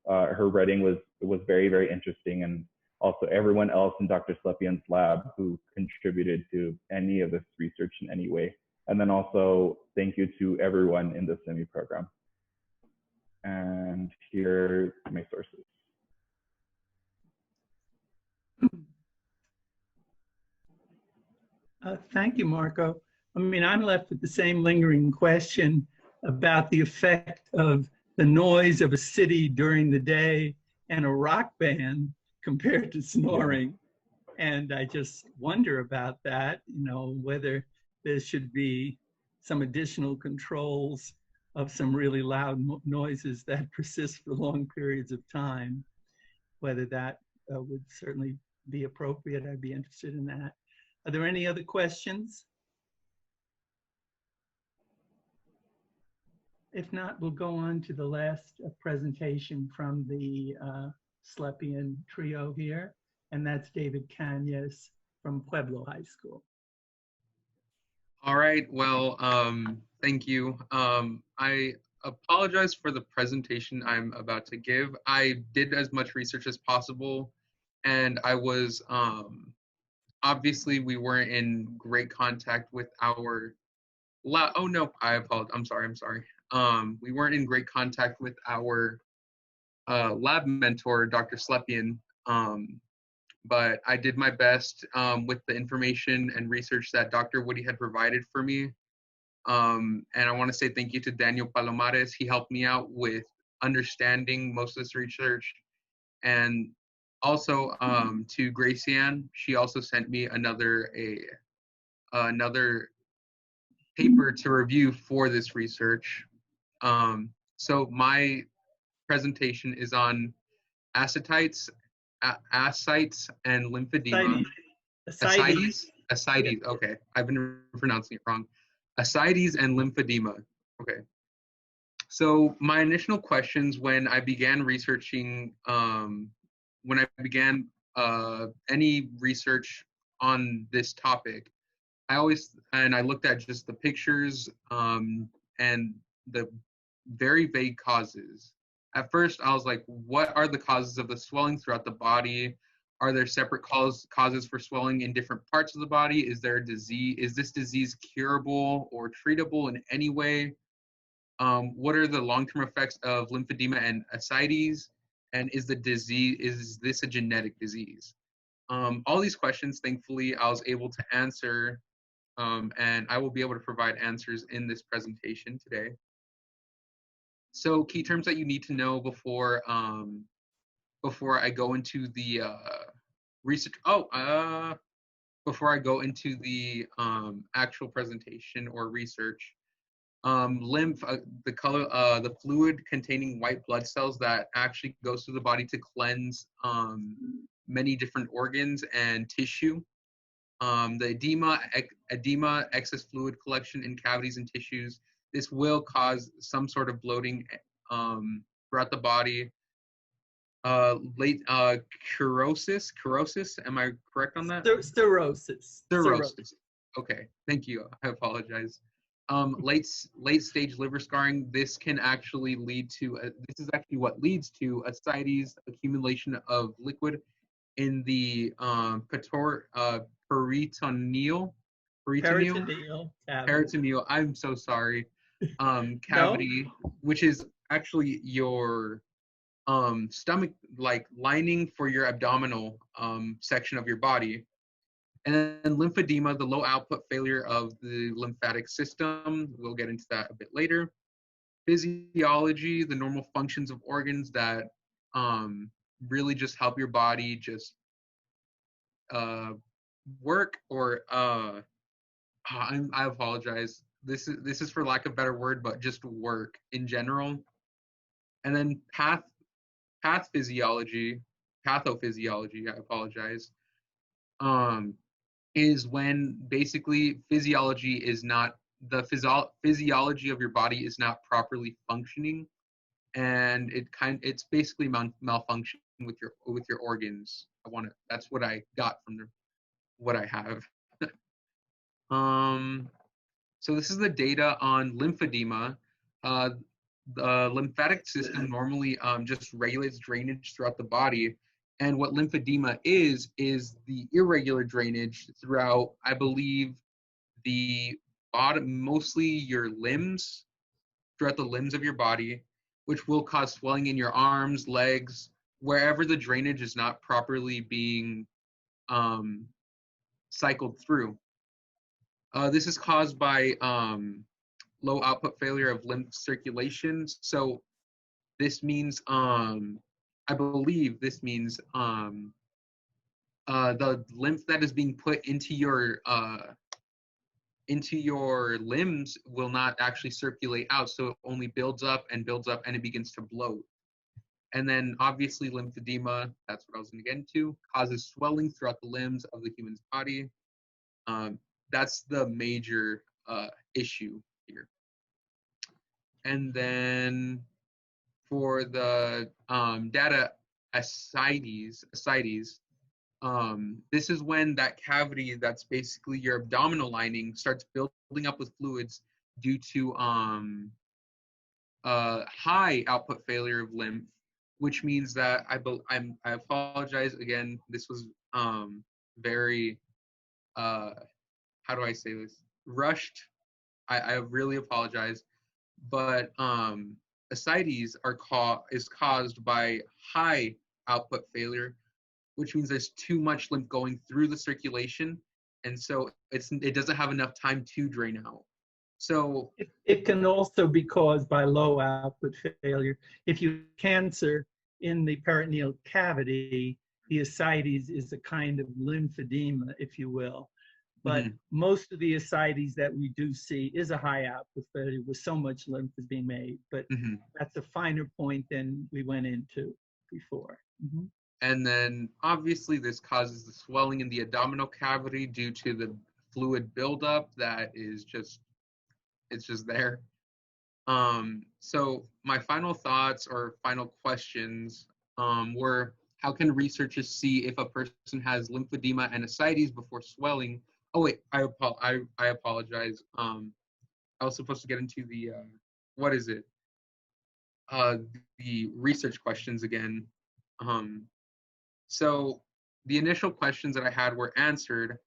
her writing was very, very interesting. And also everyone else in Dr. Slepian's lab who contributed to any of this research in any way. And then also thank you to everyone in the SEMI program. And here are my sources. Thank you, Marco. I'm left with the same lingering question about the effect of the noise of a city during the day and a rock band compared to snoring. And I just wonder about that, whether there should be some additional controls of some really loud noises that persist for long periods of time, whether that would certainly be appropriate. I'd be interested in that. Are there any other questions? If not, we'll go on to the last presentation from the Slepian trio here. and that's David Cañas from Pueblo High School. All right, well, thank you. I apologize for the presentation I'm about to give. I did as much research as possible, and I was, obviously we weren't in great contact with our oh no, I apologize, I'm sorry. We weren't in great contact with our lab mentor, Dr. Slepian, but I did my best with the information and research that Dr. Woody had provided for me. And I want to say thank you to Daniel Palomares. He helped me out with understanding most of this research. And also to Gracianne, she also sent me another paper to review for this research. So my presentation is on ascites and lymphedema. Ascites. Okay, I've been pronouncing it wrong. Ascites and lymphedema. Okay. So my initial questions when I began researching, when I began any research on this topic, I looked at just the pictures and the very vague causes. At first, I was like, what are the causes of the swelling throughout the body? Are there separate causes for swelling in different parts of the body? Is there a disease? Is this disease curable or treatable in any way? What are the long-term effects of lymphedema and ascites? And is this a genetic disease? All these questions, thankfully, I was able to answer, and I will be able to provide answers in this presentation today. So key terms that you need to know before I go into the research. Before I go into the actual presentation or research, lymph, the fluid containing white blood cells that actually goes through the body to cleanse many different organs and tissue. The edema, excess fluid collection in cavities and tissues. This will cause some sort of bloating throughout the body. Cirrhosis, am I correct on that? Cirrhosis. Okay, thank you, I apologize. Late stage liver scarring, this can actually lead to, this is actually what leads to ascites, accumulation of liquid in the peritoneal, I'm so sorry, cavity, which is actually your stomach, like lining for your abdominal section of your body. And then lymphedema, the low output failure of the lymphatic system. We'll get into that a bit later. Physiology, the normal functions of organs that really just help your body just work, or I apologize. This is for lack of a better word, but just work in general. And then pathophysiology, I apologize, is when basically physiology is not, the physiology of your body is not properly functioning, and it's basically malfunction with your organs. That's what I got from what I have. So this is the data on lymphedema. The lymphatic system normally just regulates drainage throughout the body. And what lymphedema is the irregular drainage throughout, I believe, the bottom, mostly your limbs, throughout the limbs of your body, which will cause swelling in your arms, legs, wherever the drainage is not properly being cycled through. This is caused by low output failure of lymph circulation. So this means, I believe this means the lymph that is being put into your limbs will not actually circulate out. So it only builds up and it begins to bloat. And then obviously lymphedema, that's what I was going to get into, causes swelling throughout the limbs of the human's body. That's the major issue here. And then for the data ascites, This is when that cavity that's basically your abdominal lining starts building up with fluids due to high output failure of lymph, which means that I apologize again. This was very how do I say this? Rushed. I really apologize, but ascites is caused by high output failure, which means there's too much lymph going through the circulation, and so it doesn't have enough time to drain out. So it can also be caused by low output failure. If you have cancer in the peritoneal cavity, the ascites is a kind of lymphedema, if you will. But most of the ascites that we do see is a high output failure where so much lymph is being made. But that's a finer point than we went into before. And then obviously this causes the swelling in the abdominal cavity due to the fluid buildup that is just, it's just there. So my final thoughts or final questions were, how can researchers see if a person has lymphedema and ascites before swelling? Oh wait, I apologize. I was supposed to get into the what is it? The research questions again. So the initial questions that I had were answered.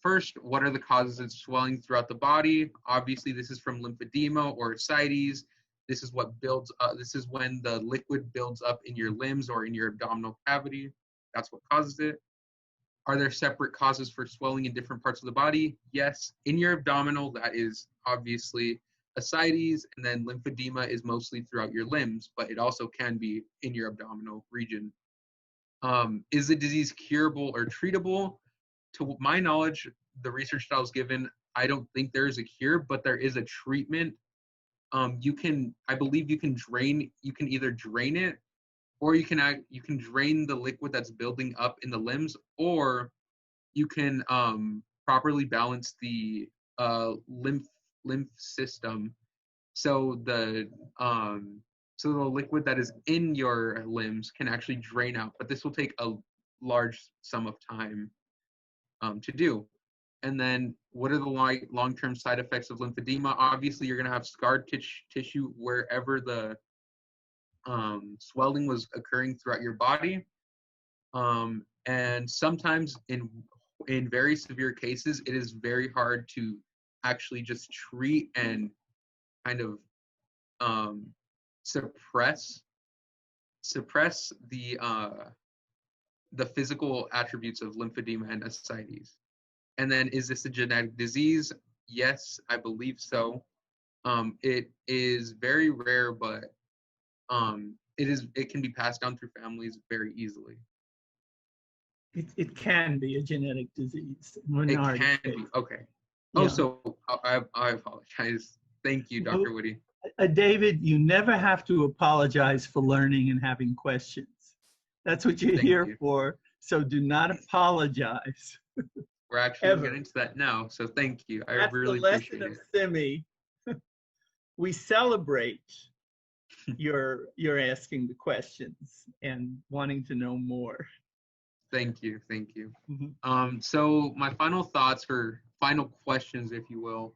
First, what are the causes of swelling throughout the body? Obviously, this is from lymphedema or ascites. This is what builds up. This is when the liquid builds up in your limbs or in your abdominal cavity. That's what causes it. Are there separate causes for swelling in different parts of the body? Yes. In your abdominal, that is obviously ascites, and then lymphedema is mostly throughout your limbs, but it also can be in your abdominal region. Is the disease curable or treatable? To my knowledge, the research that I was given, I don't think there is a cure, but there is a treatment. I believe you can either drain it, or you can drain the liquid that's building up in the limbs, or you can properly balance the lymph system, so the liquid that is in your limbs can actually drain out. But this will take a large sum of time to do. And then what are the long-term side effects of lymphedema? Obviously, you're going to have scarred tissue wherever the swelling was occurring throughout your body. And sometimes in very severe cases, it is very hard to actually just treat and kind of suppress the physical attributes of lymphedema and ascites. And then, is this a genetic disease? Yes, I believe so. It is very rare, but it can be passed down through families very easily. It can be a genetic disease. It can be, okay. Yeah. Oh, so I apologize. Thank you, Dr. Woody. David, you never have to apologize for learning and having questions. That's what you're here for. So do not apologize. We're actually getting to that now. So thank you. I really appreciate it. Simi. We celebrate your asking the questions and wanting to know more. Thank you. Thank you. So my final thoughts, or final questions, if you will.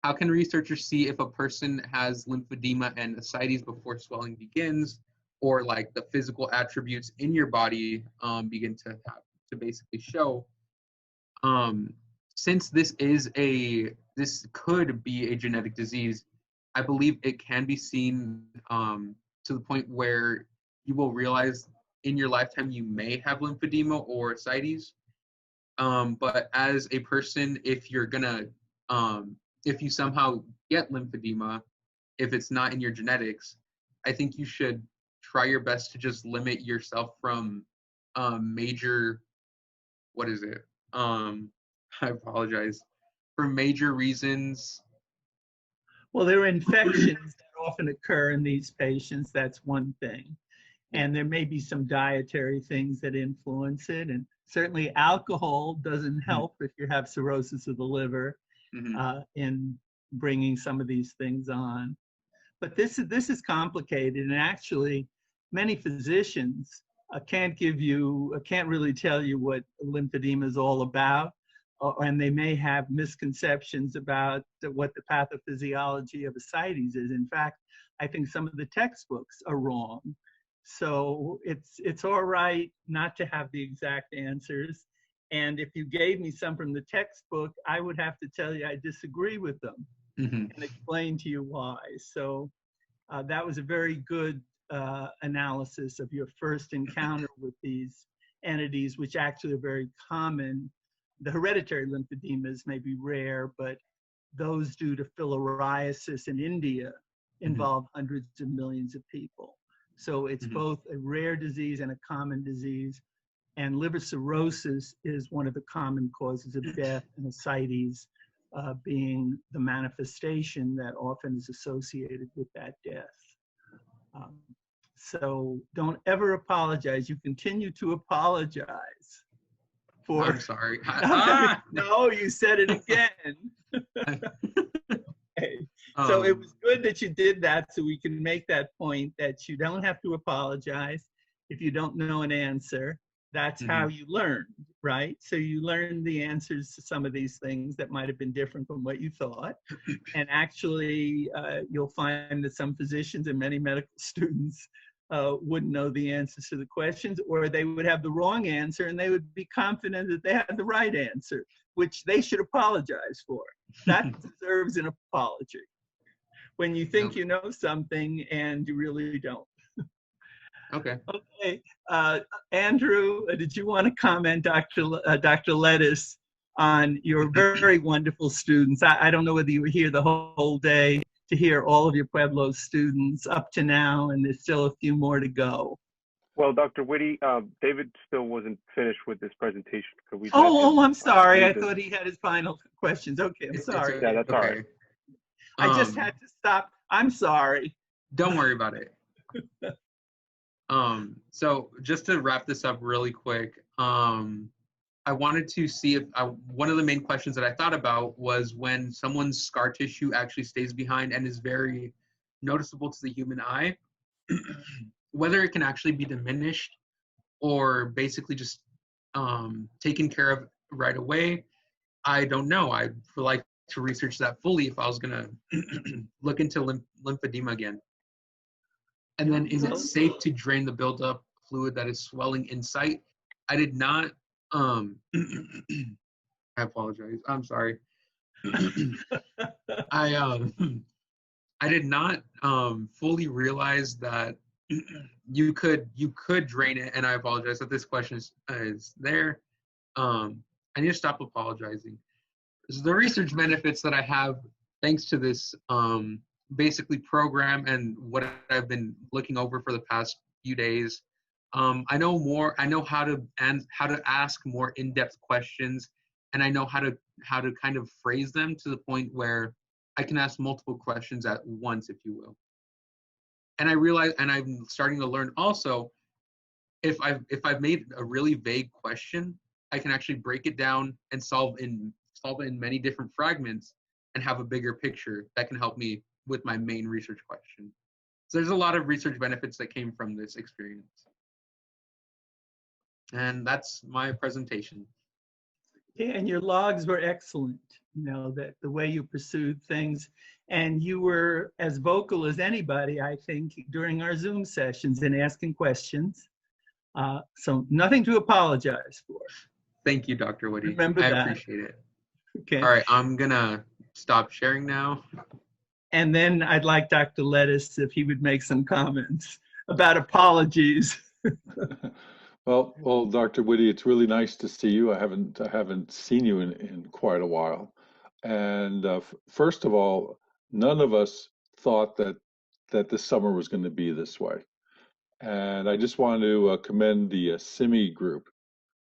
How can researchers see if a person has lymphedema and ascites before swelling begins, or like the physical attributes in your body begin to basically show? Since this could be a genetic disease, I believe it can be seen to the point where you will realize in your lifetime you may have lymphedema or ascites. But as a person, if you somehow get lymphedema, if it's not in your genetics, I think you should try your best to just limit yourself from major, I apologize, for major reasons. Well, there are infections that often occur in these patients. That's one thing. And there may be some dietary things that influence it. And certainly alcohol doesn't help if you have cirrhosis of the liver in bringing some of these things on. But this is complicated. And actually, many physicians I can't really tell you what lymphedema is all about, and they may have misconceptions about what the pathophysiology of ascites is. In fact, I think some of the textbooks are wrong. So it's all right not to have the exact answers. And if you gave me some from the textbook, I would have to tell you I disagree with them and explain to you why. So that was a very good analysis of your first encounter with these entities, which actually are very common. The hereditary lymphodemas may be rare, but those due to filariasis in India involve hundreds of millions of people. So it's both a rare disease and a common disease. And liver cirrhosis is one of the common causes of death, and ascites being the manifestation that often is associated with that death. So don't ever apologize. You continue to apologize for. I'm sorry. No, you said it again. Okay. So it was good that you did that, so we can make that point that you don't have to apologize if you don't know an answer. That's how you learn, right? So you learn the answers to some of these things that might have been different from what you thought. And actually, you'll find that some physicians and many medical students wouldn't know the answers to the questions, or they would have the wrong answer and they would be confident that they had the right answer, which they should apologize for. That deserves an apology. When you think you know something and you really don't. Okay. Okay. Andrew, did you want to comment, Dr. Lettuce, on your very wonderful students? I don't know whether you were here the whole day to hear all of your Pueblo students up to now, and there's still a few more to go. Well, Dr. Whitty, David still wasn't finished with this presentation. Could we I'm sorry. I thought he had his final questions. Okay, I'm sorry. Yeah, that's all right. I just had to stop. I'm sorry. Don't worry about it. So just to wrap this up really quick, I wanted to see if one of the main questions that I thought about was when someone's scar tissue actually stays behind and is very noticeable to the human eye, whether it can actually be diminished or basically just taken care of right away. I don't know. I'd like to research that fully if I was gonna look into lymphedema again. And then, is it safe to drain the buildup fluid that is swelling in sight? I did not, I apologize, I'm sorry. I did not fully realize that you could drain it, and I apologize that this question is there. I need to stop apologizing. So the research benefits that I have thanks to this basically program and what I've been looking over for the past few days, I know how to ask more in-depth questions, and I know how to kind of phrase them to the point where I can ask multiple questions at once, if you will. And I realize, and I'm starting to learn also, if I've made a really vague question, I can actually break it down and solve it in many different fragments and have a bigger picture that can help me with my main research question. So there's a lot of research benefits that came from this experience. And that's my presentation. Yeah, and your logs were excellent, that the way you pursued things. And you were as vocal as anybody, I think, during our Zoom sessions in asking questions. So nothing to apologize for. Thank you, Dr. Woody. Remember that. I appreciate it. Okay. All right, I'm gonna stop sharing now. And then I'd like Dr. Lettuce if he would make some comments about apologies. Well, Dr. Whitty, it's really nice to see you. I haven't seen you in quite a while. And first of all, none of us thought that this summer was going to be this way. And I just want to commend the CIMI group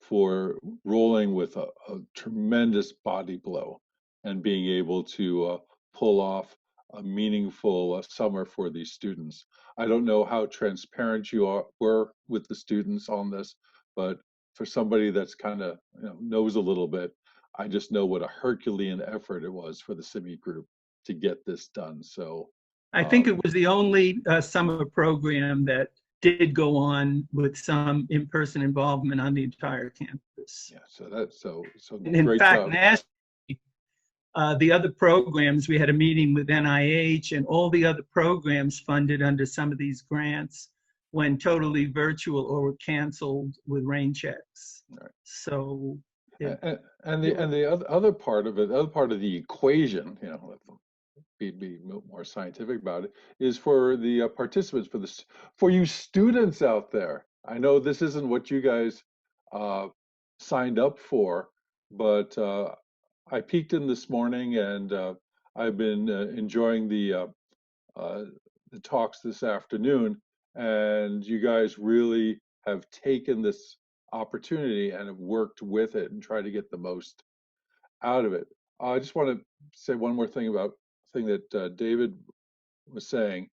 for rolling with a tremendous body blow and being able to pull off a meaningful summer for these students. I don't know how transparent you were with the students on this, but for somebody that's kind of knows a little bit, I just know what a Herculean effort it was for the CIMI group to get this done. So I think it was the only summer program that did go on with some in-person involvement on the entire campus. Yeah, so that's so And in great fact, job. nationally, the other programs, we had a meeting with NIH, and all the other programs funded under some of these grants went totally virtual or were canceled with rain checks. Right. So, And the other part of it, the other part of the equation, you know, be more scientific about it, is for the participants, for you students out there. I know this isn't what you guys signed up for, but I peeked in this morning, and I've been enjoying the talks this afternoon, and you guys really have taken this opportunity and have worked with it and tried to get the most out of it. I just want to say one more thing about thing that David was saying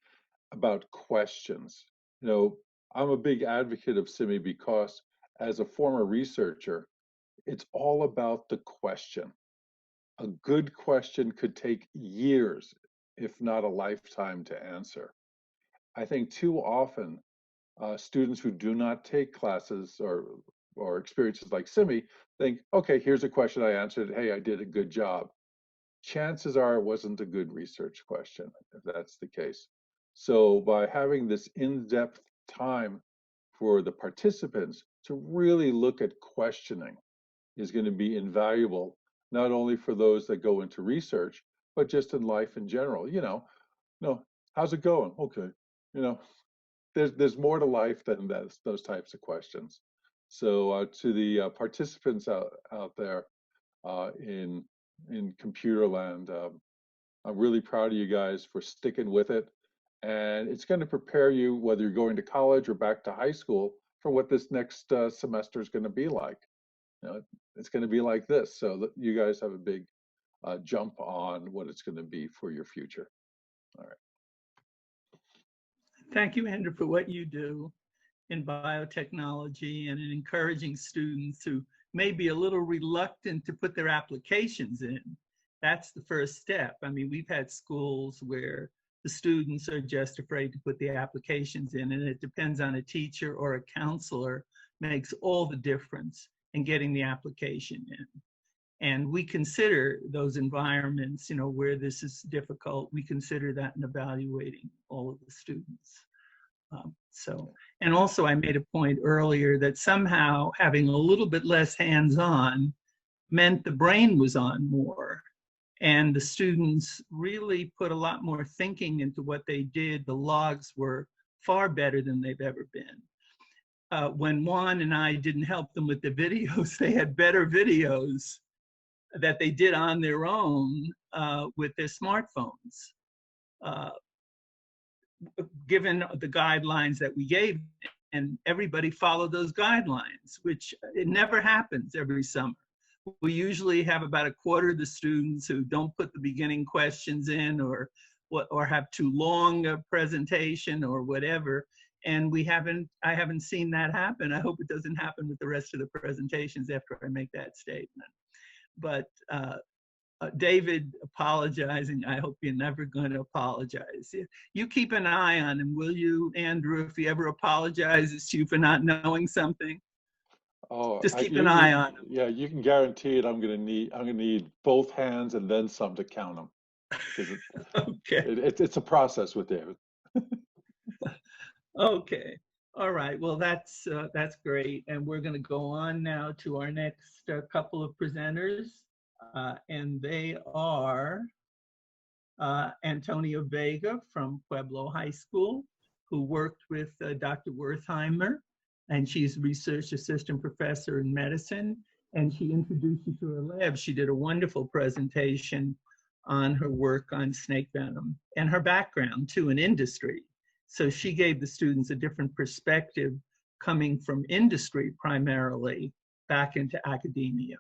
about questions. You know, I'm a big advocate of CIMI because as a former researcher, it's all about the question. A good question could take years, if not a lifetime, to answer. I think too often students who do not take classes or experiences like CIMI think, okay, here's a question, I answered, hey, I did a good job. Chances are it wasn't a good research question, if that's the case. So by having this in-depth time for the participants to really look at questioning is going to be invaluable, not only for those that go into research, but just in life in general. You know, no, how's it going? Okay, you know, there's more to life than those types of questions. So to the participants out there in computer land, I'm really proud of you guys for sticking with it, and it's going to prepare you, whether you're going to college or back to high school, for what this next semester is going to be like. You know, it's going to be like this, so that you guys have a big jump on what it's going to be for your future. All right. thank you, Andrew, for what you do in biotechnology and in encouraging students who may be a little reluctant to put their applications in. That's the first step. I mean, we've had schools where the students are just afraid to put the applications in, and it depends on a teacher or a counselor, makes all the difference in getting the application in. And we consider those environments, you know, where this is difficult, we consider that in evaluating all of the students. And also I made a point earlier that somehow having a little bit less hands-on meant the brain was on more. And the students really put a lot more thinking into what they did. The logs were far better than they've ever been. When Juan and I didn't help them with the videos, they had better videos that they did on their own with their smartphones. Given the guidelines that we gave, and everybody followed those guidelines, which it never happens every summer. We usually have about a quarter of the students who don't put the beginning questions in, or have too long a presentation or whatever. And I haven't seen that happen. I hope it doesn't happen with the rest of the presentations after I make that statement. But David apologizing, I hope you're never going to apologize. You keep an eye on him, will you, Andrew, if he ever apologizes to you for not knowing something? Oh, just keep an eye on him. Yeah, you can guarantee it. I'm gonna need both hands and then some to count them. Okay. It's a process with David. Okay. All right. Well, that's great, and we're going to go on now to our next couple of presenters, and they are Antonio Vega from Pueblo High School, who worked with Dr. Wertheimer, and she's a research assistant professor in medicine, and she introduced you to her lab. She did a wonderful presentation on her work on snake venom and her background too in industry. So she gave the students a different perspective coming from industry primarily back into academia.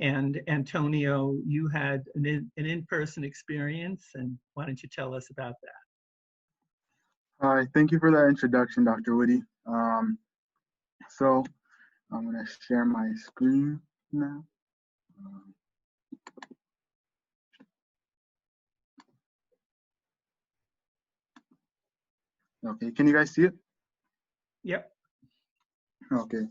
And Antonio, you had an in-person experience, and why don't you tell us about that? Hi, thank you for that introduction, Dr. Woody. So I'm going to share my screen now. Okay, can you guys see it? Yep. Okay.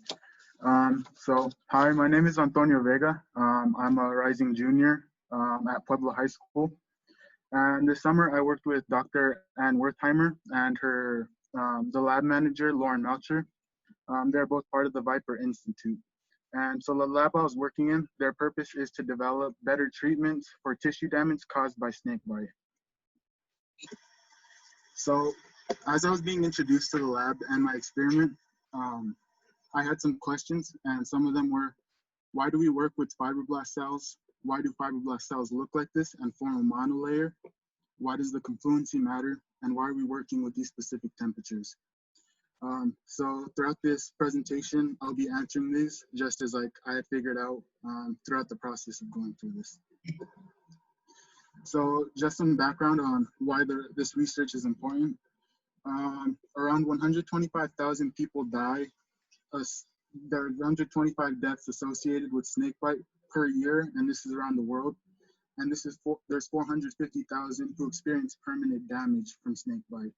So, hi, my name is Antonio Vega. I'm a rising junior at Pueblo High School. And this summer, I worked with Dr. Ann Wertheimer and her, the lab manager, Lauren Melcher. They're both part of the Viper Institute. And so the lab I was working in, their purpose is to develop better treatments for tissue damage caused by snake bite. So as I was being introduced to the lab and my experiment, I had some questions, and some of them were, why do we work with fibroblast cells? Why do fibroblast cells look like this and form a monolayer? Why does the confluency matter? And why are we working with these specific temperatures? So throughout this presentation, I'll be answering these just as like I had figured out throughout the process of going through this. So just some background on why this research is important. Around 125,000 people die. There are 125 deaths associated with snakebite per year, and this is around the world. And there's 450,000 who experience permanent damage from snakebite.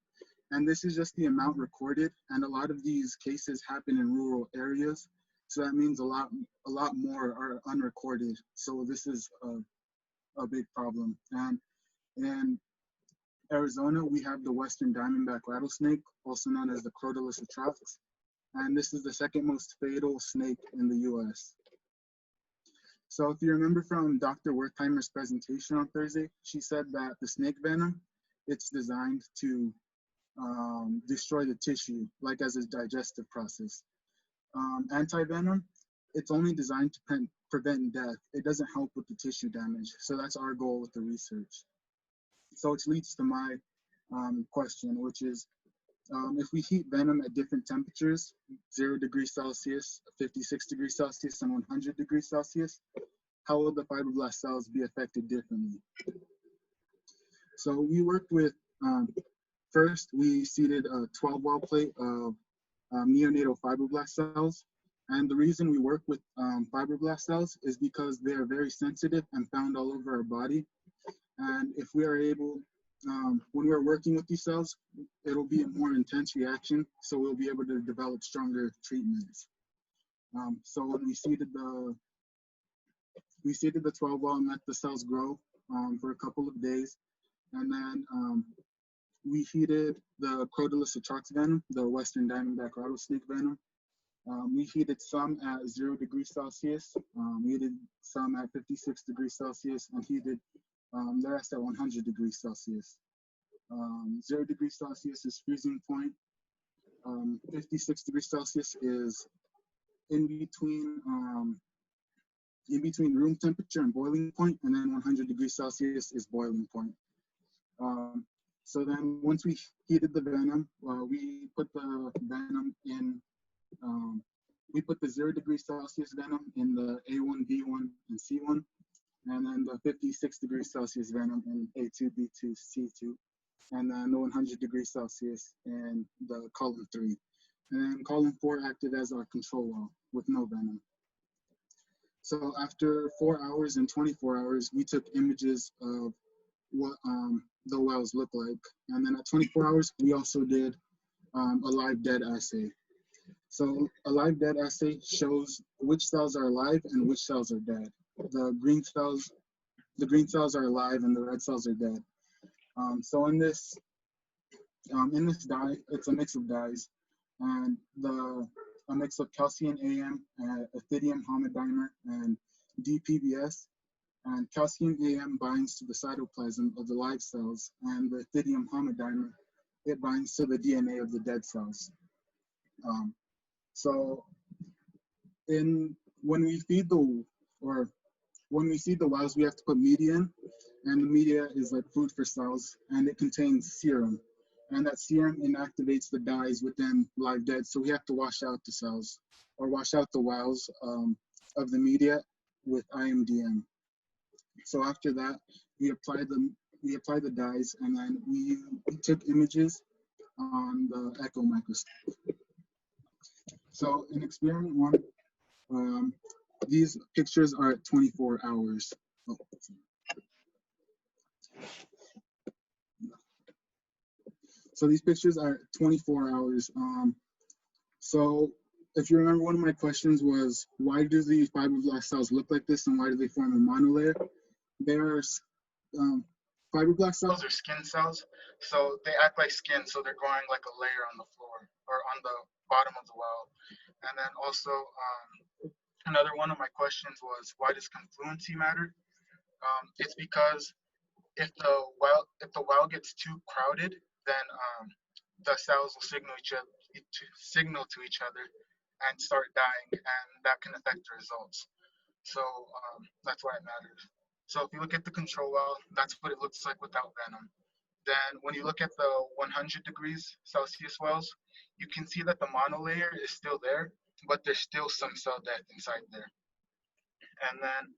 And this is just the amount recorded, and a lot of these cases happen in rural areas. So that means a lot more are unrecorded. So this is a big problem. And in Arizona, we have the Western diamondback rattlesnake, also known as the Crotalus atrox. And this is the second most fatal snake in the US. So if you remember from Dr. Wertheimer's presentation on Thursday, she said that the snake venom, it's designed to destroy the tissue, like as a digestive process. Anti-venom, it's only designed to prevent death. It doesn't help with the tissue damage. So that's our goal with the research. So which leads to my question, which is, if we heat venom at different temperatures, 0 degrees Celsius, 56 degrees Celsius, and 100 degrees Celsius, how will the fibroblast cells be affected differently? So we worked with, first we seeded a 12-well plate of neonatal fibroblast cells. And the reason we work with fibroblast cells is because they are very sensitive and found all over our body. And if we are able, when we're working with these cells, it'll be a more intense reaction, so we'll be able to develop stronger treatments. So when we seeded the 12-well and let the cells grow for a couple of days, and then we heated the Crotalus atrox venom, the Western diamondback rattlesnake venom. We heated some at 0 degrees Celsius, we heated some at 56 degrees Celsius, and heated the rest at 100 degrees Celsius. 0 degrees Celsius is freezing point. 56 degrees Celsius is in between room temperature and boiling point, and then 100 degrees Celsius is boiling point. So then once we heated the venom, we put the venom in, we put the 0 degrees Celsius venom in the A1, B1, and C1, and then the 56 degrees Celsius venom in A2, B2, C2, and then the 100 degrees Celsius in the column 3. And then column 4 acted as our control well with no venom. So after 4 hours and 24 hours, we took images of what the wells look like. And then at 24 hours, we also did a live dead assay. So a live dead assay shows which cells are alive and which cells are dead. The green cells are alive and the red cells are dead. So in this dye, it's a mix of dyes, and a mix of calcium AM, ethidium homodimer, and DPBS. And calcium AM binds to the cytoplasm of the live cells, and the ethidium homodimer, it binds to the DNA of the dead cells. So when we feed the wells, we have to put media in, and the media is like food for cells, and it contains serum, and that serum inactivates the dyes within live dead, so we have to wash out the cells, or wash out the wells of the media with IMDM. So after that, we apply the dyes, and then we took images on the echo microscope. So in experiment 1, these pictures are at 24 hours. Oh. So these pictures are 24 hours. So if you remember, one of my questions was, why do the fibroblast cells look like this and why do they form a monolayer? There's fibroblast cells are skin cells, so they act like skin, so they're growing like a layer on the floor or on the bottom of the well. And then also, another one of my questions was, why does confluency matter? It's because if the well gets too crowded, then the cells will signal to each other and start dying, and that can affect the results. So that's why it matters. So if you look at the control well, that's what it looks like without venom. Then when you look at the 100 degrees Celsius wells, you can see that the monolayer is still there, but there's still some cell death inside there. And then,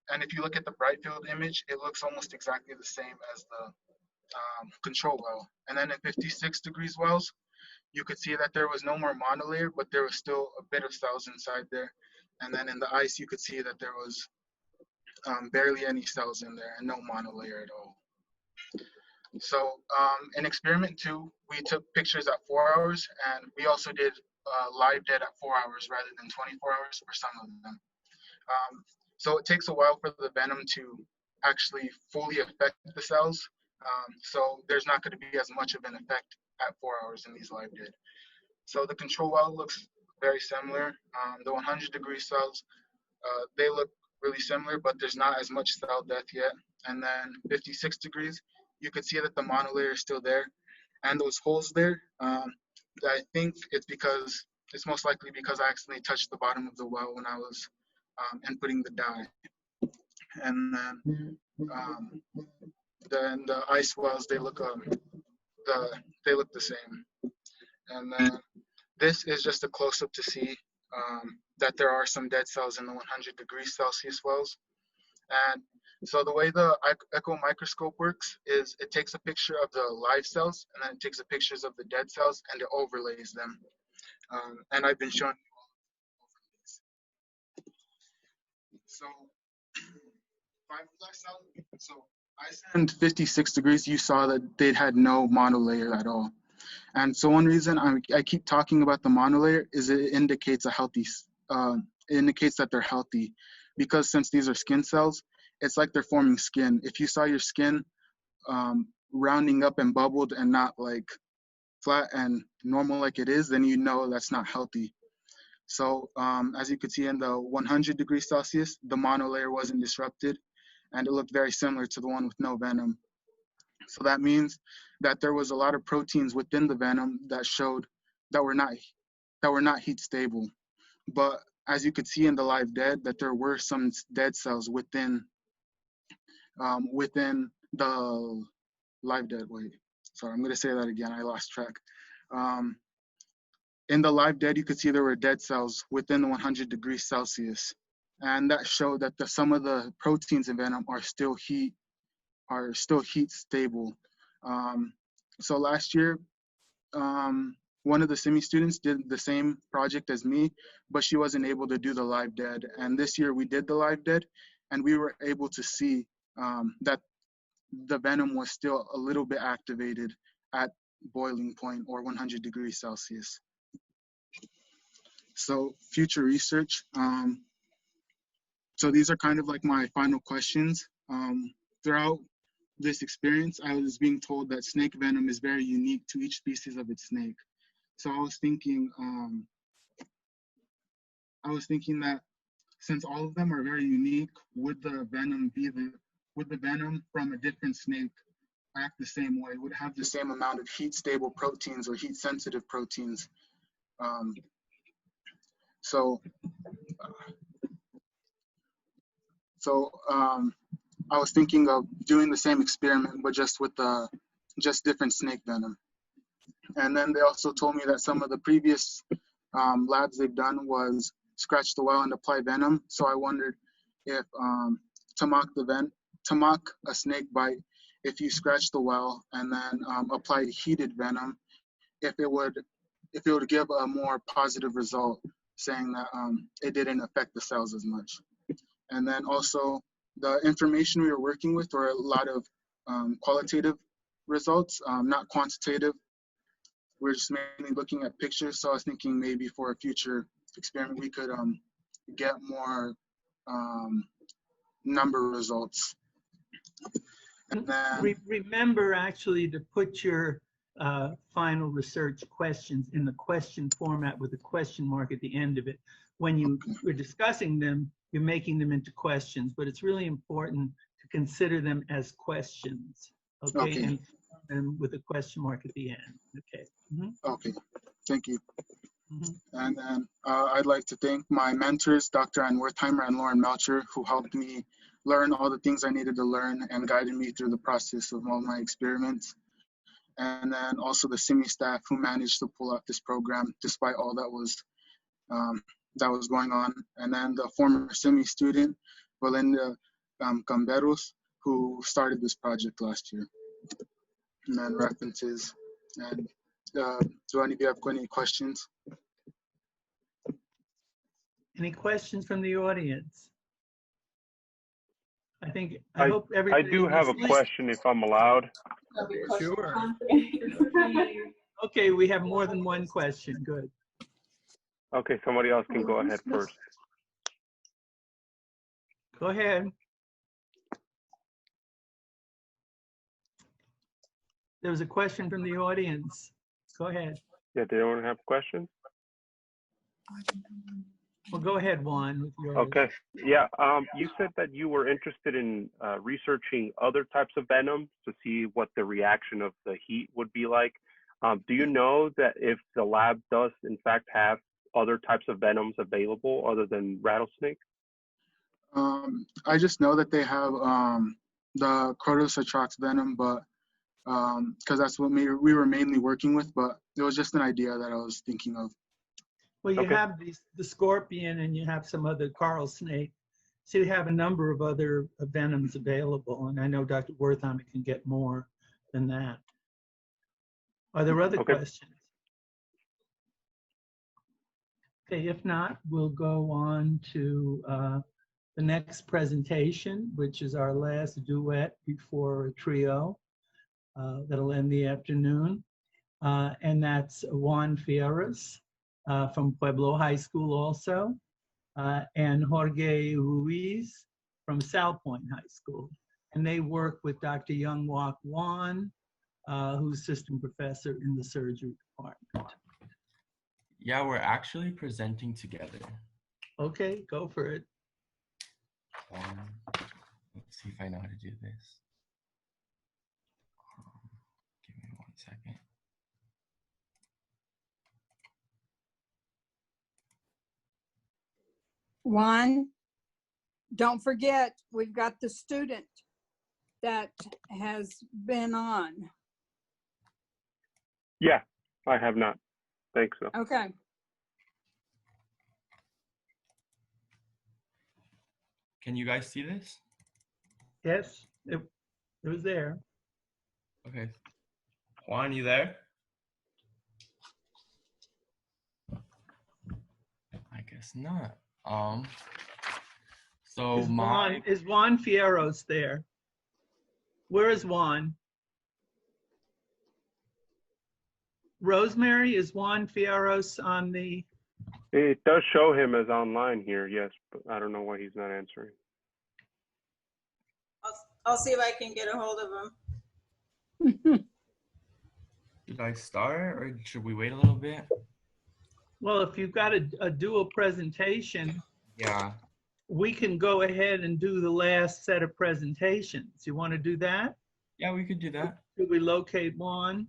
and if you look at the bright field image, it looks almost exactly the same as the control well. And then in 56 degrees wells, you could see that there was no more monolayer, but there was still a bit of cells inside there. And then in the ice, you could see that there was barely any cells in there and no monolayer at all. So in experiment 2, we took pictures at 4 hours, and we also did live dead at 4 hours rather than 24 hours for some of them. So it takes a while for the venom to actually fully affect the cells. So there's not going to be as much of an effect at 4 hours in these live dead. So the control well looks very similar. The 100 degree cells, they look really similar, but there's not as much cell death yet. And then 56 degrees, you could see that the monolayer is still there. And those holes there, I think it's most likely because I accidentally touched the bottom of the well when I was inputting the dye. And then the ice wells, they look the same. And then this is just a close-up to see that there are some dead cells in the 100 degrees Celsius wells. And so the way the echo microscope works is it takes a picture of the live cells, and then it takes the pictures of the dead cells, and it overlays them. And I've been showing you all of the overlays. So fibroblast cells, so ice and 56 degrees, you saw that they had no monolayer at all. And so one reason I keep talking about the monolayer is it indicates it indicates that they're healthy, because since these are skin cells, it's like they're forming skin. If you saw your skin rounding up and bubbled and not like flat and normal like it is, then you know that's not healthy. So as you could see in the 100 degrees Celsius, the monolayer wasn't disrupted, and it looked very similar to the one with no venom. So that means that there was a lot of proteins within the venom that showed that were not heat stable. But as you could see in the live dead, that there were some dead cells within the live dead. Wait, sorry, I'm going to say that again. I lost track. In the live dead, you could see there were dead cells within the 100 degrees Celsius, and that showed that some of the proteins in venom are still heat stable. So last year, one of the semi students did the same project as me, but she wasn't able to do the live dead. And this year we did the live dead, and we were able to see that the venom was still a little bit activated at boiling point, or 100 degrees Celsius. So future research. So these are kind of like my final questions. Throughout this experience, I was being told that snake venom is very unique to each species of its snake. So I was thinking that since all of them are very unique, would the venom from a different snake act the same way? Would it have the same amount of heat stable proteins or heat sensitive proteins? I was thinking of doing the same experiment, but just with different snake venom. And then they also told me that some of the previous labs they've done was scratch the well and apply venom. So I wondered if to mock a snake bite, if you scratch the well and then apply heated venom, if it would give a more positive result, saying that it didn't affect the cells as much. And then also the information we were working with were a lot of qualitative results, not quantitative. we're just mainly looking at pictures. So I was thinking maybe for a future experiment, we could get more number results. And then, Remember actually to put your final research questions in the question format with a question mark at the end of it. When you were discussing them, you're making them into questions, but it's really important to consider them as questions, okay? And with a question mark at the end, okay? Okay, thank you. And then I'd like to thank my mentors, Dr. Ann Wertheimer and Lauren Melcher, who helped me learn all the things I needed to learn and guided me through the process of all my experiments. And then also the CIMI staff who managed to pull out this program despite all that was going on. And then the former CIMI student, Belinda Camberos, who started this project last year. And then references. And do any of you have any questions? Any questions from the audience? I hope everybody. I do have a question if I'm allowed. Sure. Okay, we have more than one question. Good. Okay, somebody else can go ahead first. Go ahead. There was a question from the audience. Go ahead. Yeah, they don't have questions? Well, go ahead, Juan, with yours. Okay. Yeah. You said that you were interested in researching other types of venoms to see what the reaction of the heat would be like. Do you know that if the lab does in fact have other types of venoms available other than rattlesnake? I just know that they have the Crotocytrox venom, but because that's what we were mainly working with, but it was just an idea that I was thinking of. Well, you have the scorpion and you have some other coral snake. So you have a number of other venoms available. And I know Dr. Wertheimer can get more than that. Are there other questions? Okay, if not, we'll go on to the next presentation, which is our last duet before a trio that'll end the afternoon. And that's Juan Fierros from Pueblo High School also, and Jorge Ruiz from South Point High School. And they work with Dr. Young-Wak Wan, who's assistant professor in the surgery department. Yeah, we're actually presenting together. Okay, go for it. Let's see if I know how to do this. Give me 1 second. Juan, don't forget, we've got the student that has been on. Yeah, I have not. Thanks. So. Okay. Can you guys see this? Yes, it was there. Okay. Juan, you there? I guess not. So is Juan Fierros there? Where is Juan? Rosemary, is Juan Fierros on the? It does show him as online here, yes, but I don't know why he's not answering. I'll see if I can get a hold of him. Should I start or should we wait a little bit? Well, if you've got a dual presentation, yeah, we can go ahead and do the last set of presentations. You want to do that? Yeah, we could do that. Could we locate Juan?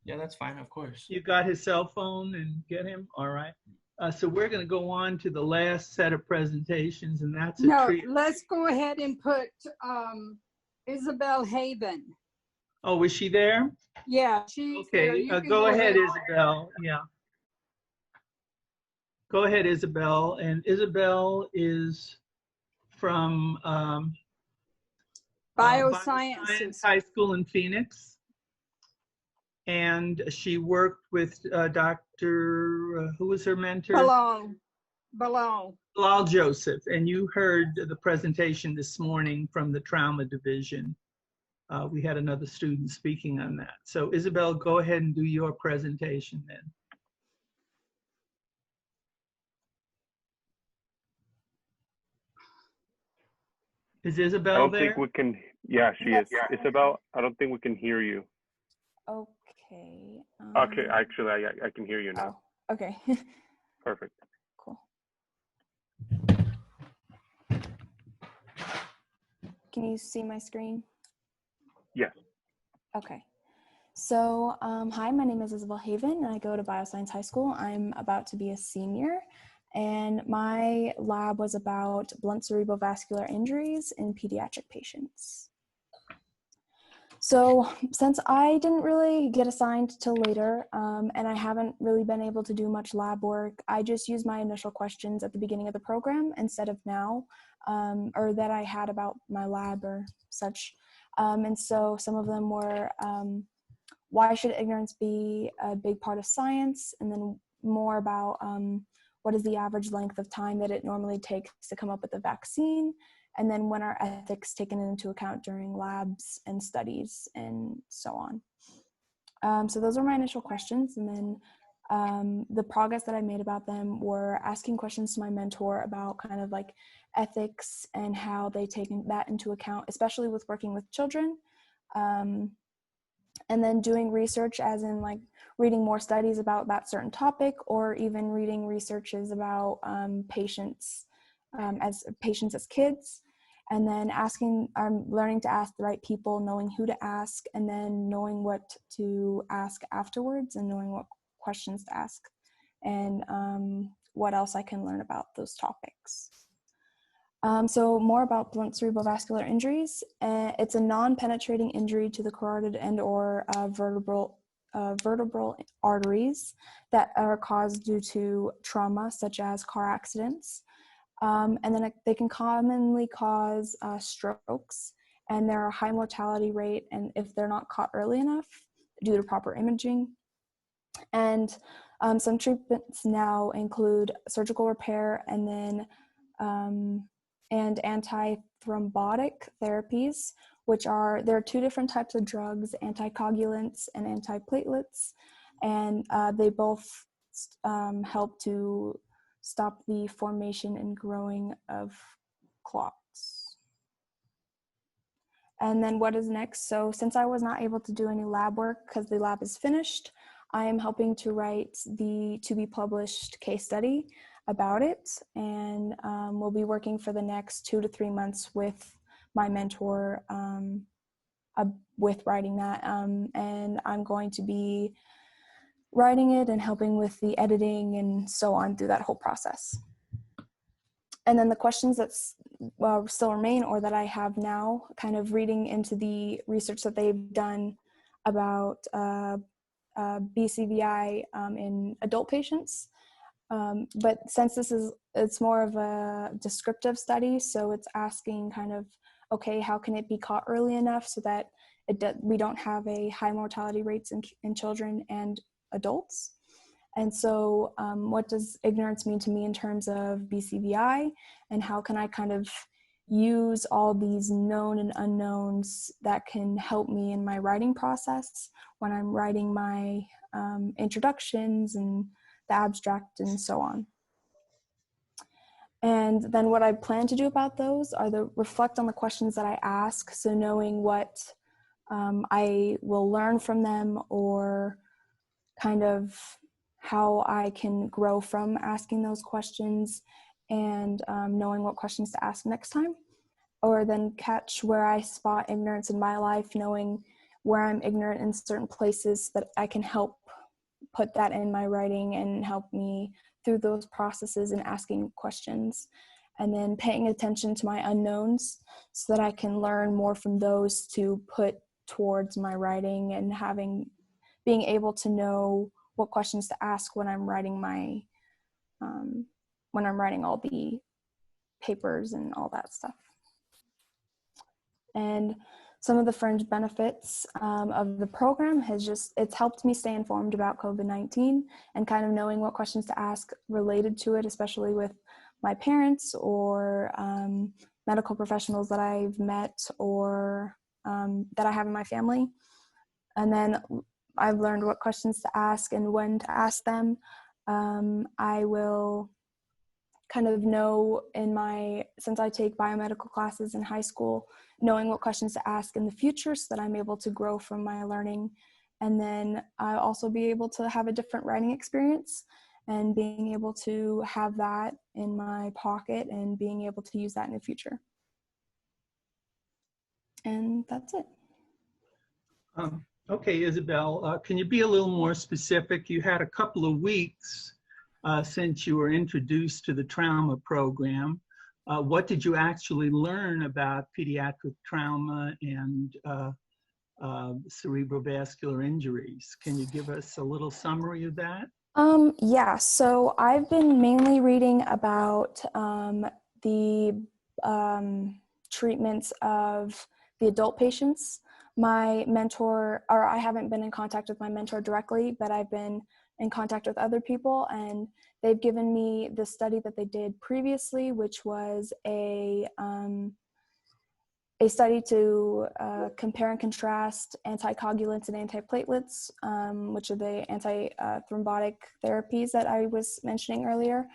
Yeah, that's fine, of course. You got his cell phone and get him? All right. So we're going to go on to the last set of presentations, and that's a No, treat. let's go ahead and put Isabel Haven. Oh, is she there? Yeah, she's there. Okay, You can go ahead, Isabel. Yeah. Go ahead, Isabel. And Isabel is from Biosciences High School in Phoenix. And she worked with Dr. Who was her mentor? Bilal Joseph. And you heard the presentation this morning from the trauma division. we had another student speaking on that. So Isabel, go ahead and do your presentation then. Is Isabel I don't there? think we can. Yeah, she is. Isabel, I don't think we can hear you. Okay. Okay, actually, I can hear you now. Oh, okay. Perfect. Cool. Can you see my screen? Yes. Okay. So, hi, my name is Isabel Haven, and I go to Bioscience High School. I'm about to be a senior, and my lab was about blunt cerebrovascular injuries in pediatric patients. So, since I didn't really get assigned till later, and I haven't really been able to do much lab work, I just used my initial questions at the beginning of the program instead of now, or that I had about my lab or such. And so some of them were, why should ignorance be a big part of science? And then more about what is the average length of time that it normally takes to come up with a vaccine? And then when are ethics taken into account during labs and studies and so on. So those were my initial questions. And then the progress that I made about them were asking questions to my mentor about kind of like ethics and how they take that into account, especially with working with children. And then doing research as in like reading more studies about that certain topic, or even reading researches about patients as kids, and then learning to ask the right people, knowing who to ask, and then knowing what to ask afterwards, and knowing what questions to ask, and what else I can learn about those topics. So more about blunt cerebrovascular injuries. It's a non-penetrating injury to the carotid and or vertebral arteries that are caused due to trauma, such as car accidents. And then they can commonly cause strokes, and there are a high mortality rate, and if they're not caught early enough due to proper imaging. And some treatments now include surgical repair, and then and antithrombotic therapies, there are two different types of drugs, anticoagulants and antiplatelets, and they both help to stop the formation and growing of clots. And then what is next? So since I was not able to do any lab work because the lab is finished, I am helping to write the to-be-published case study about it, and we'll be working for the next 2 to 3 months with my mentor with writing that, and I'm going to be writing it and helping with the editing and so on through that whole process. And then the questions that still remain, or that I have now, kind of reading into the research that they've done about BCVI in adult patients. But since it's more of a descriptive study, so it's asking kind of, okay, how can it be caught early enough so that we don't have a high mortality rates in children and adults? And so what does ignorance mean to me in terms of BCVI, and how can I kind of use all these known and unknowns that can help me in my writing process when I'm writing my introductions and the abstract and so on. And then what I plan to do about those are reflect on the questions that I ask, so knowing what I will learn from them, or kind of how I can grow from asking those questions, and knowing what questions to ask next time, or then catch where I spot ignorance in my life, knowing where I'm ignorant in certain places that I can help put that in my writing and help me through those processes and asking questions, and then paying attention to my unknowns so that I can learn more from those to put towards my writing, and being able to know what questions to ask when I'm writing all the papers and all that stuff. And some of the fringe benefits of the program it's helped me stay informed about COVID-19, and kind of knowing what questions to ask related to it, especially with my parents or medical professionals that I've met, or that I have in my family. And then I've learned what questions to ask and when to ask them. I will kind of know since I take biomedical classes in high school, knowing what questions to ask in the future so that I'm able to grow from my learning. And then I'll also be able to have a different writing experience and being able to have that in my pocket and being able to use that in the future. And that's it. Okay, Isabel, can you be a little more specific? You had a couple of weeks since you were introduced to the trauma program. What did you actually learn about pediatric trauma and cerebrovascular injuries? Can you give us a little summary of that? Yeah, so I've been mainly reading about the treatments of the adult patients. My mentor, or I haven't been in contact with my mentor directly, but I've been in contact with other people, and they've given me the study that they did previously, which was a study to compare and contrast anticoagulants and antiplatelets, which are the anti-thrombotic therapies that I was mentioning earlier.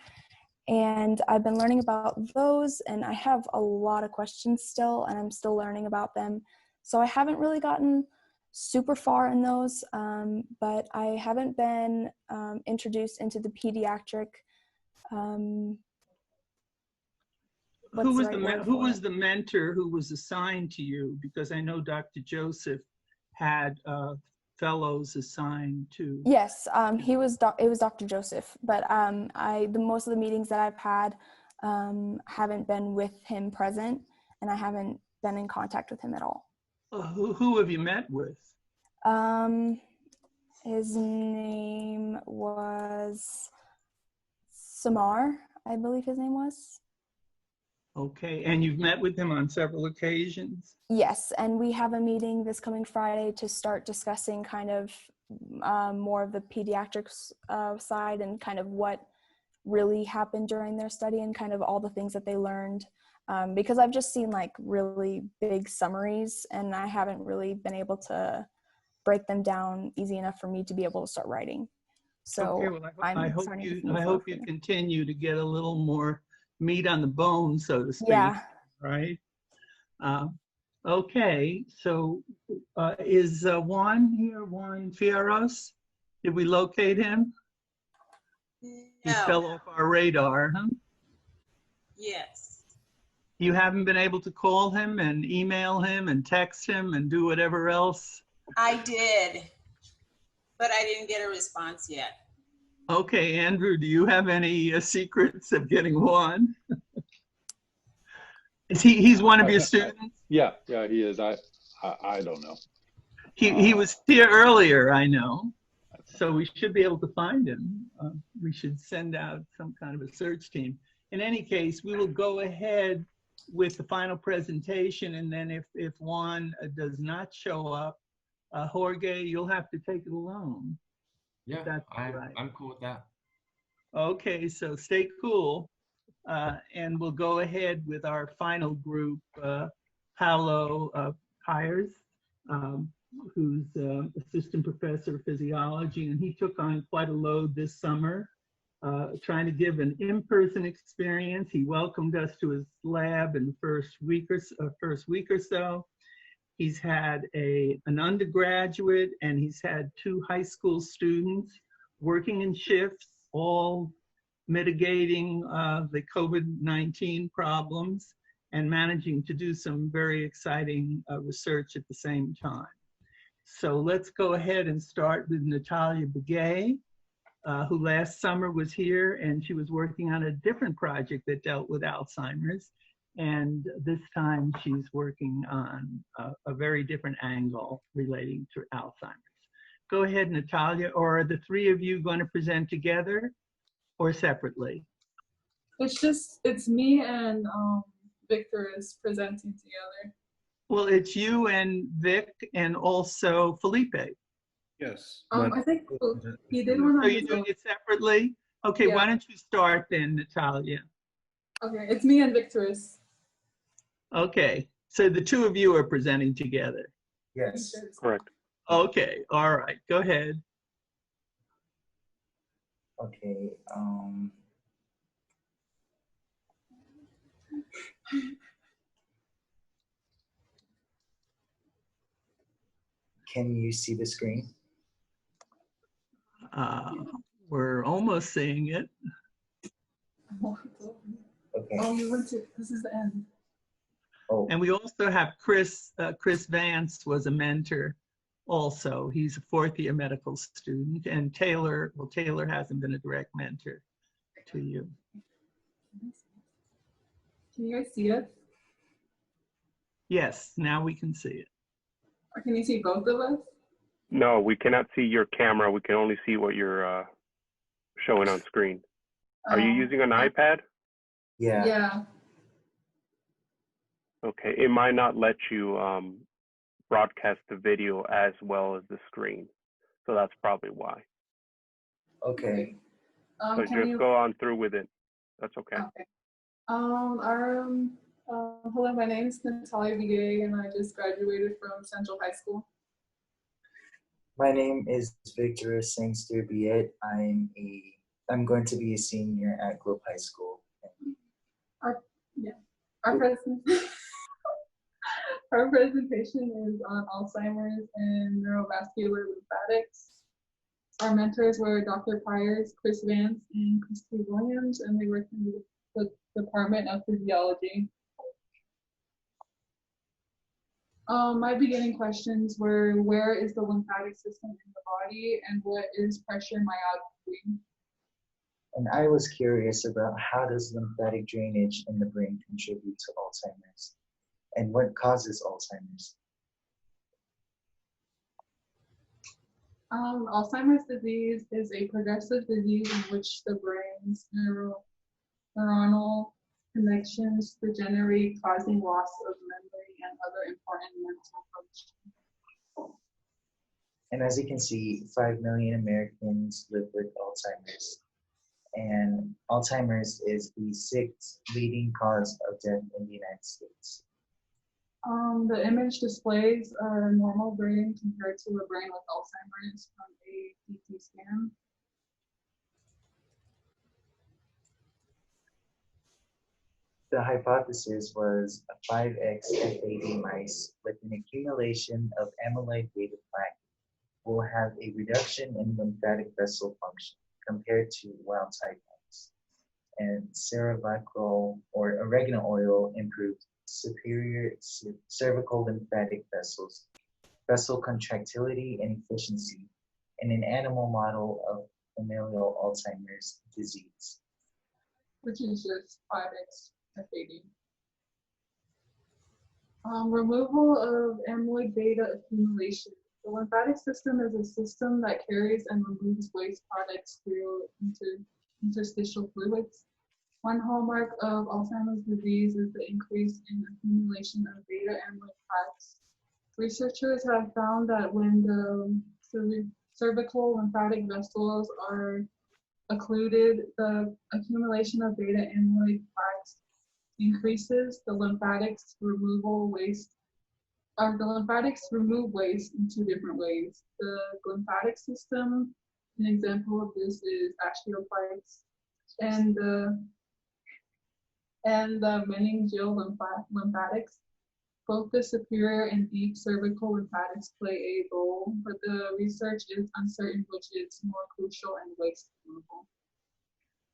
And I've been learning about those, and I have a lot of questions still, and I'm still learning about them. So I haven't really gotten super far in those, but I haven't been introduced into the pediatric Who was the mentor who was assigned to you? Because I know Dr. Joseph had fellows assigned to. Yes, it was Dr. Joseph, but most of the meetings that I've had haven't been with him present, and I haven't been in contact with him at all. Who have you met with? His name was Samar, I believe his name was. Okay, and you've met with him on several occasions? Yes, and we have a meeting this coming Friday to start discussing kind of more of the pediatrics side and kind of what really happened during their study and kind of all the things that they learned. Because I've just seen like really big summaries, and I haven't really been able to break them down easy enough for me to be able to start writing. So okay, well, I hope you continue to get a little more meat on the bone, so to speak. Yeah. Right. Okay. So is Juan here? Juan Fierros? Did we locate him? No. He fell off our radar, huh? Yes. You haven't been able to call him and email him and text him and do whatever else? I did, but I didn't get a response yet. Okay, Andrew, do you have any secrets of getting Juan? He's one of your students? Yeah, he is. I don't know. He was here earlier, I know. So we should be able to find him. We should send out some kind of a search team. In any case, we will go ahead with the final presentation, and then if Juan does not show up, Jorge, you'll have to take it alone. Yeah, That's right. I'm cool with that. Okay, so stay cool. And we'll go ahead with our final group, Paolo Pires, who's assistant professor of physiology, and he took on quite a load this summer, trying to give an in-person experience. He welcomed us to his lab in the first week or so. He's had an undergraduate, and he's had 2 high school students working in shifts, all mitigating the COVID-19 problems and managing to do some very exciting research at the same time. So let's go ahead and start with Natalia Begay, who last summer was here, and she was working on a different project that dealt with Alzheimer's. And this time she's working on a very different angle relating to Alzheimer's. Go ahead, Natalia, or are the 3 of you going to present together or separately? It's me and Victor is presenting together. Well, it's you and Vic and also Felipe. Yes. I think he did one. So you're doing it separately? Okay, yeah. Why don't you start then, Natalia? Okay, it's me and Victor. Okay. So the two of you are presenting together. Yes. Correct. Okay, all right, go ahead. Okay. Can you see the screen? We're almost seeing it. Okay. Oh, you went to, this is the end. Oh. And we also have Chris Vance was a mentor also. He's a fourth year medical student, and Taylor hasn't been a direct mentor to you. Can you guys see it? Yes, now we can see it. Or can you see both of us? No, we cannot see your camera. We can only see what you're showing on screen. Are you using an iPad? Yeah. Yeah. Okay, it might not let you broadcast the video as well as the screen. So that's probably why. Okay. So just go on through with it. That's okay. Okay. Hello, my name is Natalia Vigay, and I just graduated from Central High School. My name is Victor Sangster Biet. I'm going to be a senior at Globe High School. Our presentation is on Alzheimer's and neurovascular lymphatics. Our mentors were Dr. Pyers, Chris Vance, and Christy Williams, and they worked in the Department of Physiology. My beginning questions were, where is the lymphatic system in the body, and what is pressure myopathy? And I was curious about how does lymphatic drainage in the brain contribute to Alzheimer's, and what causes Alzheimer's? Alzheimer's disease is a progressive disease in which the brain's neuronal connections degenerate, causing loss of memory and other important mental functions. And as you can see, 5 million Americans live with Alzheimer's. And Alzheimer's is the 6th leading cause of death in the United States. The image displays a normal brain compared to a brain with Alzheimer's from a CT scan. The hypothesis was a 5x FAD mice with an accumulation of amyloid beta plaque will have a reduction in lymphatic vessel function compared to wild type mice. And cerebacol or oregano oil improved superior cervical lymphatic vessels, vessel contractility and efficiency in an animal model of familial Alzheimer's disease. Which is just 5x FAD. Removal of amyloid beta accumulation. The lymphatic system is a system that carries and removes waste products through interstitial fluids. One hallmark of Alzheimer's disease is the increase in accumulation of beta amyloid plaques. Researchers have found that when the cervical lymphatic vessels are occluded, the accumulation of beta amyloid plaques increases. The lymphatics remove waste in two different ways. The lymphatic system, an example of this is osteophytes, and the meningeal lymphatics. Both the superior and deep cervical lymphatics play a role, but the research is uncertain which is more crucial in waste removal.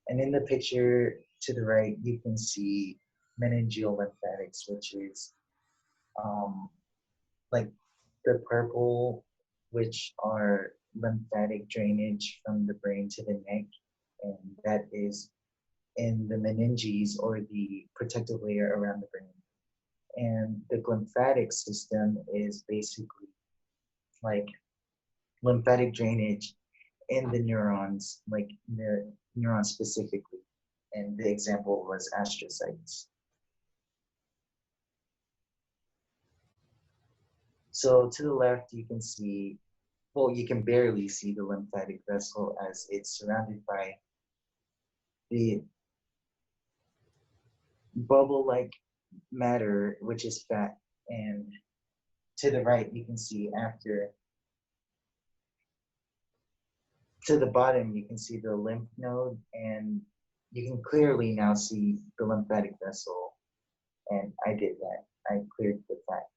And in the picture to the right, you can see meningeal lymphatics, which is like the purple, which are lymphatic drainage from the brain to the neck, and that is in the meninges or the protective layer around the brain. And the lymphatic system is basically like lymphatic drainage in the neurons, like the neurons specifically. And the example was astrocytes. So to the left, you can see, well, you can barely see the lymphatic vessel as it's surrounded by the bubble-like matter, which is fat, And to the right, you can see to the bottom, you can see the lymph node, and you can clearly now see the lymphatic vessel. And I did that. I cleared the fat.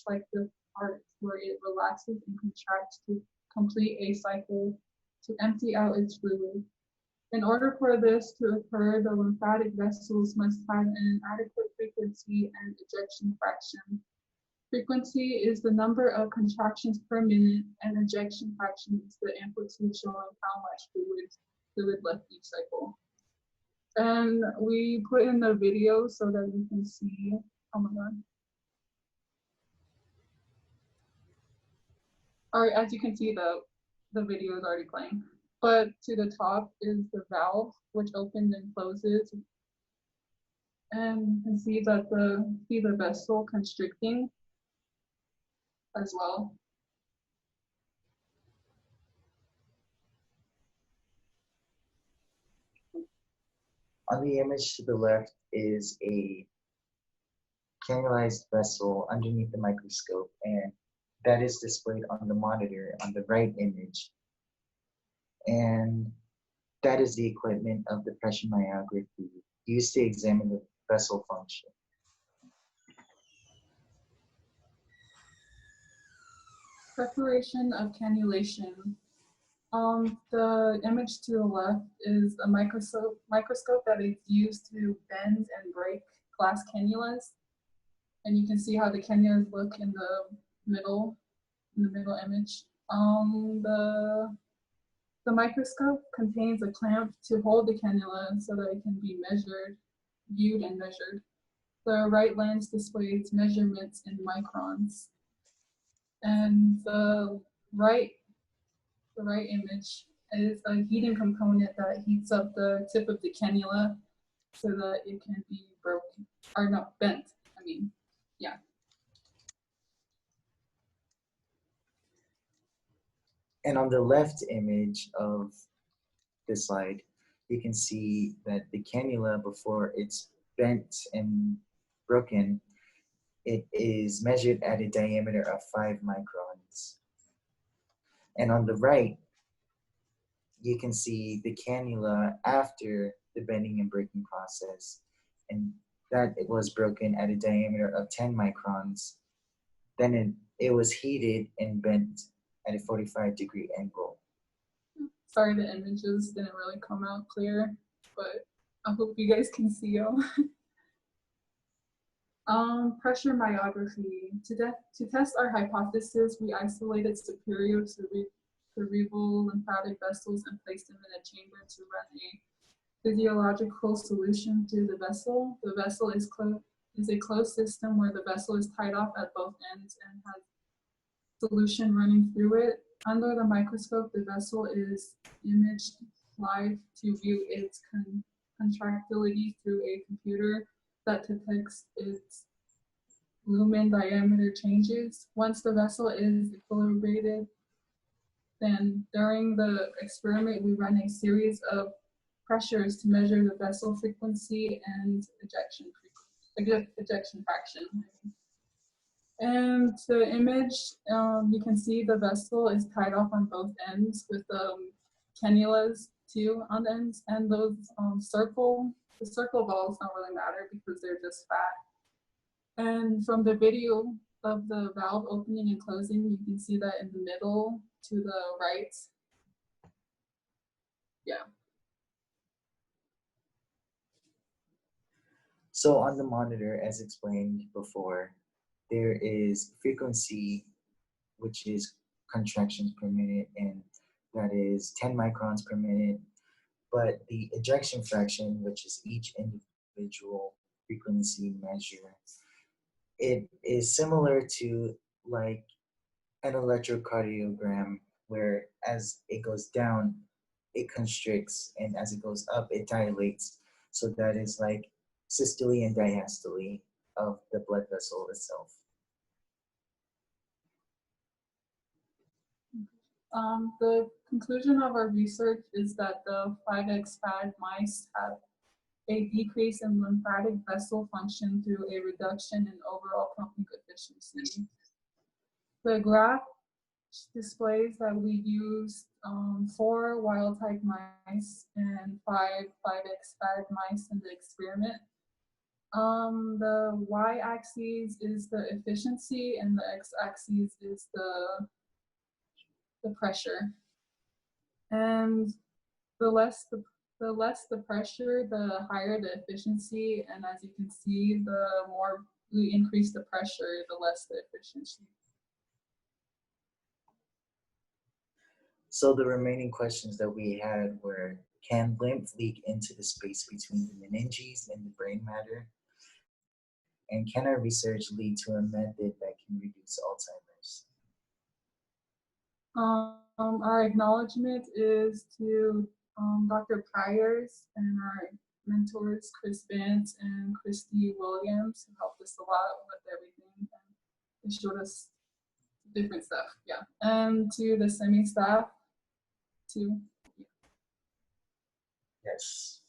Like the parts where it relaxes and contracts to complete a cycle to empty out its fluid. In order for this to occur, the lymphatic vessels must have an adequate frequency and ejection fraction. Frequency is the number of contractions per minute, and ejection fraction is the amplitude showing how much fluid left each cycle. And we put in the video so that you can see, oh my God. All right, as you can see, the video is already playing. But to the top is the valve, which opens and closes. And you can see that the vessel constricting as well. On the image to the left is a cannularized vessel underneath the microscope, and that is displayed on the monitor on the right image. And that is the equipment of the pressure myography used to examine the vessel function. Preparation of cannulation. The image to the left is a microscope that is used to bend and break glass cannulas. And you can see how the cannulas look in the middle image. The microscope contains a clamp to hold the cannula so that it can be viewed and measured. The right lens displays measurements in microns. And the right image is a heating component that heats up the tip of the cannula so that it can be broken, or not bent, I mean, yeah. And on the left image of the slide, you can see that the cannula, before it's bent and broken, it is measured at a diameter of 5 microns. And on the right, you can see the cannula after the bending and breaking process, and that it was broken at a diameter of 10 microns. Then it was heated and bent at a 45-degree angle. Sorry, the images didn't really come out clear, but I hope you guys can see them. Pressure myography. To test our hypothesis, we isolated superior cerebral lymphatic vessels and placed them in a chamber to run a physiological solution through the vessel. The vessel is a closed system where the vessel is tied off at both ends and has solution running through it. Under the microscope, the vessel is imaged live to view its contractility through a computer that detects its lumen diameter changes. Once the vessel is equilibrated, then during the experiment, we run a series of pressures to measure the vessel frequency and ejection fraction. And the image, you can see the vessel is tied off on both ends with cannulas too on the ends, and those the circle balls don't really matter because they're just fat. And from the video of the valve opening and closing, you can see that in the middle to the right. Yeah. So on the monitor, as explained before, there is frequency, which is contractions per minute, and that is 10 microns per minute. But the ejection fraction, which is each individual frequency measure, it is similar to like an electrocardiogram, where as it goes down, it constricts, and as it goes up, it dilates. So that is like systole and diastole of the blood vessel itself. The conclusion of our research is that the 5X fad mice have a decrease in lymphatic vessel function through a reduction in overall pumping efficiency. The graph displays that we used 4 wild-type mice and 5 5X fad mice in the experiment. The y-axis is the efficiency and the x-axis is the pressure. And the less the pressure, the higher the efficiency. And as you can see, the more we increase the pressure, the less the efficiency. So the remaining questions that we had were, can lymph leak into the space between the meninges and the brain matter? And can our research lead to a method that can reduce Alzheimer's? Our acknowledgement is to Dr. Priors and our mentors, Chris Vance and Christy Williams, who helped us a lot with everything. And they showed us different stuff, yeah. And to the semi-staff, too. Yes.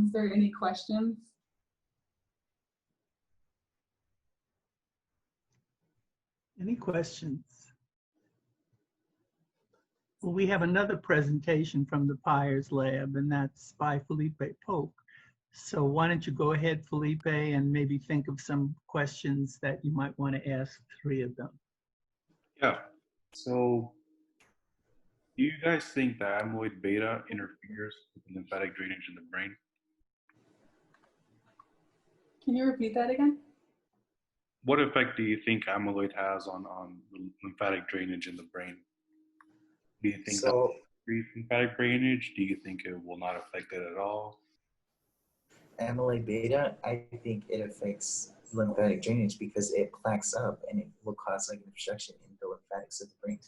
Is there any questions? Any questions? Well, we have another presentation from the Pyers Lab, and that's by Felipe Polk. So why don't you go ahead, Felipe, and maybe think of some questions that you might want to ask 3 of them. Yeah. So do you guys think that amyloid beta interferes with the lymphatic drainage in the brain? Can you repeat that again? What effect do you think amyloid has on the lymphatic drainage in the brain? Do you think that increase lymphatic drainage? Do you think it will not affect it at all? Amyloid beta, I think it affects lymphatic drainage because it plaques up and it will cause like an obstruction in the lymphatics of the brain.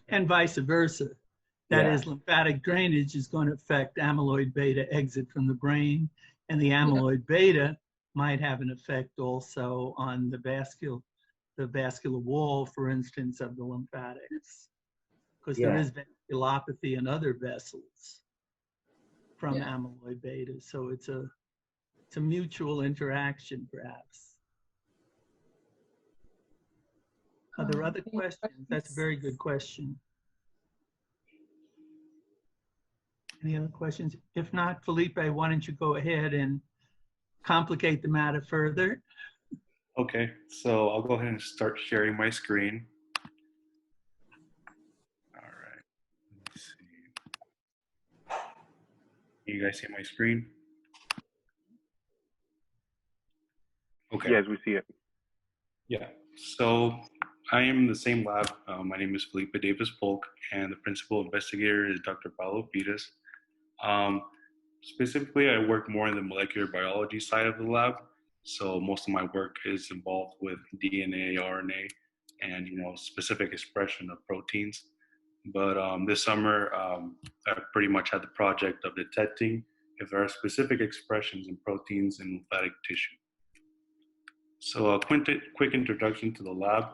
And vice versa. That is, lymphatic drainage is going to affect amyloid beta exit from the brain, and the amyloid beta might have an effect also on the vascular wall, for instance, of the lymphatics, because there is vasculopathy in other vessels from amyloid beta. So it's a mutual interaction, perhaps. Are there other questions? That's a very good question. Any other questions? If not, Felipe, why don't you go ahead and complicate the matter further? Okay, so I'll go ahead and start sharing my screen. All right, let's see. You guys see my screen? Okay. Yes, we see it. Yeah, so I am in the same lab. My name is Felipe Davis Polk, and the principal investigator is Dr. Paulo Pires. Specifically, I work more in the molecular biology side of the lab. So most of my work is involved with DNA, RNA, and specific expression of proteins. But this summer, I pretty much had the project of detecting if there are specific expressions in proteins in lymphatic tissue. So a quick introduction to the lab.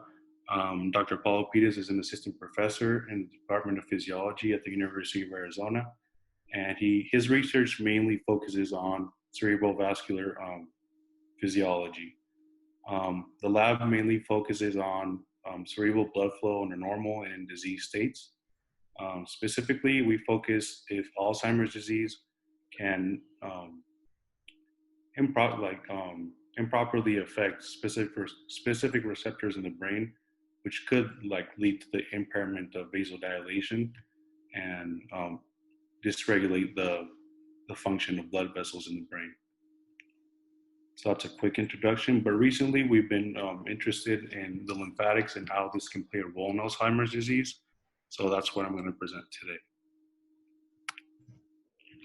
Dr. Paulo Pires is an assistant professor in the Department of Physiology at the University of Arizona. And his research mainly focuses on cerebrovascular physiology. The lab mainly focuses on cerebral blood flow under normal and in disease states. Specifically, we focus if Alzheimer's disease can improperly affect specific receptors in the brain, which could lead to the impairment of vasodilation and dysregulate the function of blood vessels in the brain. So that's a quick introduction, but recently we've been interested in the lymphatics and how this can play a role in Alzheimer's disease. So that's what I'm going to present today.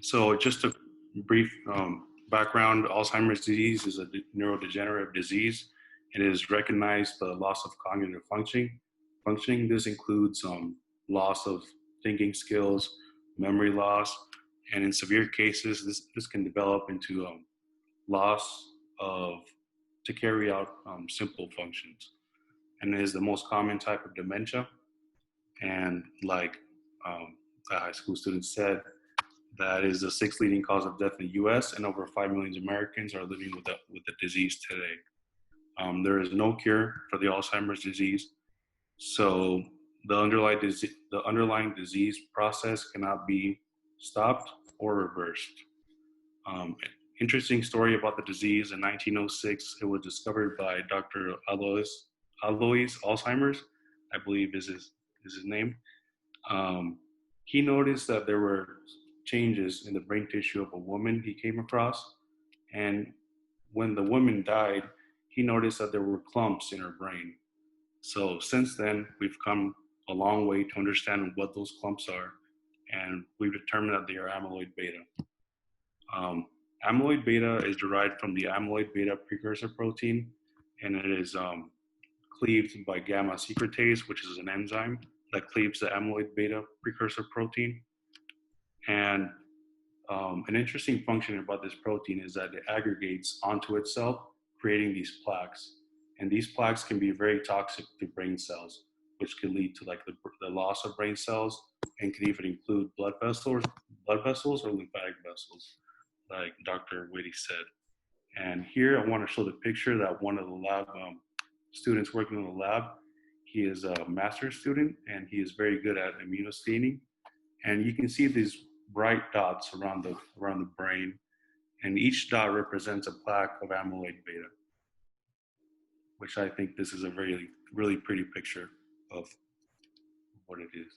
So just a brief background, Alzheimer's disease is a neurodegenerative disease. It is recognized the loss of cognitive functioning. This includes loss of thinking skills, memory loss, And in severe cases, this can develop into loss to carry out simple functions. And it is the most common type of dementia. And like the high school student said, that is the 6th leading cause of death in the US, and over 5 million Americans are living with the disease today. There is no cure for the Alzheimer's disease, so the underlying disease process cannot be stopped or reversed. Interesting story about the disease. In 1906, it was discovered by Dr. Alois Alzheimer's, I believe is his name. He noticed that there were changes in the brain tissue of a woman he came across, and when the woman died, he noticed that there were clumps in her brain. So since then, we've come a long way to understand what those clumps are, and we've determined that they are amyloid beta. Amyloid beta is derived from the amyloid beta precursor protein, and it is cleaved by gamma secretase, which is an enzyme that cleaves the amyloid beta precursor protein. And an interesting function about this protein is that it aggregates onto itself, creating these plaques. And these plaques can be very toxic to brain cells, which can lead to like the loss of brain cells, and can even include blood vessels or lymphatic vessels, like Dr. Whitty said. And here I want to show the picture that one of the lab students working in the lab, he is a master's student, and he is very good at immunostaining. And you can see these bright dots around the brain, and each dot represents a plaque of amyloid beta, which I think this is a really pretty picture of what it is.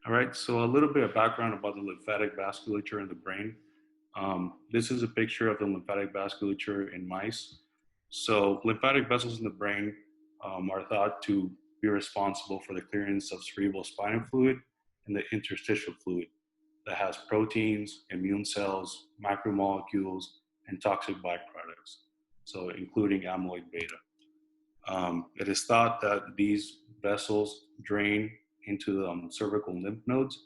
All right, so a little bit of background about the lymphatic vasculature in the brain. This is a picture of the lymphatic vasculature in mice. So lymphatic vessels in the brain are thought to be responsible for the clearance of cerebrospinal fluid and the interstitial fluid that has proteins, immune cells, macromolecules, and toxic byproducts, so including amyloid beta. It is thought that these vessels drain into the cervical lymph nodes,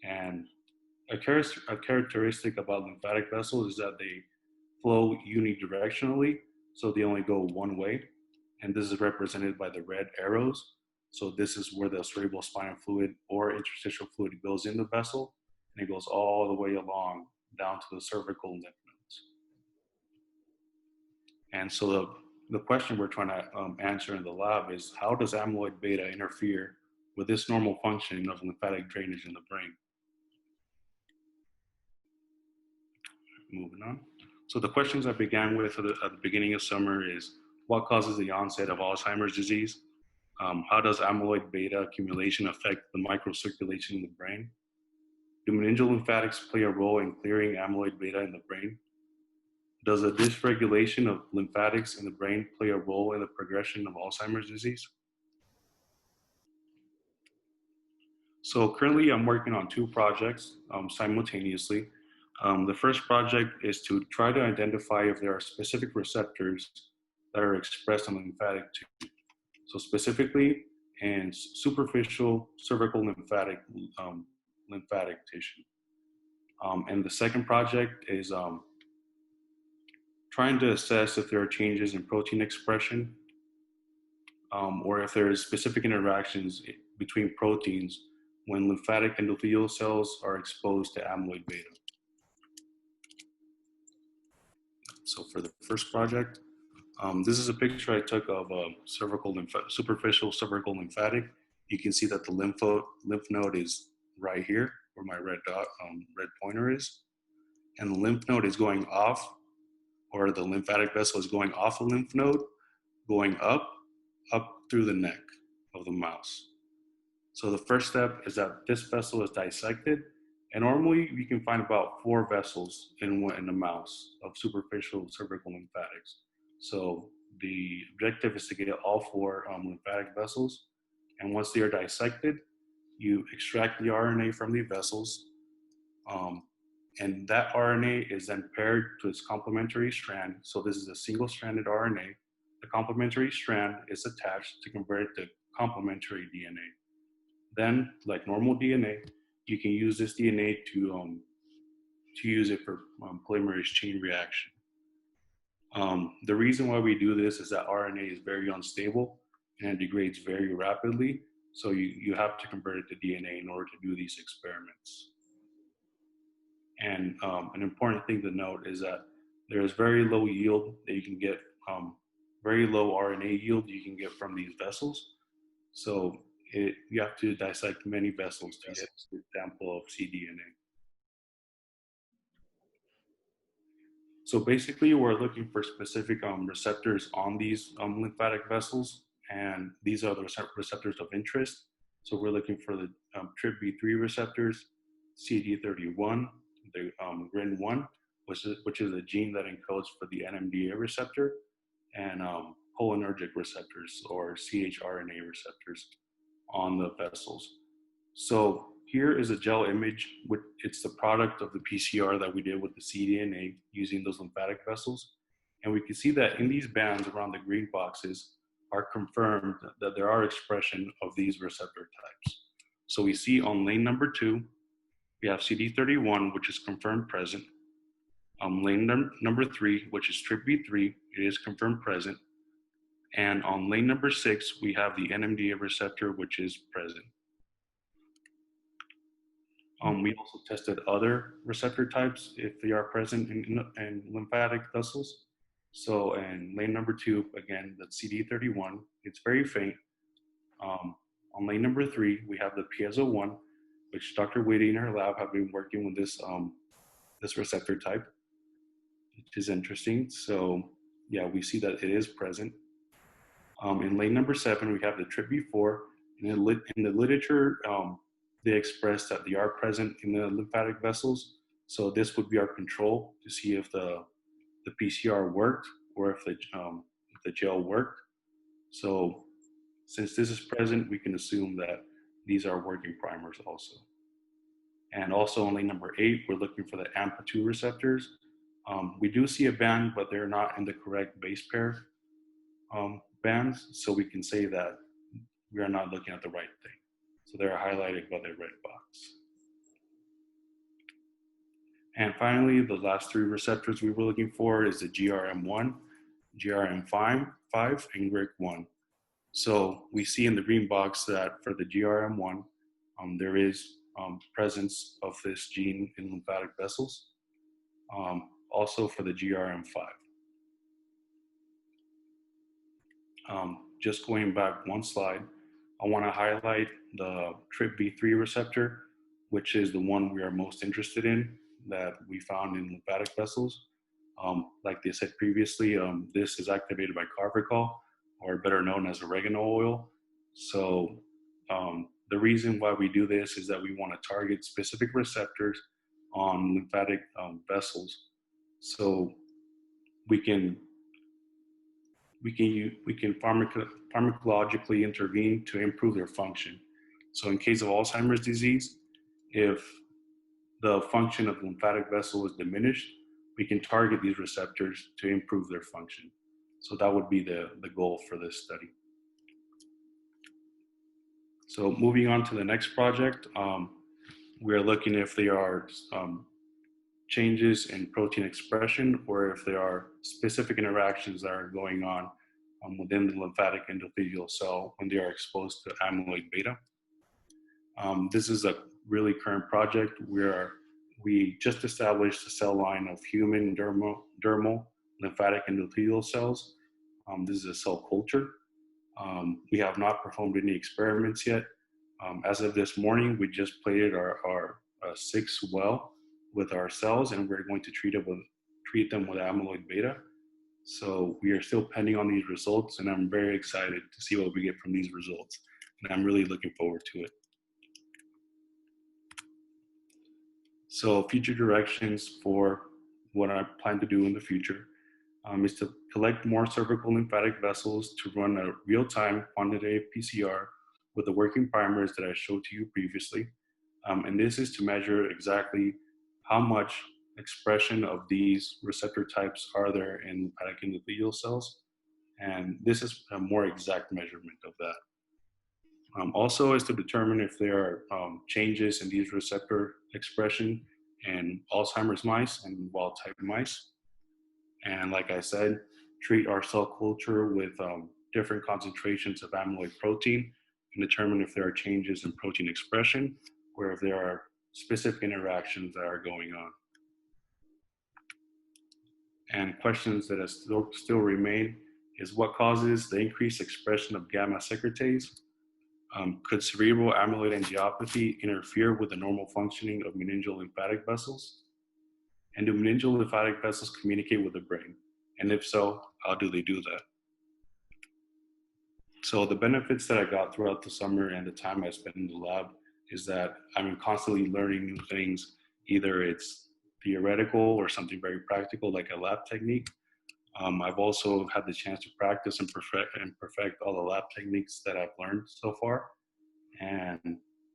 and a characteristic about lymphatic vessels is that they flow unidirectionally, so they only go one way, and this is represented by the red arrows. So this is where the cerebrospinal fluid or interstitial fluid goes in the vessel, and it goes all the way along down to the cervical lymph nodes. And so the question we're trying to answer in the lab is, how does amyloid beta interfere with this normal functioning of lymphatic drainage in the brain? Moving on. So the questions I began with at the beginning of summer is, what causes the onset of Alzheimer's disease? How does amyloid beta accumulation affect the microcirculation in the brain? Do meningeal lymphatics play a role in clearing amyloid beta in the brain? Does a dysregulation of lymphatics in the brain play a role in the progression of Alzheimer's disease? So currently I'm working on 2 projects simultaneously. The first project is to try to identify if there are specific receptors that are expressed on the lymphatic tube. So specifically in superficial cervical lymphatic tissue. And the second project is trying to assess if there are changes in protein expression or if there is specific interactions between proteins when lymphatic endothelial cells are exposed to amyloid beta. So for the first project, this is a picture I took of superficial cervical lymphatic. You can see that the lymph node is right here where my red pointer is. And the lymph node is going off, or the lymphatic vessel is going off a lymph node, going up through the neck of the mouse. So the first step is that this vessel is dissected, and normally you can find about 4 vessels in a mouse of superficial cervical lymphatics. So the objective is to get all 4 lymphatic vessels, and once they are dissected, you extract the RNA from the vessels, and that RNA is then paired to its complementary strand. So this is a single-stranded RNA. The complementary strand is attached to convert it to complementary DNA. Then, like normal DNA, you can use this DNA to use it for polymerase chain reaction. The reason why we do this is that RNA is very unstable and it degrades very rapidly. So you have to convert it to DNA in order to do these experiments. And an important thing to note is that there is very low yield that you can get, very low RNA yield you can get from these vessels. So you have to dissect many vessels to get a sample of cDNA. So basically, we're looking for specific receptors on these lymphatic vessels, and these are the receptors of interest. So we're looking for the TRPV3 receptors, CD31, the GRIN1, which is a gene that encodes for the NMDA receptor, and cholinergic receptors, or chRNA receptors, on the vessels. So here is a gel image. It's the product of the PCR that we did with the cDNA using those lymphatic vessels. And we can see that in these bands around the green boxes are confirmed that there are expression of these receptor types. So we see on lane number 2, we have CD31, which is confirmed present. Lane number 3, which is TRPV3, it is confirmed present. And on lane number 6, we have the NMDA receptor, which is present. We also tested other receptor types if they are present in lymphatic vessels. So in lane number 2, again, the CD31, it's very faint. On lane number 3, we have the piezo1, which Dr. Whitty in her lab have been working with this receptor type, which is interesting. So yeah, we see that it is present. In lane number 7, we have the TRPV4. In the literature, they express that they are present in the lymphatic vessels. So this would be our control to see if the PCR worked or if the gel worked. So since this is present, we can assume that these are working primers also. And also on lane number 8, we're looking for the AMPA2 receptors. We do see a band, but they're not in the correct base pair bands. So we can say that we are not looking at the right thing. So they're highlighted by the red box. And finally, the last 3 receptors we were looking for is the GRM1, GRM5, and GRIC1. So we see in the green box that for the GRM1, there is presence of this gene in lymphatic vessels. Also for the GRM5. Just going back one slide, I want to highlight the TRPV3 receptor, which is the one we are most interested in that we found in lymphatic vessels. Like they said previously, this is activated by carvacol, or better known as oregano oil. So the reason why we do this is that we want to target specific receptors on lymphatic vessels, so we can pharmacologically intervene to improve their function. So in case of Alzheimer's disease, if the function of the lymphatic vessel is diminished, we can target these receptors to improve their function. So that would be the goal for this study. So moving on to the next project, we're looking if there are changes in protein expression or if there are specific interactions that are going on within the lymphatic endothelial cell when they are exposed to amyloid beta. This is a really current project where we just established a cell line of human dermal lymphatic endothelial cells. This is a cell culture. We have not performed any experiments yet. As of this morning, we just plated our 6 well with our cells, and we're going to treat them with amyloid beta. So we are still pending on these results, and I'm very excited to see what we get from these results. And I'm really looking forward to it. So future directions for what I plan to do in the future is to collect more cervical lymphatic vessels to run a real-time quantitative PCR with the working primers that I showed to you previously. And this is to measure exactly how much expression of these receptor types are there in lymphatic endothelial cells. And this is a more exact measurement of that. Also is to determine if there are changes in these receptor expression in Alzheimer's mice and wild-type mice. And like I said, treat our cell culture with different concentrations of amyloid protein and determine if there are changes in protein expression or if there are specific interactions that are going on. And questions that still remain is what causes the increased expression of gamma secretase? Could cerebral amyloid angiopathy interfere with the normal functioning of meningeal lymphatic vessels? And do meningeal lymphatic vessels communicate with the brain? And if so, how do they do that? So the benefits that I got throughout the summer and the time I spent in the lab is that I'm constantly learning new things. Either it's theoretical or something very practical like a lab technique. I've also had the chance to practice and perfect all the lab techniques that I've learned so far. And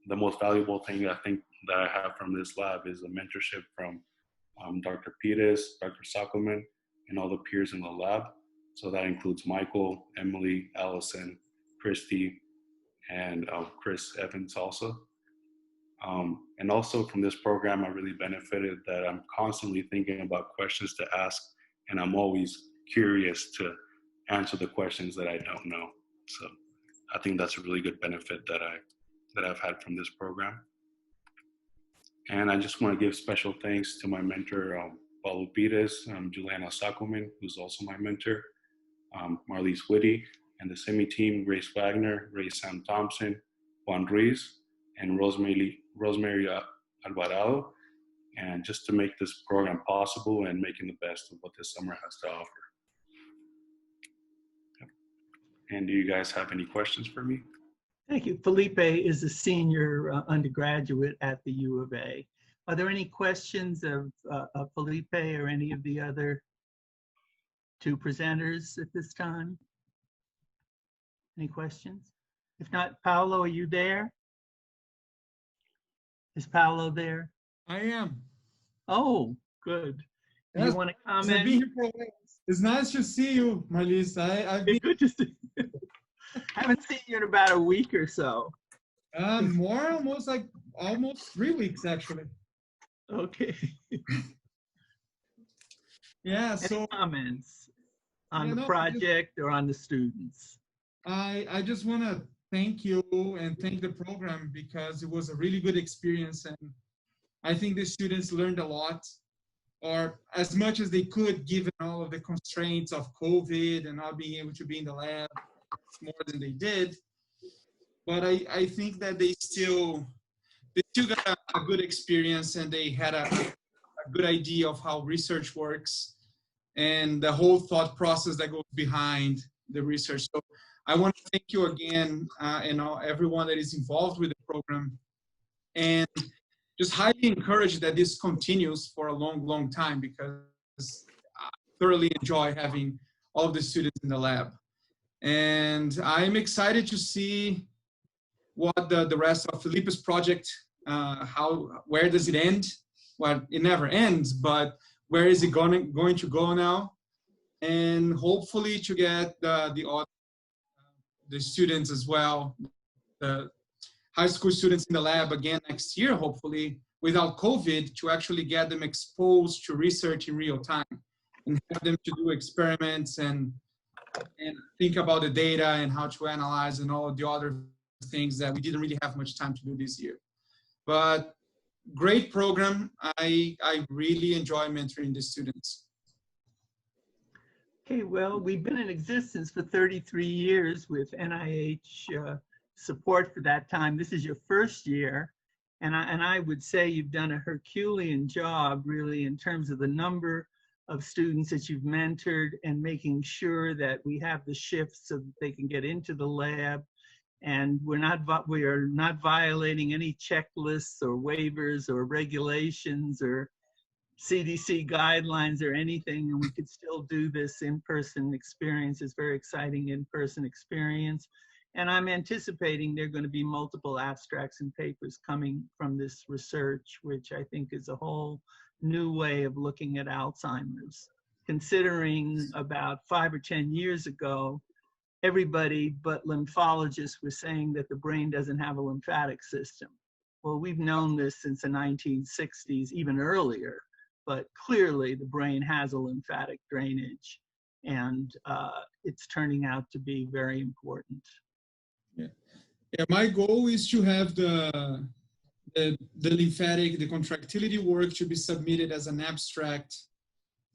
the most valuable thing I think that I have from this lab is a mentorship from Dr. Peters, Dr. Sackelman, and all the peers in the lab. So that includes Michael, Emily, Allison, Christy, and Chris Evans also. And also from this program, I really benefited that I'm constantly thinking about questions to ask, and I'm always curious to answer the questions that I don't know. So I think that's a really good benefit that I've had from this program. And I just want to give special thanks to my mentor, Paulo Pires, Juliana Sackelman, who's also my mentor, Marlise Whitty, and the SEMI team, Grace Wagner, Ray Sam Thompson, Juan Ruiz, and Rosemary Alvarado, and just to make this program possible and making the best of what this summer has to offer. And do you guys have any questions for me? Thank you. Felipe is a senior undergraduate at the U of A. Are there any questions of Felipe or any of the other two presenters at this time? Any questions? If not, Paolo, are you there? Is Paolo there? I am. Oh, good. Do you want to comment? I've been here for a while. It's nice to see you, Marlise. I've been good to see you. I haven't seen you in about a week or so. Almost 3 weeks actually. Okay. Yeah. Any so comments on the project or on the students? I just want to thank you and thank the program because it was a really good experience, and I think the students learned a lot, or as much as they could, given all of the constraints of COVID and not being able to be in the lab more than they did. But I think that they still got a good experience, and they had a good idea of how research works and the whole thought process that goes behind the research. So I want to thank you again and everyone that is involved with the program, and just highly encourage that this continues for a long, long time, because I thoroughly enjoy having all of the students in the lab. And I'm excited to see what the rest of Felipe's project, where does it end? Well, it never ends, but where is it going to go now? And hopefully to get the students as well, the high school students in the lab again next year, hopefully, without COVID, to actually get them exposed to research in real time and have them to do experiments and think about the data and how to analyze and all of the other things that we didn't really have much time to do this year. But great program. I really enjoy mentoring the students. Okay, well, we've been in existence for 33 years with NIH support for that time. This is your first year, and I would say you've done a Herculean job, really, in terms of the number of students that you've mentored and making sure that we have the shifts so that they can get into the lab, and we are not violating any checklists or waivers or regulations or CDC guidelines or anything, and we could still do this in-person experience. It's very exciting in-person experience. And I'm anticipating there are going to be multiple abstracts and papers coming from this research, which I think is a whole new way of looking at Alzheimer's. Considering about 5 or 10 years ago, everybody but lymphologists were saying that the brain doesn't have a lymphatic system. Well, we've known this since the 1960s, even earlier, but clearly the brain has a lymphatic drainage, and it's turning out to be very important. Yeah. Yeah, my goal is to have the lymphatic, the contractility work to be submitted as an abstract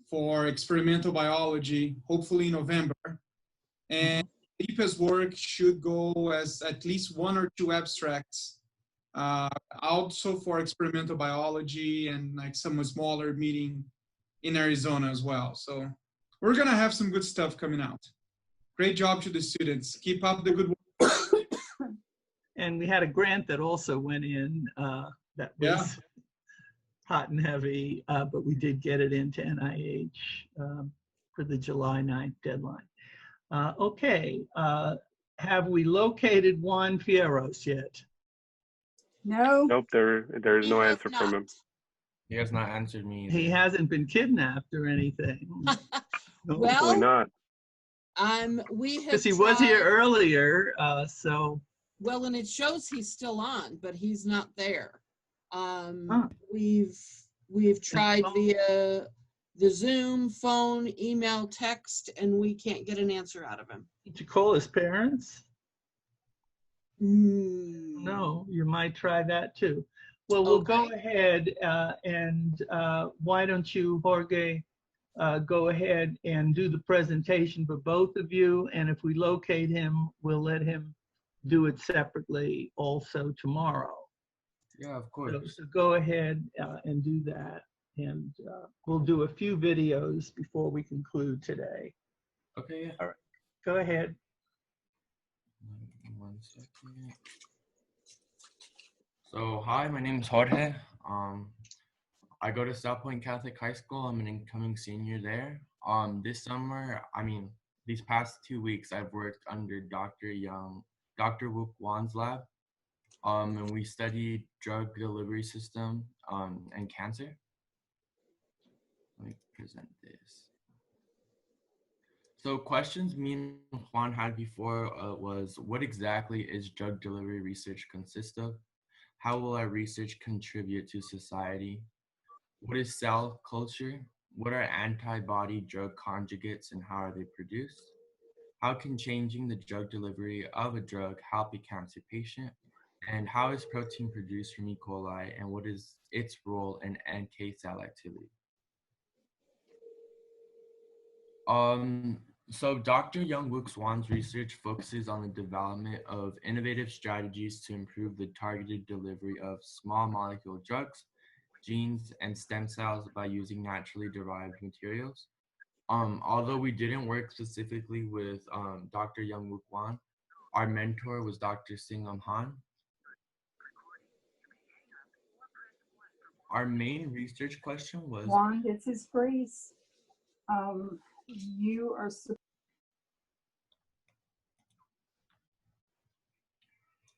for experimental biology, hopefully in November. And IPA's work should go as at least 1 or 2 abstracts, also for experimental biology and like some smaller meeting in Arizona as well. So we're gonna have some good stuff coming out. Great job to the students. Keep up the good work. And we had a grant that also went in that was hot and heavy, but we did get it into NIH for the July 9th deadline. Okay, have we located Juan Fierros yet? No. Nope, there's no answer from him. He has not answered me either. He hasn't been kidnapped or anything. Hopefully Well, not. we have Because he was here tried- earlier, so. Well, and it shows he's still on, but he's not there. We've tried via the Zoom, phone, email, text, and we can't get an answer out of him. Did you call his parents? No, you might try that too. Well, we'll go ahead and why don't you, Jorge, go ahead and do the presentation for both of you. And if we locate him, we'll let him do it separately also tomorrow. Yeah, of course. So go ahead and do that. And we'll do a few videos before we conclude today. Okay, yeah. All right, go ahead. 1 second. So, hi, my name is Jorge. I go to South Point Catholic High School. I'm an incoming senior there. This summer, these past 2 weeks, I've worked under Dr. Wook Wan's lab, and we studied drug delivery system and cancer. Let me present this. So questions me and Juan had before was, what exactly is drug delivery research consist of? How will our research contribute to society? What is cell culture? What are antibody drug conjugates and how are they produced? How can changing the drug delivery of a drug help a cancer patient? And how is protein produced from E. coli and what is its role in NK cell activity? So Dr. Wook Wan's research focuses on the development of innovative strategies to improve the targeted delivery of small molecule drugs, genes, and stem cells by using naturally derived materials. Although we didn't work specifically with Dr. Wook Wan, our mentor was Dr. Singham Han. Our main research question was— Juan gets his freeze. You are.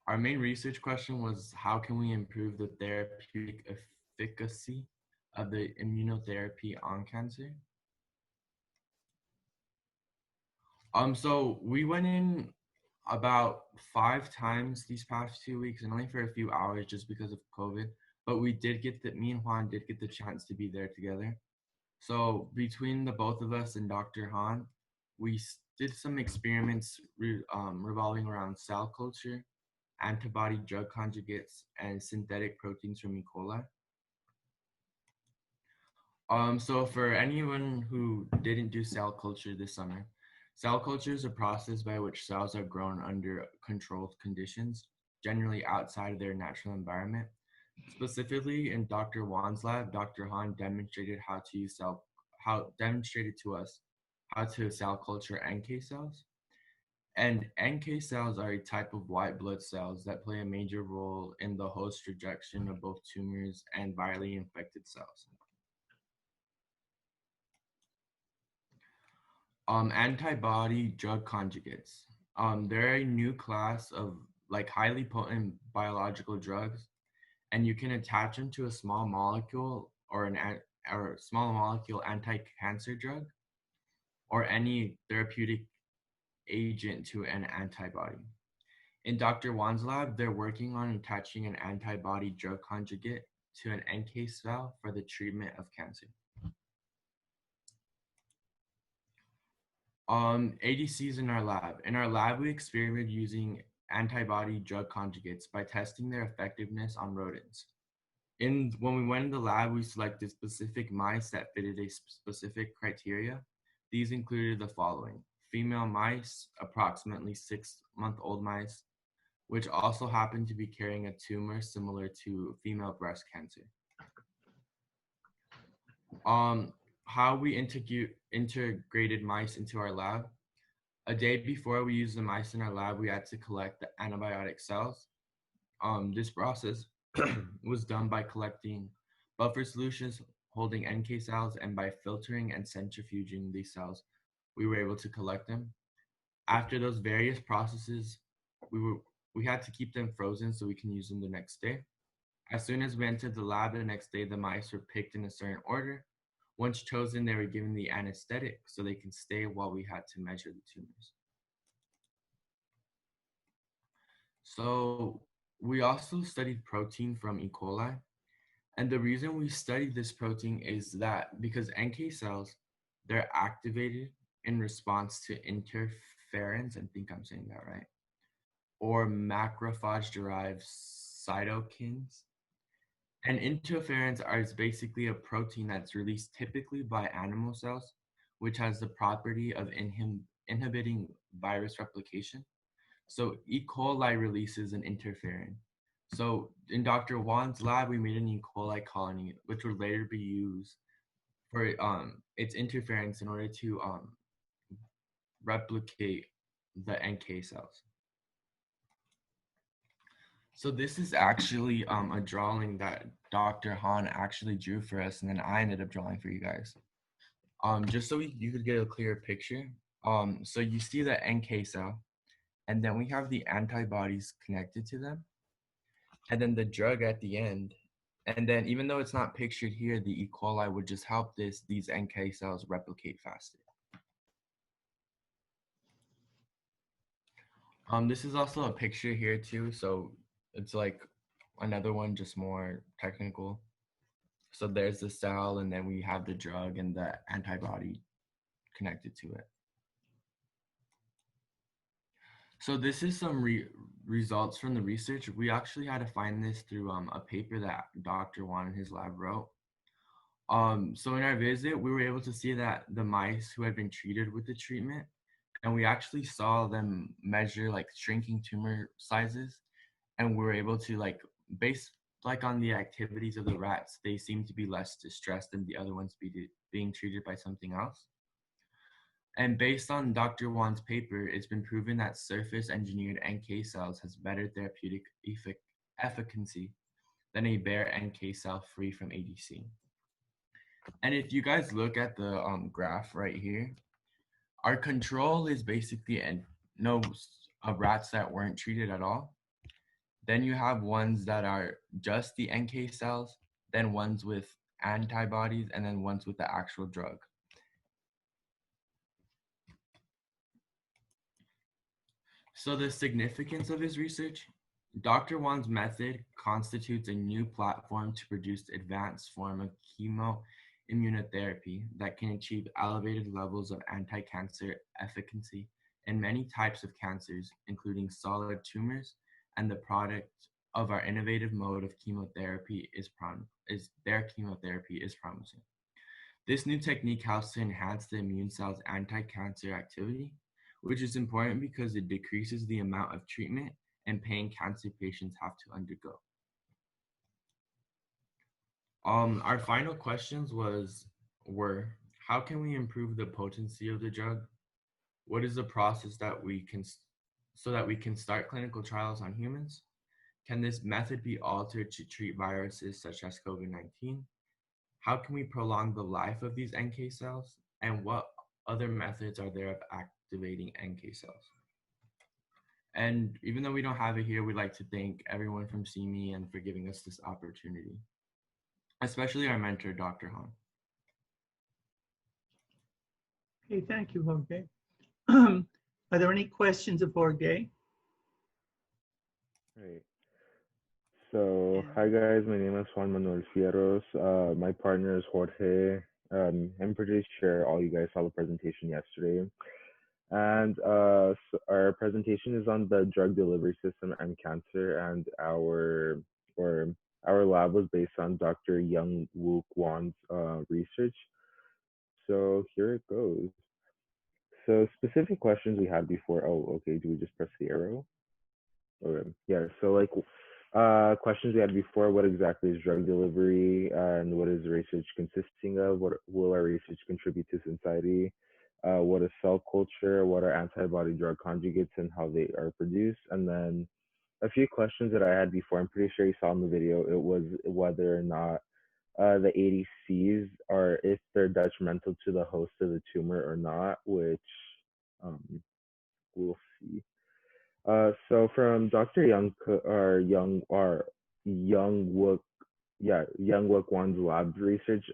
Our main research question was, how can we improve the therapeutic efficacy of the immunotherapy on cancer? So we went in about 5 times these past 2 weeks and only for a few hours just because of COVID, but me and Juan did get the chance to be there together. So between the both of us and Dr. Han, we did some experiments revolving around cell culture, antibody drug conjugates, and synthetic proteins from E. coli. So for anyone who didn't do cell culture this summer, cell culture is a process by which cells are grown under controlled conditions, generally outside of their natural environment. Specifically in Dr. Wan's lab, Dr. Han demonstrated demonstrated to us how to cell culture NK cells. And NK cells are a type of white blood cells that play a major role in the host rejection of both tumors and virally infected cells. Antibody drug conjugates. They're a new class of highly potent biological drugs, and you can attach them to a small molecule or small molecule anti-cancer drug or any therapeutic agent to an antibody. In Dr. Wan's lab, they're working on attaching an antibody drug conjugate to an NK cell for the treatment of cancer. ADCs in our lab. In our lab, we experimented using antibody drug conjugates by testing their effectiveness on rodents. When we went in the lab, we selected specific mice that fitted a specific criteria. These included the following: female mice, approximately 6-month-old mice, which also happened to be carrying a tumor similar to female breast cancer. How we integrated mice into our lab. A day before we used the mice in our lab, we had to collect the antibiotic cells. This process was done by collecting buffer solutions holding NK cells, and by filtering and centrifuging these cells, we were able to collect them. After those various processes, we had to keep them frozen so we can use them the next day. As soon as we entered the lab the next day, the mice were picked in a certain order. Once chosen, they were given the anesthetic so they can stay while we had to measure the tumors. So we also studied protein from E. coli. And the reason we studied this protein is that because NK cells, they're activated in response to interferons, I think I'm saying that right, or macrophage-derived cytokines. And interferons is basically a protein that's released typically by animal cells, which has the property of inhibiting virus replication. So E. coli releases an interferon. So in Dr. Wan's lab, we made an E. coli colony, which would later be used for its interference in order to replicate the NK cells. So this is actually a drawing that Dr. Han actually drew for us, and then I ended up drawing for you guys. Just so you could get a clearer picture. So you see the NK cell, and then we have the antibodies connected to them, and then the drug at the end. And then even though it's not pictured here, the E. coli would just help these NK cells replicate faster. This is also a picture here too, so it's like another one, just more technical. So there's the cell, and then we have the drug and the antibody connected to it. So this is some results from the research. We actually had to find this through a paper that Dr. Wan and his lab wrote. So in our visit, we were able to see that the mice who had been treated with the treatment, and we actually saw them measure like shrinking tumor sizes, and we were able to based on the activities of the rats, they seem to be less distressed than the other ones being treated by something else. And based on Dr. Wan's paper, it's been proven that surface engineered NK cells has better therapeutic efficacy than a bare NK cell free from ADC. And if you guys look at the graph right here, our control is basically rats that weren't treated at all. Then you have ones that are just the NK cells, then ones with antibodies, and then ones with the actual drug. So the significance of his research: Dr. Wan's method constitutes a new platform to produce advanced form of chemoimmunotherapy that can achieve elevated levels of anti-cancer efficacy in many types of cancers, including solid tumors, and the product of our innovative mode of chemotherapy is promising. This new technique helps to enhance the immune cell's anti-cancer activity, which is important because it decreases the amount of treatment and pain cancer patients have to undergo. Our final questions were how can we improve the potency of the drug? What is the process so that we can start clinical trials on humans? Can this method be altered to treat viruses such as COVID-19? How can we prolong the life of these NK cells? And what other methods are there of activating NK cells? And even though we don't have it here, we'd like to thank everyone from CME and for giving us this opportunity, especially our mentor, Dr. Han. Okay, thank you, Jorge. Are there any questions of Jorge? Right. So, hi guys, my name is Juan Manuel Fierros. My partner is Jorge. I'm pretty sure all you guys saw the presentation yesterday. And so our presentation is on the drug delivery system and cancer, and our lab was based on Dr. Young Woo Kwan's research. So here it goes. So specific questions we had before. Oh, okay. Do we just press the arrow? Okay. Yeah. So like questions we had before: what exactly is drug delivery, and what is research consisting of? What will our research contribute to society? What is cell culture? What are antibody drug conjugates and how they are produced? And then a few questions that I had before. I'm pretty sure you saw in the video. It was whether or not the ADCs are, if they're detrimental to the host of the tumor or not, which um, we'll see. So from Dr. Young Wook Wan's lab research,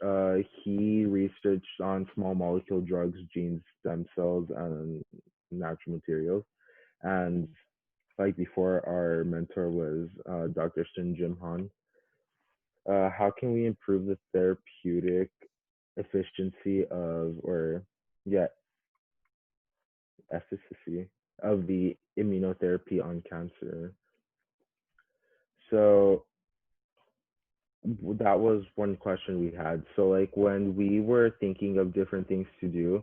he researched on small molecule drugs, genes, stem cells, and natural materials. And like before, our mentor was Dr. Sun Jim Han. How can we improve the therapeutic efficiency of, or yeah, efficacy of the immunotherapy on cancer? So that was one question we had. So like when we were thinking of different things to do,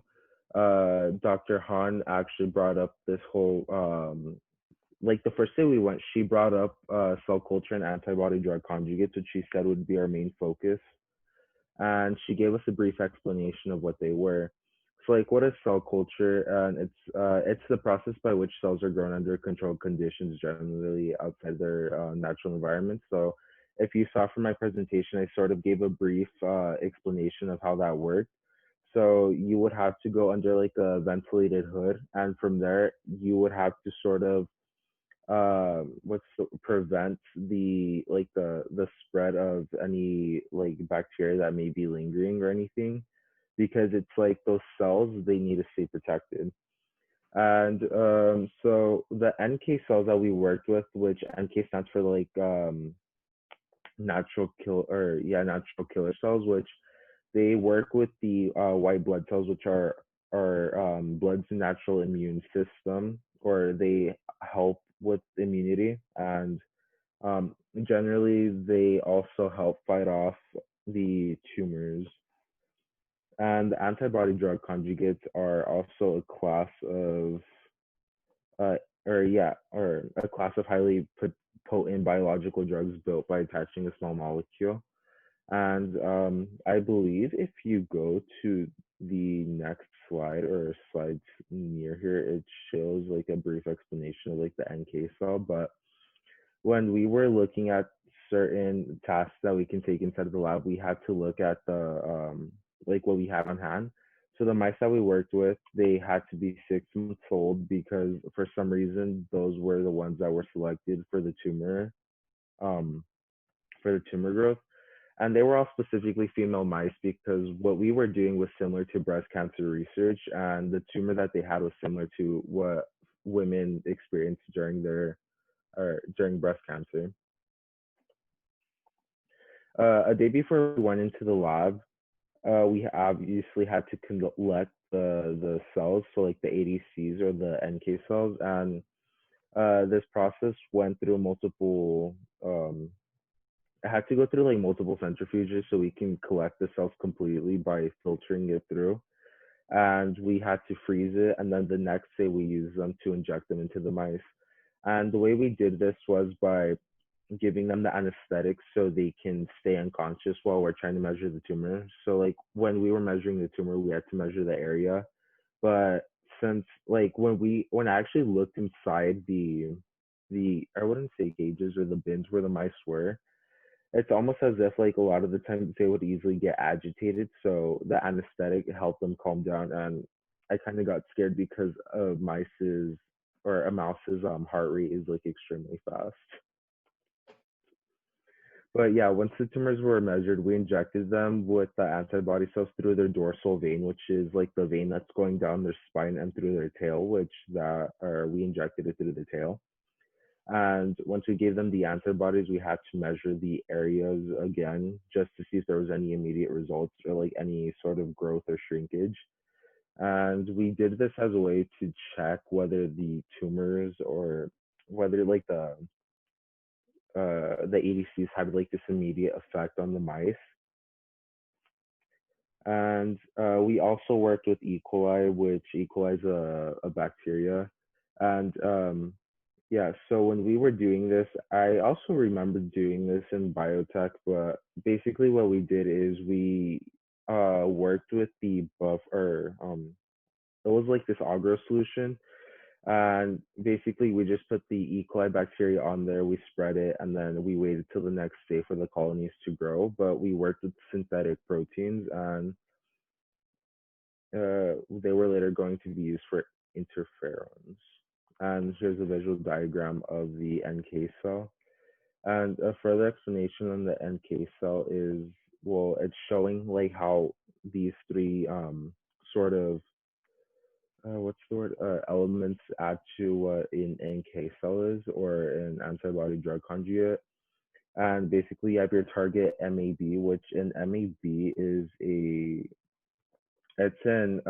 Dr. Han actually brought up this whole like the first day we went, she brought up cell culture and antibody drug conjugates, which she said would be our main focus. And she gave us a brief explanation of what they were. So like what is cell culture? And it's the process by which cells are grown under controlled conditions, generally outside their natural environment. So if you saw from my presentation, I sort of gave a brief explanation of how that worked. So you would have to go under like a ventilated hood, and from there you would have to sort of prevent the spread of any like bacteria that may be lingering or anything, because it's like those cells, they need to stay protected. And so the NK cells that we worked with, which NK stands for like natural killer cells, which they work with the white blood cells, which are blood's natural immune system, or they help with immunity. And generally, they also help fight off the tumors. And antibody drug conjugates are also a class of, or a class of highly potent biological drugs built by attaching a small molecule. And I believe if you go to the next slide, or slides near here, it shows like a brief explanation of like the NK cell. But when we were looking at certain tasks that we can take inside of the lab, we had to look at the like what we had on hand. So the mice that we worked with, they had to be 6 months old, because for some reason those were the ones that were selected for the tumor growth. And they were all specifically female mice, because what we were doing was similar to breast cancer research, and the tumor that they had was similar to what women experience during breast cancer. A day before we went into the lab, we obviously had to collect the cells, so like the ADCs or the NK cells, and this process went through multiple. I had to go through like multiple centrifuges so we can collect the cells completely by filtering it through, and we had to freeze it, and then the next day we used them to inject them into the mice. And the way we did this was by giving them the anesthetic so they can stay unconscious while we're trying to measure the tumor. So like when we were measuring the tumor, we had to measure the area. But since like when I actually looked inside the I wouldn't say cages or the bins where the mice were, it's almost as if like a lot of the times they would easily get agitated. So the anesthetic helped them calm down. And I kind of got scared because a mouse's heart rate is like extremely fast. But yeah, once the tumors were measured, we injected them with the antibody cells through their dorsal vein, which is like the vein that's going down their spine and through their tail, we injected it through the tail. And once we gave them the antibodies, we had to measure the areas again just to see if there was any immediate results or like any sort of growth or shrinkage. And we did this as a way to check whether the tumors or whether like the ADCs had like this immediate effect on the mice. And we also worked with E. coli, which E. coli is a bacteria. And yeah, so when we were doing this, I also remember doing this in biotech, but basically what we did is we worked with the it was like this agar solution. And basically we just put the E. coli bacteria on there, we spread it, and then we waited till the next day for the colonies to grow. But we worked with synthetic proteins, and they were later going to be used for interferons. And here's a visual diagram of the NK cell. And a further explanation on the NK cell is, well, it's showing like how these three sort of what's the word, elements add to what an NK cell is, or an antibody drug conjugate. And basically you have your target MAB, which an MAB is it's an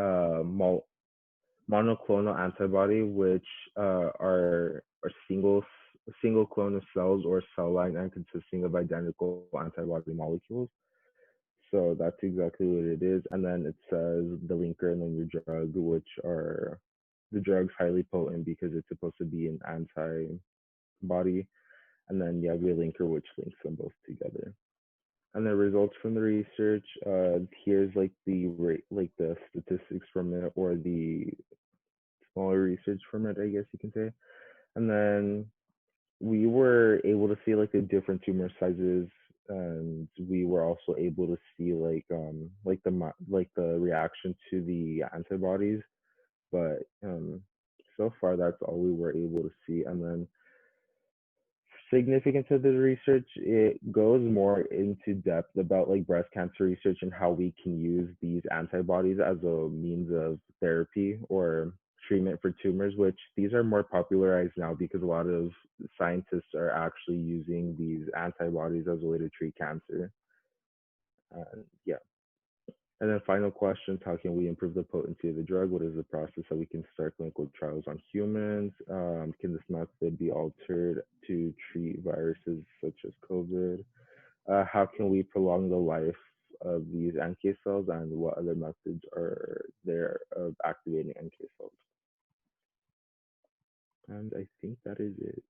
monoclonal antibody, which are single clone of cells or cell line and consisting of identical antibody molecules. So that's exactly what it is. And then it says the linker and then your drug, which are the drug's highly potent because it's supposed to be an antibody. And then you have your linker, which links them both together. And the results from the research, here's like the statistics from it, or the smaller research from it, I guess you can say. And then we were able to see like the different tumor sizes, and we were also able to see like the reaction to the antibodies. But so far that's all we were able to see. And then significance of the research, it goes more into depth about like breast cancer research and how we can use these antibodies as a means of therapy or treatment for tumors, which these are more popularized now because a lot of scientists are actually using these antibodies as a way to treat cancer. Yeah. And then final questions, how can we improve the potency of the drug? What is the process that we can start clinical trials on humans? Can this method be altered to treat viruses such as COVID? How can we prolong the life of these NK cells, and what other methods are there of activating NK cells? And I think that is it.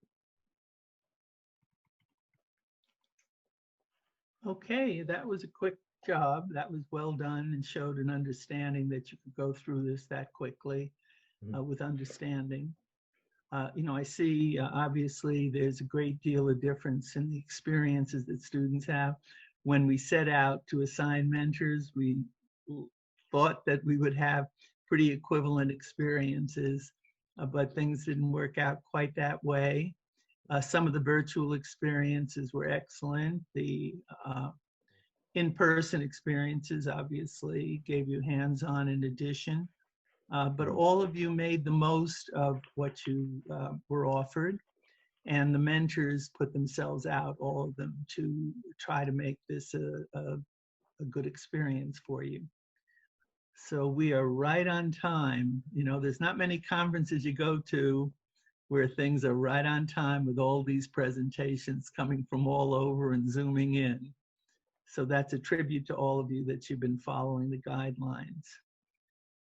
Okay, that was a quick job. That was well done and showed an understanding that you could go through this that quickly with understanding. I see obviously there's a great deal of difference in the experiences that students have. When we set out to assign mentors, we thought that we would have pretty equivalent experiences, but things didn't work out quite that way. Some of the virtual experiences were excellent. The in-person experiences obviously gave you hands-on in addition, but all of you made the most of what you were offered, and the mentors put themselves out, all of them, to try to make this a good experience for you. So we are right on time. There's not many conferences you go to where things are right on time with all these presentations coming from all over and zooming in. So that's a tribute to all of you that you've been following the guidelines.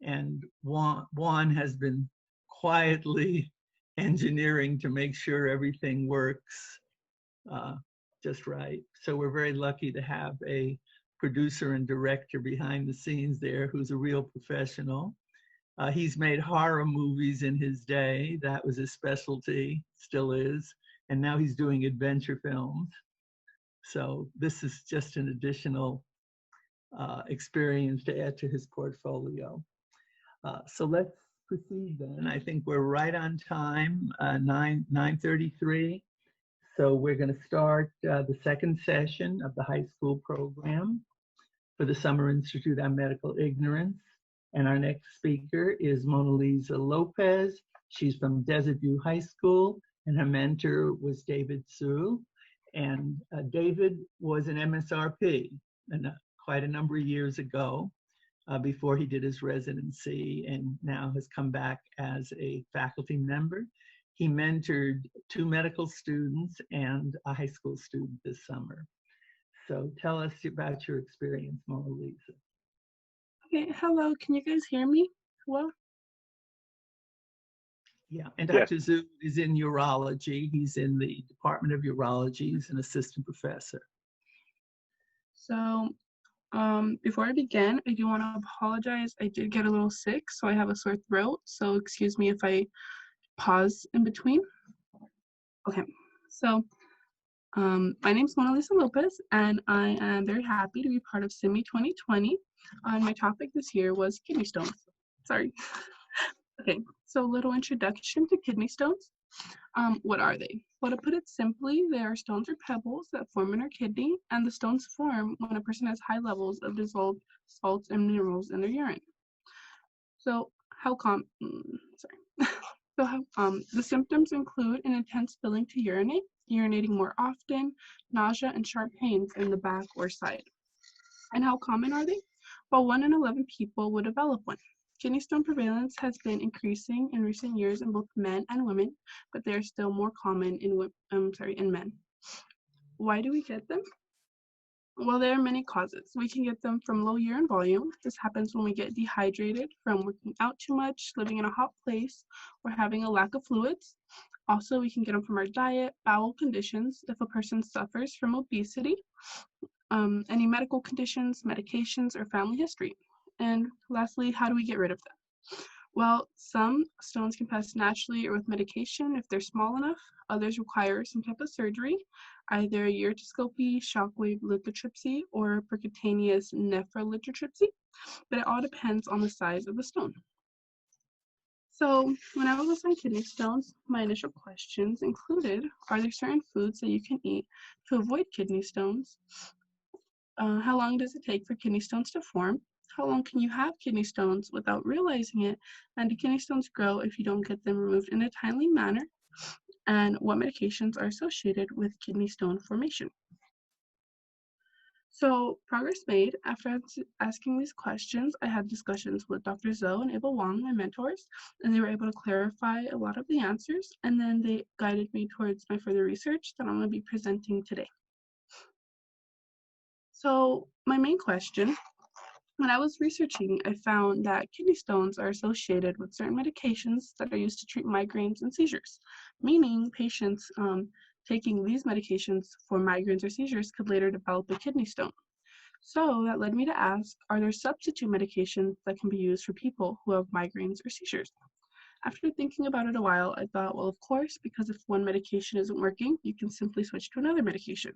And Juan has been quietly engineering to make sure everything works just right. So we're very lucky to have a producer and director behind the scenes there who's a real professional. He's made horror movies in his day. That was his specialty, still is. And now he's doing adventure films. So this is just an additional experience to add to his portfolio. So let's proceed then. I think we're right on time, 9:33. So we're going to start the second session of the high school program for the Summer Institute on Medical Ignorance. And our next speaker is Mona Lisa Lopez. She's from Desert View High School, and her mentor was David Sue. And David was an MSRP quite a number of years ago before he did his residency, and now has come back as a faculty member. He mentored 2 medical students and a high school student this summer. So tell us about your experience, Mona Lisa. Okay, hello, can you guys hear me well? Yeah, and Dr. Zhu is in urology. He's in the Department of Urology. He's an assistant professor. So before I begin, I do want to apologize. I did get a little sick, so I have a sore throat. So excuse me if I pause in between. Okay, so my name is Mona Lisa Lopez, and I am very happy to be part of SIMI 2020. My topic this year was kidney stones. Sorry. Okay, so a little introduction to kidney stones. What are they? Well, to put it simply, they are stones or pebbles that form in our kidney, and the stones form when a person has high levels of dissolved salts and minerals in their urine. So the symptoms include an intense feeling to urinate, urinating more often, nausea, and sharp pains in the back or side. And how common are they? Well, 1 in 11 people would develop one. Kidney stone prevalence has been increasing in recent years in both men and women, but they are still more common in men. Why do we get them? Well, there are many causes. We can get them from low urine volume. This happens when we get dehydrated from working out too much, living in a hot place, or having a lack of fluids. Also, we can get them from our diet, bowel conditions, if a person suffers from obesity, any medical conditions, medications, or family history. And lastly, how do we get rid of them? Well, some stones can pass naturally or with medication if they're small enough. Others require some type of surgery, either ureteroscopy, shockwave lithotripsy, or percutaneous nephrolithotripsy, but it all depends on the size of the stone. So when I was assigned kidney stones, my initial questions included, are there certain foods that you can eat to avoid kidney stones? How long does it take for kidney stones to form? How long can you have kidney stones without realizing it? And do kidney stones grow if you don't get them removed in a timely manner? And what medications are associated with kidney stone formation? So progress made. After asking these questions, I had discussions with Dr. Zhou and Ava Wang, my mentors, and they were able to clarify a lot of the answers, and then they guided me towards my further research that I'm going to be presenting today. So my main question, when I was researching, I found that kidney stones are associated with certain medications that are used to treat migraines and seizures, meaning patients taking these medications for migraines or seizures could later develop a kidney stone. So that led me to ask, are there substitute medications that can be used for people who have migraines or seizures? After thinking about it a while, I thought, well, of course, because if one medication isn't working, you can simply switch to another medication.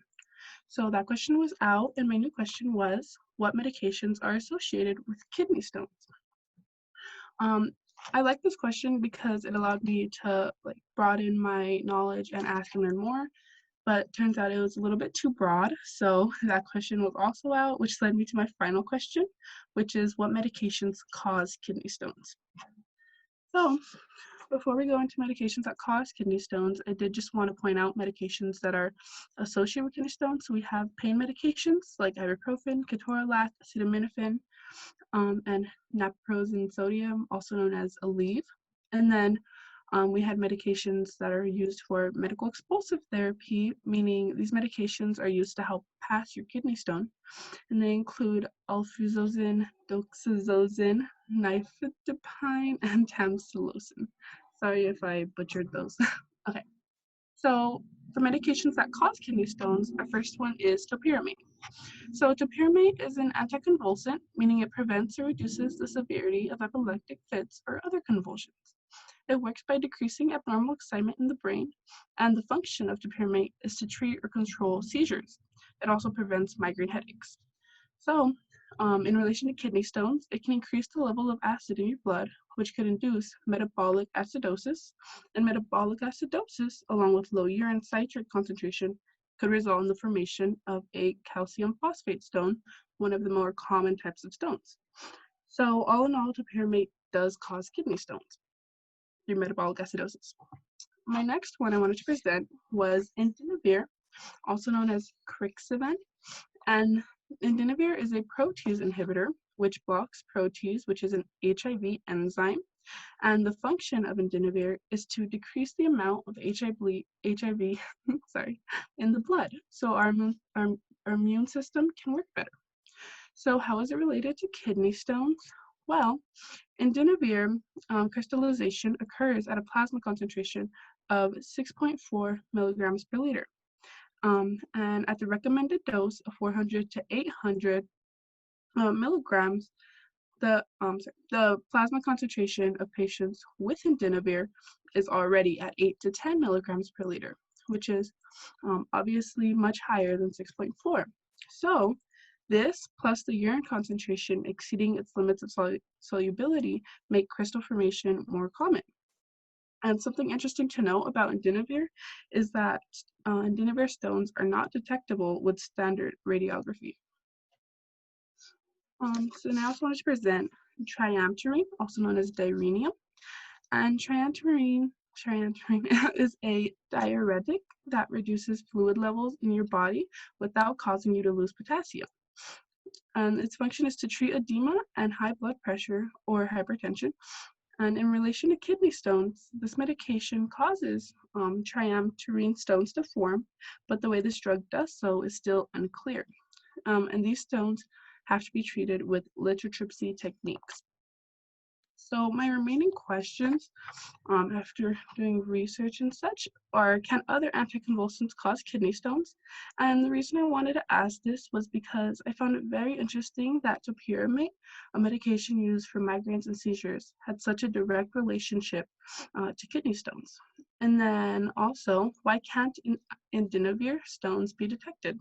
So that question was out, and my new question was, what medications are associated with kidney stones? I like this question because it allowed me to broaden my knowledge and ask and learn more, but turns out it was a little bit too broad, so that question was also out, which led me to my final question, which is what medications cause kidney stones? So before we go into medications that cause kidney stones, I did just want to point out medications that are associated with kidney stones. So we have pain medications like ibuprofen, ketorolac, acetaminophen, and naproxen sodium, also known as Aleve. And then we had medications that are used for medical expulsive therapy, meaning these medications are used to help pass your kidney stone. And they include alfuzosin, doxazosin, nifedipine, and tamsulosin. Sorry if I butchered those. Okay, so for medications that cause kidney stones, our first one is topiramate. So topiramate is an anticonvulsant, meaning it prevents or reduces the severity of epileptic fits or other convulsions. It works by decreasing abnormal excitement in the brain, and the function of topiramate is to treat or control seizures. It also prevents migraine headaches. So In relation to kidney stones, it can increase the level of acid in your blood, which could induce metabolic acidosis. And metabolic acidosis, along with low urine citrate concentration, could result in the formation of a calcium phosphate stone, one of the more common types of stones. So all in all, topiramate does cause kidney stones through metabolic acidosis. My next one I wanted to present was indinavir, also known as Crixivan. And indinavir is a protease inhibitor, which blocks protease, which is an HIV enzyme. And the function of indinavir is to decrease the amount of HIV in the blood, so our immune system can work better. So how is it related to kidney stones? Well, indinavir crystallization occurs at a plasma concentration of 6.4 milligrams per liter. And at the recommended dose of 400 to 800 milligrams, the plasma concentration of patients with indinavir is already at 8 to 10 milligrams per liter, which is obviously much higher than 6.4. So this, plus the urine concentration exceeding its limits of solubility, make crystal formation more common. And something interesting to know about indinavir is that indinavir stones are not detectable with standard radiography. So now I also wanted to present triamterene, also known as direnium. And triamterene is a diuretic that reduces fluid levels in your body without causing you to lose potassium. And its function is to treat edema and high blood pressure or hypertension. And in relation to kidney stones, this medication causes triamterene stones to form, but the way this drug does so is still unclear. And these stones have to be treated with lithotripsy techniques. So my remaining questions after doing research and such are, can other anticonvulsants cause kidney stones? And the reason I wanted to ask this was because I found it very interesting that topiramate, a medication used for migraines and seizures, had such a direct relationship to kidney stones. And then also, why can't indinavir stones be detected?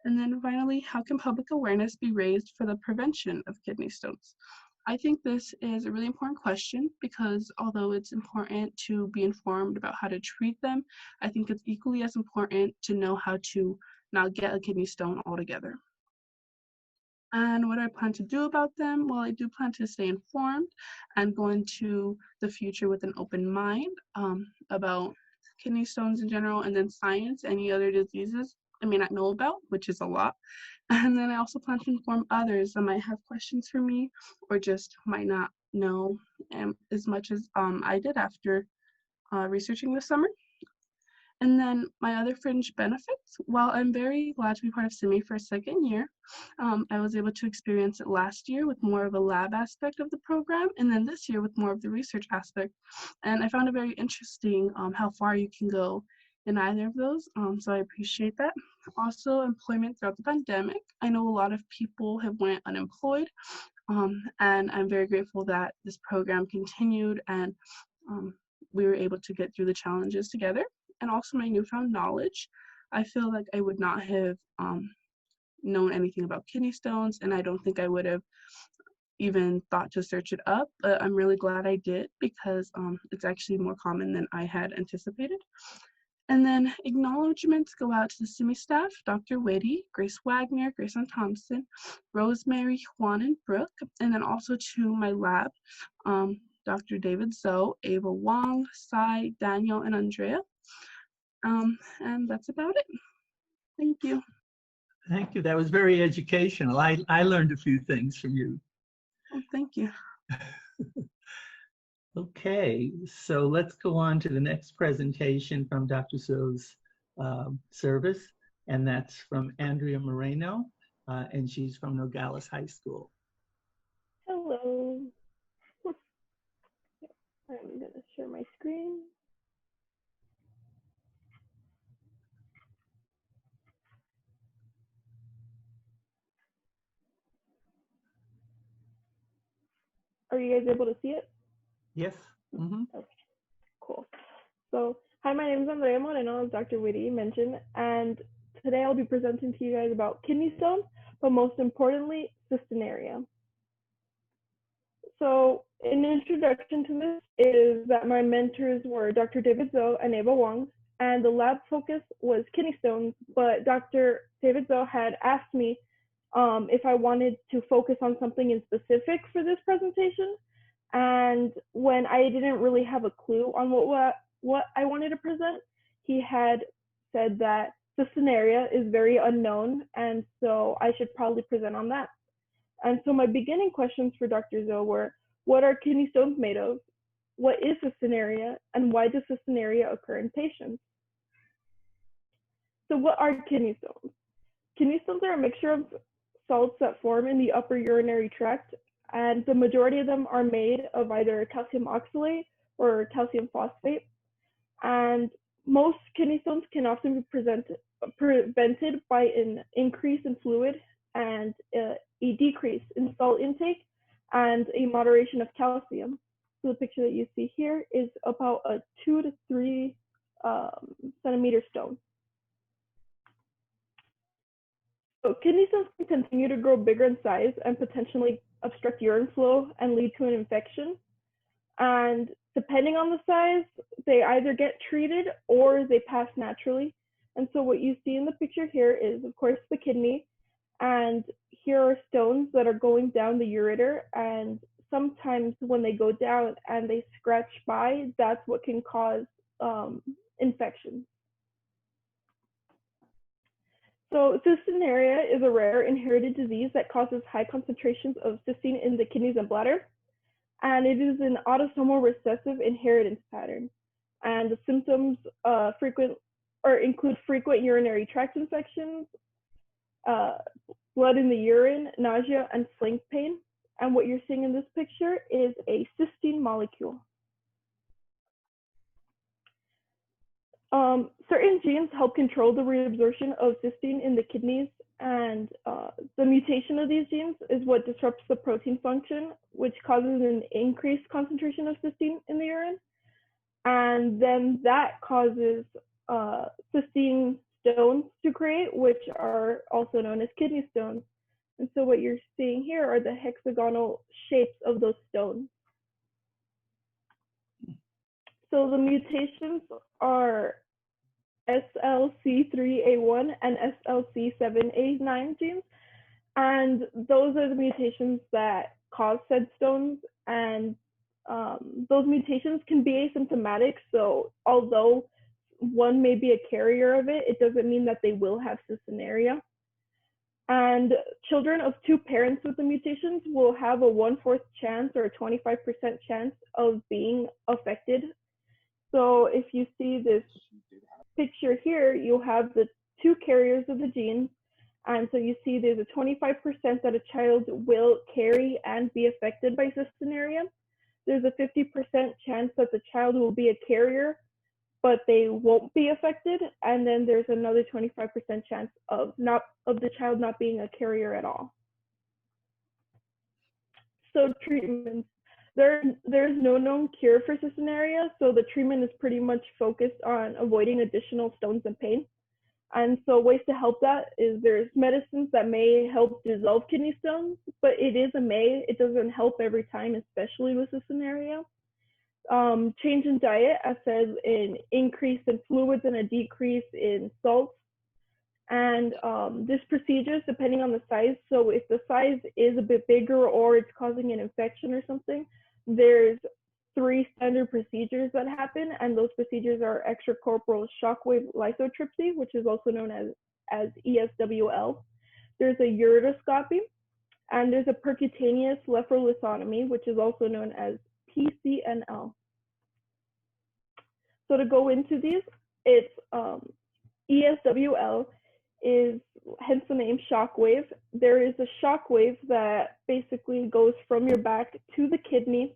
And then finally, how can public awareness be raised for the prevention of kidney stones? I think this is a really important question because although it's important to be informed about how to treat them, I think it's equally as important to know how to not get a kidney stone altogether. And what I plan to do about them? Well, I do plan to stay informed and go into the future with an open mind about kidney stones in general, and then science, any other diseases I may not know about, which is a lot. And then I also plan to inform others that might have questions for me or just might not know as much as I did after researching this summer. And then my other fringe benefits, while I'm very glad to be part of SIMI for a second year, I was able to experience it last year with more of a lab aspect of the program, and then this year with more of the research aspect. And I found it very interesting how far you can go in either of those, so I appreciate that. Also, employment throughout the pandemic. I know a lot of people have went unemployed, and I'm very grateful that this program continued and we were able to get through the challenges together. And also my newfound knowledge. I feel like I would not have known anything about kidney stones, and I don't think I would have even thought to search it up, but I'm really glad I did because it's actually more common than I had anticipated. And then acknowledgements go out to the SIMI staff, Dr. Whitty, Grace Wagner, Grayson Thompson, Rosemary, Juan, and Brooke, and then also to my lab, Dr. David Zoe, Ava Wong, Sai, Daniel, and Andrea. And that's about it. Thank you. Thank you. That was very educational. I learned a few things from you. Oh, thank you. Okay, so let's go on to the next presentation from Dr. Zo's service, and that's from Andrea Moreno, and she's from Nogales High School. Hello. I'm going to share my screen. Are you guys able to see it? Yes. Mm-hmm. Okay, cool. So, hi, my name is Andrea Moreno, as Dr. Whitty mentioned, and today I'll be presenting to you guys about kidney stones, but most importantly, cystinuria. So an introduction to this is that my mentors were Dr. David Zhou and Ava Wong, and the lab focus was kidney stones, but Dr. David Zhou had asked me if I wanted to focus on something in specific for this presentation. And when I didn't really have a clue on what I wanted to present, he had said that cystinuria is very unknown, and so I should probably present on that. And so my beginning questions for Dr. Zhou were, what are kidney stones made of? What is cystinuria, and why does cystinuria occur in patients? So what are kidney stones? Kidney stones are a mixture of salts that form in the upper urinary tract, and the majority of them are made of either calcium oxalate or calcium phosphate. And most kidney stones can often be prevented by an increase in fluid and a decrease in salt intake and a moderation of calcium. So the picture that you see here is about a 2 to 3 centimeter stone. So kidney stones can continue to grow bigger in size and potentially obstruct urine flow and lead to an infection. And depending on the size, they either get treated or they pass naturally. And so what you see in the picture here is, of course, the kidney. And here are stones that are going down the ureter. And sometimes when they go down and they scratch by, that's what can cause infection. So cystinuria is a rare inherited disease that causes high concentrations of cystine in the kidneys and bladder. And it is an autosomal recessive inheritance pattern. And the symptoms include frequent urinary tract infections, blood in the urine, nausea, and flank pain. And what you're seeing in this picture is a cystine molecule. Certain genes help control the reabsorption of cystine in the kidneys, and the mutation of these genes is what disrupts the protein function, which causes an increased concentration of cystine in the urine. And then that causes cystine stones to create, which are also known as kidney stones. And so what you're seeing here are the hexagonal shapes of those stones. So the mutations are SLC3A1 and SLC7A9 genes. And those are the mutations that cause said stones. And those mutations can be asymptomatic. So although one may be a carrier of it, it doesn't mean that they will have cystinuria. And children of 2 parents with the mutations will have a 1/4 chance or a 25% chance of being affected. So if you see this picture here, you have the 2 carriers of the gene. And so you see there's a 25% that a child will carry and be affected by cystinuria. There's a 50% chance that the child will be a carrier, but they won't be affected. And then there's another 25% chance of the child not being a carrier at all. So treatments. There's no known cure for cystinuria, so the treatment is pretty much focused on avoiding additional stones and pain. And so ways to help that is there's medicines that may help dissolve kidney stones, but it is a may. It doesn't help every time, especially with cystinuria. Change in diet, as said, an increase in fluids and a decrease in salts. And this procedure is depending on the size. So if the size is a bit bigger or it's causing an infection or something, there's 3 standard procedures that happen, and those procedures are extracorporeal shockwave lithotripsy, which is also known as ESWL. There's a ureteroscopy, and there's a percutaneous lephrolithotomy, which is also known as PCNL. So to go into these, it's ESWL is hence the name shockwave. There is a shockwave that basically goes from your back to the kidney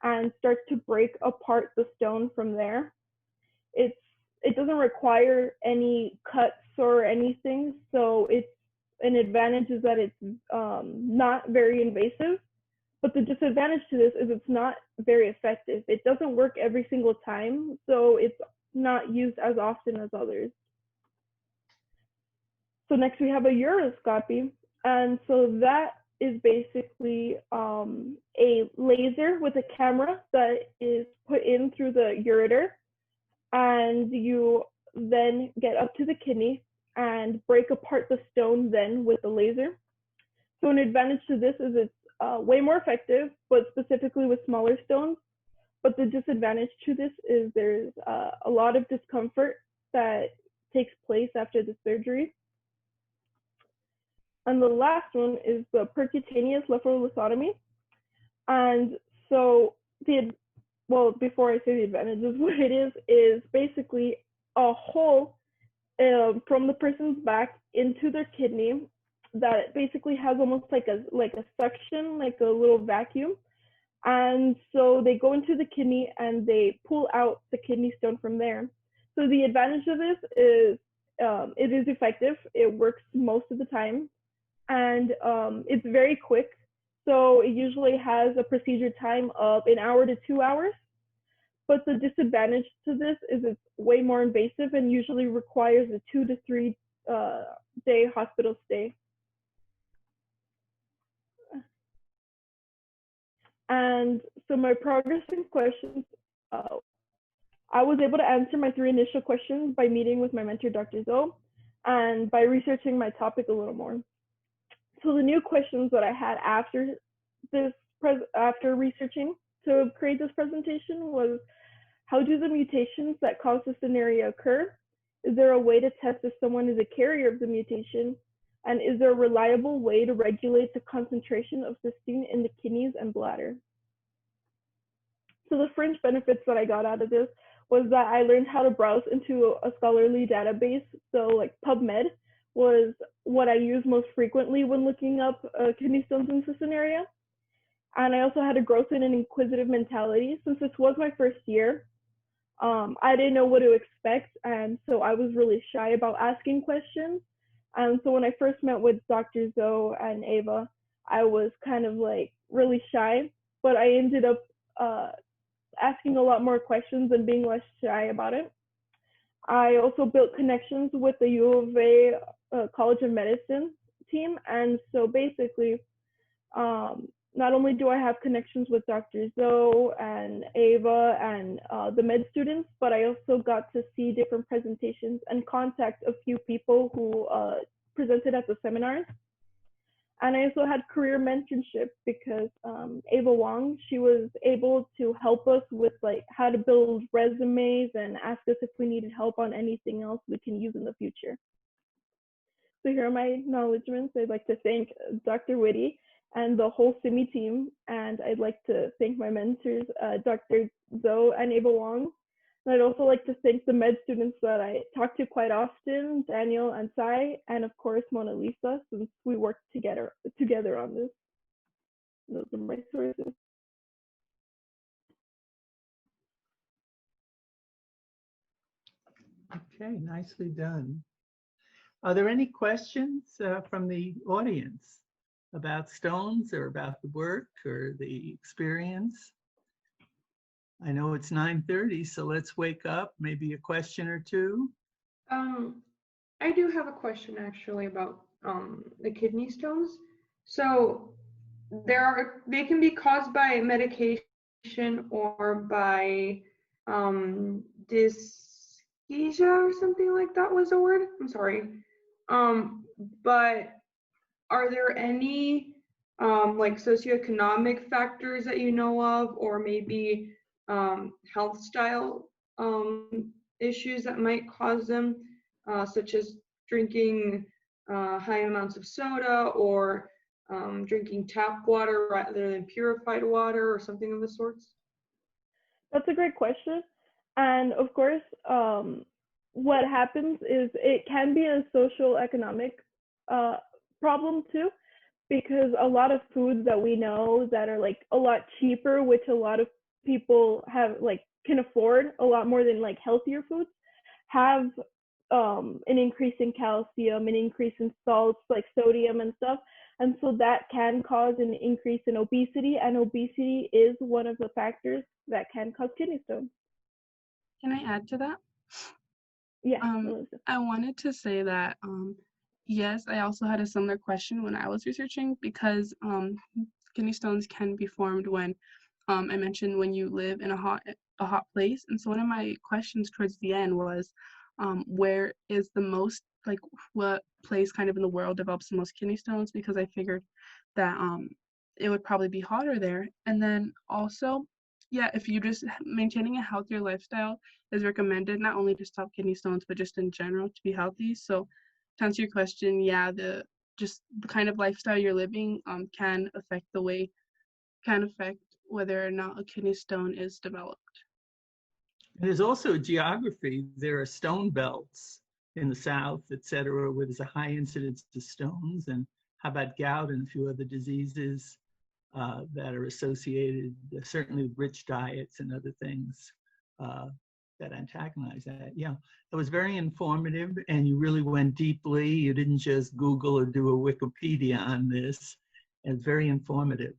and starts to break apart the stone from there. It doesn't require any cuts or anything, so it's an advantage is that it's not very invasive, but the disadvantage to this is it's not very effective. It doesn't work every single time, so it's not used as often as others. So next we have a ureteroscopy, And so that is basically a laser with a camera that is put in through the ureter, and you then get up to the kidney and break apart the stone then with the laser. So an advantage to this is it's way more effective, but specifically with smaller stones. But the disadvantage to this is there's a lot of discomfort that takes place after the surgery. And the last one is the percutaneous lephrolysotomy. And so before I say the advantages, what it is basically a hole from the person's back into their kidney that basically has almost like a suction, like a little vacuum. And so they go into the kidney and they pull out the kidney stone from there. So the advantage of this is it is effective. It works most of the time, and it's very quick. So it usually has a procedure time of an hour to 2 hours. But the disadvantage to this is it's way more invasive and usually requires a 2 to 3 day hospital stay. And so my progress in questions, I was able to answer my 3 initial questions by meeting with my mentor, Dr. Zoe, and by researching my topic a little more. So the new questions that I had after researching to create this presentation was, how do the mutations that cause this scenario occur? Is there a way to test if someone is a carrier of the mutation? And is there a reliable way to regulate the concentration of cysteine in the kidneys and bladder? So the fringe benefits that I got out of this was that I learned how to browse into a scholarly database. So like PubMed was what I use most frequently when looking up kidney stones in this scenario. And I also had a growth in an inquisitive mentality. Since this was my first year, I didn't know what to expect, and so I was really shy about asking questions. And so when I first met with Dr. Zoe and Ava, I was kind of like really shy, but I ended up asking a lot more questions and being less shy about it. I also built connections with the U of A College of Medicine team, and so basically, not only do I have connections with Dr. Zoe and Ava and the med students, but I also got to see different presentations and contact a few people who presented at the seminars. And I also had career mentorship because Ava Wong, she was able to help us with like how to build resumes and ask us if we needed help on anything else we can use in the future. So here are my acknowledgements. I'd like to thank Dr. Whitty and the whole CIMI team. And I'd like to thank my mentors, Dr. Zoe and Ava Wong. And I'd also like to thank the med students that I talk to quite often, Daniel and Sai, and of course, Mona Lisa, since we worked together on this. Those are my sources. Okay, nicely done. Are there any questions from the audience about stones or about the work or the experience? I know it's 9:30, so let's wake up, maybe a question or two. I do have a question actually about the kidney stones. So they can be caused by medication or by dyschezia or something like that was the word. I'm sorry. But are there any like socioeconomic factors that you know of, or maybe health style issues that might cause them, such as drinking high amounts of soda or drinking tap water rather than purified water or something of the sorts? That's a great question. And of course, what happens is it can be a social economic problem too, because a lot of foods that we know that are like a lot cheaper, which a lot of people have like can afford a lot more than like healthier foods, have an increase in calcium, an increase in salts like sodium and stuff. And so that can cause an increase in obesity, and obesity is one of the factors that can cause kidney stones. Can I add to that? Yeah. I wanted to say that yes, I also had a similar question when I was researching because kidney stones can be formed when I mentioned when you live in a hot place. And so one of my questions towards the end was where is the most, like, what place kind of in the world develops the most kidney stones, because I figured that it would probably be hotter there. And then also, yeah, if you just maintaining a healthier lifestyle is recommended, not only to stop kidney stones but just in general to be healthy. So to answer your question, yeah, the kind of lifestyle you're living can affect whether or not a kidney stone is developed. There's also geography. There are stone belts in the south, et cetera, where there's a high incidence of stones. And how about gout and a few other diseases that are associated, certainly with rich diets and other things that antagonize that. Yeah, it was very informative, and you really went deeply. You didn't just Google or do a Wikipedia on this. It's very informative.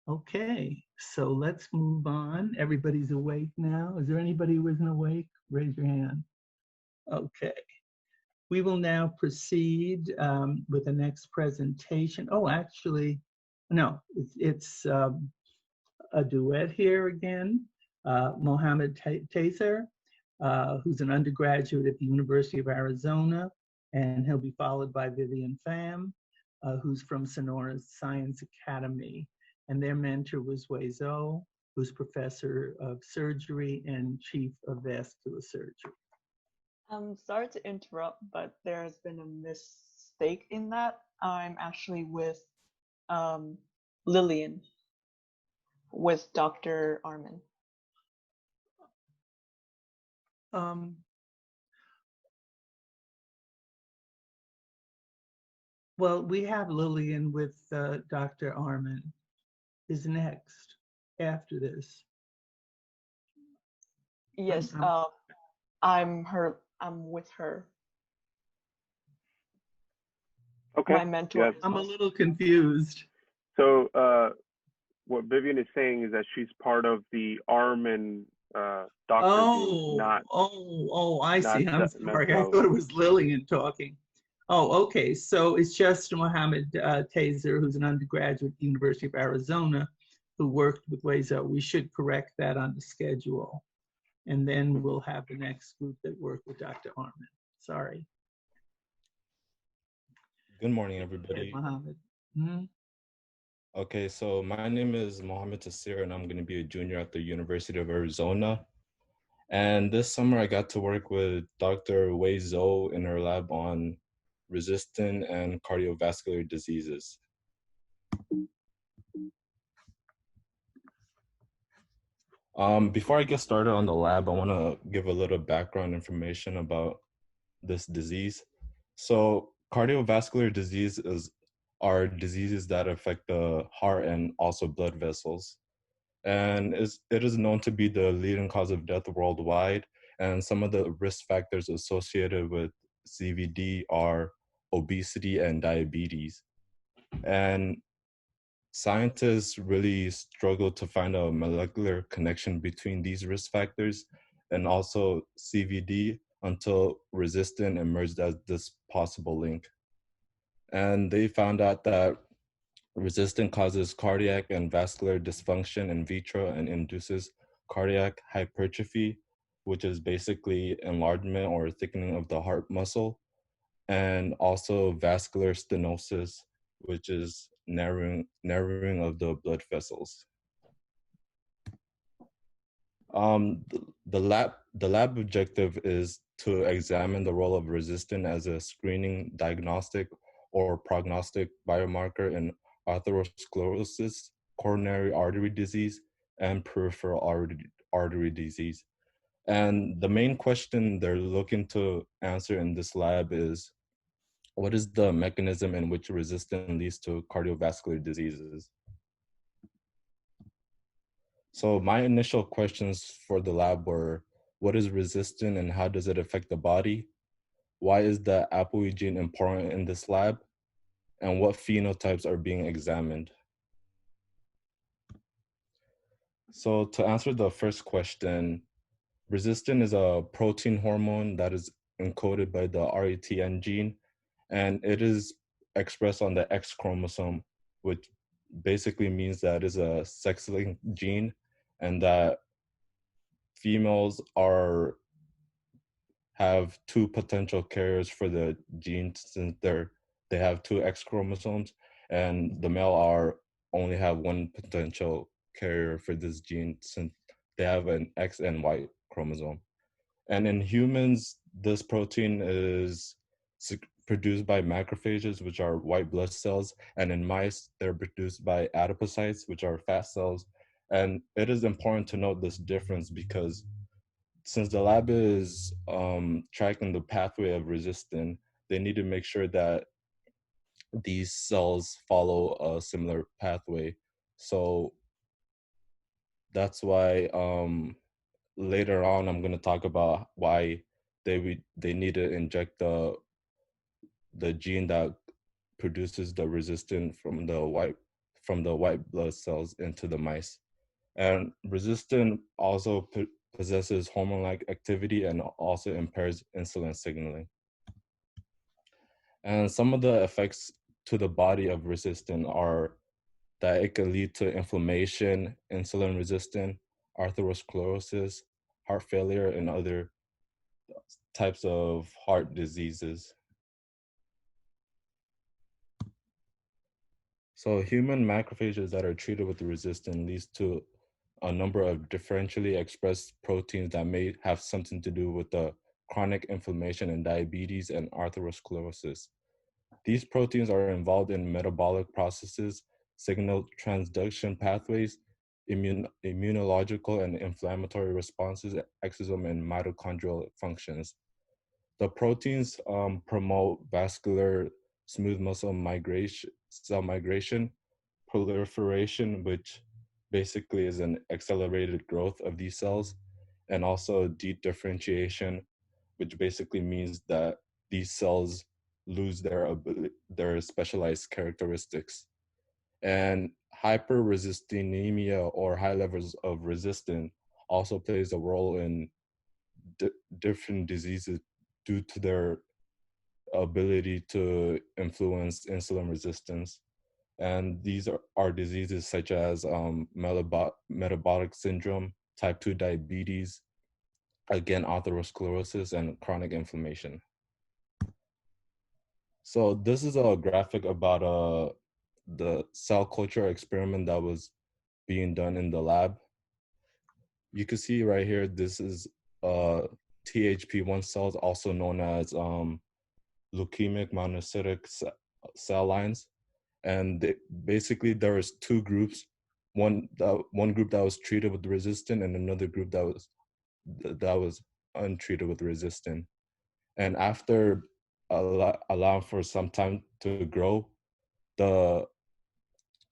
Okay, so let's move on. Everybody's awake now. Is there anybody who isn't awake? Raise your hand. Okay. We will now proceed with the next presentation. Oh, actually, no, it's a duet here again. Mohammed Taser, who's an undergraduate at the University of Arizona, and he'll be followed by Vivian Pham, who's from Sonora's Science Academy. And their mentor was Wei Zhou, who's professor of surgery and chief of vascular surgery. I'm sorry to interrupt, but there's been a mistake in that. I'm actually with Lillian, with Dr. Armin. Well, we have Lillian with Dr. Armin is next after this. Yes, I'm with her. Okay. My mentor. Yes. I'm a little confused. So what Vivian is saying is that she's part of the Armin doctor group, not. I see. I'm sorry. I thought it was Lillian talking. Oh, okay. So it's just Mohammed Taser, who's an undergraduate at the University of Arizona, who worked with Wei Zhou. We should correct that on the schedule. And then we'll have the next group that work with Dr. Armin. Sorry. Good morning, everybody. Mohammed. Okay, so my name is Mohammed Taser, and I'm going to be a junior at the University of Arizona. And this summer, I got to work with Dr. Wei Zhou in her lab on resistant and cardiovascular diseases. Before I get started on the lab, I want to give a little background information about this disease. So cardiovascular diseases are diseases that affect the heart and also blood vessels. And it is known to be the leading cause of death worldwide. And some of the risk factors associated with CVD are obesity and diabetes. And scientists really struggle to find a molecular connection between these risk factors and also CVD until resistant emerged as this possible link. And they found out that resistant causes cardiac and vascular dysfunction in vitro and induces cardiac hypertrophy, which is basically enlargement or thickening of the heart muscle, and also vascular stenosis, which is narrowing of the blood vessels. The lab objective is to examine the role of resistant as a screening, diagnostic, or prognostic biomarker in atherosclerosis, coronary artery disease, and peripheral artery disease. And the main question they're looking to answer in this lab is, what is the mechanism in which resistance leads to cardiovascular diseases? So my initial questions for the lab were, what is resistant and how does it affect the body? Why is the ApoE gene important in this lab? And what phenotypes are being examined? So to answer the first question, resistin is a protein hormone that is encoded by the RETN gene, and it is expressed on the X chromosome, which basically means that it is a sex-linked gene, and that females have two potential carriers for the gene since they have two X chromosomes, and the male only have one potential carrier for this gene since they have an X and Y chromosome. And in humans, this protein is produced by macrophages, which are white blood cells, and in mice, they're produced by adipocytes, which are fat cells. And it is important to note this difference because since the lab is tracking the pathway of resistance, they need to make sure that these cells follow a similar pathway. So that's why later on I'm going to talk about why they need to inject the gene that produces the resistance from the white blood cells into the mice. And resistant also possesses hormone-like activity and also impairs insulin signaling. And some of the effects to the body of resistant are that it can lead to inflammation, insulin resistant, atherosclerosis, heart failure, and other types of heart diseases. So human macrophages that are treated with the resistant leads to a number of differentially expressed proteins that may have something to do with the chronic inflammation in diabetes and atherosclerosis. These proteins are involved in metabolic processes, signal transduction pathways, immunological and inflammatory responses, exosome and mitochondrial functions. The proteins promote vascular smooth muscle migration, cell migration, proliferation, which basically is an accelerated growth of these cells, and also dedifferentiation, which basically means that these cells lose their specialized characteristics. And hyperresistinemia, or high levels of resistance, also plays a role in different diseases due to their ability to influence insulin resistance. And these are diseases such as metabolic syndrome, type 2 diabetes, again, atherosclerosis, and chronic inflammation. So this is a graphic about the cell culture experiment that was being done in the lab. You can see right here, this is THP1 cells, also known as leukemic monocytic cell lines. And basically there was two groups, one group that was treated with resistant and another group that was untreated with resistant. And after allowing for some time to grow, the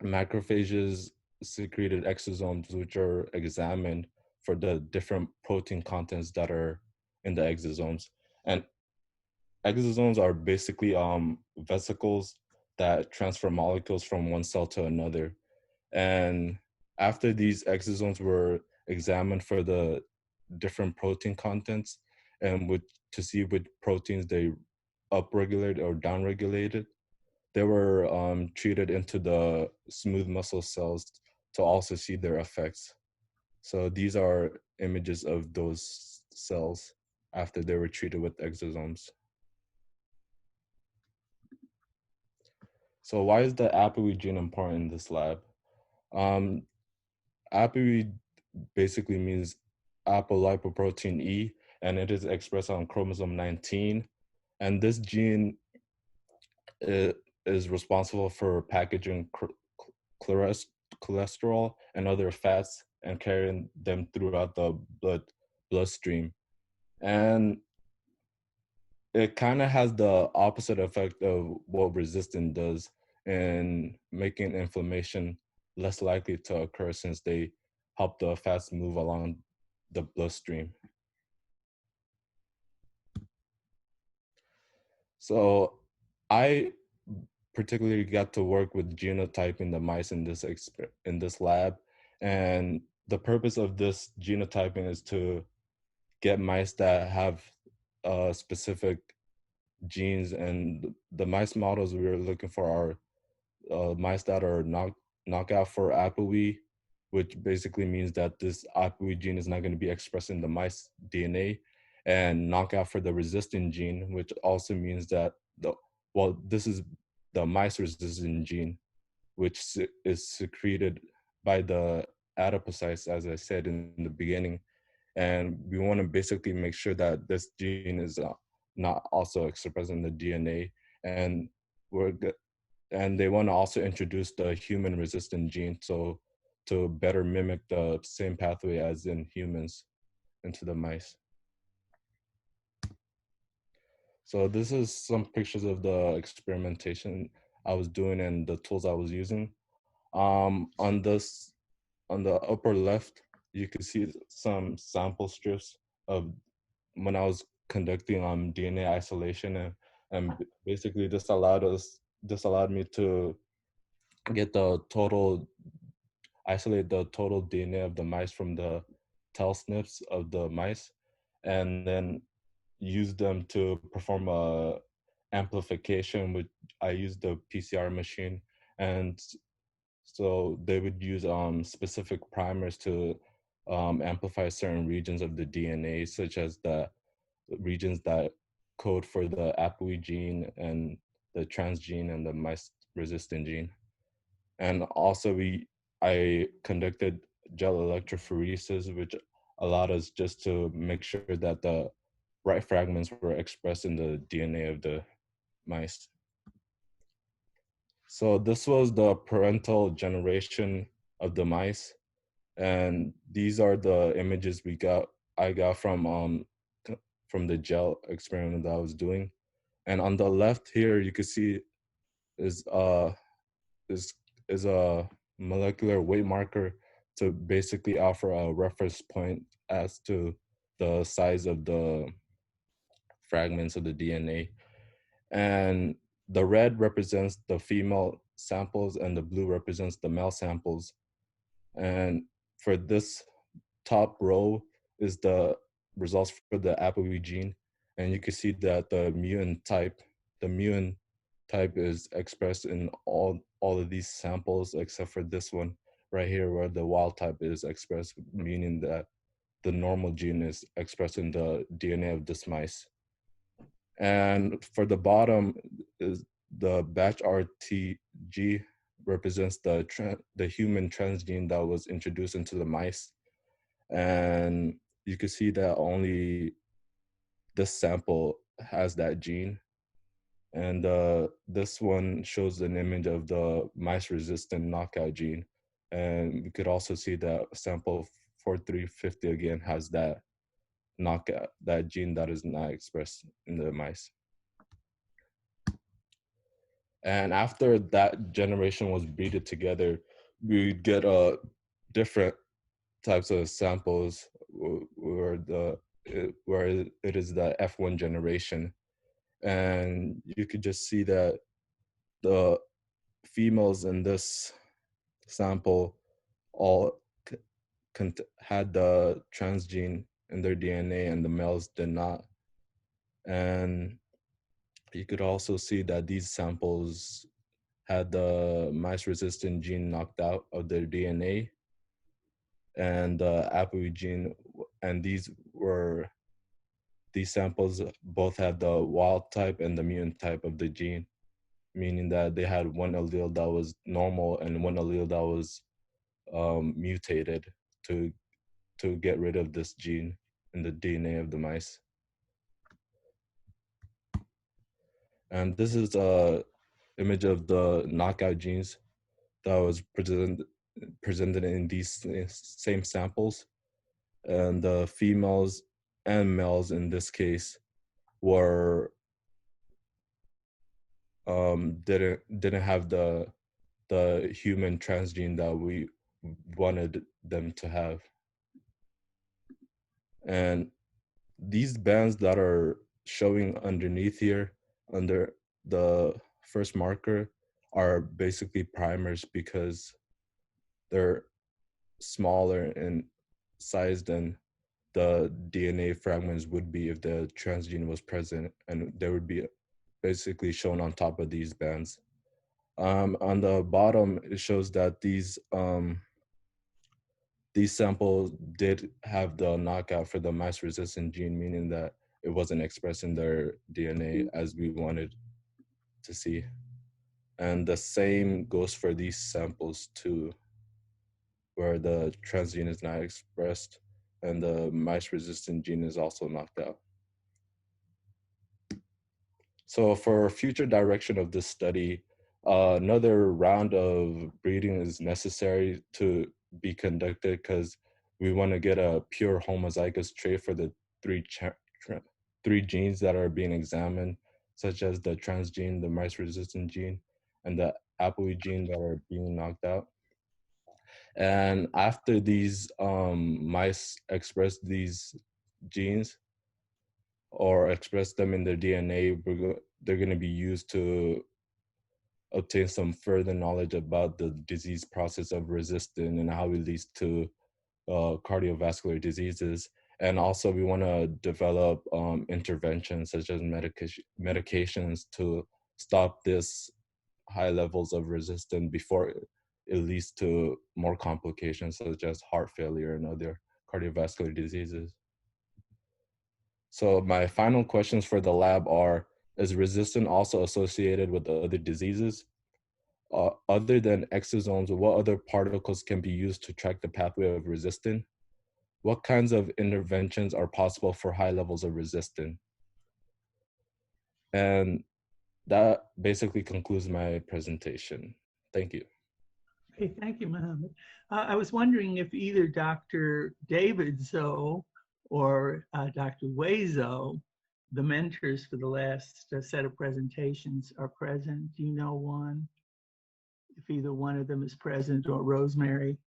macrophages secreted exosomes, which are examined for the different protein contents that are in the exosomes. And exosomes are basically vesicles that transfer molecules from one cell to another. And after these exosomes were examined for the different protein contents and to see which proteins they upregulated or downregulated, they were treated into the smooth muscle cells to also see their effects. So these are images of those cells after they were treated with exosomes. So why is the ApoE gene important in this lab? ApoE basically means apolipoprotein E, and it is expressed on chromosome 19. And this gene is responsible for packaging cholesterol and other fats and carrying them throughout the bloodstream. And it kind of has the opposite effect of what resistance does in making inflammation less likely to occur, since they help the fats move along the bloodstream. So I particularly got to work with genotyping the mice in this lab, and the purpose of this genotyping is to get mice that have a specific genes, and the mice models we were looking for are mice that are knockout for ApoE, which basically means that this ApoE gene is not going to be expressed in the mice DNA, and knockout for the resistant gene, which also means that this is the mice resistant gene, which is secreted by the adipocytes, as I said in the beginning. And we want to basically make sure that this gene is not also expressed in the DNA. And and they want to also introduce the human resistant gene, so to better mimic the same pathway as in humans into the mice. So this is some pictures of the experimentation I was doing and the tools I was using. On the upper left, you can see some sample strips of when I was conducting DNA isolation, and basically this allowed me to get isolate the total DNA of the mice from the tail snips of the mice, and then use them to perform a amplification. Which I used the PCR machine, and so they would use specific primers to amplify certain regions of the DNA, such as the regions that code for the ApoE gene and the transgene and the mice resistant gene. And also I conducted gel electrophoresis, which allowed us just to make sure that the right fragments were expressed in the DNA of the mice. So this was the parental generation of the mice, and these are the images I got from the gel experiment that I was doing. And on the left here, you can see is a molecular weight marker to basically offer a reference point as to the size of the fragments of the DNA. And the red represents the female samples and the blue represents the male samples. And for this top row is the results for the ApoE gene. And you can see that the mutant type is expressed in all of these samples except for this one right here where the wild type is expressed, meaning that the normal gene is expressed in the DNA of this mice. And for the bottom is the batch RTG represents the human transgene that was introduced into the mice. And you can see that only this sample has that gene. And this one shows an image of the mice resistant knockout gene. And you could also see that sample 4350 again has that knockout, that gene that is not expressed in the mice. And after that generation was breeded together, we get different types of samples where it is the F1 generation. And you could just see that the females in this sample all had the transgene in their DNA and the males did not. And you could also see that these samples had the mice resistant gene knocked out of their DNA and the ApoE gene, and these samples both had the wild type and the mutant type of the gene, meaning that they had one allele that was normal and one allele that was mutated to get rid of this gene in the DNA of the mice. And this is a image of the knockout genes that was presented in these same samples. And the females and males in this case were didn't have the human transgene that we wanted them to have. And these bands that are showing underneath here under the first marker are basically primers because they're smaller in size than the DNA fragments would be if the transgene was present, and there would be basically shown on top of these bands. On the bottom, it shows that these samples did have the knockout for the mice-resistant gene, meaning that it wasn't expressed in their DNA as we wanted to see. And the same goes for these samples too, where the transgene is not expressed and the mice-resistant gene is also knocked out. So for future direction of this study, another round of breeding is necessary to be conducted because we want to get a pure homozygous trait for the three genes that are being examined, such as the transgene, the mice-resistant gene, and the APOE gene that are being knocked out. And after these mice express these genes or express them in their DNA, they're going to be used to obtain some further knowledge about the disease process of resistance and how it leads to cardiovascular diseases. And also we want to develop interventions such as medications to stop this high levels of resistance before it leads to more complications such as heart failure and other cardiovascular diseases. So my final questions for the lab are, is resistance also associated with other diseases? Other than exosomes, what other particles can be used to track the pathway of resistance? What kinds of interventions are possible for high levels of resistance? And that basically concludes my presentation. Thank you. Okay, thank you, Mohammed. I was wondering if either Dr. David Zoe or Dr. Wei Zoe, the mentors for the last set of presentations, are present. Do you know one? If either one of them is present, or Rosemary.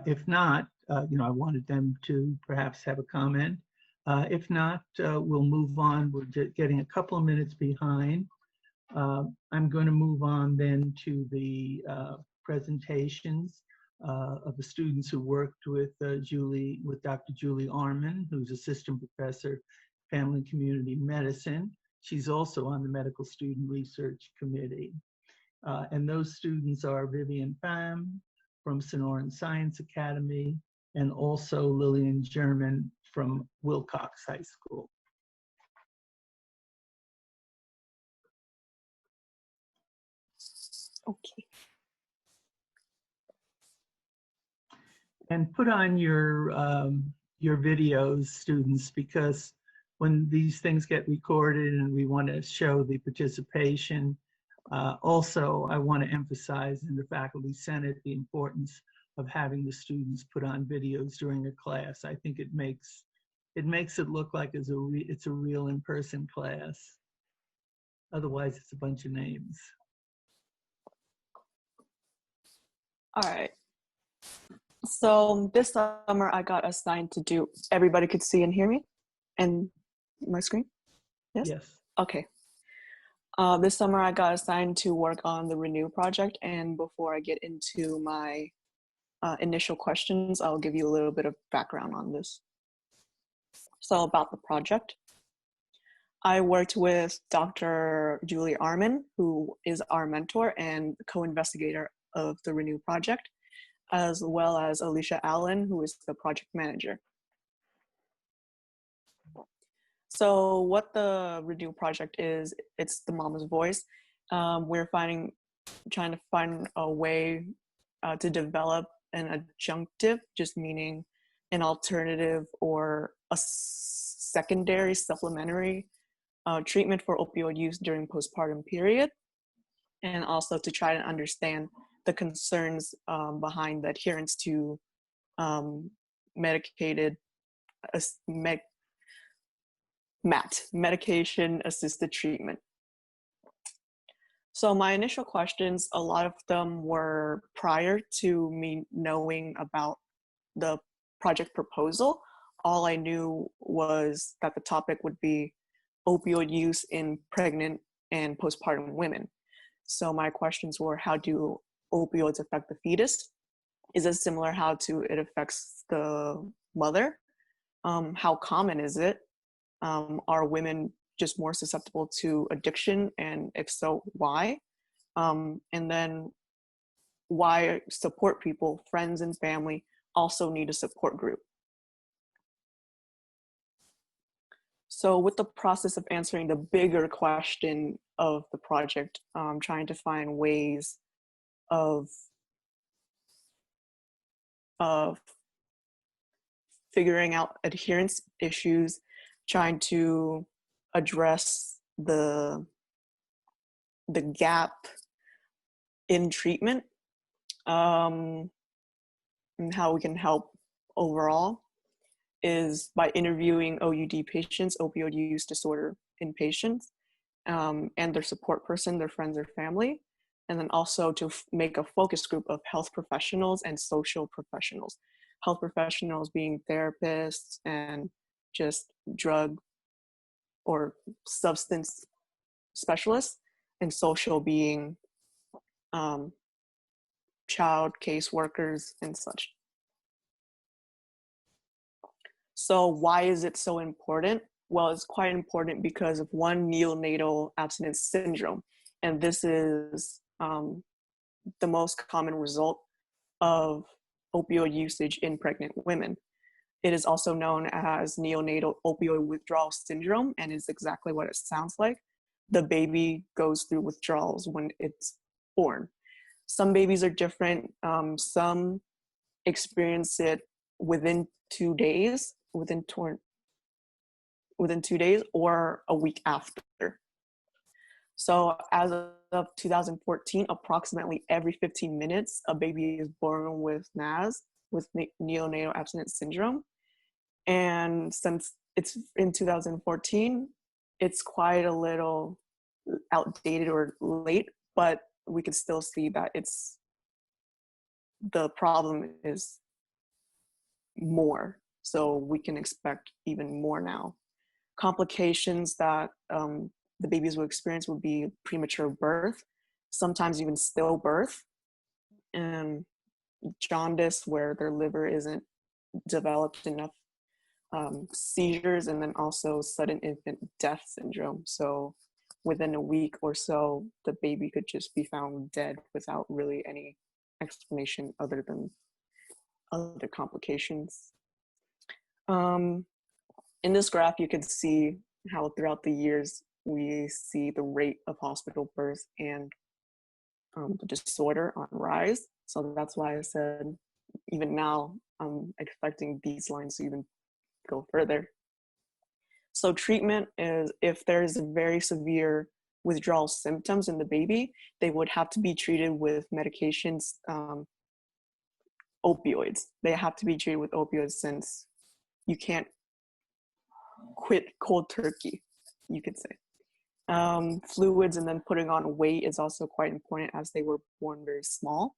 If not, I wanted them to perhaps have a comment. If not, we'll move on. We're just getting a couple of minutes behind. I'm going to move on then to the presentations of the students who worked with Dr. Julie Arman, who's Assistant Professor, Family and Community Medicine. She's also on the Medical Student Research Committee. And those students are Vivian Pham from Sonoran Science Academy, and also Lillian German from Wilcox High School. Okay. And put on your videos, students, because when these things get recorded and we want to show the participation, also I want to emphasize in the Faculty Senate the importance of having the students put on videos during a class. I think it makes it look like it's a real in-person class. Otherwise, it's a bunch of names. All right. So this summer I got assigned to do, everybody could see and hear me and my screen? Yes? Yes. Okay. This summer I got assigned to work on the Renew project, and before I get into my initial questions, I'll give you a little bit of background on this. So about the project. I worked with Dr. Julie Arman, who is our mentor and co-investigator of the Renew project, as well as Alicia Allen, who is the project manager. So what the Renew project is, it's the mama's voice. We're trying to find a way to develop an adjunctive, just meaning an alternative or a secondary supplementary treatment for opioid use during postpartum period, and also to try to understand the concerns behind the adherence to medication-assisted treatment. So my initial questions, a lot of them were prior to me knowing about the project proposal. All I knew was that the topic would be opioid use in pregnant and postpartum women. So my questions were, how do opioids affect the fetus? Is it similar how it affects the mother? How common is it? Are women just more susceptible to addiction, and if so, why? And then why support people, friends and family also need a support group. So with the process of answering the bigger question of the project, trying to find ways of figuring out adherence issues, trying to address the gap in treatment, and how we can help overall, is by interviewing OUD patients, opioid use disorder in patients, and their support person, their friends or family, and then also to make a focus group of health professionals and social professionals. Health professionals being therapists and just drug or substance specialists, and social being child caseworkers and such. So why is it so important? Well, it's quite important because of one, neonatal abstinence syndrome. And this is the most common result of opioid usage in pregnant women. It is also known as neonatal opioid withdrawal syndrome, and is exactly what it sounds like. The baby goes through withdrawals when it's born. Some babies are different. Some experience it within 2 days, within 2 days, or a week after. So as of 2014, approximately every 15 minutes, a baby is born with NAS, with neonatal abstinence syndrome. And since it's in 2014, it's quite a little outdated or late, but we can still see that the problem is more. So we can expect even more now. Complications that the babies will experience would be premature birth, sometimes even stillbirth, and jaundice where their liver isn't developed enough, seizures, and then also sudden infant death syndrome. So within a week or so, the baby could just be found dead without really any explanation other than other complications. In this graph, you can see how throughout the years, we see the rate of hospital births and the disorder on rise. So that's why I said, even now, I'm expecting these lines to even go further. So treatment is, if there's very severe withdrawal symptoms in the baby, they would have to be treated with medications, opioids. They have to be treated with opioids since you can't quit cold turkey, you could say. Fluids and then putting on weight is also quite important, as they were born very small.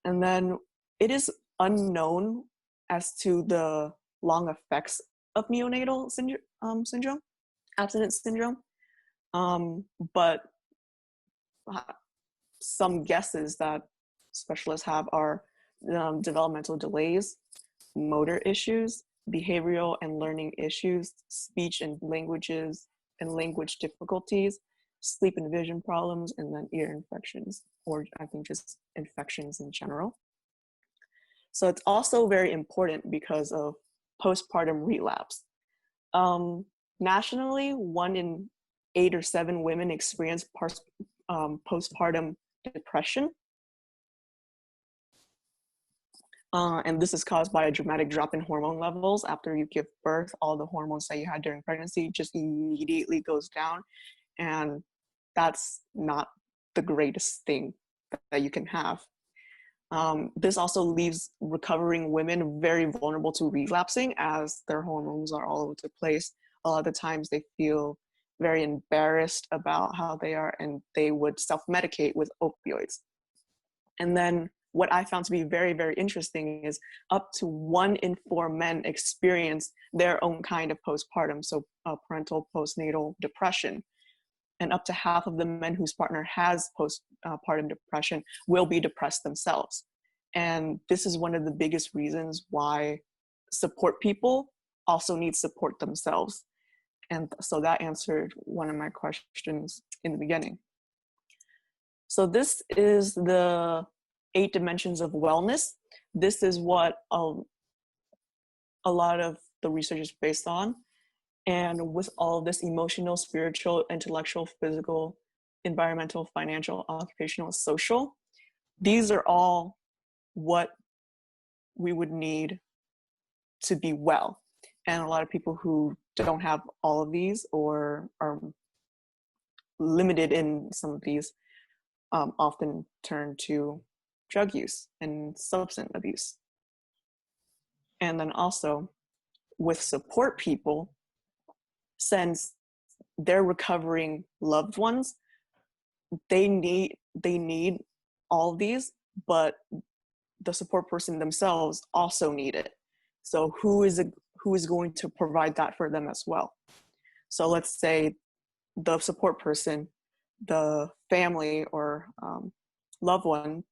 And then it is unknown as to the long effects of neonatal syndrome, abstinence syndrome. But some guesses that specialists have are developmental delays, motor issues, behavioral and learning issues, speech and language difficulties, sleep and vision problems, and then ear infections, or I think just infections in general. So it's also very important because of postpartum relapse. Nationally, 1 in 8 or 7 women experience postpartum depression. And this is caused by a dramatic drop in hormone levels. After you give birth, all the hormones that you had during pregnancy just immediately goes down. And that's not the greatest thing that you can have. This also leaves recovering women very vulnerable to relapsing, as their hormones are all over the place. A lot of the times they feel very embarrassed about how they are, and they would self-medicate with opioids. And then what I found to be very, very interesting is up to 1 in 4 men experience their own kind of postpartum, so parental postnatal depression. And up to half of the men whose partner has postpartum depression will be depressed themselves. And this is one of the biggest reasons why support people also need support themselves. And so that answered one of my questions in the beginning. So this is the 8 dimensions of wellness. This is what a lot of the research is based on. And with all of this emotional, spiritual, intellectual, physical, environmental, financial, occupational, social, these are all what we would need to be well. And a lot of people who don't have all of these or are limited in some of these often turn to drug use and substance abuse. And then also with support people, since they're recovering loved ones, they need all of these, but the support person themselves also need it. So who is going to provide that for them as well? So let's say the support person, the family or loved one,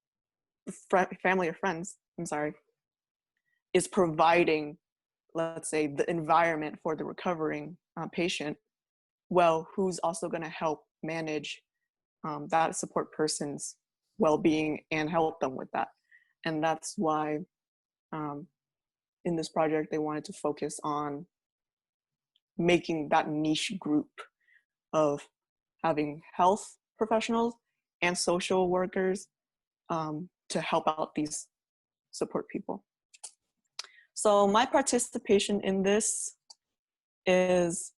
family or friends, is providing, let's say, the environment for the recovering patient. Well, who's also going to help manage that support person's well-being and help them with that? And that's why in this project, they wanted to focus on making that niche group of having health professionals and social workers to help out these support people. So my participation in this is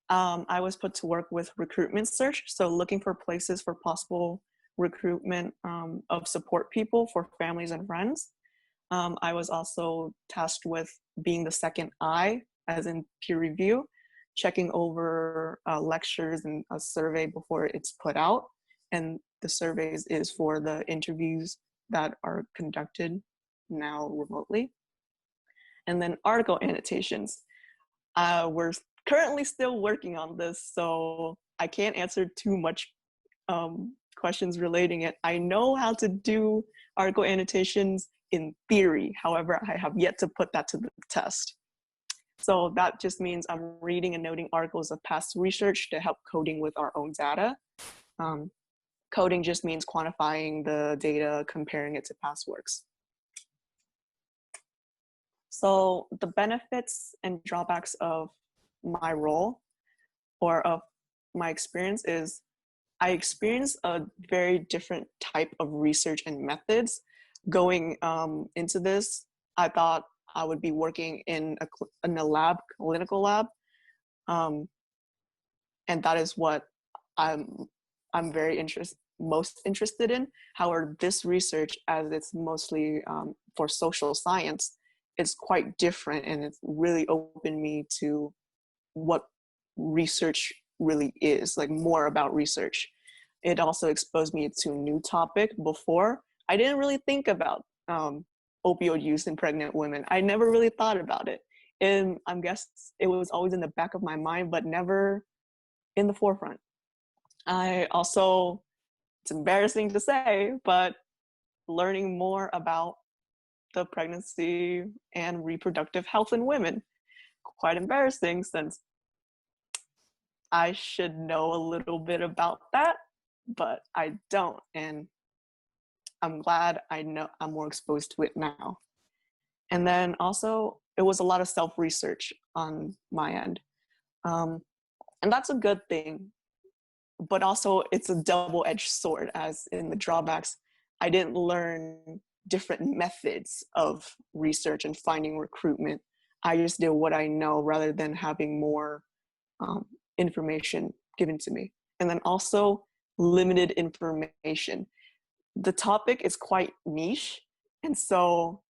I was put to work with recruitment search, so looking for places for possible recruitment of support people for families and friends. I was also tasked with being the second eye, as in peer review, checking over lectures and a survey before it's put out. And the surveys is for the interviews that are conducted now remotely. And then article annotations. We're currently still working on this, so I can't answer too much questions relating it. I know how to do article annotations in theory. However, I have yet to put that to the test. So that just means I'm reading and noting articles of past research to help coding with our own data. Coding just means quantifying the data, comparing it to past works. So the benefits and drawbacks of my role or of my experience is I experienced a very different type of research and methods. Going into this, I thought I would be working in a lab, clinical lab, and that is what I'm very most interested in. However, this research, as it's mostly for social science, is quite different, and it's really opened me to what research really is, like more about research. It also exposed me to a new topic. Before, I didn't really think about opioid use in pregnant women. I never really thought about it. And I guess it was always in the back of my mind, but never in the forefront. I also, it's embarrassing to say, but learning more about the pregnancy and reproductive health in women. Quite embarrassing, since I should know a little bit about that, but I don't. And I'm glad I'm more exposed to it now. And then also, it was a lot of self-research on my end. And that's a good thing, but also it's a double-edged sword, as in the drawbacks. I didn't learn different methods of research and finding recruitment. I just did what I know rather than having more information given to me. And then also limited information. The topic is quite niche, and so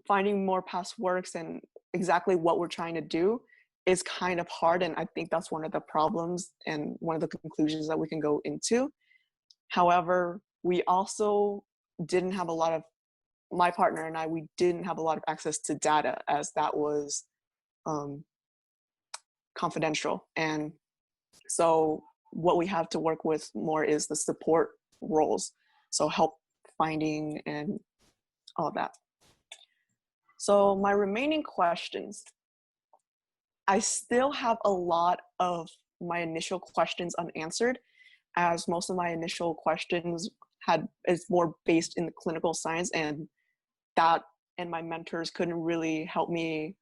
finding more past works and exactly what we're trying to do is kind of hard, and I think that's one of the problems and one of the conclusions that we can go into. However, we also didn't have a lot of, my partner and I, we didn't have a lot of access to data, as that was confidential. And so what we have to work with more is the support roles, so help finding and all that. So my remaining questions I still have a lot of my initial questions unanswered, as most of my initial questions is more based in the clinical science, and my mentors couldn't really help me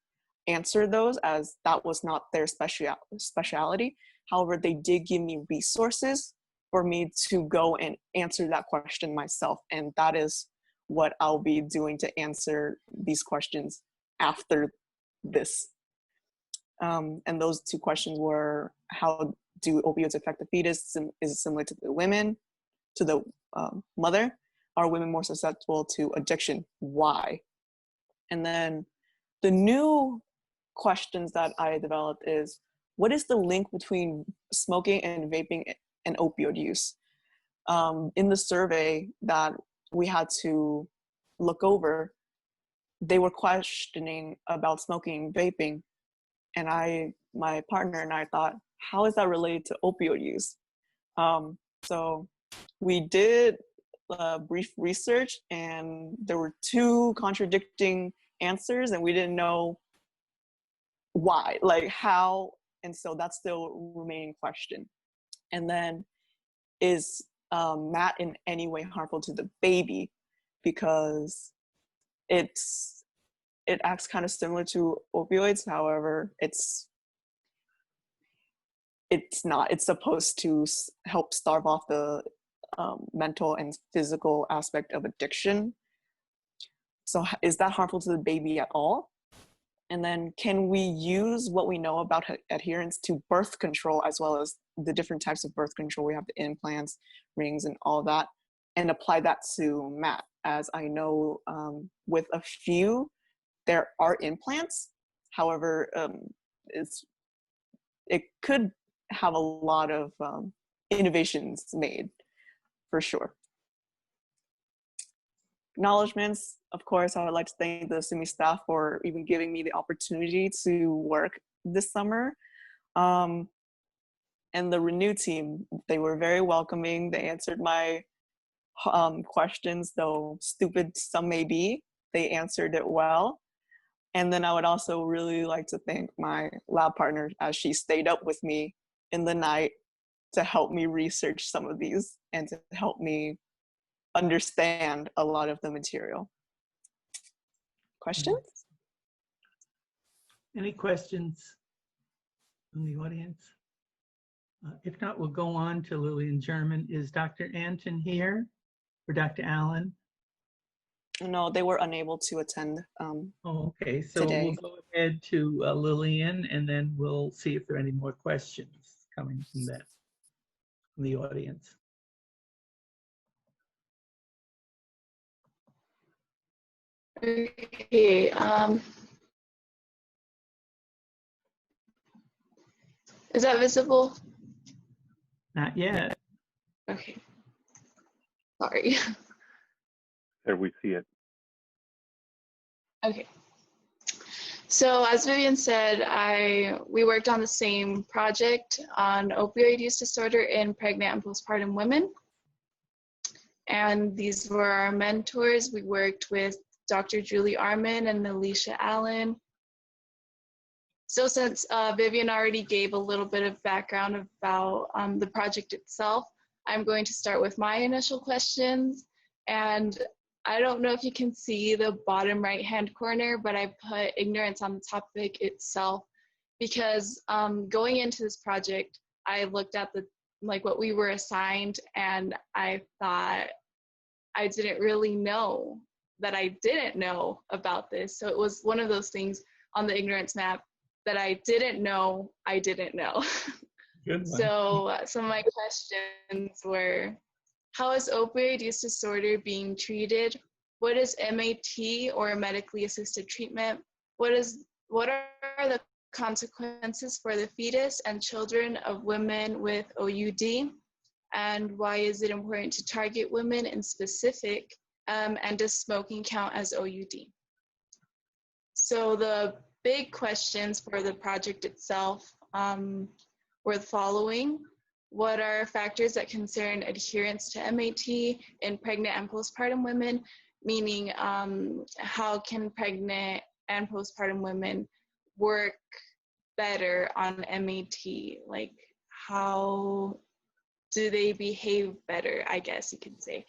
answer those, as that was not their specialty. However, they did give me resources for me to go and answer that question myself, and that is what I'll be doing to answer these questions after this. And those two questions were, how do opioids affect the fetus? Is it similar to the women, to the mother? Are women more susceptible to addiction? Why? And then the new questions that I developed is, what is the link between smoking and vaping and opioid use? In the survey that we had to look over, they were questioning about smoking and vaping. And my partner and I thought, how is that related to opioid use? So we did brief research, and there were two contradicting answers, and we didn't know why, like how, and so that's still a remaining question. And then, is MAT in any way harmful to the baby? Because it acts kind of similar to opioids, however, it's not. It's supposed to help starve off the mental and physical aspect of addiction. So is that harmful to the baby at all? And then, can we use what we know about adherence to birth control, as well as the different types of birth control? We have the implants, rings, and all that, and apply that to MAT? As I know, with a few, there are implants. However, it could have a lot of innovations made, for sure. Acknowledgements, of course, I would like to thank the SUNY staff for even giving me the opportunity to work this summer. And the Renew team, they were very welcoming. They answered my questions, though stupid some may be. They answered it well. And then I would also really like to thank my lab partner, as she stayed up with me in the night to help me research some of these and to help me understand a lot of the material. Questions? Any questions from the audience? If not, we'll go on to Lillian German. Is Dr. Anton here, or Dr. Allen? No, they were unable to attend okay, so today. we'll go ahead to Lillian, and then we'll see if there are any more questions coming from that, from the audience. Okay, is that visible? Not yet. Okay, sorry. There, we see it. Okay. So as Vivian said, we worked on the same project on opioid use disorder in pregnant and postpartum women. And these were our mentors. We worked with Dr. Julie Arman and Alicia Allen. So since Vivian already gave a little bit of background about the project itself, I'm going to start with my initial questions. And I don't know if you can see the bottom right-hand corner, but I put ignorance on the topic itself because going into this project, I looked at what we were assigned, and I thought I didn't really know that I didn't know about this. So it was one of those things on the ignorance map that I didn't know I didn't know. Good one. So some of my questions were, how is opioid use disorder being treated? What is MAT, or medically assisted treatment? What are the consequences for the fetus and children of women with OUD? And why is it important to target women in specific? And does smoking count as OUD? So the big questions for the project itself were the following. What are factors that concern adherence to MAT in pregnant and postpartum women? Meaning, how can pregnant and postpartum women work better on MAT? Like, how do they behave better, I guess you could say?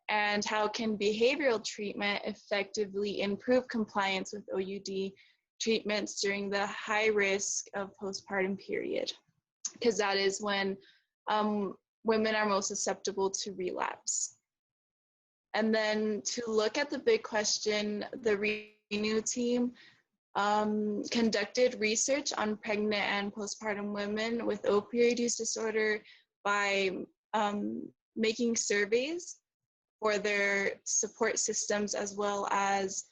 And how can behavioral treatment effectively improve compliance with OUD treatments during the high risk of postpartum period? Because that is when women are most susceptible to relapse. And then to look at the big question, the RENEW team conducted research on pregnant and postpartum women with opioid use disorder by making surveys for their support systems, as well as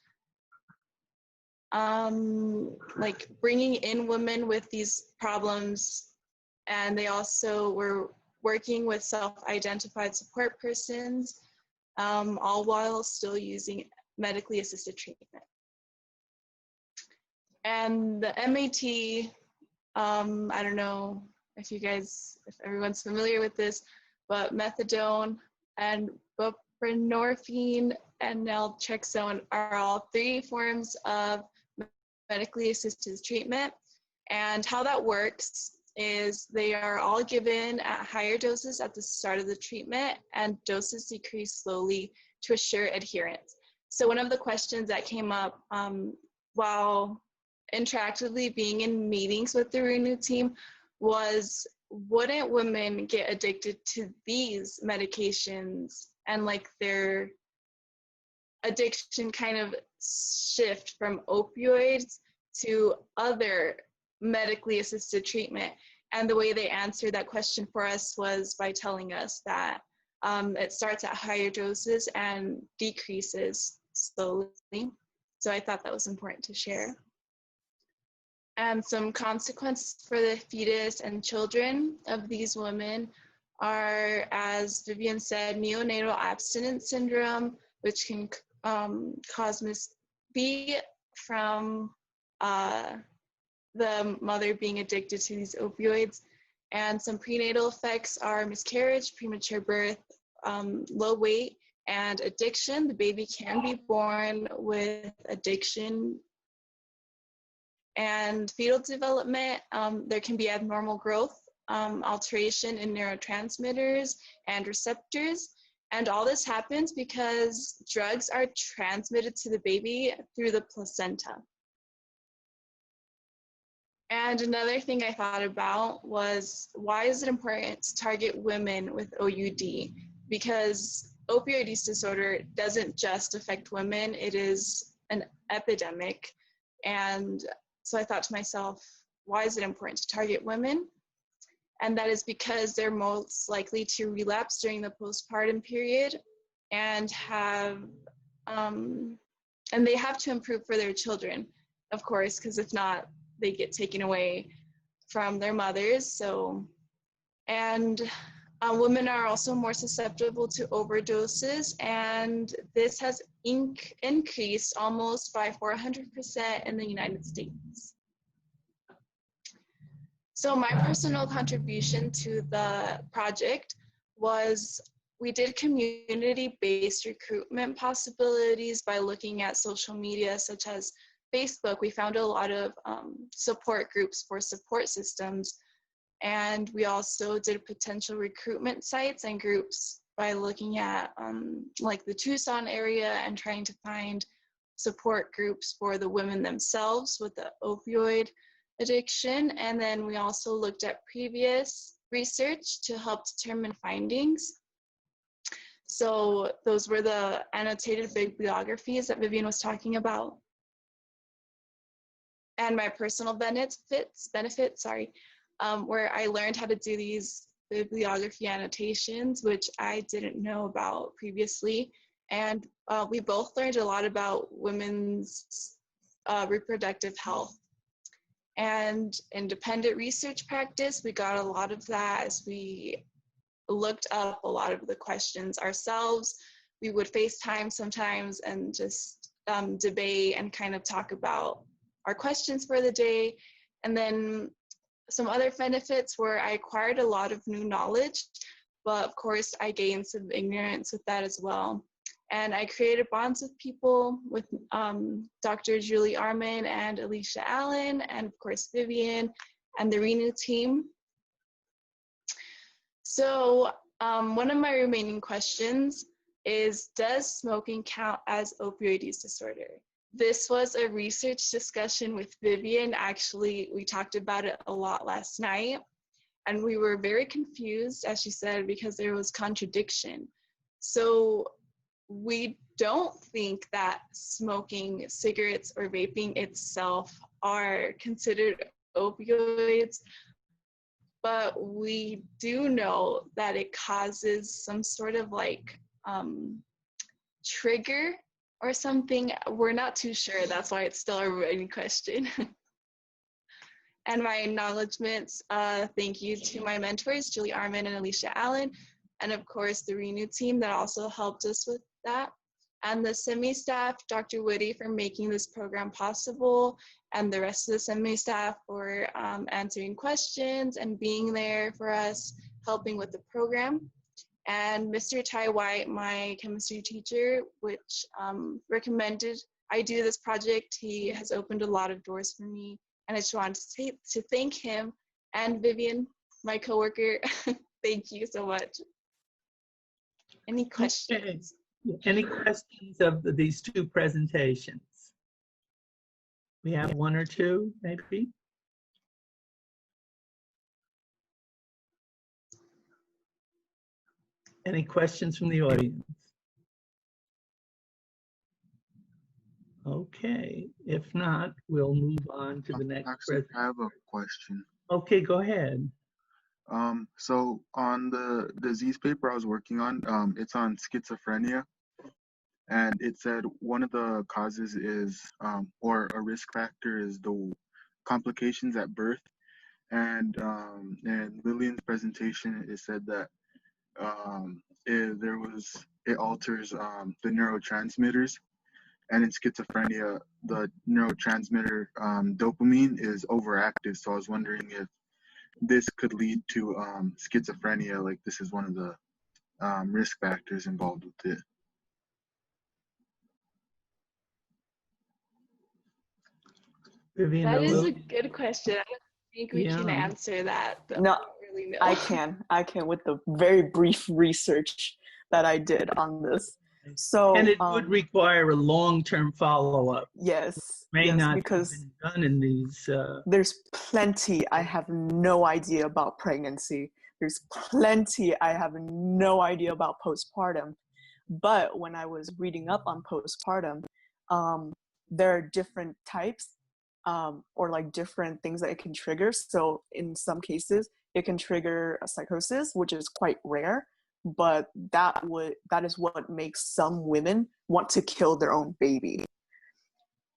like bringing in women with these problems. And they also were working with self-identified support persons, all while still using medically assisted treatment. And the MAT, I don't know if everyone's familiar with this, but methadone and buprenorphine and naltrexone are all 3 forms of medically assisted treatment. And how that works is they are all given at higher doses at the start of the treatment, and doses decrease slowly to assure adherence. So one of the questions that came up while interactively being in meetings with the RENEW team was, wouldn't women get addicted to these medications and like their addiction kind of shift from opioids to other medically assisted treatment? And the way they answered that question for us was by telling us that it starts at higher doses and decreases slowly. So I thought that was important to share. And some consequences for the fetus and children of these women are, as Vivian said, neonatal abstinence syndrome, which can cause be from the mother being addicted to these opioids. And some prenatal effects are miscarriage, premature birth, low weight, and addiction. The baby can be born with addiction. And fetal development, there can be abnormal growth, alteration in neurotransmitters and receptors. And all this happens because drugs are transmitted to the baby through the placenta. And another thing I thought about was, why is it important to target women with OUD? Because opioid use disorder doesn't just affect women, it is an epidemic. And so I thought to myself, why is it important to target women? And that is because they're most likely to relapse during the postpartum period and they have to improve for their children, of course, because if not, they get taken away from their mothers. So, and women are also more susceptible to overdoses, and this has increased almost by 400% in the United States. So my personal contribution to the project was, we did community-based recruitment possibilities by looking at social media such as Facebook. We found a lot of support groups for support systems. And we also did potential recruitment sites and groups by looking at like the Tucson area and trying to find support groups for the women themselves with the opioid addiction. And then we also looked at previous research to help determine findings. So those were the annotated bibliographies that Vivian was talking about. And my personal benefits, where I learned how to do these bibliography annotations, which I didn't know about previously. And we both learned a lot about women's reproductive health. And independent research practice, we got a lot of that as we looked up a lot of the questions ourselves. We would FaceTime sometimes and just debate and kind of talk about our questions for the day. And then some other benefits were I acquired a lot of new knowledge, but of course I gained some ignorance with that as well. And I created bonds with people, with Dr. Julie Arman and Alicia Allen, and of course Vivian and the Renew team. So one of my remaining questions is, does smoking count as opioid use disorder? This was a research discussion with Vivian. Actually, we talked about it a lot last night, and we were very confused, as she said, because there was contradiction. So we don't think that smoking cigarettes or vaping itself are considered opioids, but we do know that it causes some sort of like trigger or something. We're not too sure. That's why it's still a running question. And my acknowledgements, thank you to my mentors, Julie Arman and Alicia Allen, and of course the Renew team that also helped us with that. And the semi-staff, Dr. Woody, for making this program possible, and the rest of the semi-staff for answering questions and being there for us, helping with the program. And Mr. Ty White, my chemistry teacher, which recommended I do this project. He has opened a lot of doors for me, and I just wanted to thank him. And Vivian, my coworker, thank you so much. Any questions? Any questions of these two presentations? We have one or two, maybe? Any questions from the audience? Okay, if not, we'll move on to the next. Actually, I have a question. Okay, go ahead. So on the disease paper I was working on, it's on schizophrenia. And it said one of the causes is, or a risk factor is the complications at birth. And in Lillian's presentation, it said that it alters the neurotransmitters. And in schizophrenia, the neurotransmitter dopamine is overactive. So I was wondering if this could lead to schizophrenia, like this is one of the risk factors involved with it. Vivian, that is a good question. I don't think we can answer that. No, I don't really know. I can with the very brief research that I did on this. So, and it would require a long-term follow-up. Yes, May yes, not because have been done in these. There's plenty I have no idea about pregnancy. There's plenty I have no idea about postpartum. But when I was reading up on postpartum, there are different types or like different things that it can trigger. So in some cases, it can trigger a psychosis, which is quite rare. But that is what makes some women want to kill their own baby.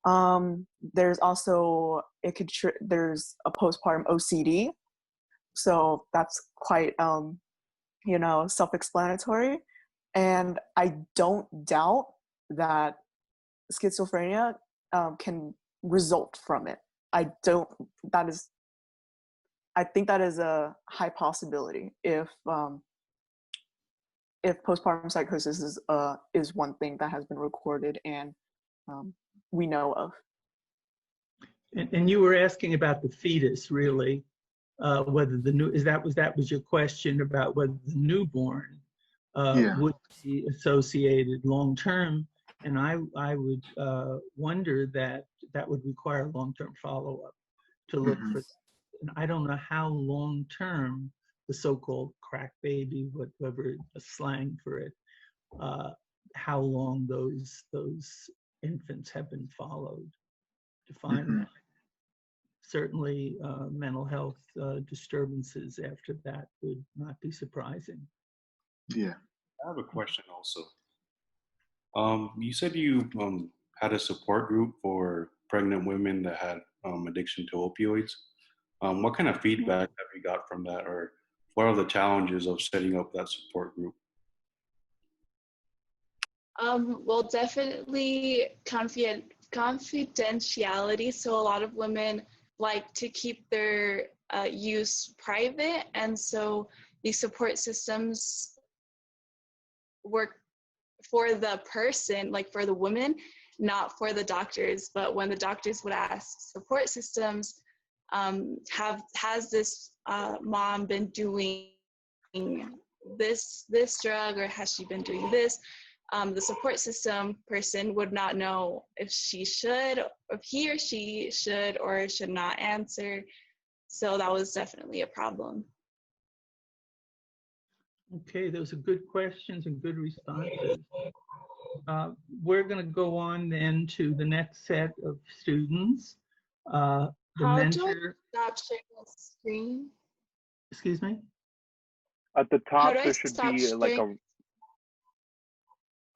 There's also there's a postpartum OCD, so that's quite self-explanatory. And I don't doubt that schizophrenia can result from it. I think that is a high possibility if postpartum psychosis is one thing that has been recorded and we know of. And you were asking about the fetus, really, whether that was your question about whether the newborn would be associated long term, and I would wonder that would require long-term follow-up to look for that. And I don't know how long term the so-called crack baby, whatever the slang for it, how long those infants have been followed to find that. Certainly mental health disturbances after that would not be surprising. Yeah. I have a question also. You said you had a support group for pregnant women that had addiction to opioids. What kind of feedback have you got from that, or what are the challenges of setting up that support group? Well, definitely confidentiality. So a lot of women like to keep their use private, and so these support systems work for the person, like for the woman, not for the doctors. But when the doctors would ask support systems, has this mom been doing this drug, or has she been doing this? The support system person would not know if he or she should or should not answer. So that was definitely a problem. Okay, those are good questions and good responses. We're going to go on then to the next set of students. The How mentor. do I stop sharing the screen? Excuse me? At the How top, do I there should stop be like sharing?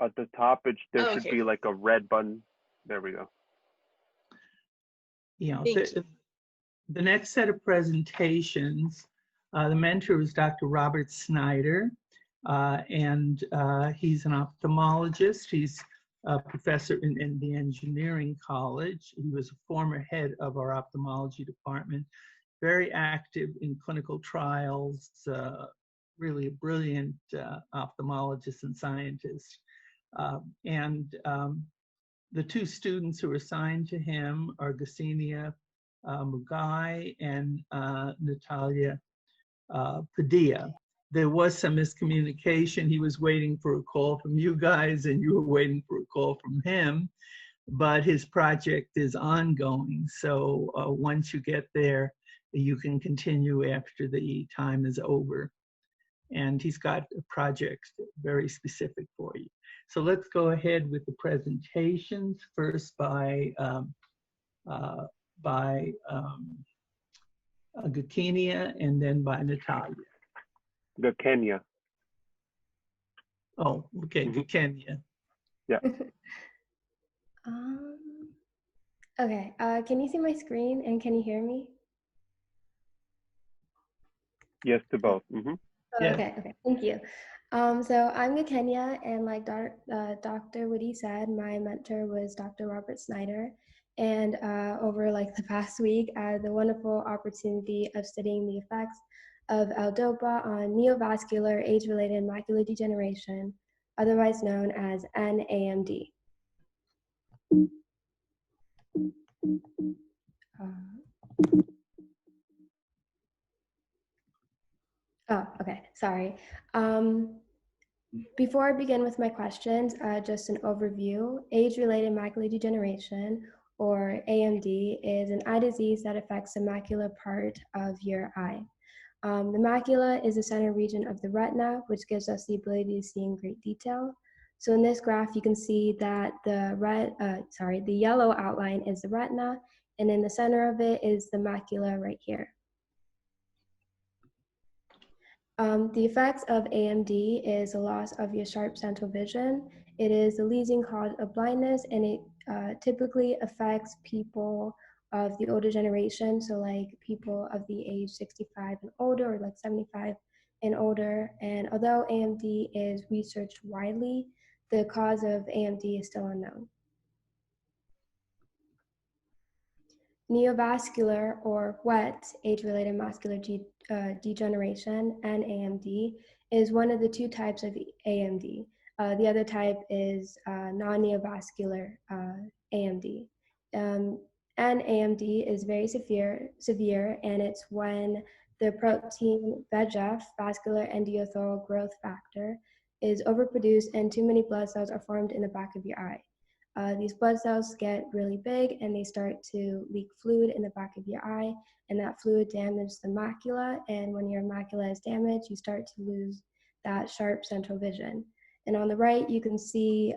at the top, there Oh, should okay. be like a red button. There we go. Yeah, Thank you. the next set of presentations, the mentor is Dr. Robert Snyder, and he's an ophthalmologist. He's a professor in the engineering college. He was a former head of our ophthalmology department, very active in clinical trials, really a brilliant ophthalmologist and scientist. The two students who are assigned to him are Ksenia Mugai and Natalia Padilla. There was some miscommunication. He was waiting for a call from you guys and you were waiting for a call from him, but his project is ongoing. So once you get there, you can continue after the time is over. And he's got a project very specific for you. So let's go ahead with the presentations, first by Ksenia and then by Natalia. The Kenya. Oh, okay, Ksenia. Yeah. Okay, can you see my screen and can you hear me? Yes to both. Mm-hmm. Yes. Okay, thank you. So I'm Kenya, and like Dr. Woody said, my mentor was Dr. Robert Snyder. And over like the past week, I had the wonderful opportunity of studying the effects of L-DOPA on neovascular age-related macular degeneration, otherwise known as NAMD. Oh, okay, sorry. Before I begin with my questions, just an overview. Age-related macular degeneration, or AMD, is an eye disease that affects the macular part of your eye. The macula is the center region of the retina, which gives us the ability to see in great detail. So in this graph, you can see that the yellow outline is the retina, and in the center of it is the macula right here. The effects of AMD is a loss of your sharp central vision. It is a lesion cause of blindness, and it typically affects people of the older generation, so like people of the age 65 and older, or like 75 and older. And although AMD is researched widely, the cause of AMD is still unknown. Neovascular, or wet age-related macular degeneration, NAMD, is one of the two types of AMD. The other type is non-neovascular AMD. NAMD is very severe, and it's when the protein VEGF, vascular endothelial growth factor, is overproduced and too many blood cells are formed in the back of your eye. These blood cells get really big and they start to leak fluid in the back of your eye, and that fluid damages the macula, and when your macula is damaged, you start to lose that sharp central vision. And on the right, you can see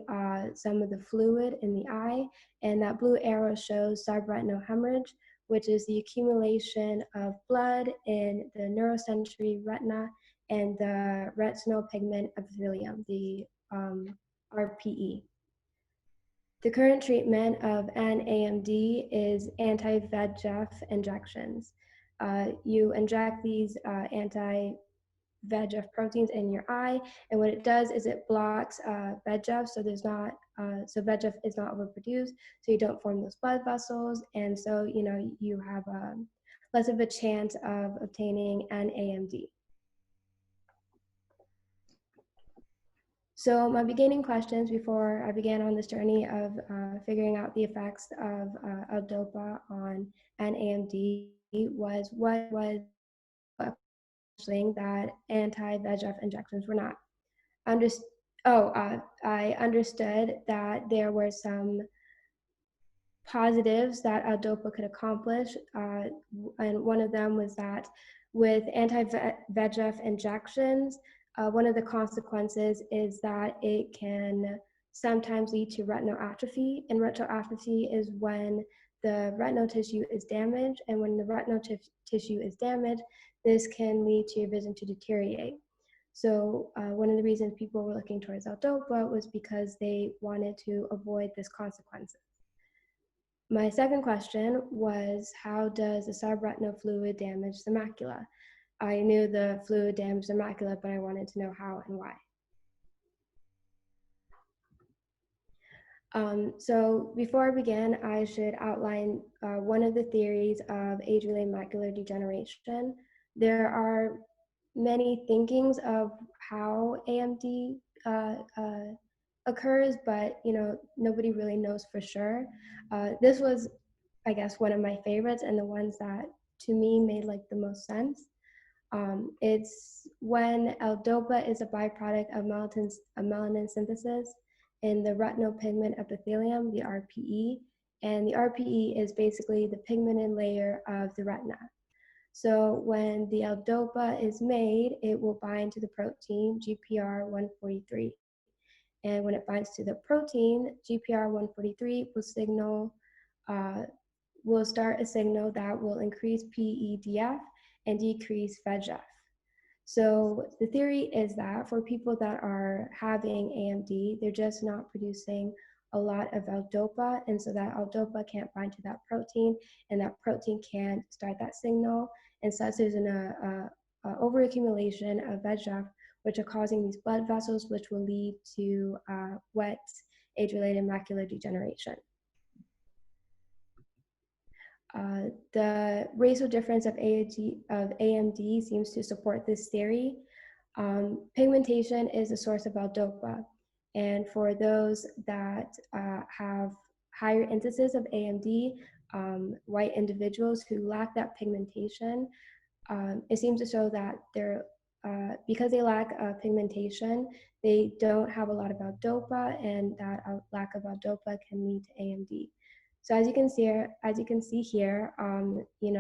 some of the fluid in the eye, and that blue arrow shows subretinal hemorrhage, which is the accumulation of blood in the neurosensory retina and the retinal pigment epithelium, the RPE. The current treatment of NAMD is anti-VEGF injections. You inject these anti-VEGF proteins in your eye, and what it does is it blocks VEGF, so VEGF is not overproduced, so you don't form those blood vessels, and so you have less of a chance of obtaining NAMD. So my beginning questions before I began on this journey of figuring out the effects of L-DOPA on an AMD was what was that anti-VEGF injections were not. I understood that there were some positives that L-DOPA could accomplish, and one of them was that with anti-VEGF injections, one of the consequences is that it can sometimes lead to retinal atrophy, and retinal atrophy is when the retinal tissue is damaged, and when the retinal tissue is damaged, this can lead to your vision to deteriorate. So one of the reasons people were looking towards L-DOPA was because they wanted to avoid this consequence. My second question was, how does the subretinal fluid damage the macula? I knew the fluid damaged the macula, but I wanted to know how and why. So before I begin, I should outline one of the theories of age-related macular degeneration. There are many thinkings of how AMD occurs, but nobody really knows for sure. This was, I guess, one of my favorites and the ones that to me made like the most sense. It's when L-DOPA is a byproduct of melanin synthesis in the retinal pigment epithelium, the RPE, and the RPE is basically the pigmented layer of the retina. So when the L-DOPA is made, it will bind to the protein GPR143. And when it binds to the protein, GPR143 will start a signal that will increase PEDF and decrease VEGF. So the theory is that for people that are having AMD, they're just not producing a lot of L-DOPA, and so that L-DOPA can't bind to that protein, and that protein can't start that signal, and so there's an overaccumulation of VEGF, which are causing these blood vessels, which will lead to wet age-related macular degeneration. The racial difference of AMD seems to support this theory. Pigmentation is a source of L-DOPA, and for those that have higher instances of AMD, white individuals who lack that pigmentation, it seems to show that because they lack pigmentation, they don't have a lot of L-DOPA, and that lack of L-DOPA can lead to AMD. So as you can see here, you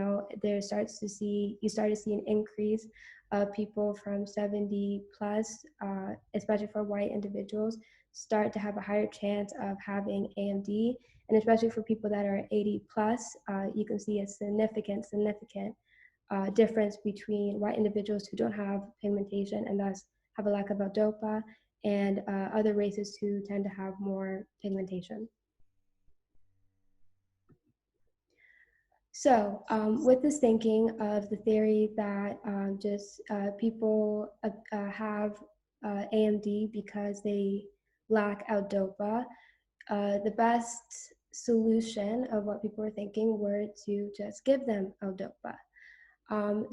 start to see an increase of people from 70 plus, especially for white individuals, start to have a higher chance of having AMD, and especially for people that are 80 plus, you can see a significant difference between white individuals who don't have pigmentation and thus have a lack of L-DOPA, and other races who tend to have more pigmentation. So with this thinking of the theory that people have AMD because they lack L-DOPA, the best solution of what people were thinking were to just give them L-DOPA. And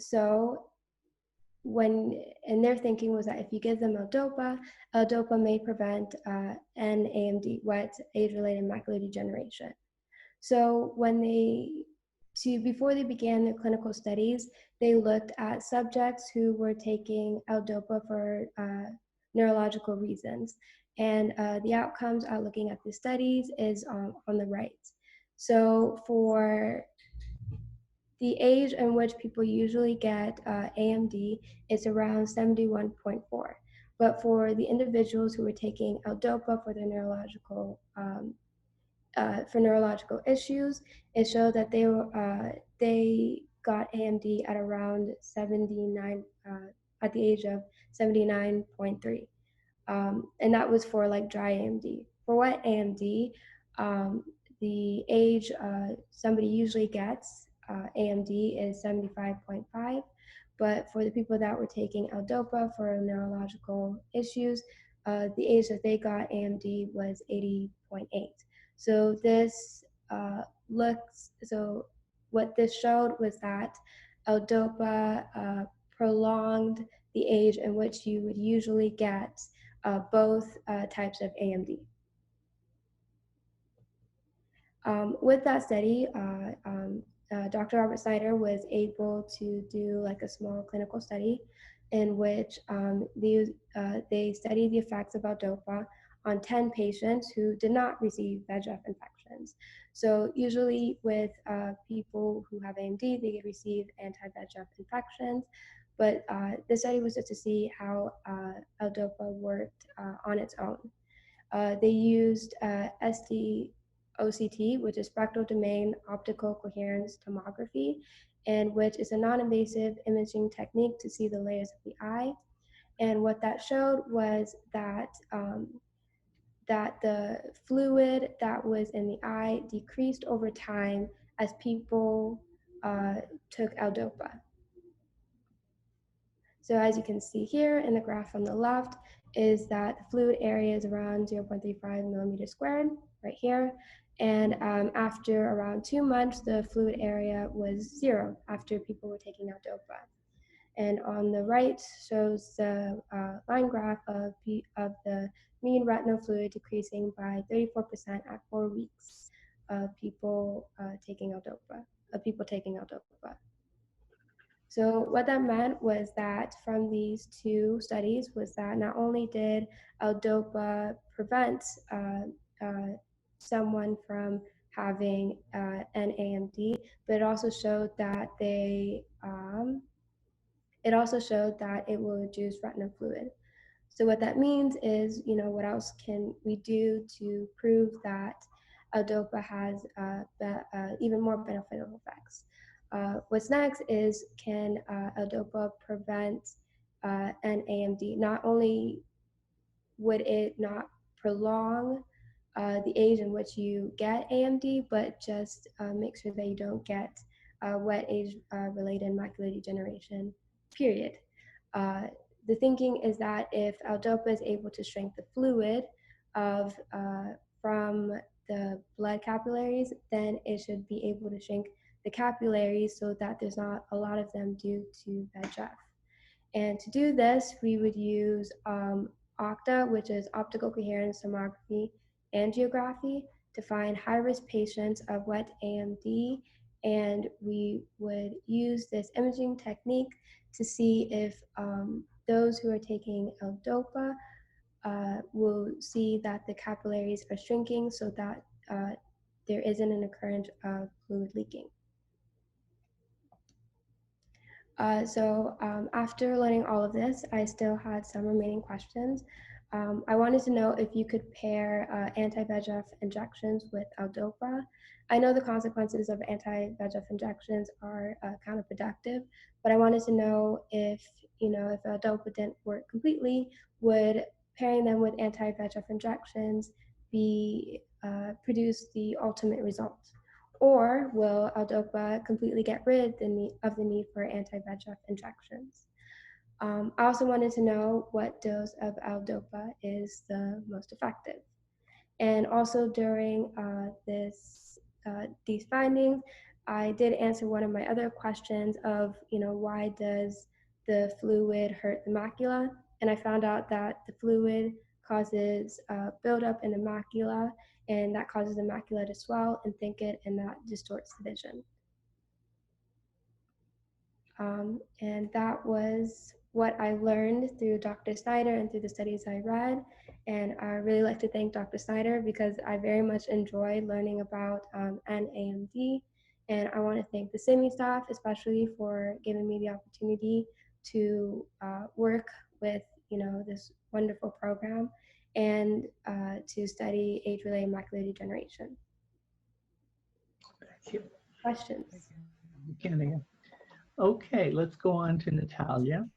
their thinking was that if you give them L-DOPA may prevent NAMD, wet age-related macular degeneration. So before they began their clinical studies, they looked at subjects who were taking L-DOPA for neurological reasons. And the outcomes are looking at the studies is on the right. So for the age in which people usually get AMD is around 71.4. But for the individuals who were taking L-DOPA for their neurological issues, it showed that they got AMD at around 79, at the age of 79.3. And that was for like dry AMD. For wet AMD, the age somebody usually gets AMD is 75.5, but for the people that were taking L-DOPA for neurological issues, the age that they got AMD was 80.8. So what this showed was that L-DOPA prolonged the age in which you would usually get both types of AMD. With that study, Dr. Robert Snyder was able to do like a small clinical study in which they studied the effects of L-DOPA on 10 patients who did not receive VEGF infections. So usually with people who have AMD, they receive anti-VEGF infections, but this study was just to see how L-DOPA worked on its own. They used SDOCT, which is spectral domain optical coherence tomography, and which is a non-invasive imaging technique to see the layers of the eye. And what that showed was that that the fluid that was in the eye decreased over time as people took L-DOPA. So as you can see here in the graph on the left is that the fluid area is around 0.35 millimeters squared right here. And after around 2 months, the fluid area was 0 after people were taking L-DOPA. And on the right shows the line graph of the mean retinal fluid decreasing by 34% at 4 weeks of people taking L-DOPA. So what that meant was that from these two studies was that not only did L-DOPA prevent someone from having an AMD, but it also showed that it will reduce retinal fluid. So what that means is, what else can we do to prove that L-DOPA has even more beneficial effects? What's next is, can L-DOPA prevent an AMD? Not only would it not prolong the age in which you get AMD, but just make sure that you don't get wet age-related macular degeneration, period. The thinking is that if L-DOPA is able to shrink the fluid from the blood capillaries, then it should be able to shrink the capillaries so that there's not a lot of them due to VEGF. And to do this, we would use OCTA, which is optical coherence tomography angiography, to find high-risk patients of wet AMD, and we would use this imaging technique to see if those who are taking L-DOPA will see that the capillaries are shrinking so that there isn't an occurrence of fluid leaking. After learning all of this, I still had some remaining questions. I wanted to know if you could pair anti-VEGF injections with L-DOPA. I know the consequences of anti-VEGF injections are counterproductive, but I wanted to know if L-DOPA didn't work completely, would pairing them with anti-VEGF injections produce the ultimate result? Or will L-DOPA completely get rid of the need for anti-VEGF injections? I also wanted to know what dose of L-DOPA is the most effective. And also during these findings, I did answer one of my other questions of, why does the fluid hurt the macula? And I found out that the fluid causes buildup in the macula, and that causes the macula to swell and thin it, and that distorts the vision. And that was what I learned through Dr. Snyder and through the studies I read. And I really like to thank Dr. Snyder because I very much enjoyed learning about NAMD. And I want to thank the CIMI staff, especially for giving me the opportunity to work with this wonderful program and to study age-related macular degeneration. Thank you. Questions? Kenny. Okay, let's go on to Natalia.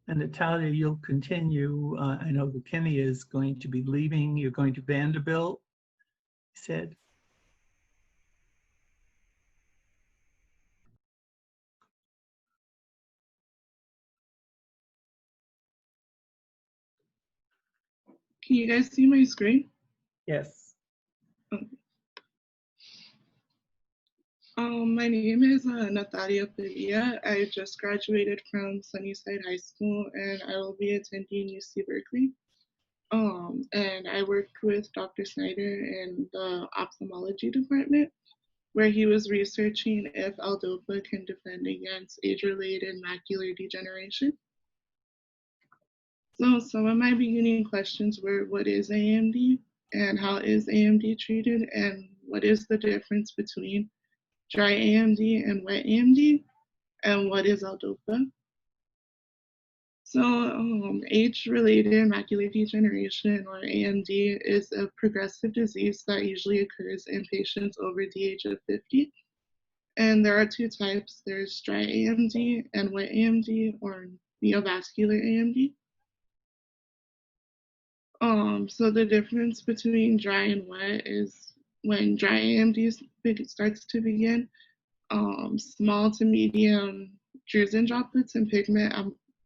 And Natalia, you'll continue. I know that Kenny is going to be leaving. You're going to Vanderbilt, he said. Can you guys see my screen? Yes. My name is Natalia Padilla. I just graduated from Sunnyside High School and I will be attending UC Berkeley. And I worked with Dr. Snyder in the ophthalmology department, where he was researching if L-DOPA can defend against age-related macular degeneration. So some of my beginning questions were, what is AMD and how is AMD treated, and what is the difference between dry AMD and wet AMD, and what is L-DOPA? So age-related macular degeneration, or AMD, is a progressive disease that usually occurs in patients over the age of 50. And there are two types. There's dry AMD and wet AMD, or neovascular AMD. So the difference between dry and wet is when dry AMD starts to begin, small to medium drusen droplets and pigment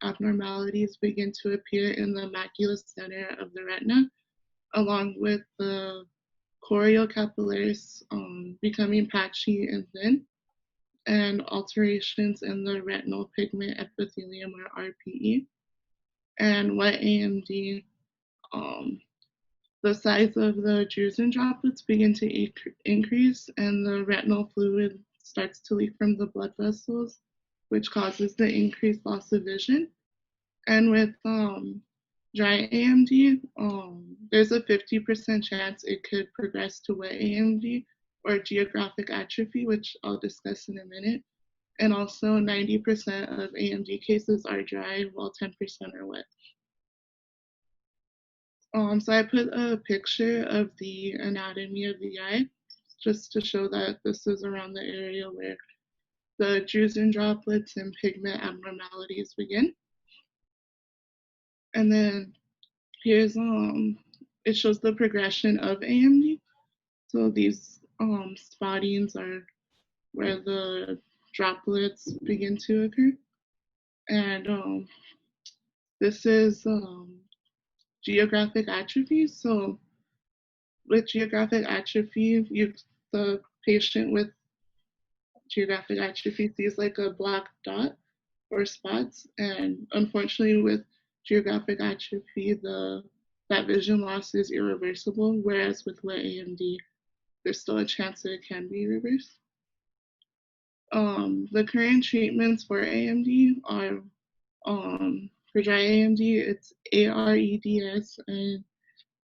abnormalities begin to appear in the macula center of the retina, along with the choriocapillaris becoming patchy and thin, and alterations in the retinal pigment epithelium, or RPE. And wet AMD, the size of the drusen droplets begin to increase, and the retinal fluid starts to leak from the blood vessels, which causes the increased loss of vision. And with dry AMD, there's a 50% chance it could progress to wet AMD or geographic atrophy, which I'll discuss in a minute. And also 90% of AMD cases are dry, while 10% are wet. So I put a picture of the anatomy of the eye, just to show that this is around the area where the drusen droplets and pigment abnormalities begin. And then here's, it shows the progression of AMD. So these spottings are where the droplets begin to occur. And this is geographic atrophy. So with geographic atrophy, the patient with geographic atrophy sees like a black dot or spots. And unfortunately with geographic atrophy, that vision loss is irreversible, whereas with wet AMD, there's still a chance that it can be reversed. The current treatments for AMD are, for dry AMD, it's AREDS and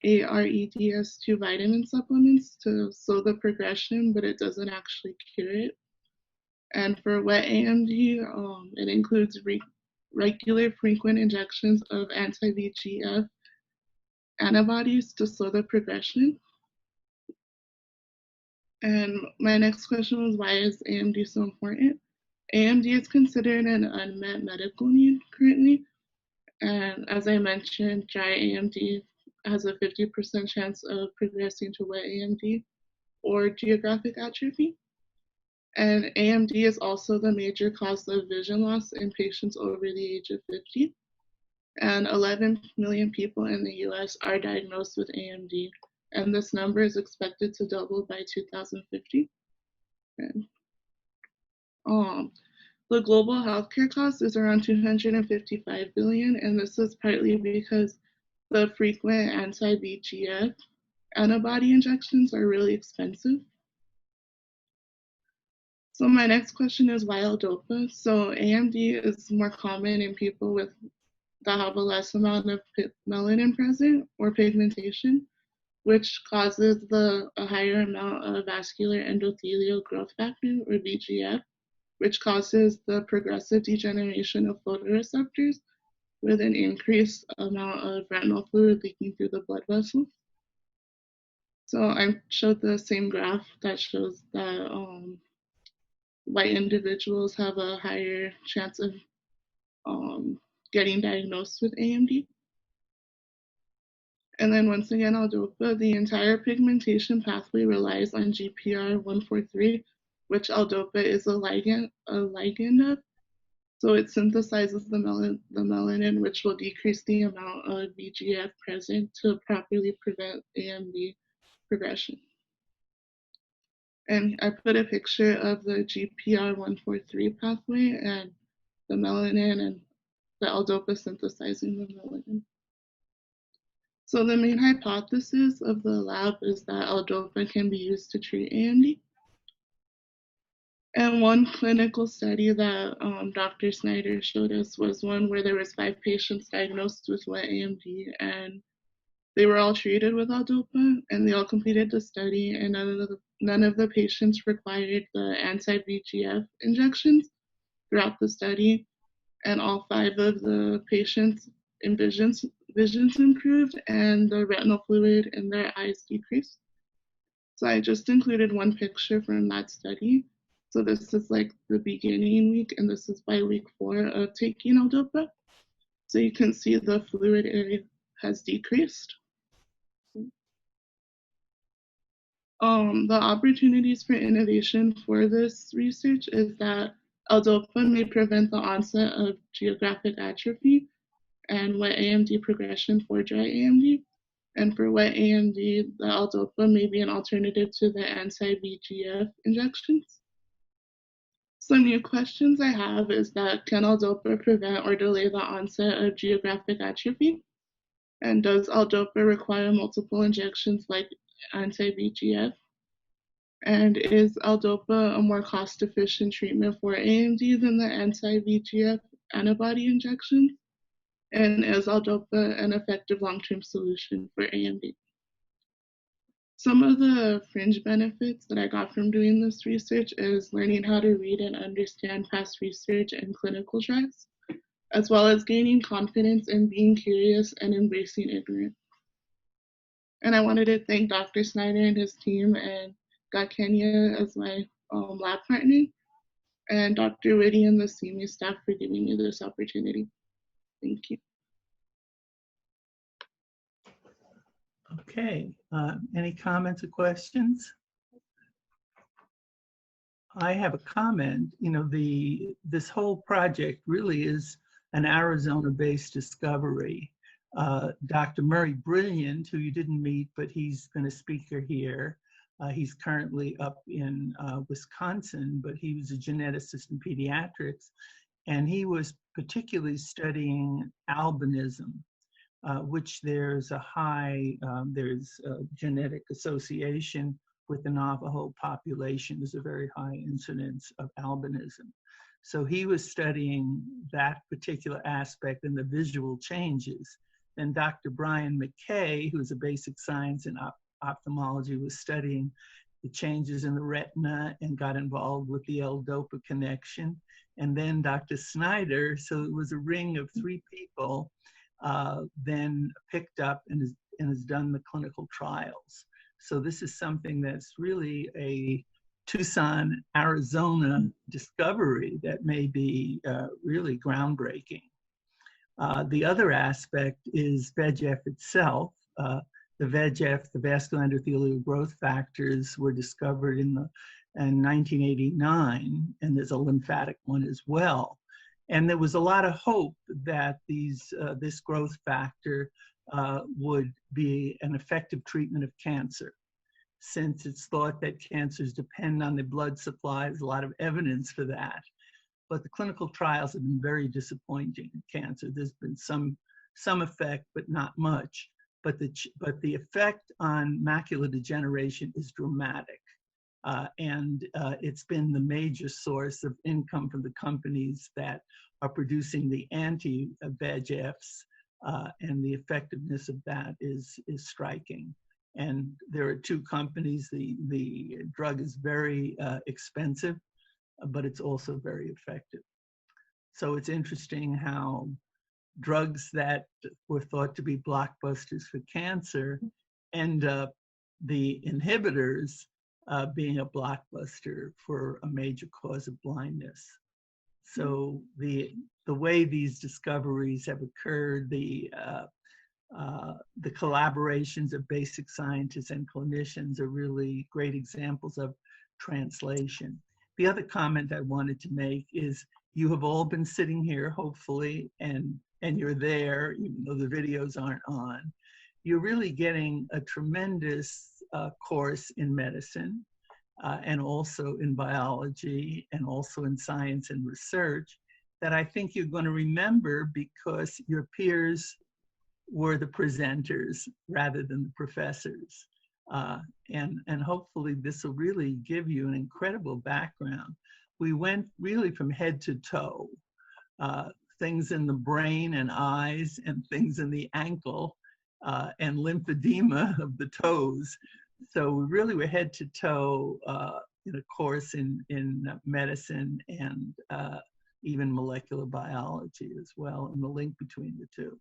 AREDS2 vitamin supplements to slow the progression, but it doesn't actually cure it. And for wet AMD, it includes regular frequent injections of anti-VEGF antibodies to slow the progression. And my next question was, why is AMD so important? AMD is considered an unmet medical need currently. And as I mentioned, dry AMD has a 50% chance of progressing to wet AMD or geographic atrophy. And AMD is also the major cause of vision loss in patients over the age of 50. And 11 million people in the US are diagnosed with AMD. And this number is expected to double by 2050. And, the global healthcare cost is around 255 billion, and this is partly because the frequent anti-VEGF antibody injections are really expensive. So my next question is, why L-DOPA? So AMD is more common in people that have a less amount of melanin present or pigmentation, which causes a higher amount of vascular endothelial growth factor, or VEGF, which causes the progressive degeneration of photoreceptors with an increased amount of retinal fluid leaking through the blood vessels. So I showed the same graph that shows that white individuals have a higher chance of getting diagnosed with AMD. And then once again, L-DOPA, the entire pigmentation pathway relies on GPR143, which L-DOPA is a ligand of. So it synthesizes the melanin, which will decrease the amount of VEGF present to properly prevent AMD progression. And I put a picture of the GPR143 pathway and the melanin and the L-DOPA synthesizing the melanin. So the main hypothesis of the lab is that L-DOPA can be used to treat AMD. And one clinical study that Dr. Snyder showed us was one where there was 5 patients diagnosed with wet AMD, and they were all treated with L-DOPA, and they all completed the study, and none of the patients required the anti-VEGF injections throughout the study, and all 5 of the patients' visions improved, and the retinal fluid in their eyes decreased. So I just included one picture from that study. So this is like the beginning week, and this is by week 4 of taking L-DOPA. So you can see the fluid area has decreased. The opportunities for innovation for this research is that L-DOPA may prevent the onset of geographic atrophy and wet AMD progression for dry AMD. And for wet AMD, the L-DOPA may be an alternative to the anti-VEGF injections. Some new questions I have is that can L-DOPA prevent or delay the onset of geographic atrophy? And does L-DOPA require multiple injections like anti-VEGF? And is L-DOPA a more cost-efficient treatment for AMD than the anti-VEGF antibody injections? And is L-DOPA an effective long-term solution for AMD? Some of the fringe benefits that I got from doing this research is learning how to read and understand past research and clinical trials, as well as gaining confidence in being curious and embracing ignorance. And I wanted to thank Dr. Snyder and his team, and got Kenya as my lab partner, and Dr. Whitty and the CME staff for giving me this opportunity. Thank you. Okay, any comments or questions? I have a comment. You know, this whole project really is an Arizona-based discovery. Dr. Murray Brilliant, who you didn't meet, but he's been a speaker here. He's currently up in Wisconsin, but he was a geneticist in pediatrics, and he was particularly studying albinism, which there's a high, genetic association with the Navajo population. There's a very high incidence of albinism. So he was studying that particular aspect and the visual changes. And Dr. Brian McKay, who's a basic science in ophthalmology, was studying the changes in the retina and got involved with the L-DOPA connection. And then Dr. Snyder, so it was a ring of 3 people, then picked up and has done the clinical trials. So this is something that's really a Tucson, Arizona discovery that may be really groundbreaking. The other aspect is VEGF itself. The VEGF, the vascular endothelial growth factors, were discovered in 1989, and there's a lymphatic one as well. And there was a lot of hope that this growth factor would be an effective treatment of cancer, since it's thought that cancers depend on the blood supply. There's a lot of evidence for that. But the clinical trials have been very disappointing in cancer. There's been some effect, but not much. But the effect on macular degeneration is dramatic. And it's been the major source of income for the companies that are producing the anti-VEGFs, and the effectiveness of that is striking. And there are 2 companies. The drug is very expensive, but it's also very effective. So it's interesting how drugs that were thought to be blockbusters for cancer end up, the inhibitors, being a blockbuster for a major cause of blindness. So the way these discoveries have occurred, the collaborations of basic scientists and clinicians are really great examples of translation. The other comment I wanted to make is you have all been sitting here, hopefully, and you're there, even though the videos aren't on. You're really getting a tremendous course in medicine. and also in biology and also in science and research that I think you're going to remember because your peers were the presenters rather than the professors. And hopefully this will really give you an incredible background. We went really from head to toe, things in the brain and eyes and things in the ankle and lymphedema of the toes. So we really were head to toe in a course in medicine and even molecular biology as well, and the link between the two.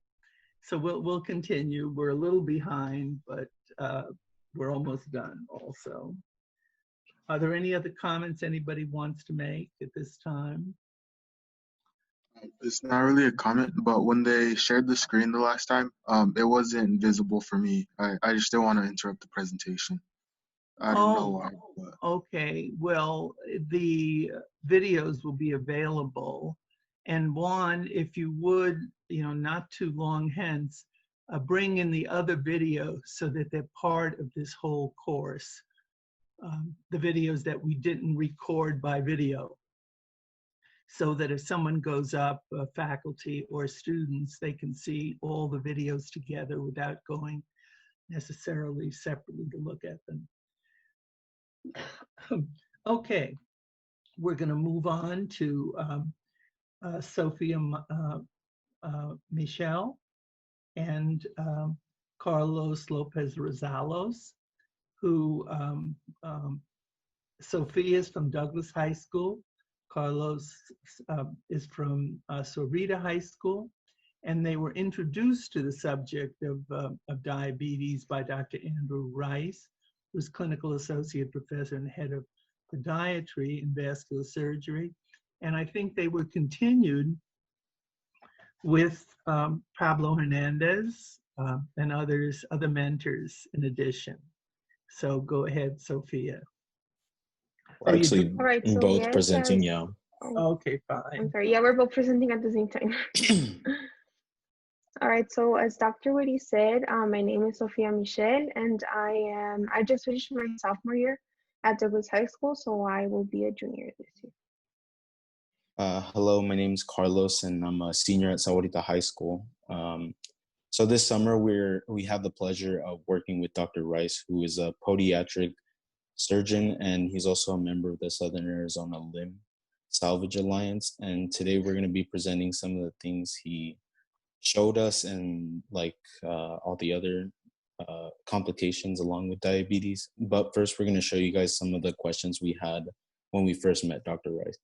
So we'll continue. We're a little behind, but we're almost done also. Are there any other comments anybody wants to make at this time? It's not really a comment, but when they shared the screen the last time, it wasn't visible for me. I just didn't want to interrupt the presentation. I don't know why. But. Okay, well, the videos will be available. And Juan, if you would, not too long hence, bring in the other videos so that they're part of this whole course. The videos that we didn't record by video. So that if someone goes up, faculty or students, they can see all the videos together without going necessarily separately to look at them. Okay, we're going to move on to Sophia Michel and Carlos Lopez Rosales, who Sophia is from Douglas High School. Carlos is from Sorita High School, and they were introduced to the subject of diabetes by Dr. Andrew Rice, who's clinical associate professor and head of podiatry and vascular surgery. And I think they were continued with Pablo Hernandez and other mentors in addition. So go ahead, Sophia. We're actually right, so both yes, presenting, yeah. Okay, fine. I'm sorry. Yeah, we're both presenting at the same time. All right, so as Dr. Woody said, my name is Sophia Michel, and I just finished my sophomore year at Douglas High School, so I will be a junior this year. Hello, my name is Carlos, and I'm a senior at Sahuarita High School. So this summer, we have the pleasure of working with Dr. Rice, who is a podiatric surgeon, and he's also a member of the Southern Arizona Limb Salvage Alliance. And today we're going to be presenting some of the things he showed us and all the other complications along with diabetes. But first, we're going to show you guys some of the questions we had when we first met Dr. Rice.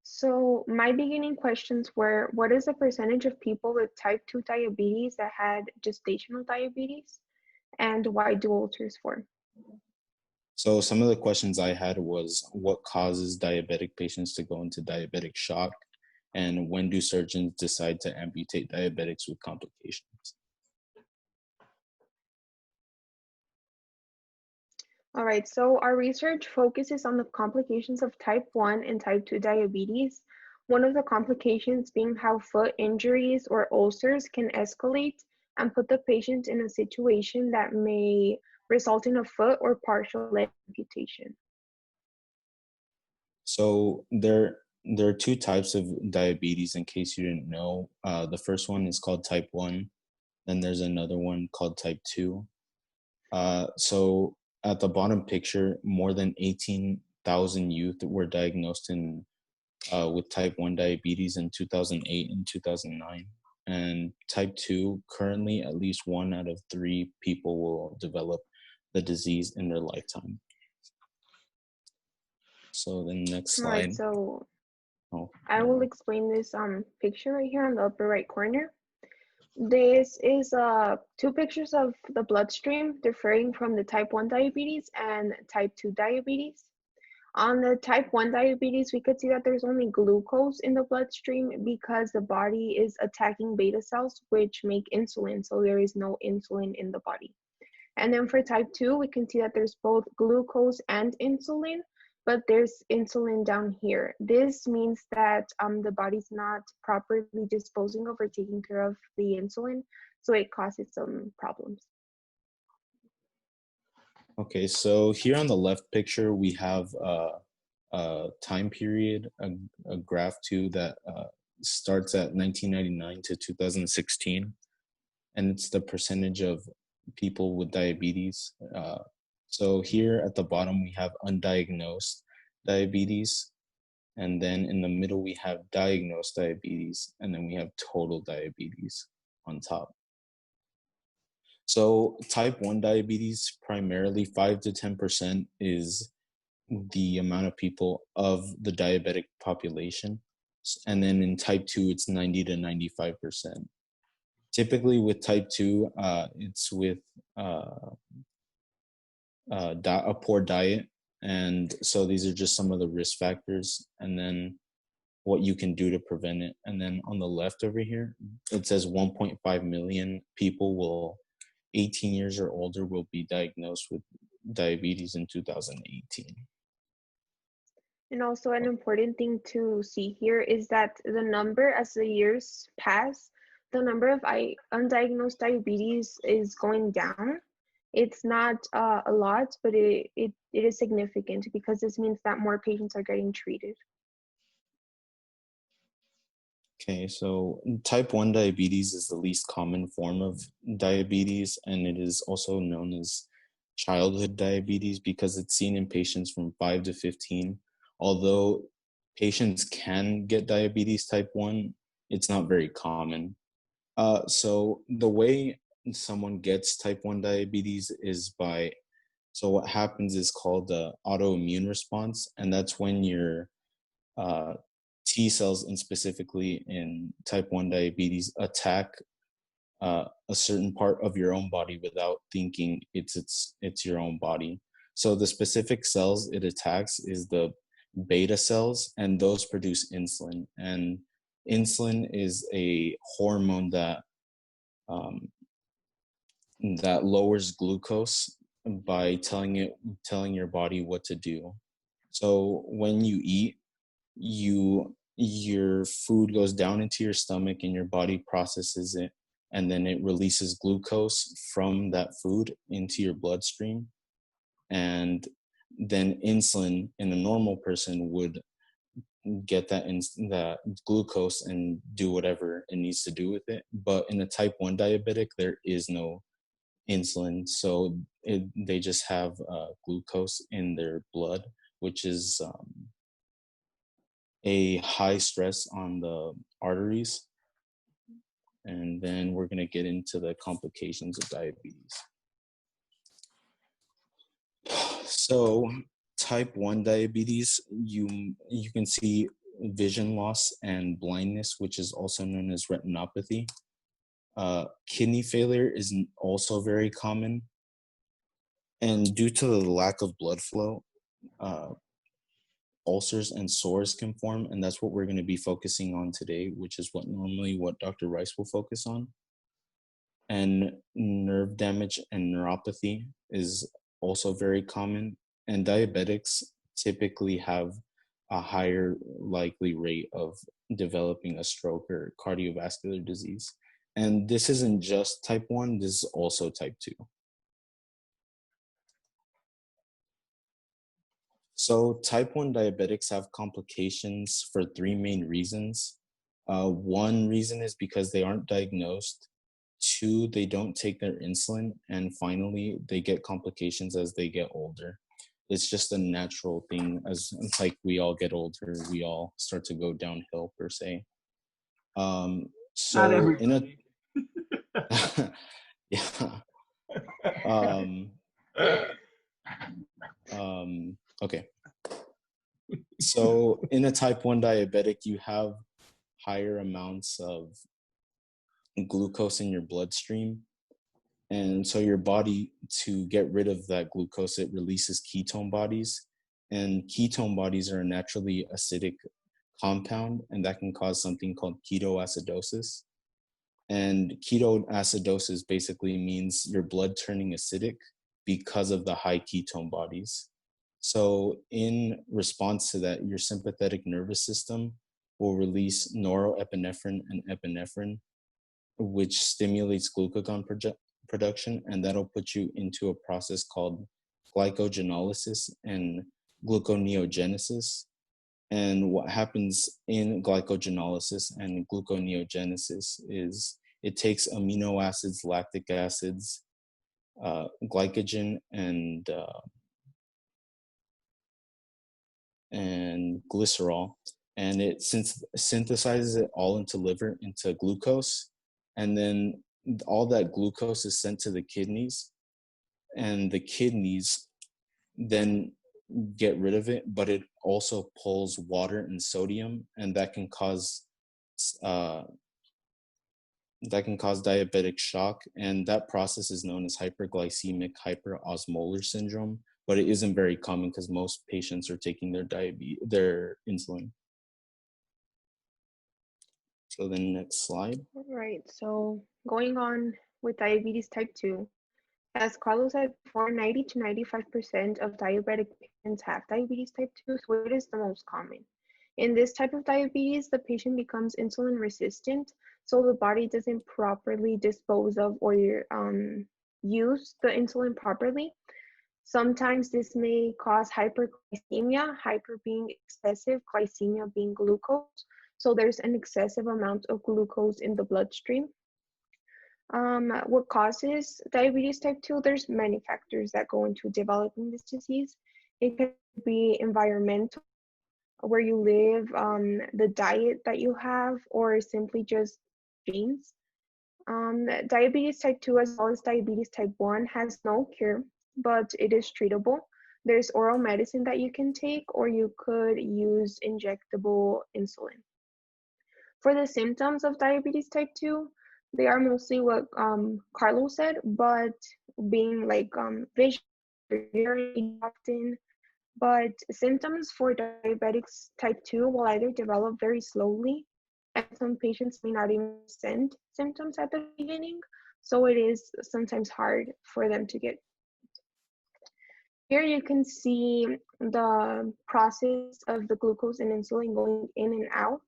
So my beginning questions were, what is the percentage of people with type 2 diabetes that had gestational diabetes? And why do ulcers form? So some of the questions I had was, what causes diabetic patients to go into diabetic shock? And when do surgeons decide to amputate diabetics with complications? All right, so our research focuses on the complications of type 1 and type 2 diabetes. One of the complications being how foot injuries or ulcers can escalate and put the patient in a situation that may result in a foot or partial leg amputation. So there are two types of diabetes, in case you didn't know. The first one is called type 1. Then there's another one called type 2. So at the bottom picture, more than 18,000 youth were diagnosed with type 1 diabetes in 2008 and 2009. And type 2, currently at least 1 out of 3 people will develop the disease in their lifetime. So the next slide. All right, so I will explain this picture right here on the upper right corner. This is 2 pictures of the bloodstream differing from the type 1 diabetes and type 2 diabetes. On the type 1 diabetes, we could see that there's only glucose in the bloodstream because the body is attacking beta cells, which make insulin, so there is no insulin in the body. And then for type 2, we can see that there's both glucose and insulin, but there's insulin down here. This means that the body's not properly disposing of or taking care of the insulin, so it causes some problems. Okay, so here on the left picture, we have a time period, a graph too that starts at 1999 to 2016, and it's the percentage of people with diabetes. So here at the bottom, we have undiagnosed diabetes, and then in the middle, we have diagnosed diabetes, and then we have total diabetes on top. So type 1 diabetes, primarily 5 to 10% is the amount of people of the diabetic population. And then in type 2, it's 90 to 95%. Typically with type 2, it's with a poor diet. And so these are just some of the risk factors and then what you can do to prevent it. And then on the left over here, it says 1.5 million people 18 years or older will be diagnosed with diabetes in 2018. And also an important thing to see here is that the number, as the years pass, the number of undiagnosed diabetes is going down. It's not a lot, but it is significant because this means that more patients are getting treated. Okay, so type 1 diabetes is the least common form of diabetes, and it is also known as childhood diabetes because it's seen in patients from 5 to 15. Although patients can get diabetes type 1, it's not very common. So the way someone gets type 1 diabetes is so what happens is called the autoimmune response, and that's when your T cells, and specifically in type 1 diabetes, attack a certain part of your own body without thinking it's your own body. So the specific cells it attacks is the beta cells, and those produce insulin. And insulin is a hormone that that lowers glucose by telling your body what to do. So when you eat, your food goes down into your stomach and your body processes it, and then it releases glucose from that food into your bloodstream. And then insulin in a normal person would get that glucose and do whatever it needs to do with it. But in a type 1 diabetic, there is no insulin, so they just have glucose in their blood, which is a high stress on the arteries. And then we're going to get into the complications of diabetes. So type 1 diabetes, you can see vision loss and blindness, which is also known as retinopathy. Kidney failure is also very common. And due to the lack of blood flow, ulcers and sores can form, and that's what we're going to be focusing on today, which is what Dr. Rice will focus on. And nerve damage and neuropathy is also very common, and diabetics typically have a higher likely rate of developing a stroke or cardiovascular disease. And this isn't just type 1, this is also type 2. So type 1 diabetics have complications for 3 main reasons. One reason is because they aren't diagnosed. 2, they don't take their insulin. And finally, they get complications as they get older. It's just a natural thing. As like we all get older, we all start to go downhill per se. So Not everybody. Okay. So in a type 1 diabetic, you have higher amounts of glucose in your bloodstream. And so your body, to get rid of that glucose, it releases ketone bodies. And ketone bodies are a naturally acidic compound, and that can cause something called ketoacidosis. And ketoacidosis basically means your blood turning acidic because of the high ketone bodies. So in response to that, your sympathetic nervous system will release norepinephrine and epinephrine, which stimulates glucagon production, and that'll put you into a process called glycogenolysis and gluconeogenesis. And what happens in glycogenolysis and gluconeogenesis is it takes amino acids, lactic acids, glycogen, and glycerol, and it synthesizes it all into liver, into glucose, and then all that glucose is sent to the kidneys, and the kidneys then get rid of it, but it also pulls water and sodium, and that can cause diabetic shock, and that process is known as hyperglycemic hyperosmolar syndrome, but it isn't very common because most patients are taking their insulin. So the next slide. All right, so going on with diabetes type 2, as Carlos said before, 90 to 95% of diabetic patients have diabetes type 2, so it is the most common. In this type of diabetes, the patient becomes insulin resistant, so the body doesn't properly dispose of or use the insulin properly. Sometimes this may cause hyperglycemia, hyper being excessive, glycemia being glucose. So there's an excessive amount of glucose in the bloodstream. What causes diabetes type 2? There's many factors that go into developing this disease. It can be environmental, where you live, the diet that you have, or simply just genes. Diabetes type 2 as well as diabetes type 1 has no cure, but it is treatable. There's oral medicine that you can take, or you could use injectable insulin. For the symptoms of diabetes type 2, they are mostly what Carlos said, but being like vision, urinating often. But symptoms for diabetics type 2 will either develop very slowly, and some patients may not even present symptoms at the beginning, so it is sometimes hard for them to get. Here you can see the process of the glucose and insulin going in and out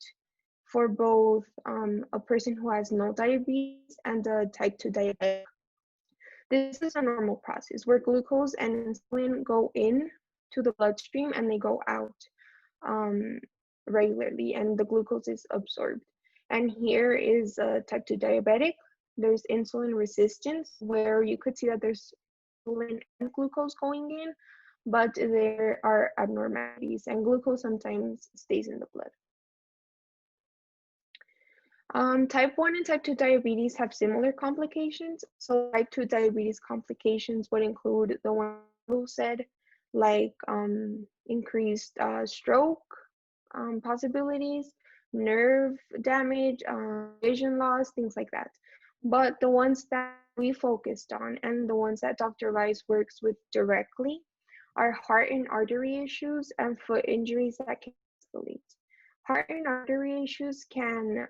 for both a person who has no diabetes and a type 2 diabetic. This is a normal process where glucose and insulin go in to the bloodstream and they go out regularly, and the glucose is absorbed. And here is a type 2 diabetic. There's insulin resistance, where you could see that there's insulin and glucose going in, but there are abnormalities, and glucose sometimes stays in the blood. Type 1 and type 2 diabetes have similar complications. So type 2 diabetes complications would include the one who said, like increased stroke possibilities, nerve damage, vision loss, things like that. But the ones that we focused on and the ones that Dr. Rice works with directly are heart and artery issues and foot injuries that can escalate. Heart and artery issues can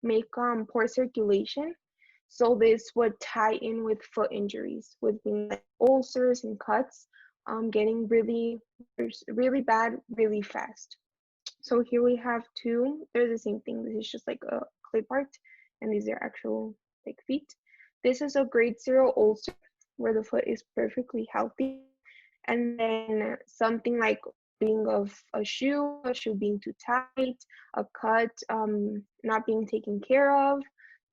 make poor circulation. So this would tie in with foot injuries, with being like ulcers and cuts, getting really bad really fast. So here we have two. They're the same thing. This is just like a clip art, and these are actual like feet. This is a grade 0 ulcer where the foot is perfectly healthy, and then something like being of a shoe being too tight, a cut not being taken care of,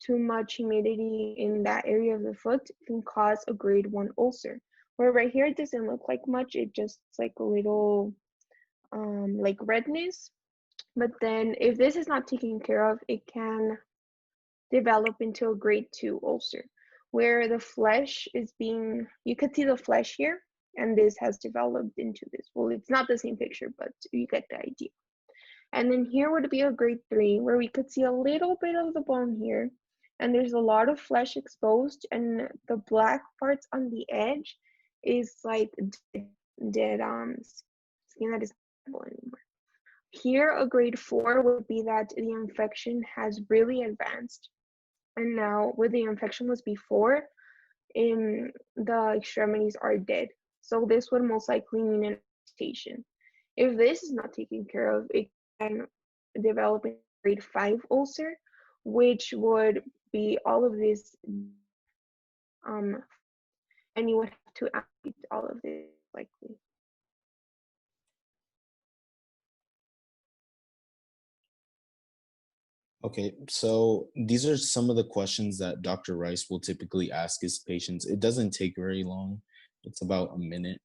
too much humidity in that area of the foot can cause a grade 1 ulcer. Where right here it doesn't look like much, it just like a little like redness. But then if this is not taken care of, it can develop into a grade 2 ulcer, where the flesh is being, you could see the flesh here, and this has developed into this. Well, it's not the same picture, but you get the idea. And then here would be a grade 3, where we could see a little bit of the bone here, and there's a lot of flesh exposed, and the black parts on the edge is like dead skin that is not anymore. Here, a grade 4 would be that the infection has really advanced, and now where the infection was before, the extremities are dead. So this would most likely mean an amputation. If this is not taken care of, it can develop a grade 5 ulcer, which would be all of this. and you would have to amputate all of this likely. Okay, so these are some of the questions that Dr. Rice will typically ask his patients. It doesn't take very long. It's about a minute.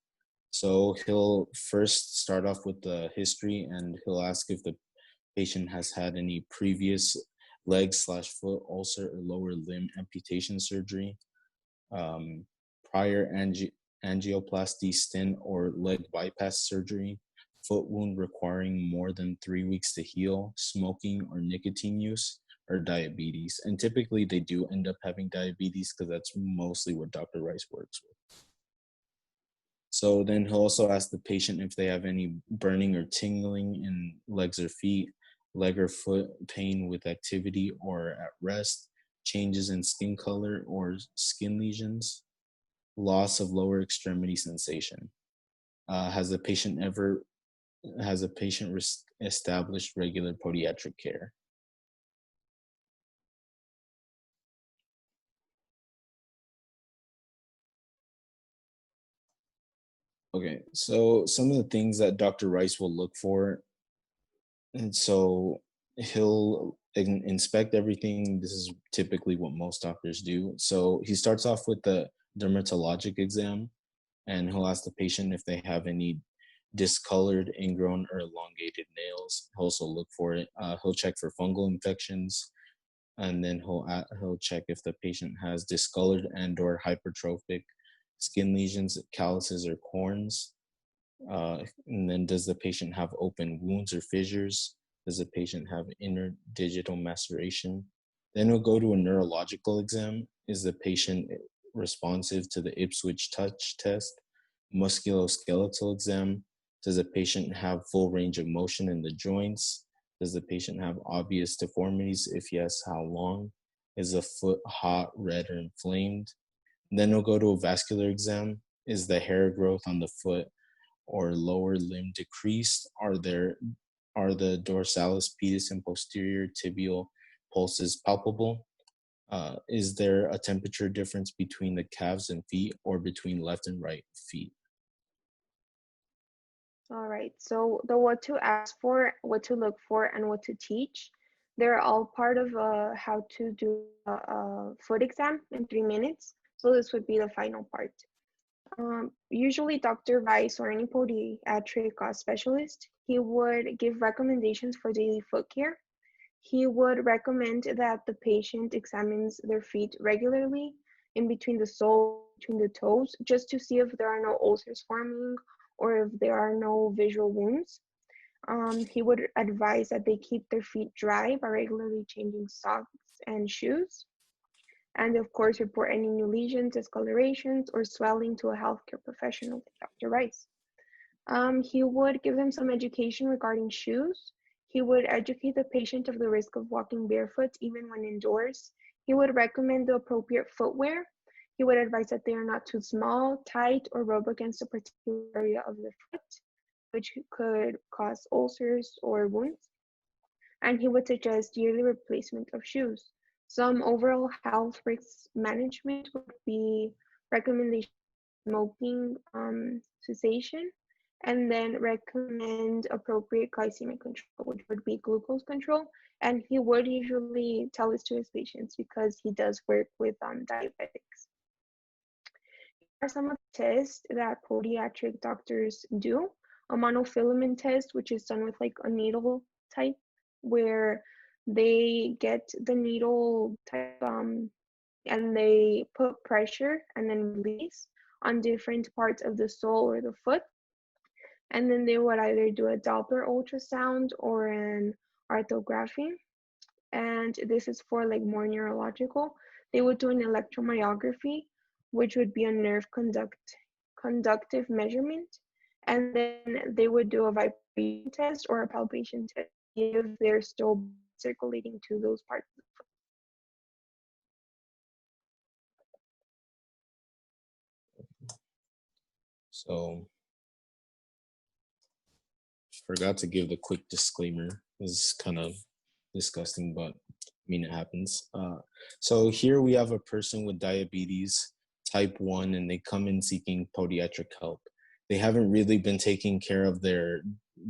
So he'll first start off with the history, and he'll ask if the patient has had any previous leg/foot ulcer or lower limb amputation surgery, prior angioplasty, stent, or leg bypass surgery, foot wound requiring more than 3 weeks to heal, smoking or nicotine use, or diabetes. And typically they do end up having diabetes because that's mostly what Dr. Rice works with. So then he'll also ask the patient if they have any burning or tingling in legs or feet, leg or foot pain with activity or at rest, changes in skin color or skin lesions, loss of lower extremity sensation. Has the patient established regular podiatric care? Okay, so some of the things that Dr. Rice will look for, and so he'll inspect everything. This is typically what most doctors do. So he starts off with the dermatologic exam, and he'll ask the patient if they have any discolored, ingrown, or elongated nails. He'll also look for it. He'll check for fungal infections, and then he'll check if the patient has discolored and/or hypertrophic skin lesions, calluses, or corns. And then does the patient have open wounds or fissures? Does the patient have interdigital maceration? Then we'll go to a neurological exam. Is the patient responsive to the Ipswich touch test? Musculoskeletal exam. Does the patient have full range of motion in the joints? Does the patient have obvious deformities? If yes, how long? Is the foot hot, red, or inflamed? Then we'll go to a vascular exam. Is the hair growth on the foot or lower limb decreased? Are the dorsalis pedis and posterior tibial pulses palpable? Is there a temperature difference between the calves and feet or between left and right feet? All right, so the what to ask for, what to look for, and what to teach, they're all part of how to do a foot exam in 3 minutes. So this would be the final part. Usually Dr. Rice or any podiatric specialist, he would give recommendations for daily foot care. He would recommend that the patient examines their feet regularly in between the sole, between the toes, just to see if there are no ulcers forming or if there are no visual wounds. He would advise that they keep their feet dry by regularly changing socks and shoes. And of course, report any new lesions, discolorations, or swelling to a healthcare professional like Dr. Rice. He would give them some education regarding shoes. He would educate the patient of the risk of walking barefoot even when indoors. He would recommend the appropriate footwear. He would advise that they are not too small, tight, or rub against a particular area of the foot, which could cause ulcers or wounds. And he would suggest yearly replacement of shoes. Some overall health risk management would be recommendation smoking cessation, and then recommend appropriate glycemic control, which would be glucose control. And he would usually tell this to his patients because he does work with diabetics. Here are some of the tests that podiatric doctors do. A monofilament test, which is done with like a needle type, where they get the needle type and they put pressure and then release on different parts of the sole or the foot. And then they would either do a Doppler ultrasound or an arthrography. And this is for like more neurological. They would do an electromyography, which would be a nerve conductive measurement. And then they would do a vibration test or a palpation test if they're still circulating to those parts of the foot. So, forgot to give the quick disclaimer. This is kind of disgusting, but I mean, it happens. So here we have a person with diabetes type 1 and they come in seeking podiatric help. They haven't really been taking care of their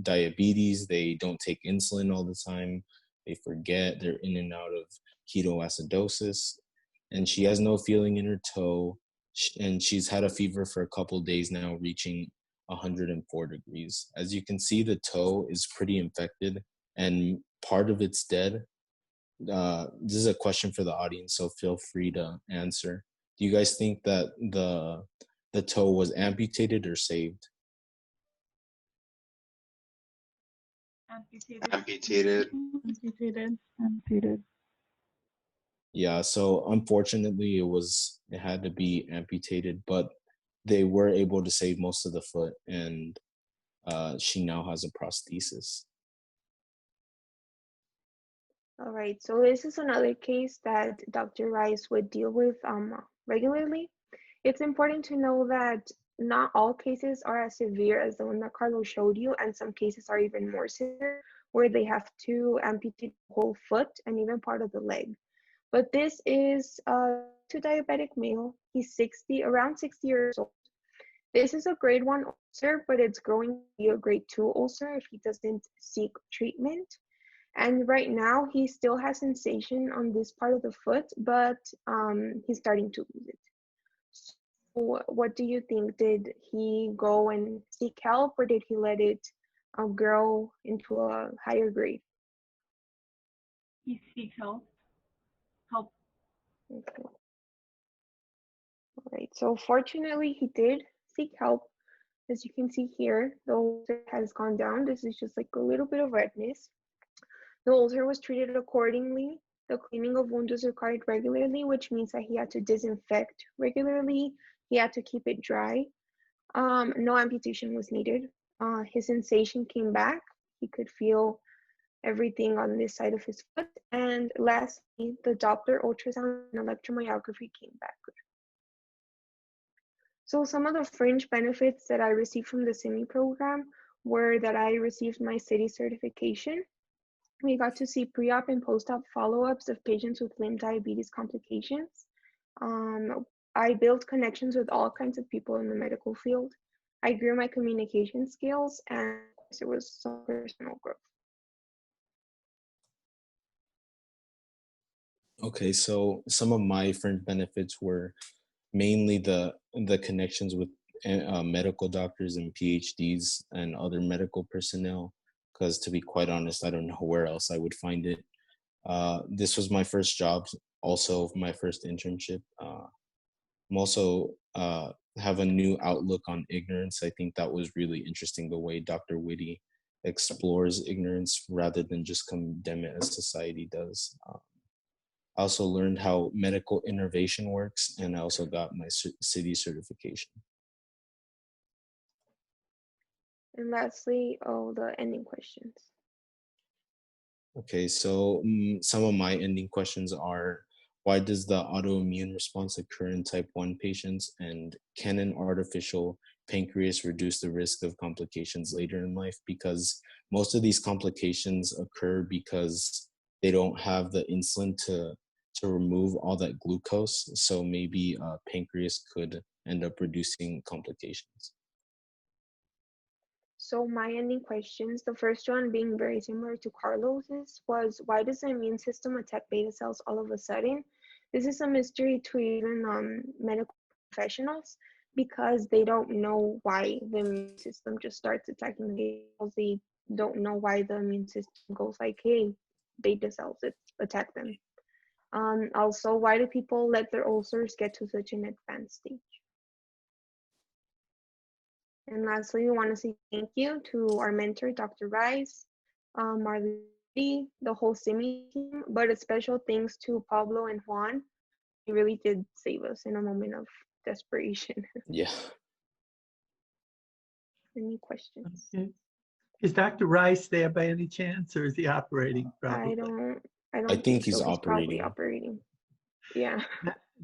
diabetes. They don't take insulin all the time. They forget. They're in and out of ketoacidosis. And she has no feeling in her toe. And she's had a fever for a couple of days now, reaching 104 degrees. As you can see, the toe is pretty infected and part of it's dead. This is a question for the audience, so feel free to answer. Do you guys think that the toe was amputated or saved? Amputated. Amputated. Yeah, so unfortunately it had to be amputated, but they were able to save most of the foot, and she now has a prosthesis. All right, so this is another case that Dr. Rice would deal with regularly. It's important to know that not all cases are as severe as the one that Carlos showed you, and some cases are even more severe, where they have to amputate the whole foot and even part of the leg. But this is a diabetic male. He's around 60 years old. This is a grade 1 ulcer, but it's growing to be a grade 2 ulcer if he doesn't seek treatment. And right now, he still has sensation on this part of the foot, but he's starting to lose it. So what do you think? Did he go and seek help, or did he let it grow into a higher grade? He seeks help. Okay. All right, so fortunately, he did seek help. As you can see here, the ulcer has gone down. This is just like a little bit of redness. The ulcer was treated accordingly. The cleaning of wounds was required regularly, which means that he had to disinfect regularly. He had to keep it dry. No amputation was needed. His sensation came back. He could feel everything on this side of his foot. And lastly, the Doppler ultrasound and electromyography came back good. So some of the fringe benefits that I received from the CIMI program were that I received my city certification. We got to see pre-op and post-op follow-ups of patients with limb diabetes complications. I built connections with all kinds of people in the medical field. I grew my communication skills, and of course, there was some personal growth. Okay, so some of my fringe benefits were mainly the connections with medical doctors and PhDs and other medical personnel, because to be quite honest, I don't know where else I would find it. This was my first job, also my first internship. I'm also have a new outlook on ignorance. I think that was really interesting, the way Dr. Whitty explores ignorance rather than just condemn it as society does. I also learned how medical innovation works, and I also got my city certification. And lastly, the ending questions. Okay, so some of my ending questions are, why does the autoimmune response occur in type 1 patients, and can an artificial pancreas reduce the risk of complications later in life? Because most of these complications occur because they don't have the insulin to remove all that glucose, so maybe pancreas could end up reducing complications. So my ending questions, the first one being very similar to Carlos's, was why does the immune system attack beta cells all of a sudden? This is a mystery to even medical professionals, because they don't know why the immune system just starts attacking the beta cells. They don't know why the immune system goes like, hey, beta cells, attack them. Also, why do people let their ulcers get to such an advanced stage? And lastly, we want to say thank you to our mentor, Dr. Rice, Marlene, the whole CIMI team, but a special thanks to Pablo and Juan. He really did save us in a moment of desperation. Yeah. Any questions? Okay. Is Dr. Rice there by any chance, or is he operating? Probably. I think he's so. He's probably operating. operating. Yeah.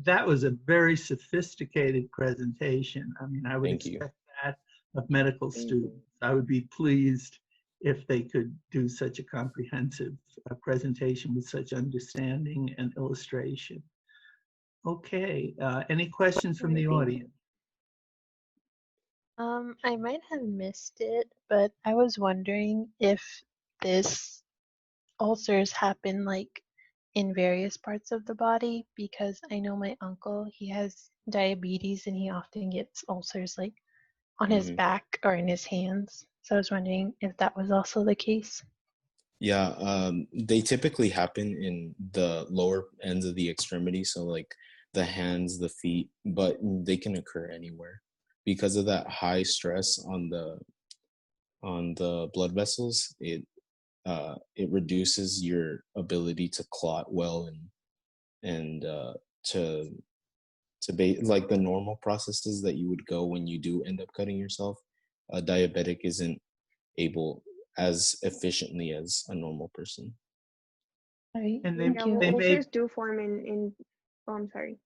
That was a very sophisticated presentation. I mean, I would expect that of medical students. I would be pleased if they could do such a comprehensive presentation with such understanding and illustration. Okay, any questions from the audience? I might have missed it, but I was wondering if this ulcers happen like in various parts of the body, because I know my uncle, he has diabetes and he often gets ulcers like on his back or in his hands. So I was wondering if that was also the case. Yeah, they typically happen in the lower ends of the extremity, so like the hands, the feet, but they can occur anywhere because of that high stress on the blood vessels. It reduces your ability to clot well and like the normal processes that you would go when you do end up cutting yourself. A diabetic isn't able as efficiently as a normal person. Right. And Yeah, well, ulcers do form in oh, I'm sorry.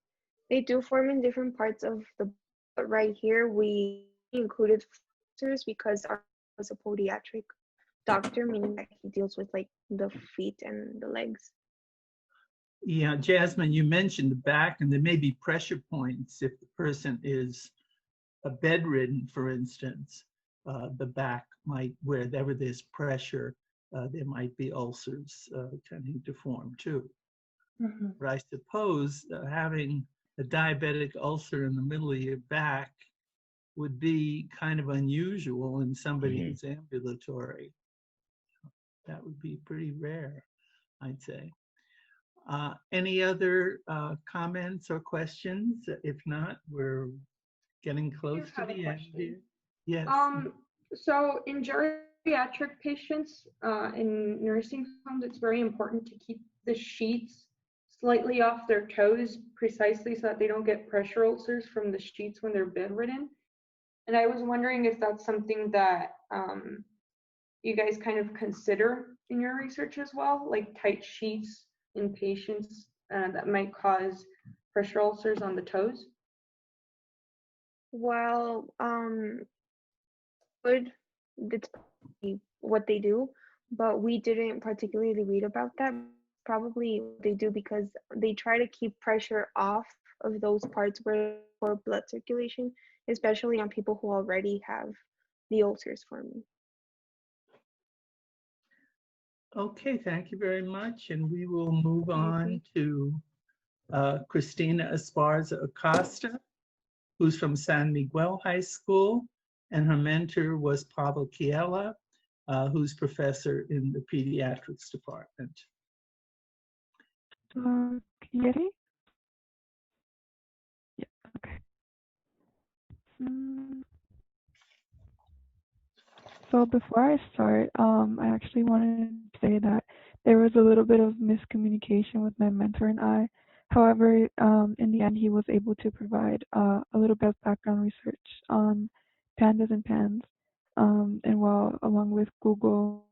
They do form in different parts of the, but right here we included ulcers because our was a podiatric doctor, meaning that he deals with like the feet and the legs. Yeah, Jasmine, you mentioned the back, and there may be pressure points if the person is bedridden, for instance. The back might, wherever there's pressure, there might be ulcers tending to form too. But I suppose having a diabetic ulcer in the middle of your back would be kind of unusual in somebody who's ambulatory. That would be pretty rare, I'd say. Any other comments or questions? If not, we're getting close to the end here. Yes. So in geriatric patients in nursing homes, it's very important to keep the sheets slightly off their toes, precisely so that they don't get pressure ulcers from the sheets when they're bedridden. And I was wondering if that's something that you guys kind of consider in your research as well, like tight sheets in patients that might cause pressure ulcers on the toes. Well, it's what they do, but we didn't particularly read about that. Probably what they do because they try to keep pressure off of those parts where for blood circulation, especially on people who already have the ulcers forming. Okay, thank you very much. And we will move on to Christina Esparza Acosta, who's from San Miguel High School, and her mentor was Pavel Kiela, who's professor in the pediatrics department. Can you hear me? Yeah, okay. So before I start, I actually wanted to say that there was a little bit of miscommunication with my mentor and I. However, in the end, he was able to provide a little bit of background research on pandas and pans, and while along with Google.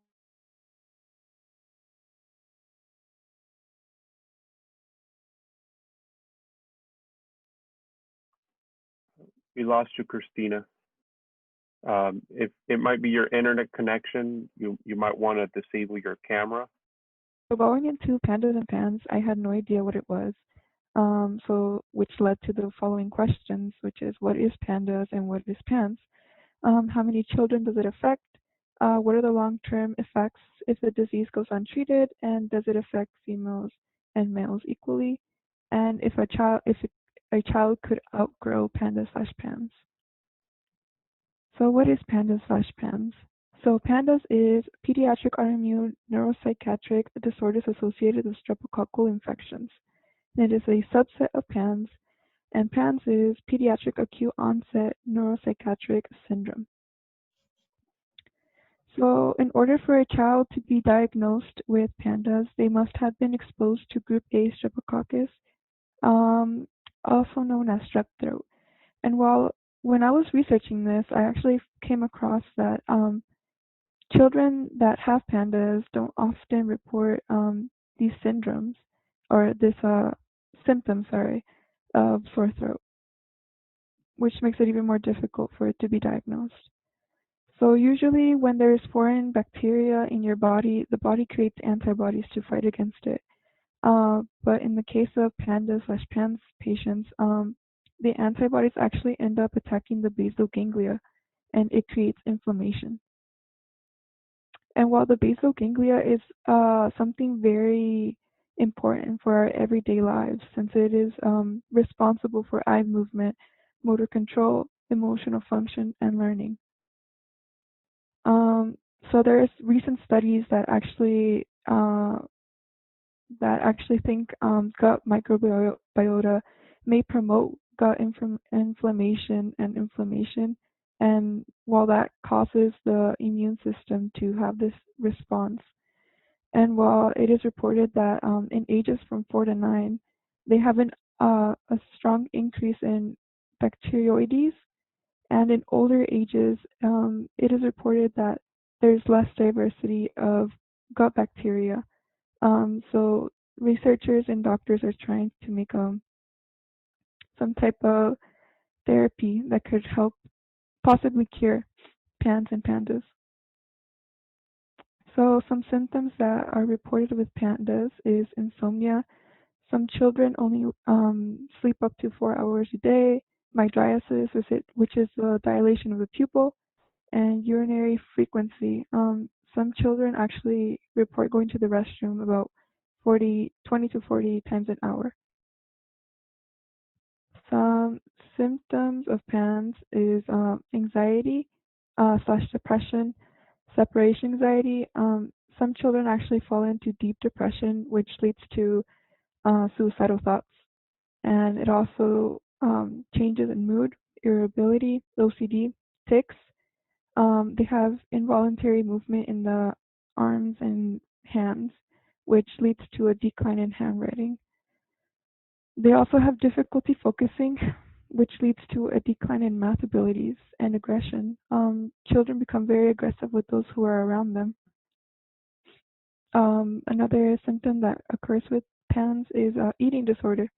We lost you, Christina. If it might be your internet connection, you might want to disable your camera. So going into pandas and pans, I had no idea what it was. So which led to the following questions, which is what is pandas and what is pans? How many children does it affect? What are the long-term effects if the disease goes untreated? And does it affect females and males equally? And if a child could outgrow pandas/pans. So what is pandas/pans? So pandas is pediatric autoimmune neuropsychiatric disorders associated with streptococcal infections. And it is a subset of PANS, and PANS is pediatric acute onset neuropsychiatric syndrome. So in order for a child to be diagnosed with pandas, they must have been exposed to group A streptococcus, also known as strep throat. And when I was researching this, I actually came across that children that have pandas don't often report these syndromes or this symptoms, of sore throat, which makes it even more difficult for it to be diagnosed. So usually when there is foreign bacteria in your body, the body creates antibodies to fight against it. But in the case of panda/pans patients, the antibodies actually end up attacking the basal ganglia, and it creates inflammation. And while the basal ganglia is something very important for our everyday lives, since it is responsible for eye movement, motor control, emotional function, and learning. So there's recent studies that actually think gut microbiota may promote gut inflammation and inflammation, and while that causes the immune system to have this response. And while it is reported that in ages from 4 to 9, they have a strong increase in bacteroides, and in older ages, it is reported that there's less diversity of gut bacteria. So researchers and doctors are trying to make some type of therapy that could help possibly cure PANS and pandas. So some symptoms that are reported with pandas is insomnia. Some children only sleep up to 4 hours a day. Mydriasis, which is the dilation of the pupil, and urinary frequency. Some children actually report going to the restroom about 20 to 40 times an hour. Some symptoms of PANS is anxiety / depression, separation anxiety. Some children actually fall into deep depression, which leads to suicidal thoughts. And it also changes in mood, irritability, OCD, tics. They have involuntary movement in the arms and hands, which leads to a decline in handwriting. They also have difficulty focusing, which leads to a decline in math abilities and aggression. Children become very aggressive with those who are around them. Another symptom that occurs with PANS is eating disorder.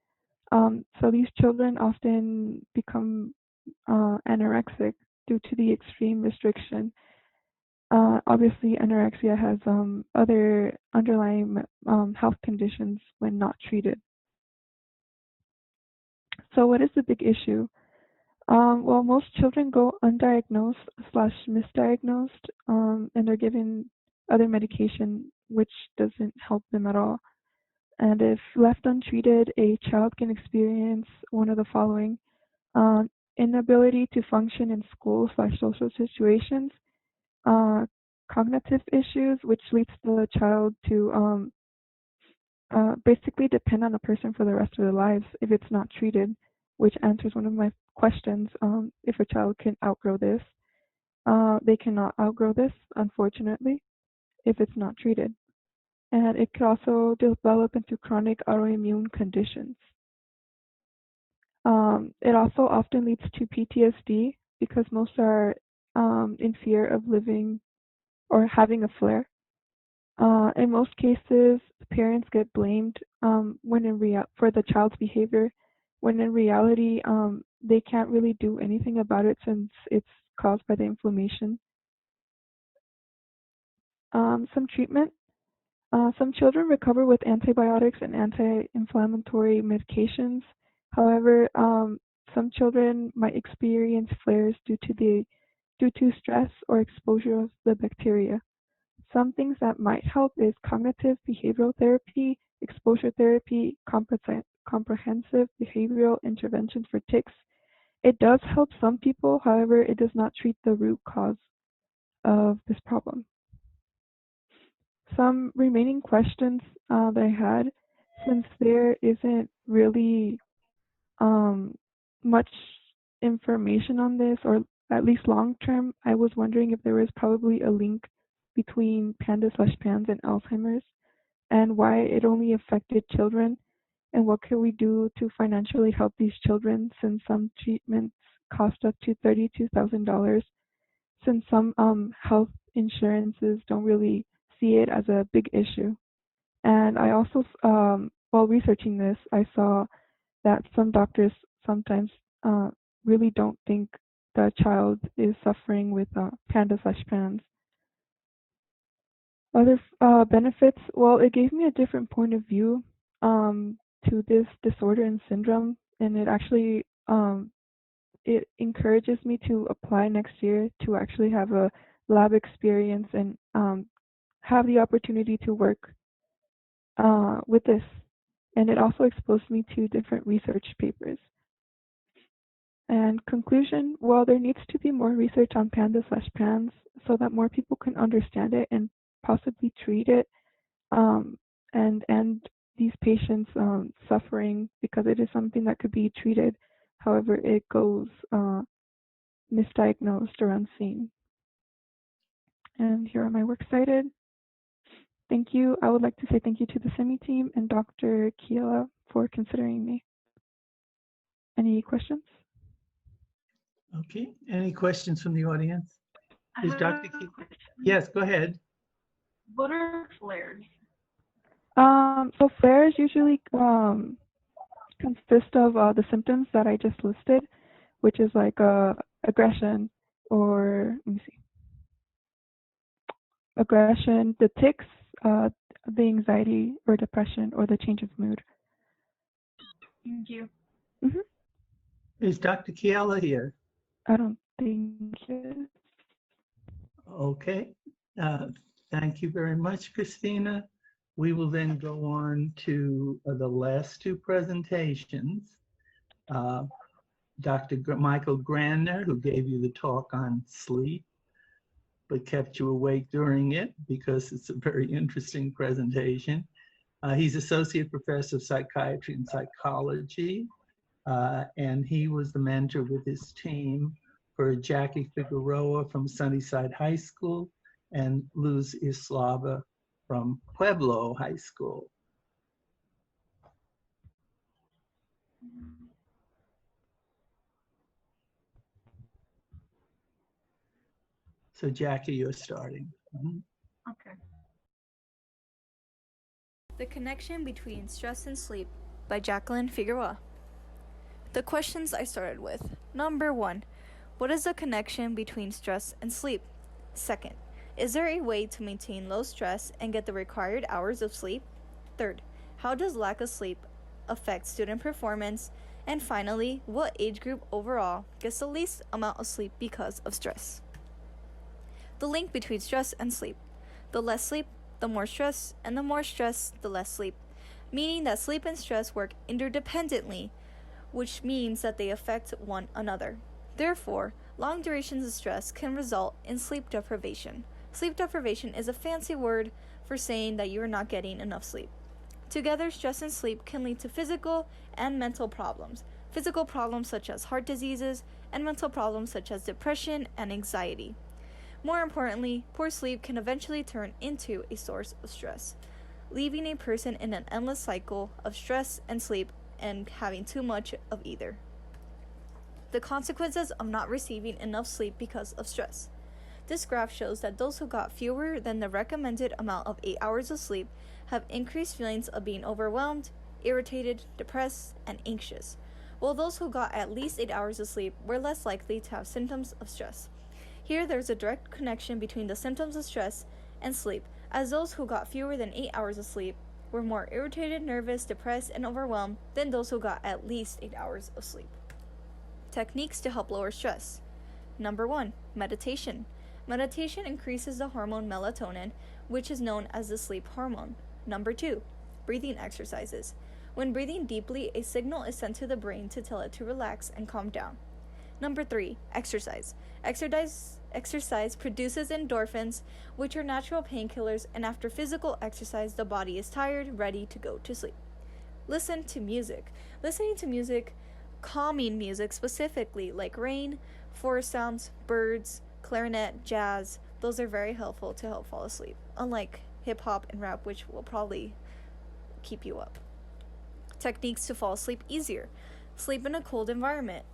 So these children often become anorexic due to the extreme restriction. Obviously, anorexia has other underlying health conditions when not treated. So what is the big issue? Well, most children go undiagnosed / misdiagnosed, and they're given other medication which doesn't help them at all. And if left untreated, a child can experience one of the following: inability to function in school / social situations, cognitive issues, which leads the child to basically depend on a person for the rest of their lives if it's not treated, which answers one of my questions, if a child can outgrow this. They cannot outgrow this, unfortunately, if it's not treated. And it could also develop into chronic autoimmune conditions. It also often leads to PTSD because most are in fear of living or having a flare. In most cases, parents get blamed for the child's behavior, when in reality, they can't really do anything about it since it's caused by the inflammation. Some treatment. Some children recover with antibiotics and anti-inflammatory medications. However, some children might experience flares due to stress or exposure of the bacteria. Some things that might help is cognitive behavioral therapy, exposure therapy, comprehensive behavioral interventions for tics. It does help some people, however, it does not treat the root cause of this problem. Some remaining questions that I had, since there isn't really much information on this, or at least long term, I was wondering if there was probably a link between panda/PANS and Alzheimer's, and why it only affected children, and what can we do to financially help these children, since some treatments cost up to $32,000, since some health insurances don't really see it as a big issue. And I also, while researching this, I saw that some doctors sometimes really don't think the child is suffering with panda/PANS. Other benefits, well, it gave me a different point of view to this disorder and syndrome, and it actually it encourages me to apply next year to actually have a lab experience and have the opportunity to work with this. And it also exposed me to different research papers. And conclusion, while there needs to be more research on panda/pans so that more people can understand it and possibly treat it, and end these patients suffering, because it is something that could be treated. However, it goes misdiagnosed or unseen. And here are my works cited. Thank you. I would like to say thank you to the SEMI team and Dr. Kiela for considering me. Any questions? Okay, any questions from the audience? Is Dr. Yes, go ahead. What are flares? So flares usually consist of the symptoms that I just listed, which is like aggression, or let me see, aggression, the tics, the anxiety or depression, or the change of mood. Thank you. Is Dr. Kiela here? I don't think it is. Okay, thank you very much, Christina. We will then go on to the last two presentations. Dr. Michael Grandner, who gave you the talk on sleep, but kept you awake during it because it's a very interesting presentation. He's Associate Professor of Psychiatry and Psychology, and he was the mentor with his team for Jackie Figueroa from Sunnyside High School and Luz Islava from Pueblo High School. So Jackie, you're starting. Okay. The Connection Between Stress and Sleep by Jacqueline Figueroa. The questions I started with. Number 1. What is the connection between stress and sleep? Second, is there a way to maintain low stress and get the required hours of sleep? Third, how does lack of sleep affect student performance? And finally, what age group overall gets the least amount of sleep because of stress? The link between stress and sleep. The less sleep, the more stress, and the more stress, the less sleep, meaning that sleep and stress work interdependently, which means that they affect one another. Therefore, long durations of stress can result in sleep deprivation. Sleep deprivation is a fancy word for saying that you are not getting enough sleep. Together, stress and sleep can lead to physical and mental problems. Physical problems such as heart diseases, and mental problems such as depression and anxiety. More importantly, poor sleep can eventually turn into a source of stress, leaving a person in an endless cycle of stress and sleep and having too much of either. The consequences of not receiving enough sleep because of stress. This graph shows that those who got fewer than the recommended amount of 8 hours of sleep have increased feelings of being overwhelmed, irritated, depressed, and anxious, while those who got at least 8 hours of sleep were less likely to have symptoms of stress. Here, there's a direct connection between the symptoms of stress and sleep, as those who got fewer than 8 hours of sleep were more irritated, nervous, depressed, and overwhelmed than those who got at least 8 hours of sleep. Techniques to help lower stress. Number 1, meditation. Meditation increases the hormone melatonin, which is known as the sleep hormone. Number 2, breathing exercises. When breathing deeply, a signal is sent to the brain to tell it to relax and calm down. Number 3, exercise. Exercise produces endorphins, which are natural painkillers, and after physical exercise, the body is tired, ready to go to sleep. Listen to music. Listening to music, calming music specifically, like rain, forest sounds, birds, clarinet, jazz, those are very helpful to help fall asleep, unlike hip-hop and rap, which will probably keep you up. Techniques to fall asleep easier. Sleep in a cold environment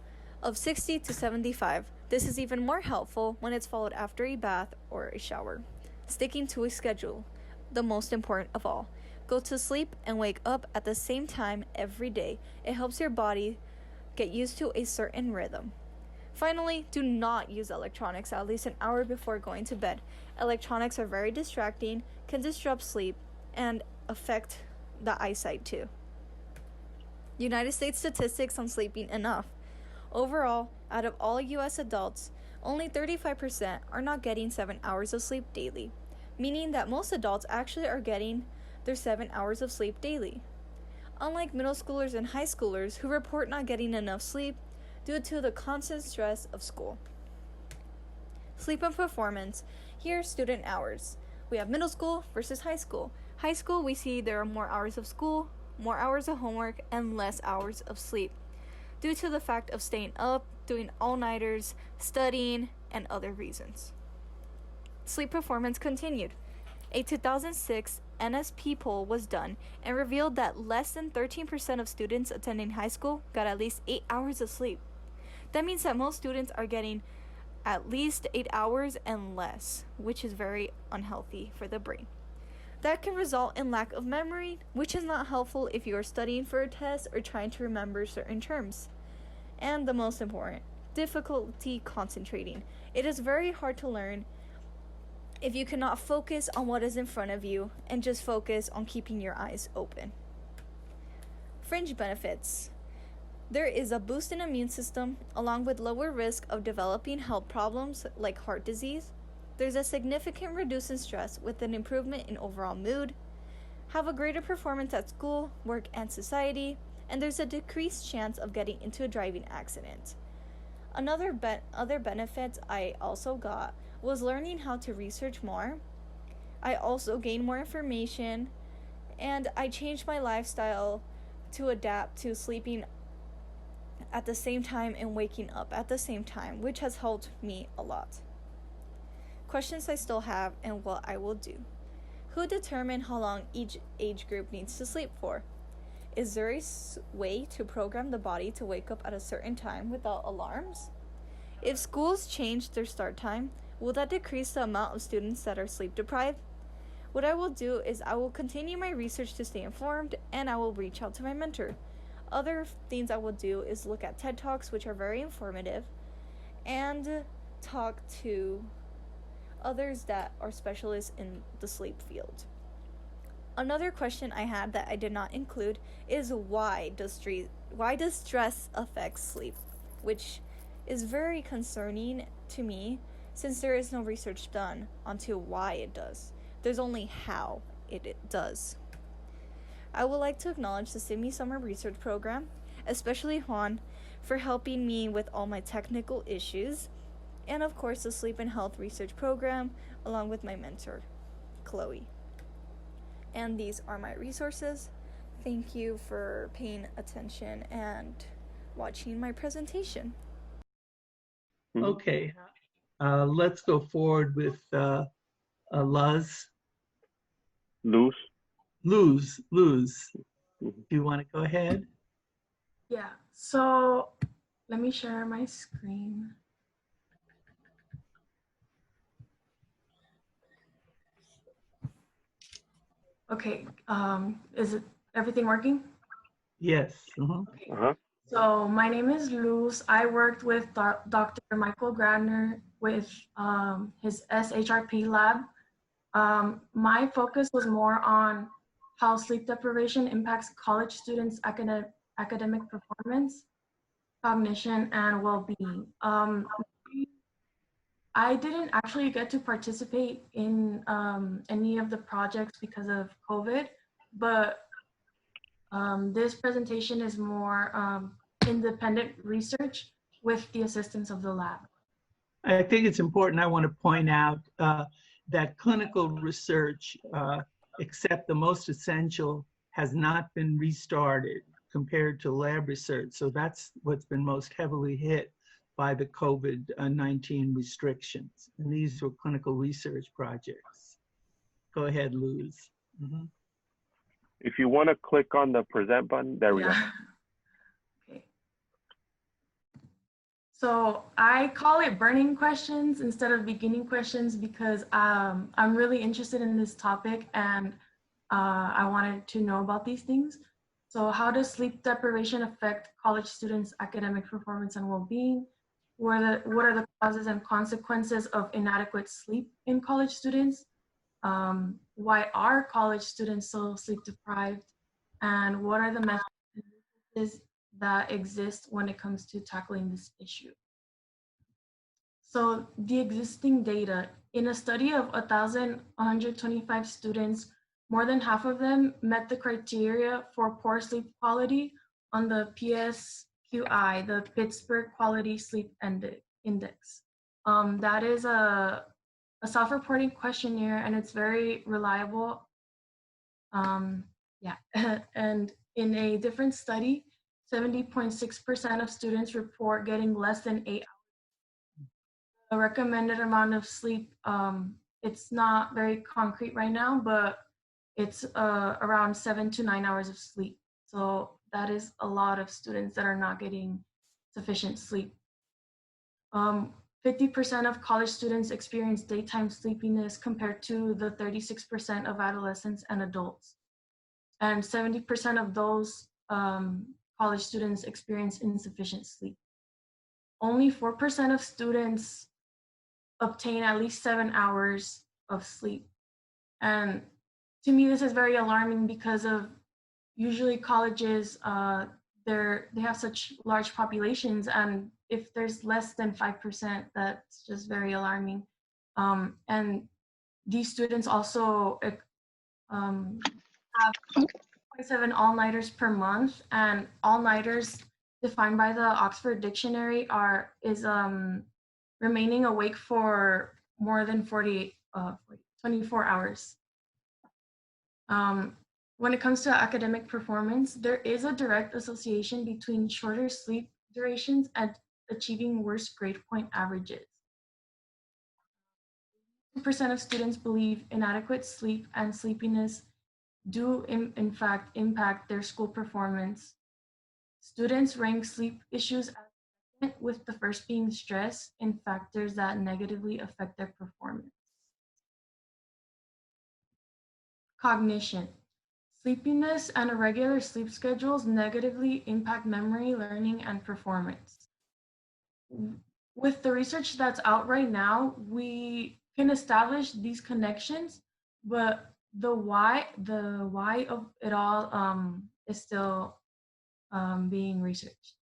of 60 to 75. This is even more helpful when it's followed after a bath or a shower. Sticking to a schedule, the most important of all. Go to sleep and wake up at the same time every day. It helps your body get used to a certain rhythm. Finally, do not use electronics at least an hour before going to bed. Electronics are very distracting, can disrupt sleep, and affect the eyesight too. United States statistics on sleeping enough. Overall, out of all US adults, only 35% are not getting 7 hours of sleep daily, meaning that most adults actually are getting their 7 hours of sleep daily. Unlike middle schoolers and high schoolers who report not getting enough sleep due to the constant stress of school. Sleep and performance. Here are student hours. We have middle school versus high school. High school, we see there are more hours of school, more hours of homework, and less hours of sleep, due to the fact of staying up, doing all-nighters, studying, and other reasons. Sleep performance continued. A 2006 NSP poll was done and revealed that less than 13% of students attending high school got at least 8 hours of sleep. That means that most students are getting at least 8 hours and less, which is very unhealthy for the brain. That can result in lack of memory, which is not helpful if you are studying for a test or trying to remember certain terms. And the most important, difficulty concentrating. It is very hard to learn if you cannot focus on what is in front of you and just focus on keeping your eyes open. Fringe benefits. There is a boost in immune system along with lower risk of developing health problems like heart disease. There's a significant reduce in stress with an improvement in overall mood, have a greater performance at school, work, and society, and there's a decreased chance of getting into a driving accident. Other benefits I also got was learning how to research more. I also gained more information, and I changed my lifestyle to adapt to sleeping at the same time and waking up at the same time, which has helped me a lot. Questions I still have and what I will do. Who determined how long each age group needs to sleep for? Is there a way to program the body to wake up at a certain time without alarms? If schools change their start time, will that decrease the amount of students that are sleep deprived? What I will do is I will continue my research to stay informed, and I will reach out to my mentor. Other things I will do is look at TED Talks, which are very informative, and talk to others that are specialists in the sleep field. Another question I had that I did not include is why does stress affect sleep, which is very concerning to me since there is no research done onto why it does. There's only how it does. I would like to acknowledge the Sydney Summer Research Program, especially Juan, for helping me with all my technical issues, and of course the Sleep and Health Research Program, along with my mentor, Chloe. And these are my resources. Thank you for paying attention and watching my presentation. Okay, let's go forward with Luz. Luz. Do you want to go ahead? Yeah, so let me share my screen. Okay, is it everything working? Yes. Okay. So my name is Luz. I worked with Dr. Michael Gradner with his SHRP lab. My focus was more on how sleep deprivation impacts college students' academic performance, cognition, and well-being. I didn't actually get to participate in any of the projects because of COVID, but this presentation is more independent research with the assistance of the lab. I think it's important. I want to point out that clinical research, except the most essential, has not been restarted compared to lab research. So that's what's been most heavily hit by the COVID-19 restrictions. And these were clinical research projects. Go ahead, Luz. If you want to click on the present button, there we go. Okay. So I call it burning questions instead of beginning questions because I'm really interested in this topic and I wanted to know about these things. So how does sleep deprivation affect college students' academic performance and well-being? What are the causes and consequences of inadequate sleep in college students? Why are college students so sleep deprived? And what are the methods that exist when it comes to tackling this issue. So the existing data, in a study of 1,125 students, more than half of them met the criteria for poor sleep quality on the PSQI, the Pittsburgh Quality Sleep Index. That is a self-reporting questionnaire, and it's very reliable. And in a different study, 70.6% of students report getting less than 8 hours. The recommended amount of sleep, it's not very concrete right now, but it's around 7 to 9 hours of sleep. So that is a lot of students that are not getting sufficient sleep. 50% of college students experience daytime sleepiness compared to the 36% of adolescents and adults. And 70% of those college students experience insufficient sleep. Only 4% of students obtain at least 7 hours of sleep. And to me, this is very alarming because of usually colleges, they have such large populations, and if there's less than 5%, that's just very alarming. And these students also have 7 all-nighters per month, and all-nighters defined by the Oxford Dictionary is remaining awake for more than 24 hours. When it comes to academic performance, there is a direct association between shorter sleep durations and achieving worse grade point averages. 2% of students believe inadequate sleep and sleepiness do in fact impact their school performance. Students rank sleep issues as second, with the first being stress, in factors that negatively affect their performance. Cognition. Sleepiness and irregular sleep schedules negatively impact memory, learning, and performance. With the research that's out right now, we can establish these connections, but the why of it all is still being researched.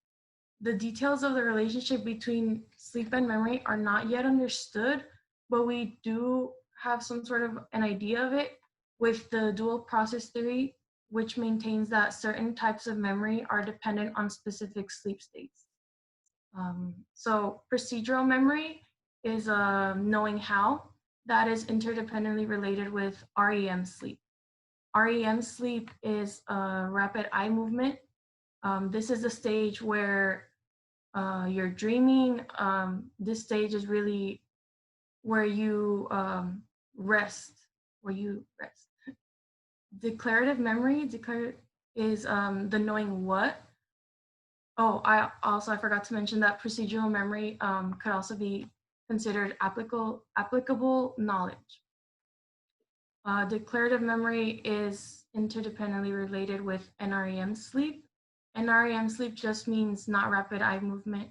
The details of the relationship between sleep and memory are not yet understood, but we do have some sort of an idea of it with the dual process theory, which maintains that certain types of memory are dependent on specific sleep states. So procedural memory is knowing how. That is interdependently related with REM sleep. REM sleep is rapid eye movement. This is a stage where you're dreaming. This stage is really where you rest. Declarative memory is the knowing what. Oh, I forgot to mention that procedural memory could also be considered applicable knowledge. Declarative memory is interdependently related with NREM sleep. NREM sleep just means not rapid eye movement.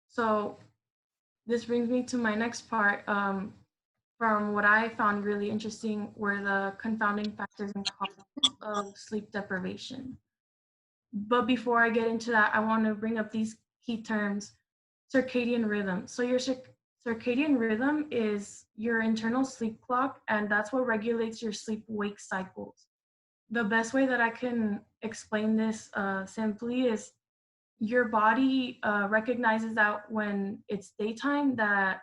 So this brings me to my next part. From what I found really interesting were the confounding factors and causes of sleep deprivation. But before I get into that, I want to bring up these key terms. Circadian rhythm. So your circadian rhythm is your internal sleep clock, and that's what regulates your sleep-wake cycles. The best way that I can explain this simply is your body recognizes that when it's daytime that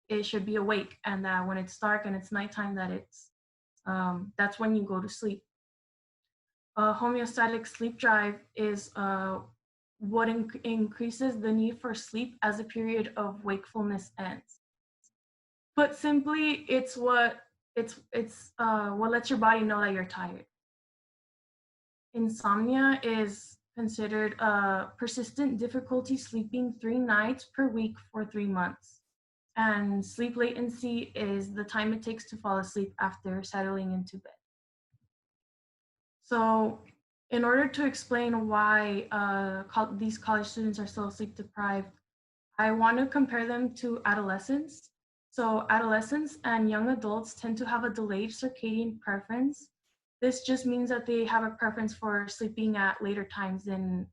it should be awake, and that when it's dark and it's nighttime that that's when you go to sleep. Homeostatic sleep drive is what increases the need for sleep as a period of wakefulness ends. Put simply, it's what lets your body know that you're tired. Insomnia is considered persistent difficulty sleeping 3 nights per week for 3 months. And sleep latency is the time it takes to fall asleep after settling into bed. So in order to explain why these college students are so sleep deprived, I want to compare them to adolescents. So adolescents and young adults tend to have a delayed circadian preference. This just means that they have a preference for sleeping at later times than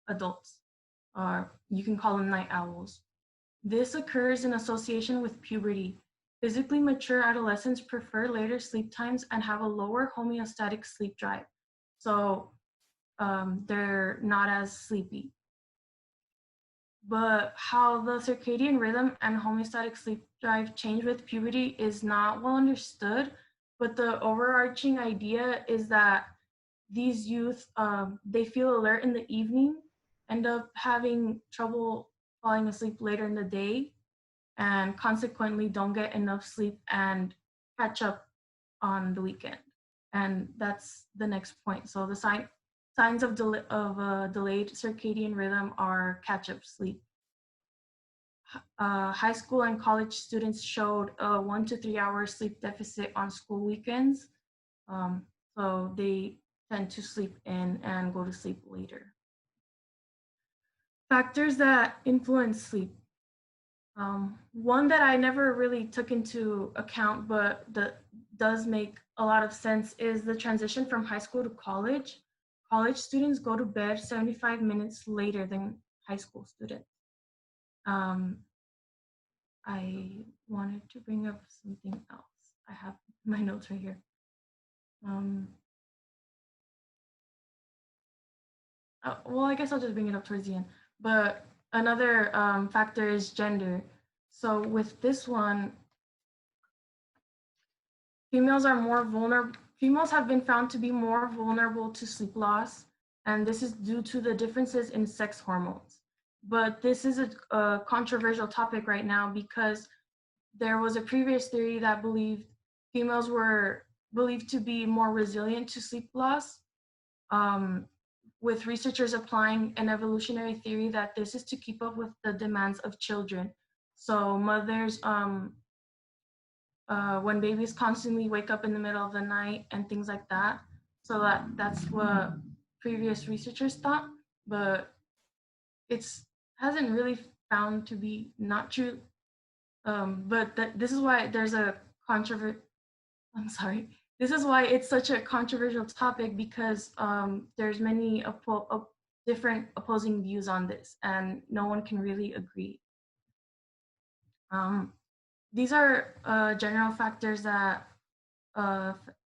adults, or you can call them night owls. This occurs in association with puberty. Physically mature adolescents prefer later sleep times and have a lower homeostatic sleep drive. So they're not as sleepy. But how the circadian rhythm and homeostatic sleep drive change with puberty is not well understood, but the overarching idea is that these youth, they feel alert in the evening, end up having trouble falling asleep later in the day, and consequently don't get enough sleep and catch up on the weekend. And that's the next point. So the signs of delayed circadian rhythm are catch-up sleep. High school and college students showed a 1 to 3 hour sleep deficit on school weekends. So they tend to sleep in and go to sleep later. Factors that influence sleep. One that I never really took into account, but that does make a lot of sense, is the transition from high school to college. College students go to bed 75 minutes later than high school students. I wanted to bring up something else. I have my notes right here. Well, I guess I'll just bring it up towards the end. But another factor is gender. So with this one, females are more vulnerable. Females have been found to be more vulnerable to sleep loss, and this is due to the differences in sex hormones. But this is a controversial topic right now because there was a previous theory that believed females were believed to be more resilient to sleep loss, with researchers applying an evolutionary theory that this is to keep up with the demands of children. So mothers, when babies constantly wake up in the middle of the night and things like that. So that's what previous researchers thought, but it's hasn't really found to be not true. But this is why there's a This is why it's such a controversial topic, because there's many different opposing views on this, and no one can really agree. These are general factors that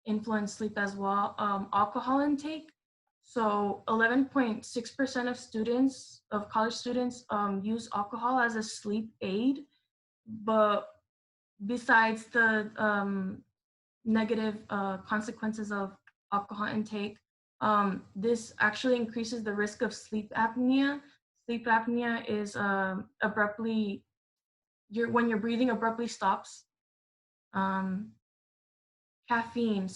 influence sleep as well. Alcohol intake. So 11.6% of college students use alcohol as a sleep aid, but besides the negative consequences of alcohol intake, this actually increases the risk of sleep apnea. Sleep apnea is when your breathing abruptly stops. Caffeine,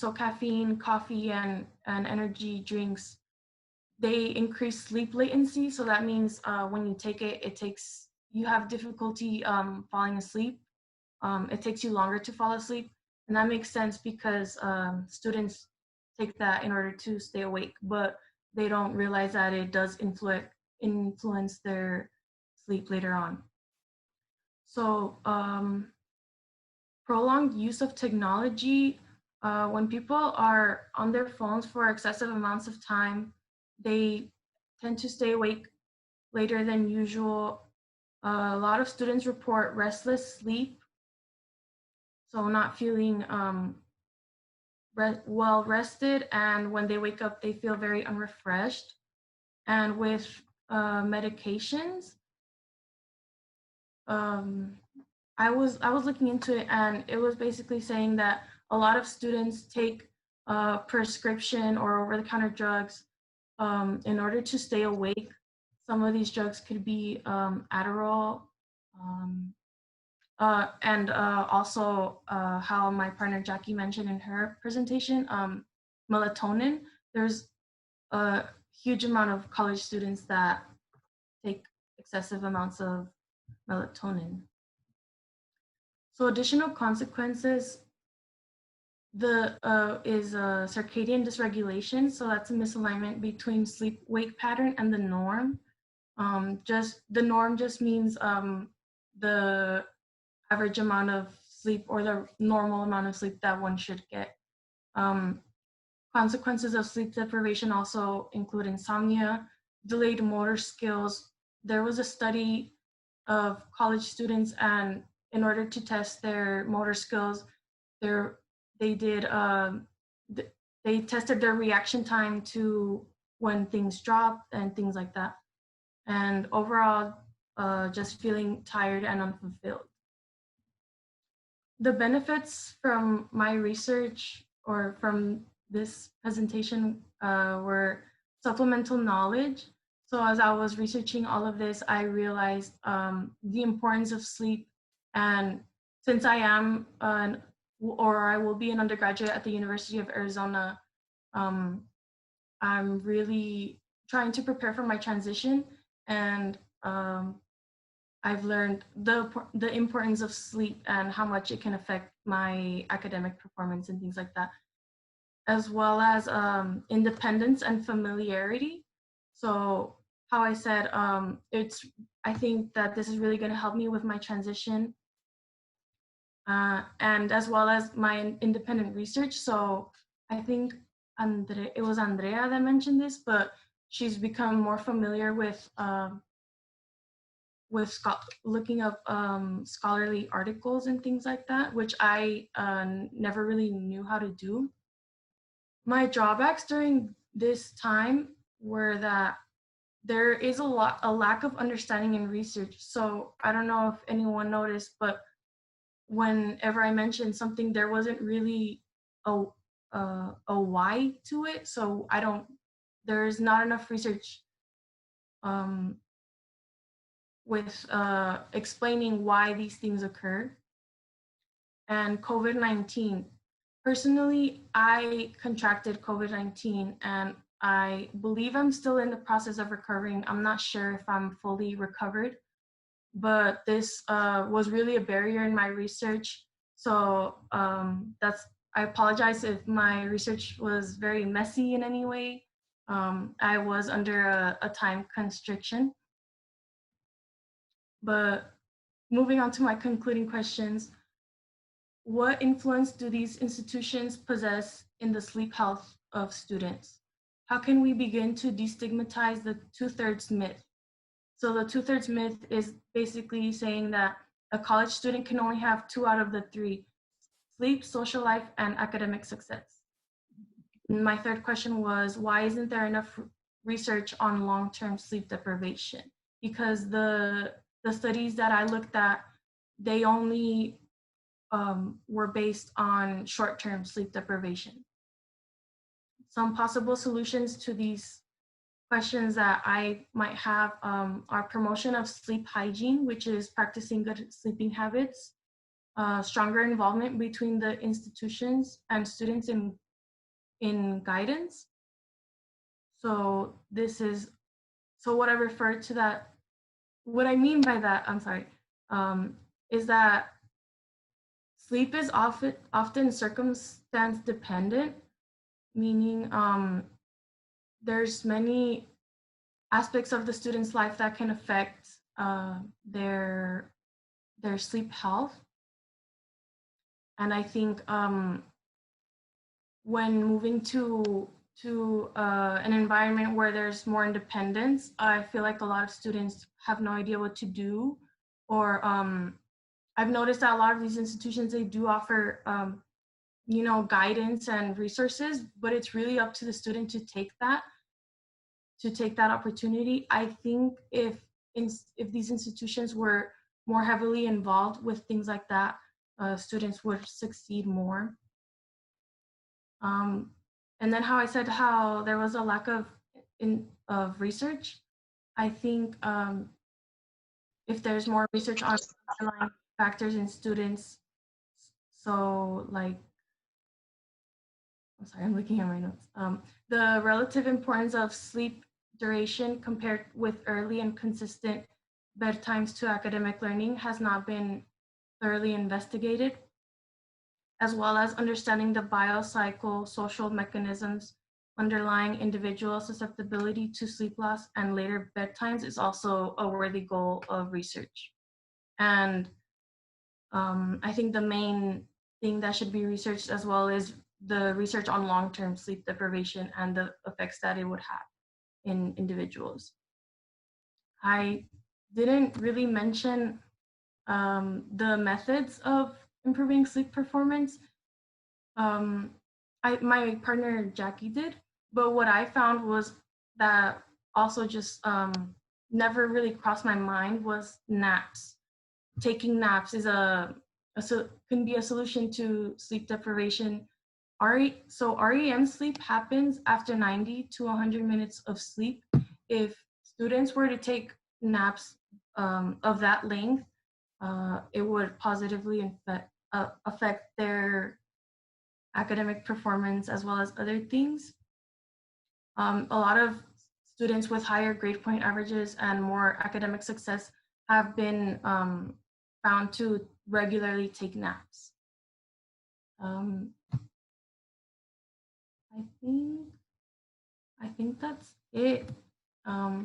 coffee, and energy drinks, they increase sleep latency. So that means when you take it, you have difficulty falling asleep. It takes you longer to fall asleep. And that makes sense because students take that in order to stay awake, but they don't realize that it does influence their sleep later on. So prolonged use of technology, when people are on their phones for excessive amounts of time, they tend to stay awake later than usual. A lot of students report restless sleep, so not feeling well rested, and when they wake up, they feel very unrefreshed. And with medications, I was looking into it, and it was basically saying that a lot of students take prescription or over-the-counter drugs in order to stay awake. Some of these drugs could be Adderall, and also how my partner Jackie mentioned in her presentation, melatonin. There's a huge amount of college students that take excessive amounts of melatonin. So additional consequences is circadian dysregulation. So that's a misalignment between sleep-wake pattern and the norm. The norm just means the average amount of sleep or the normal amount of sleep that one should get. Consequences of sleep deprivation also include insomnia, delayed motor skills. There was a study of college students, and in order to test their motor skills, they tested their reaction time to when things drop and things like that. And overall, just feeling tired and unfulfilled. The benefits from my research or from this presentation were supplemental knowledge. So as I was researching all of this, I realized the importance of sleep. And since I am I will be an undergraduate at the University of Arizona, I'm really trying to prepare for my transition, and I've learned the importance of sleep and how much it can affect my academic performance and things like that, as well as independence and familiarity. So how I said, I think that this is really going to help me with my transition, and as well as my independent research. So I think it was Andrea that mentioned this, but she's become more familiar with looking up scholarly articles and things like that, which I never really knew how to do. My drawbacks during this time were that there is a lack of understanding in research. So I don't know if anyone noticed, but whenever I mentioned something, there wasn't really a why to it. So there's not enough research with explaining why these things occur. And COVID-19. Personally, I contracted COVID-19, and I believe I'm still in the process of recovering. I'm not sure if I'm fully recovered, but this was really a barrier in my research. So I apologize if my research was very messy in any way. I was under a time constriction. But moving on to my concluding questions, what influence do these institutions possess in the sleep health of students? How can we begin to destigmatize the 2/3 myth? So the 2/3 myth is basically saying that a college student can only have 2 out of the 3, sleep, social life, and academic success. And my third question was, why isn't there enough research on long-term sleep deprivation? Because the studies that I looked at, they only were based on short-term sleep deprivation. Some possible solutions to these questions that I might have are promotion of sleep hygiene, which is practicing good sleeping habits, stronger involvement between the institutions and students in guidance. So what I refer to that, what I mean by that, I'm sorry, is that sleep is often circumstance dependent, meaning there's many aspects of the student's life that can affect their sleep health. And I think when moving to an environment where there's more independence, I feel like a lot of students have no idea what to do, or I've noticed that a lot of these institutions, they do offer, guidance and resources, but it's really up to the student to take that opportunity. I think if these institutions were more heavily involved with things like that, students would succeed more. And then how I said how there was a lack of research, I think if there's more research on underlying factors in students, so like, I'm sorry, I'm looking at my notes. The relative importance of sleep duration compared with early and consistent bedtimes to academic learning has not been thoroughly investigated, as well as understanding the biopsychosocial mechanisms underlying individual susceptibility to sleep loss and later bedtimes is also a worthy goal of research. And I think the main thing that should be researched as well is the research on long-term sleep deprivation and the effects that it would have in individuals. I didn't really mention the methods of improving sleep performance. My partner Jackie did, but what I found was that also just never really crossed my mind was naps. Taking naps is can be a solution to sleep deprivation. So REM sleep happens after 90 to 100 minutes of sleep. If students were to take naps of that length, it would positively affect their academic performance as well as other things. A lot of students with higher grade point averages and more academic success have been found to regularly take naps. I think that's it. I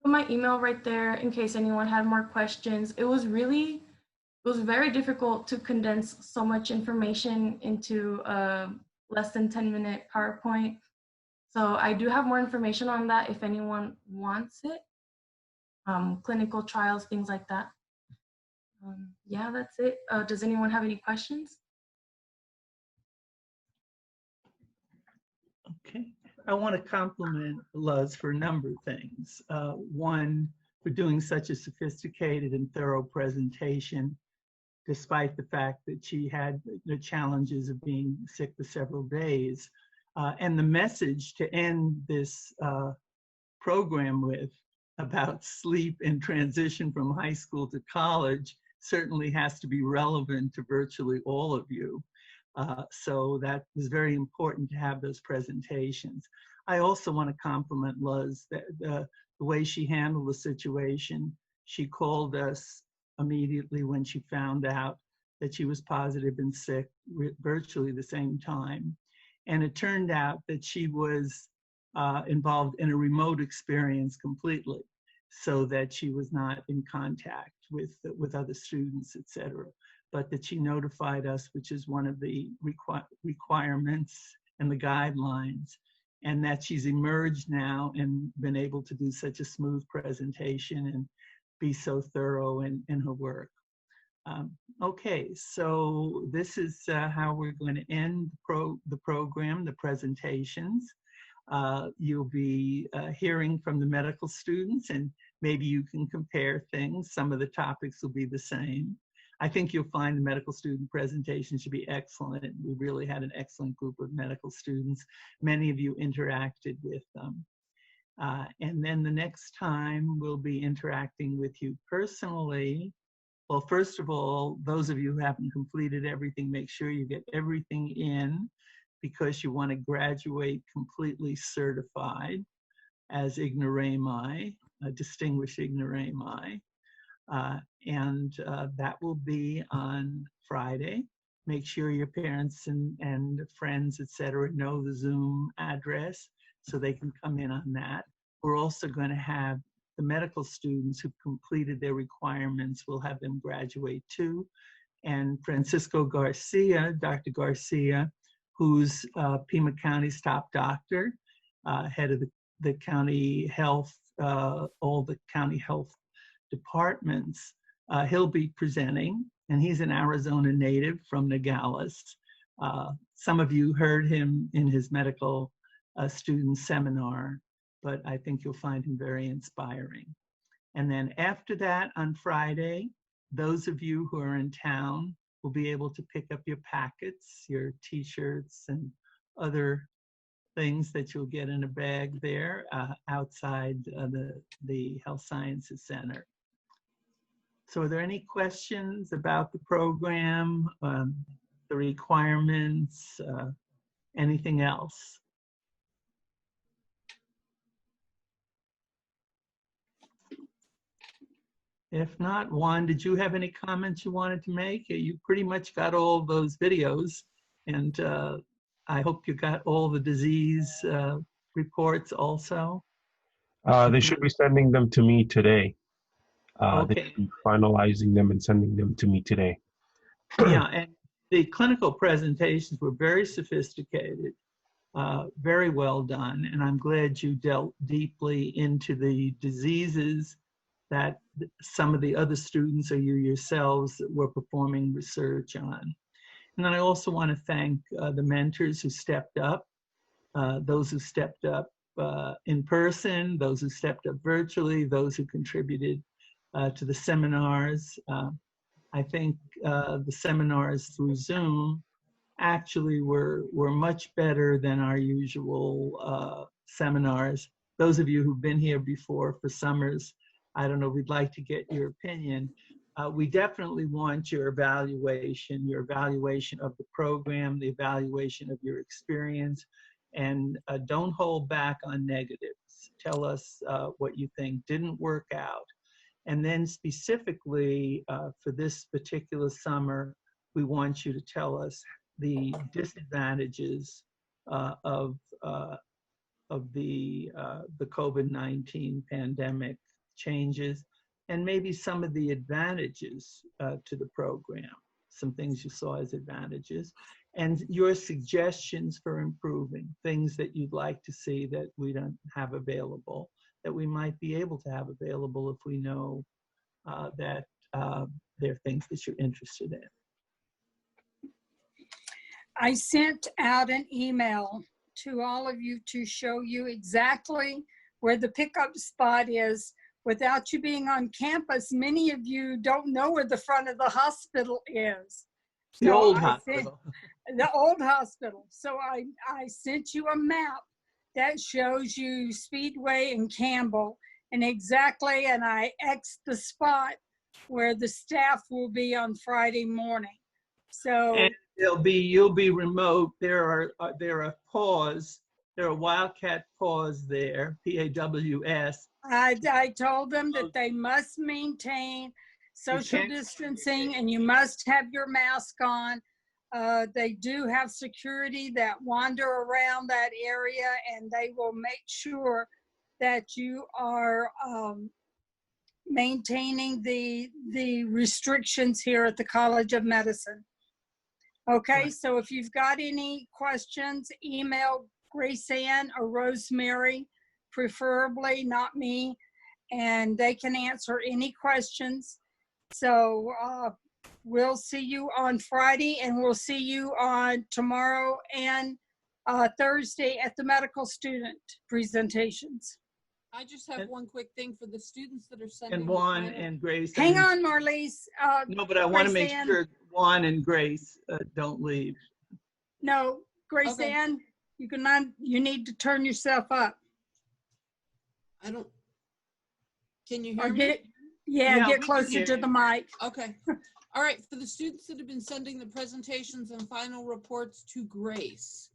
put my email right there in case anyone had more questions. It was very difficult to condense so much information into a less than 10-minute PowerPoint. So I do have more information on that if anyone wants it. Clinical trials, things like that. Yeah, that's it. Does anyone have any questions? Okay. I want to compliment Luz for a number of things. One, for doing such a sophisticated and thorough presentation, despite the fact that she had the challenges of being sick for several days. And the message to end this program with about sleep and transition from high school to college certainly has to be relevant to virtually all of you. So that was very important to have those presentations. I also want to compliment Luz, the way she handled the situation. She called us immediately when she found out that she was positive and sick virtually the same time. And it turned out that she was involved in a remote experience completely, so that she was not in contact with other students, et cetera, but that she notified us, which is one of the requirements and the guidelines, and that she's emerged now and been able to do such a smooth presentation and be so thorough in her work. Okay, so this is how we're going to end the program, the presentations. You'll be hearing from the medical students, and maybe you can compare things. Some of the topics will be the same. I think you'll find the medical student presentation should be excellent. We really had an excellent group of medical students. Many of you interacted with them. And then the next time we'll be interacting with you personally. Well, first of all, those of you who haven't completed everything, make sure you get everything in, because you want to graduate completely certified as ignoramus, distinguished ignoramus. And that will be on Friday. Make sure your parents and friends, et cetera, know the Zoom address so they can come in on that. We're also going to have the medical students who've completed their requirements, we'll have them graduate too. And Francisco Garcia, Dr. Garcia, who's Pima County's top doctor, head of the county health, all the county health departments. He'll be presenting, and he's an Arizona native from Nogales. Some of you heard him in his medical student seminar, but I think you'll find him very inspiring. And then after that, on Friday, those of you who are in town will be able to pick up your packets, your t-shirts and other things that you'll get in a bag there outside the Health Sciences Center. So are there any questions about the program, the requirements, anything else? If not, Juan, did you have any comments you wanted to make? You pretty much got all those videos, and I hope you got all the disease reports also. They should be sending them to me today. They Okay. should be finalizing them and sending them to me today. Yeah, and the clinical presentations were very sophisticated, very well done, and I'm glad you dealt deeply into the diseases that some of the other students or you yourselves were performing research on. And then I also want to thank the mentors who stepped up, those who stepped up in person, those who stepped up virtually, those who contributed to the seminars. I think the seminars through Zoom actually were much better than our usual seminars. Those of you who've been here before for summers, I don't know, we'd like to get your opinion. We definitely want your evaluation of the program, the evaluation of your experience, and don't hold back on negatives. Tell us what you think didn't work out. And then specifically for this particular summer, we want you to tell us the disadvantages of the COVID-19 pandemic changes, and maybe some of the advantages to the program, some things you saw as advantages, and your suggestions for improving, things that you'd like to see that we don't have available, that we might be able to have available if we know that there are things that you're interested in. I sent out an email to all of you to show you exactly where the pickup spot is. Without you being on campus, many of you don't know where the front of the hospital is. The old hospital. The old hospital. So I sent you a map that shows you Speedway and Campbell and exactly, and I X'd the spot where the staff will be on Friday morning. So and you'll be remote. There are paws. There are Wildcat paws there, PAWS. I told them that they must maintain social distancing and you must have your mask on. They do have security that wander around that area, and they will make sure that you are maintaining the restrictions here at the College of Medicine. Okay, so if you've got any questions, email Grace Ann or Rosemary, preferably not me, and they can answer any questions. So we'll see you on Friday, and we'll see you on tomorrow and Thursday at the medical student presentations. I just have one quick thing for the students that are sending. And Juan and Grace. Hang on, Marlise. No, but I want to make sure Juan and Grace don't leave. No, Grace Ann, you need to turn yourself up. I don't. Can you hear me? Get closer to the mic. Okay. All right. For the students that have been sending the presentations and final reports to Grace,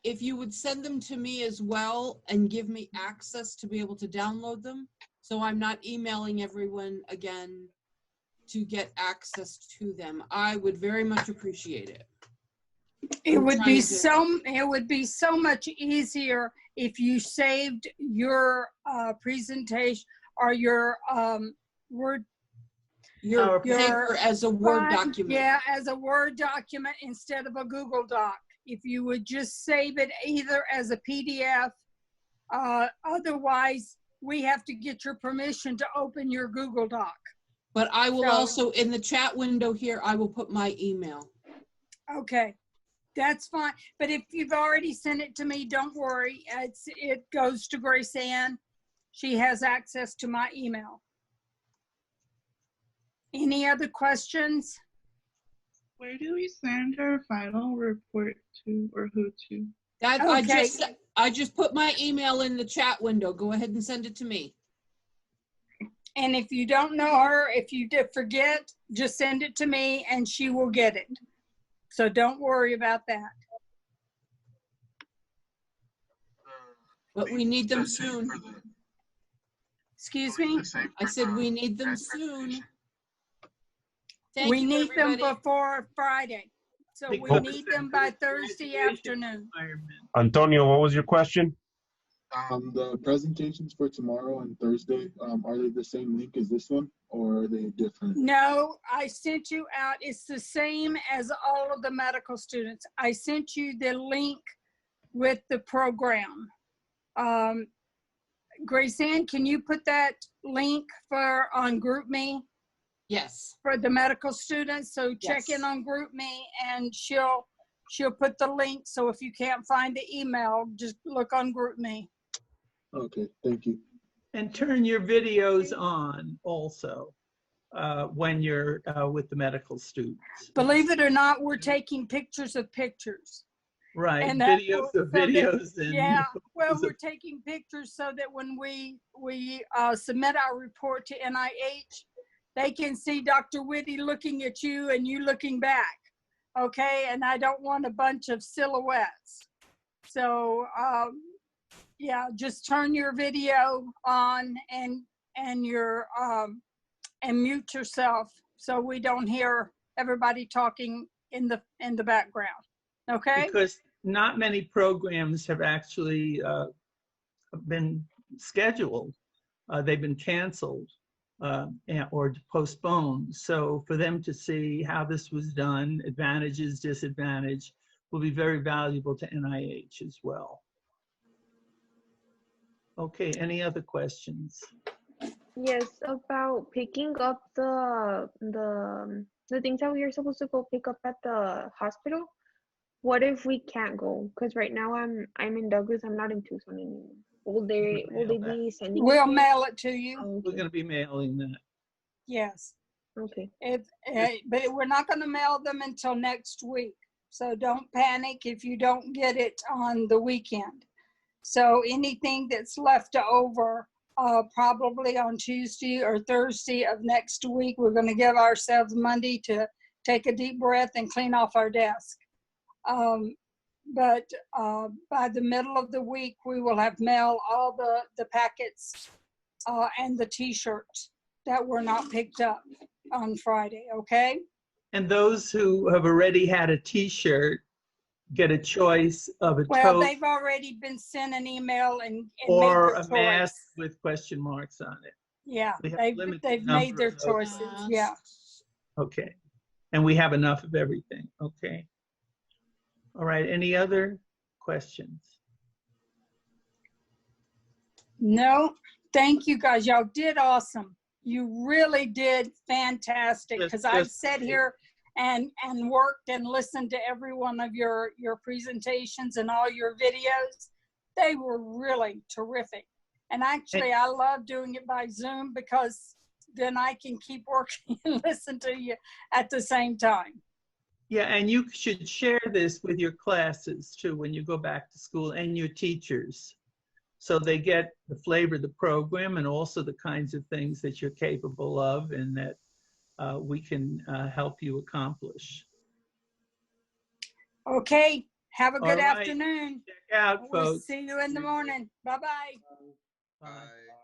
if you would send them to me as well and give me access to be able to download them, so I'm not emailing everyone again to get access to them, I would very much appreciate it. It would be so much easier if you saved your presentation or your Word, your paper as a Word document. Yeah, as a Word document instead of a Google Doc. If you would just save it either as a PDF, otherwise we have to get your permission to open your Google Doc. But I will also, in the chat window here, I will put my email. Okay, that's fine. But if you've already sent it to me, don't worry. It goes to Grace Ann. She has access to my email. Any other questions? Where do we send our final report to, or who to? I just put my email in the chat window. Go ahead and send it to me. And if you don't know her, if you did forget, just send it to me and she will get it. So don't worry about that. But we need them soon. Excuse me? I said we need them soon. We need them before Friday. So we need them by Thursday afternoon. Antonio, what was your question? The presentations for tomorrow and Thursday, are they the same link as this one, or are they different? No, I sent you out. It's the same as all of the medical students. I sent you the link with the program. Grace Ann, can you put that link on GroupMe? Yes. For the medical students. So check in on GroupMe, and she'll put the link. So if you can't find the email, just look on GroupMe. Okay, thank you. And turn your videos on also when you're with the medical students. Believe it or not, we're taking pictures of pictures. Right, And videos of videos. Yeah, well, we're taking pictures so that when we submit our report to NIH, they can see Dr. Whitty looking at you and you looking back, okay? And I don't want a bunch of silhouettes. So, yeah, just turn your video on and mute yourself so we don't hear everybody talking in the background, okay? Because not many programs have actually been scheduled. They've been canceled or postponed. So for them to see how this was done, advantages, disadvantage, will be very valuable to NIH as well. Okay, any other questions? Yes, about picking up the things that we are supposed to go pick up at the hospital. What if we can't go? Because right now I'm in Douglas. I'm not in Tucson anymore. Will they be sending? We'll mail it to you. Okay. We're going to be mailing that. Yes. Okay. But we're not going to mail them until next week. So don't panic if you don't get it on the weekend. So anything that's left over, probably on Tuesday or Thursday of next week, we're going to give ourselves Monday to take a deep breath and clean off our desk. But by the middle of the week, we will have mailed all the packets and the t-shirts that were not picked up on Friday, okay? And those who have already had a t-shirt get a choice of a Well, tote they've already been sent an email and or made a their mask choice. with question marks on it. Yeah, We have a limited they've number made their of those. choices, yeah. Okay, and we have enough of everything, okay. All right, any other questions? No, thank you guys. Y'all did awesome. You really did fantastic, because I've sat here and worked and listened to every one of your presentations and all your videos. They were really terrific. And actually, I love doing it by Zoom because then I can keep working and listen to you at the same time. Yeah, and you should share this with your classes too when you go back to school, and your teachers, so they get the flavor of the program and also the kinds of things that you're capable of and that we can help you accomplish. Okay, have a good All right. afternoon. Check out, We'll folks. see you in the morning. Bye-bye. Bye.